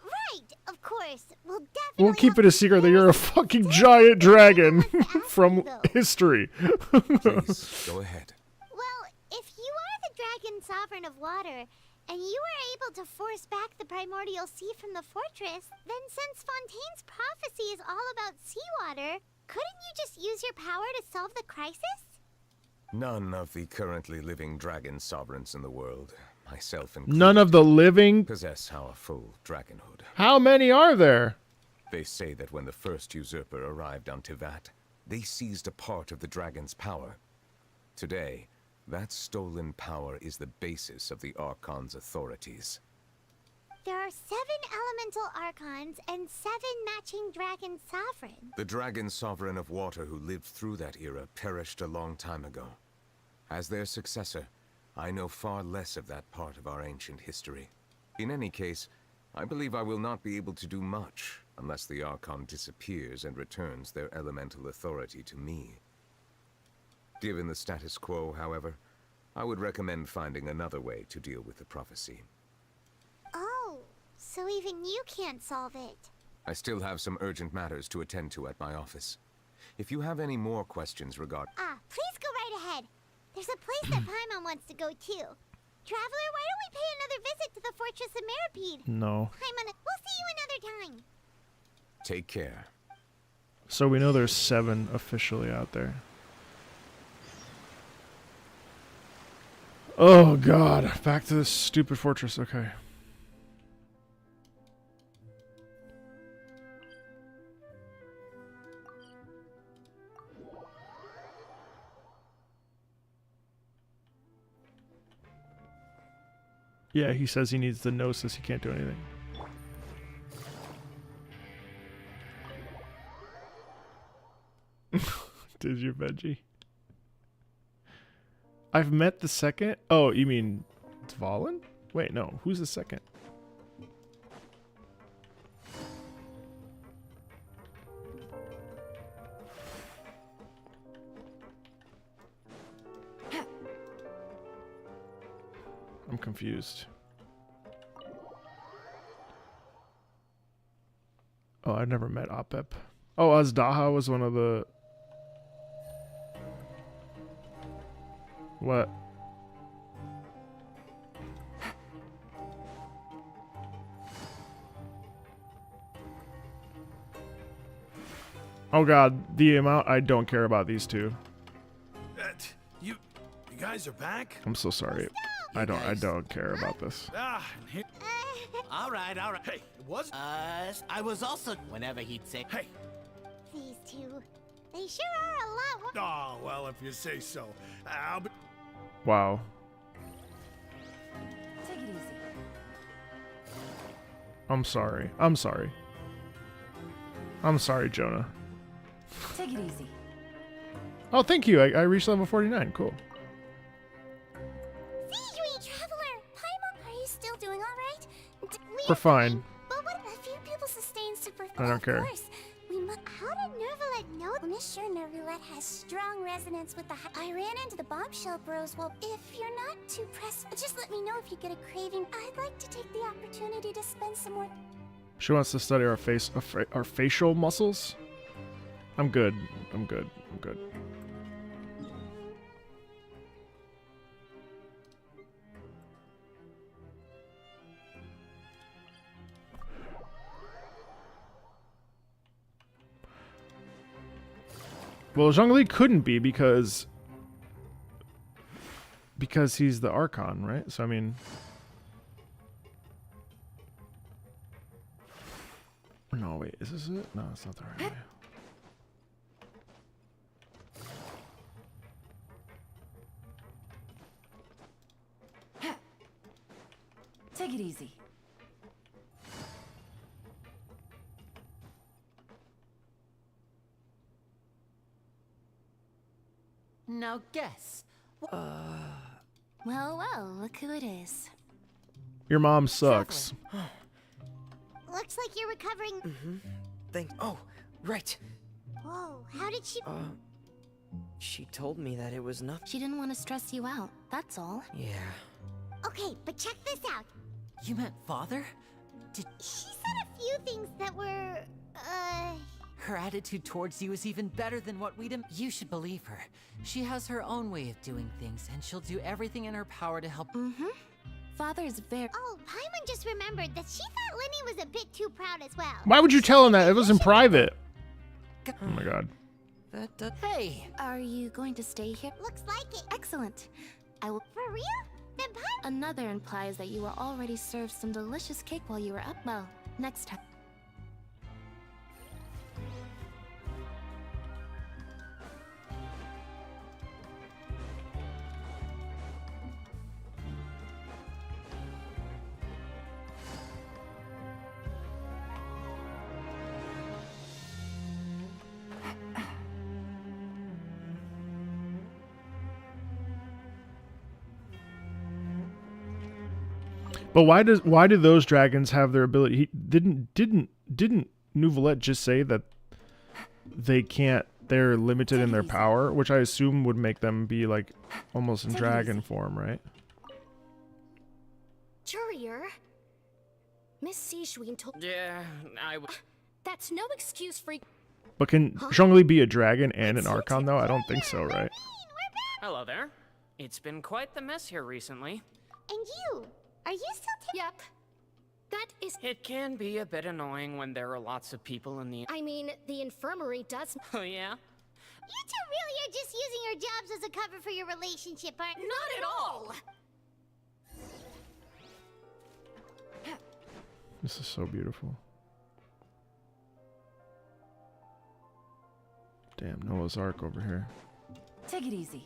Right, of course. We'll definitely... We'll keep it a secret that you're a fucking giant dragon from history. Please, go ahead. Well, if you are the dragon sovereign of water, and you were able to force back the primordial sea from the fortress, then since Fontaine's prophecy is all about seawater, couldn't you just use your power to solve the crisis? None of the currently living dragon sovereigns in the world, myself included, None of the living possess our full dragonhood. How many are there? They say that when the first usurper arrived on Tivat, they seized a part of the dragon's power. Today, that stolen power is the basis of the Archon's authorities. There are 7 elemental archons and 7 matching dragon sovereigns. The dragon sovereign of water who lived through that era perished a long time ago. As their successor, I know far less of that part of our ancient history. In any case, I believe I will not be able to do much unless the Archon disappears and returns their elemental authority to me. Given the status quo, however, I would recommend finding another way to deal with the prophecy. Oh, so even you can't solve it. I still have some urgent matters to attend to at my office. If you have any more questions regarding... Please go right ahead. There's a place that Paimon wants to go too. Traveler, why don't we pay another visit to the Fortress of Maripede? No. Paimon, we'll see you another time. Take care. So we know there's 7 officially out there. Oh god, back to this stupid fortress. Okay. Yeah, he says he needs the gnosis. He can't do anything. Did you, Veggie? I've met the second. Oh, you mean Dvalin? Wait, no. Who's the second? I'm confused. Oh, I've never met Apep. Oh, Azdaha was one of the... What? Oh god, the amount I don't care about these two. You guys are back? I'm so sorry. I don't care about this. All right. Hey, it was I was also whenever he'd say, hey. These two, they sure are a lot. Oh, well, if you say so. I'll be... Wow. Take it easy. I'm sorry. I'm sorry. I'm sorry, Jonah. Take it easy. Oh, thank you. I reached level 49. Cool. Traveler, Paimon, are you still doing all right? We're fine. But what a few people sustained super... I don't care. Of course. How did Nervalet know? I'm sure Nervalet has strong resonance with the... I ran into the bombshell bros. Well, if you're not too pressed, just let me know if you get a craving. I'd like to take the opportunity to spend some more... She wants to study our facial muscles. I'm good. I'm good. I'm good. Well, Zhongli couldn't be because he's the Archon, right? So I mean, no, wait, is this it? No, it's not the right way. Take it easy. Now guess. Well, look who it is. Your mom sucks. Looks like you're recovering... Oh, right. Whoa, how did she... She told me that it was nothing. She didn't want to stress you out, that's all. Yeah. Okay, but check this out. You meant father? She said a few things that were... Her attitude towards you is even better than what we'd... You should believe her. She has her own way of doing things, and she'll do everything in her power to help... father is very... Oh, Paimon just remembered that she thought Lenny was a bit too proud as well. Why would you tell him that? It was in private. Oh my god. Hey! Are you going to stay here? Looks like it. Excellent. I will... For real? Then Paimon... Another implies that you were already served some delicious cake while you were up. Well, next time. But why do those dragons have their ability? He didn't Nouvelette just say that they can't? They're limited in their power, which I assume would make them be like almost in dragon form, right? Courier, Miss Sijween told. Yeah, That's no excuse for. But can Zhongli be a dragon and an Archon though? I don't think so, right? Hello there. It's been quite the mess here recently. And you? Are you still Yep. That is... It can be a bit annoying when there are lots of people in the... I mean, the infirmary does... Oh, yeah? You two really are just using your jobs as a cover for your relationship, aren't you? Not at all! This is so beautiful. Damn, Noah's Ark over here. Take it easy.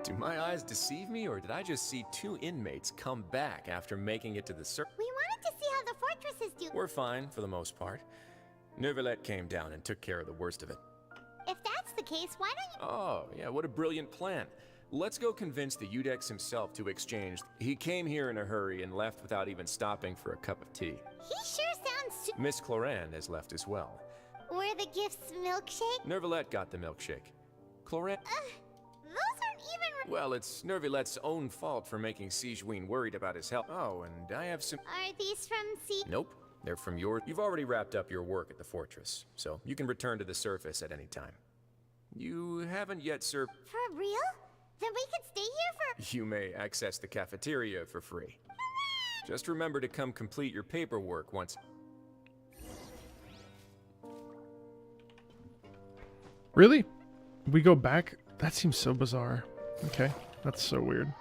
Do my eyes deceive me, or did I just see two inmates come back after making it to the sur- We wanted to see how the fortress is doing. We're fine, for the most part. Nouvelette came down and took care of the worst of it. If that's the case, why don't you... Oh, yeah, what a brilliant plan. Let's go convince the Udex himself to exchange. He came here in a hurry and left without even stopping for a cup of tea. He sure sounds... Miss Cloran has left as well. Were the gifts milkshake? Nouvelette got the milkshake. Cloran... Those aren't even... Well, it's Nouvelette's own fault for making Sijween worried about his health. Oh, and I have some... Are these from C... Nope. They're from your... You've already wrapped up your work at the fortress, so you can return to the surface at any time. You haven't yet served... For real? Then we could stay here for... You may access the cafeteria for free. Just remember to come complete your paperwork once... Really? We go back? That seems so bizarre. Okay, that's so weird.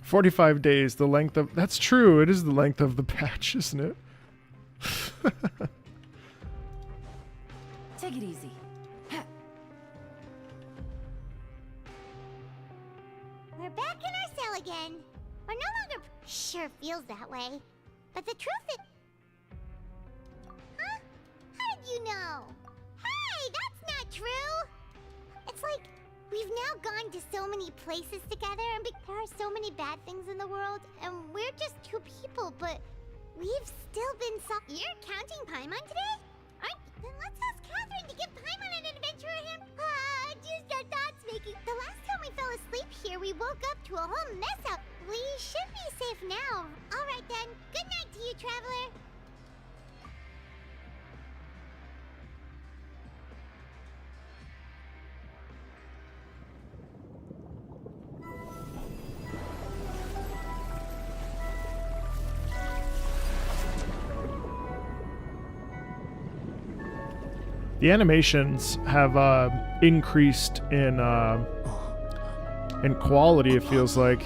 "45 days, the length of..." That's true, it is the length of the patch, isn't it? Take it easy. We're back in our cell again. We're no longer... Sure feels that way. But the truth is... Huh? How did you know? Hey, that's not true! It's like... We've now gone to so many places together, and there are so many bad things in the world, and we're just two people, but we've still been You're counting Paimon today? Then let's ask Catherine to give Paimon an adventure of him. Just our thoughts making. The last time we fell asleep here, we woke up to a whole mess out. We should be safe now. All right then. Good night to you, traveler. The animations have increased in quality, it feels like.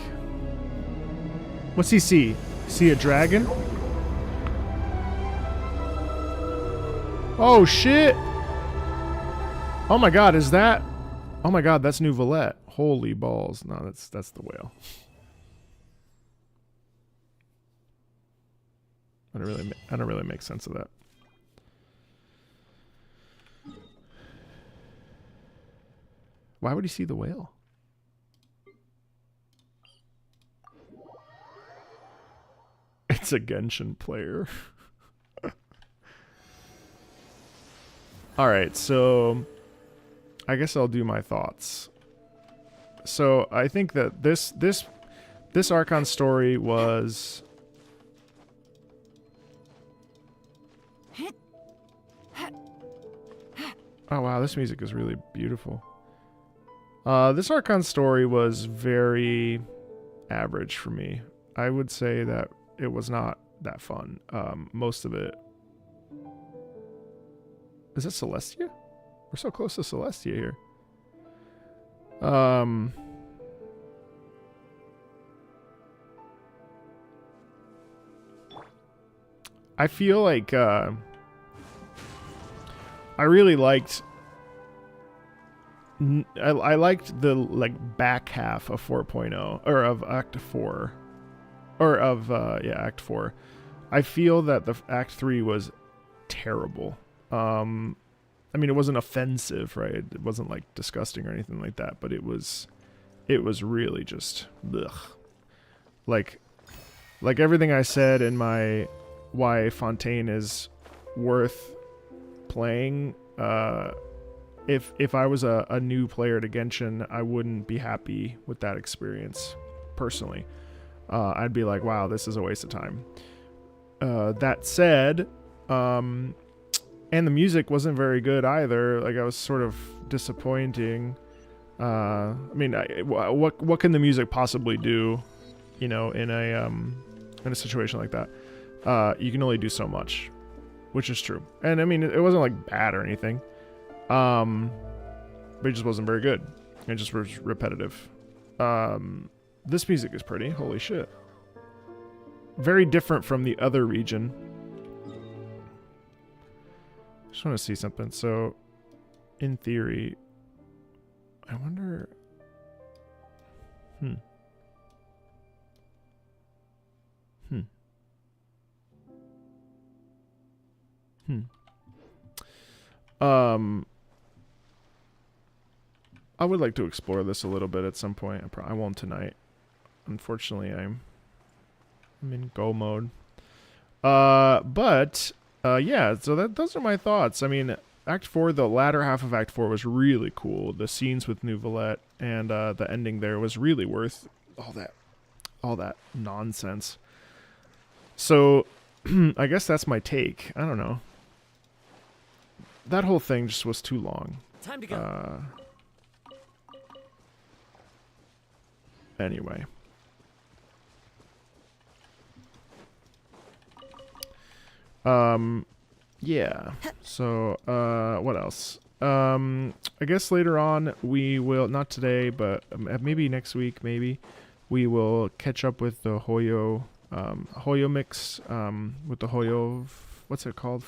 What's he see? See a dragon? Oh shit! Oh my god, is that... Oh my god, that's Nouvelette. Holy balls. No, that's the whale. I don't really make sense of that. Why would he see the whale? It's a Genshin player. Alright, so I guess I'll do my thoughts. So I think that this Archon story was oh wow, this music is really beautiful. This Archon story was very average for me. I would say that it was not that fun. Most of it. Is it Celestia? We're so close to Celestia here. I feel like I really liked I liked the back half of 4.0 or of Act 4 or of Act 4. I feel that the Act 3 was terrible. I mean, it wasn't offensive, right? It wasn't like disgusting or anything like that, but it was really just ugh. Like everything I said in my why Fontaine is worth playing. If I was a new player to Genshin, I wouldn't be happy with that experience personally. I'd be like, wow, this is a waste of time. That said, and the music wasn't very good either. Like, I was sort of disappointing. I mean, what can the music possibly do, you know, in a situation like that? You can only do so much, which is true. And I mean, it wasn't like bad or anything. But it just wasn't very good. It just was repetitive. This music is pretty. Holy shit. Very different from the other region. Just want to see something. So, in theory, I wonder... I would like to explore this a little bit at some point. I won't tonight. Unfortunately, I'm in go mode. But yeah, so those are my thoughts. I mean, Act 4, the latter half of Act 4 was really cool. The scenes with Nouvelette and the ending there was really worth all that nonsense. So, I guess that's my take. I don't know. That whole thing just was too long. Time to go. Anyway. Yeah. So, what else? I guess later on we will, not today, but maybe next week, maybe, we will catch up with the Hoyo mix, with the Hoyo, what's it called?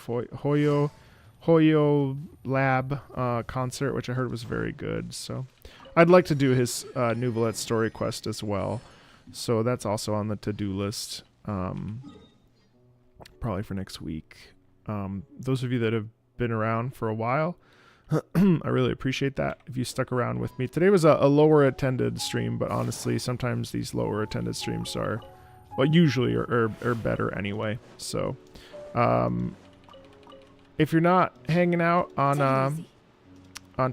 Hoyo Lab concert, which I heard was very good. So I'd like to do his Nouvelette story quest as well. So that's also on the to-do list, probably for next week. Those of you that have been around for a while, I really appreciate that. If you stuck around with me. Today was a lower attended stream, but honestly, sometimes these lower attended streams are, well, usually are better anyway. So, if you're not hanging out on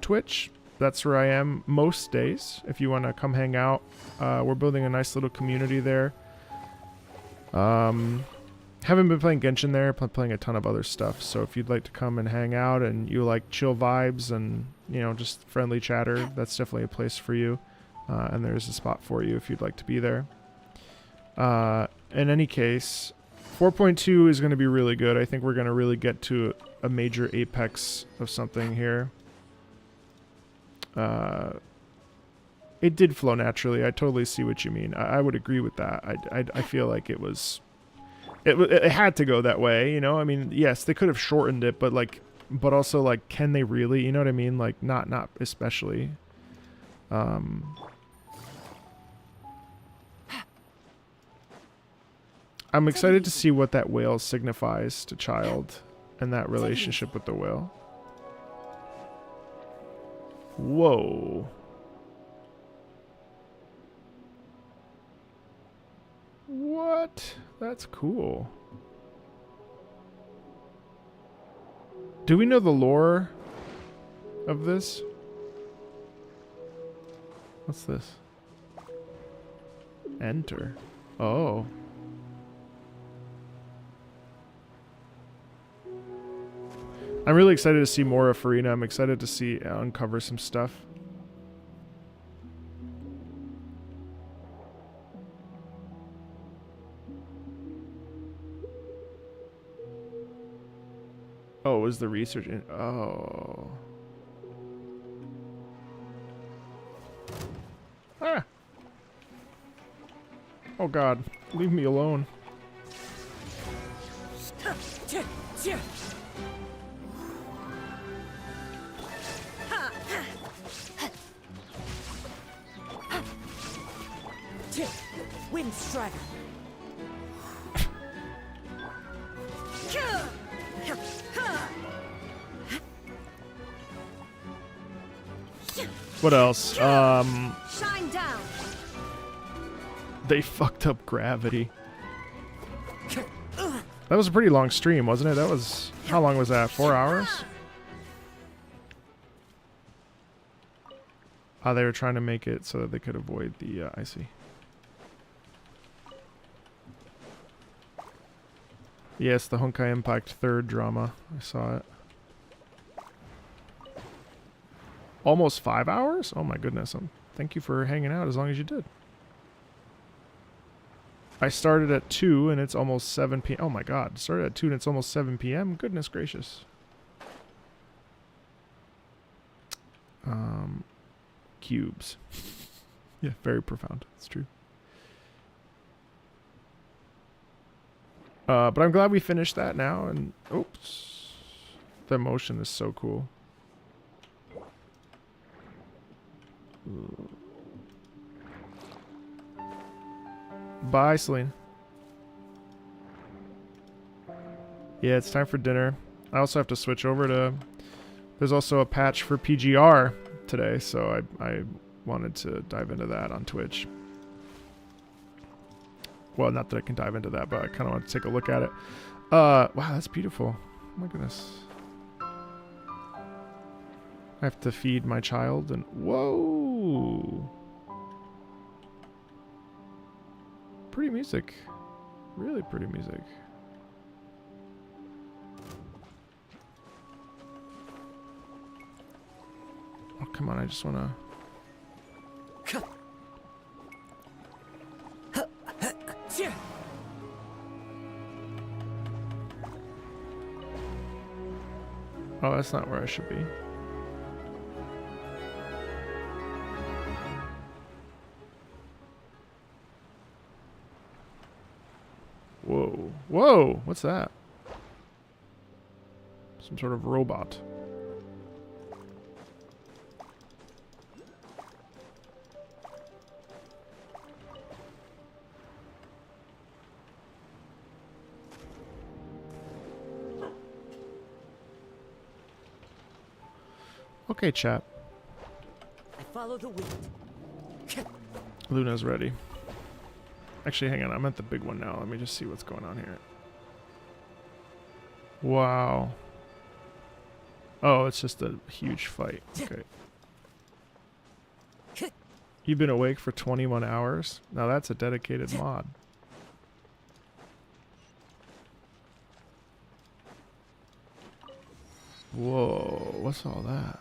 Twitch, that's where I am most days. If you want to come hang out, we're building a nice little community there. Haven't been playing Genshin there, playing a ton of other stuff. So if you'd like to come and hang out and you like chill vibes and, you know, just friendly chatter, that's definitely a place for you. And there's a spot for you if you'd like to be there. In any case, 4.2 is going to be really good. I think we're going to really get to a major apex of something here. It did flow naturally. I totally see what you mean. I would agree with that. I feel like it was... It had to go that way, you know? I mean, yes, they could have shortened it, but also, like, can they really? You know what I mean? Like, not especially. I'm excited to see what that whale signifies to Child and that relationship with the whale. Whoa. What? That's cool. Do we know the lore of this? What's this? Enter. Oh. I'm really excited to see more of Farina. I'm excited to see uncover some stuff. Oh, was the research in? Oh. Ah. Oh God, leave me alone. Wind Strider. What else? Shine down. They fucked up gravity. That was a pretty long stream, wasn't it? That was, how long was that? 4 hours? Oh, they were trying to make it so that they could avoid the, I see. Yes, the Honkai Impact 3rd drama. I saw it. Almost 5 hours? Oh my goodness. Thank you for hanging out as long as you did. I started at 2 and it's almost 7 p.m. Oh my god. Started at 2 and it's almost 7 p.m. Goodness gracious. Cubes. Yeah, very profound. It's true. But I'm glad we finished that now, and oops. The motion is so cool. Bye, Celine. Yeah, it's time for dinner. I also have to switch over to... There's also a patch for PGR today, so I wanted to dive into that on Twitch. Well, not that I can dive into that, but I kind of want to take a look at it. Wow, that's beautiful. Oh my goodness. I have to feed my child and... Whoa! Pretty music. Really pretty music. Oh, come on, I just want to... Oh, that's not where I should be. Whoa. Whoa! What's that? Some sort of robot. Okay, chat. I follow the wind. Luna's ready. Actually, hang on. I'm at the big one now. Let me just see what's going on here. Wow. Oh, it's just a huge fight. Okay. You've been awake for 21 hours? Now that's a dedicated mod. Whoa, what's all that?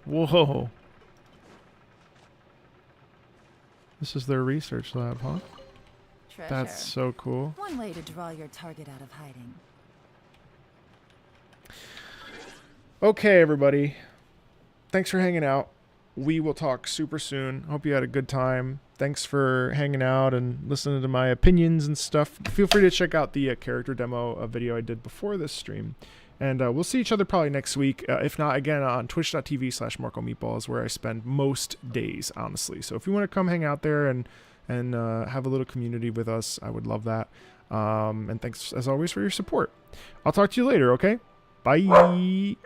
Whoa. This is their research lab, huh? Treasure. That's so cool. One way to draw your target out of hiding. Okay, everybody. Thanks for hanging out. we will talk super soon. Hope you had a good time. Thanks for hanging out and listening to my opinions and stuff. Feel free to check out the character demo video I did before this stream. And we'll see each other probably next week. If not, again, on twitch.tv/Marco Meatball is where I spend most days, honestly. So if you want to come hang out there and have a little community with us, I would love that. And thanks, as always, for your support. I'll talk to you later, okay? Bye.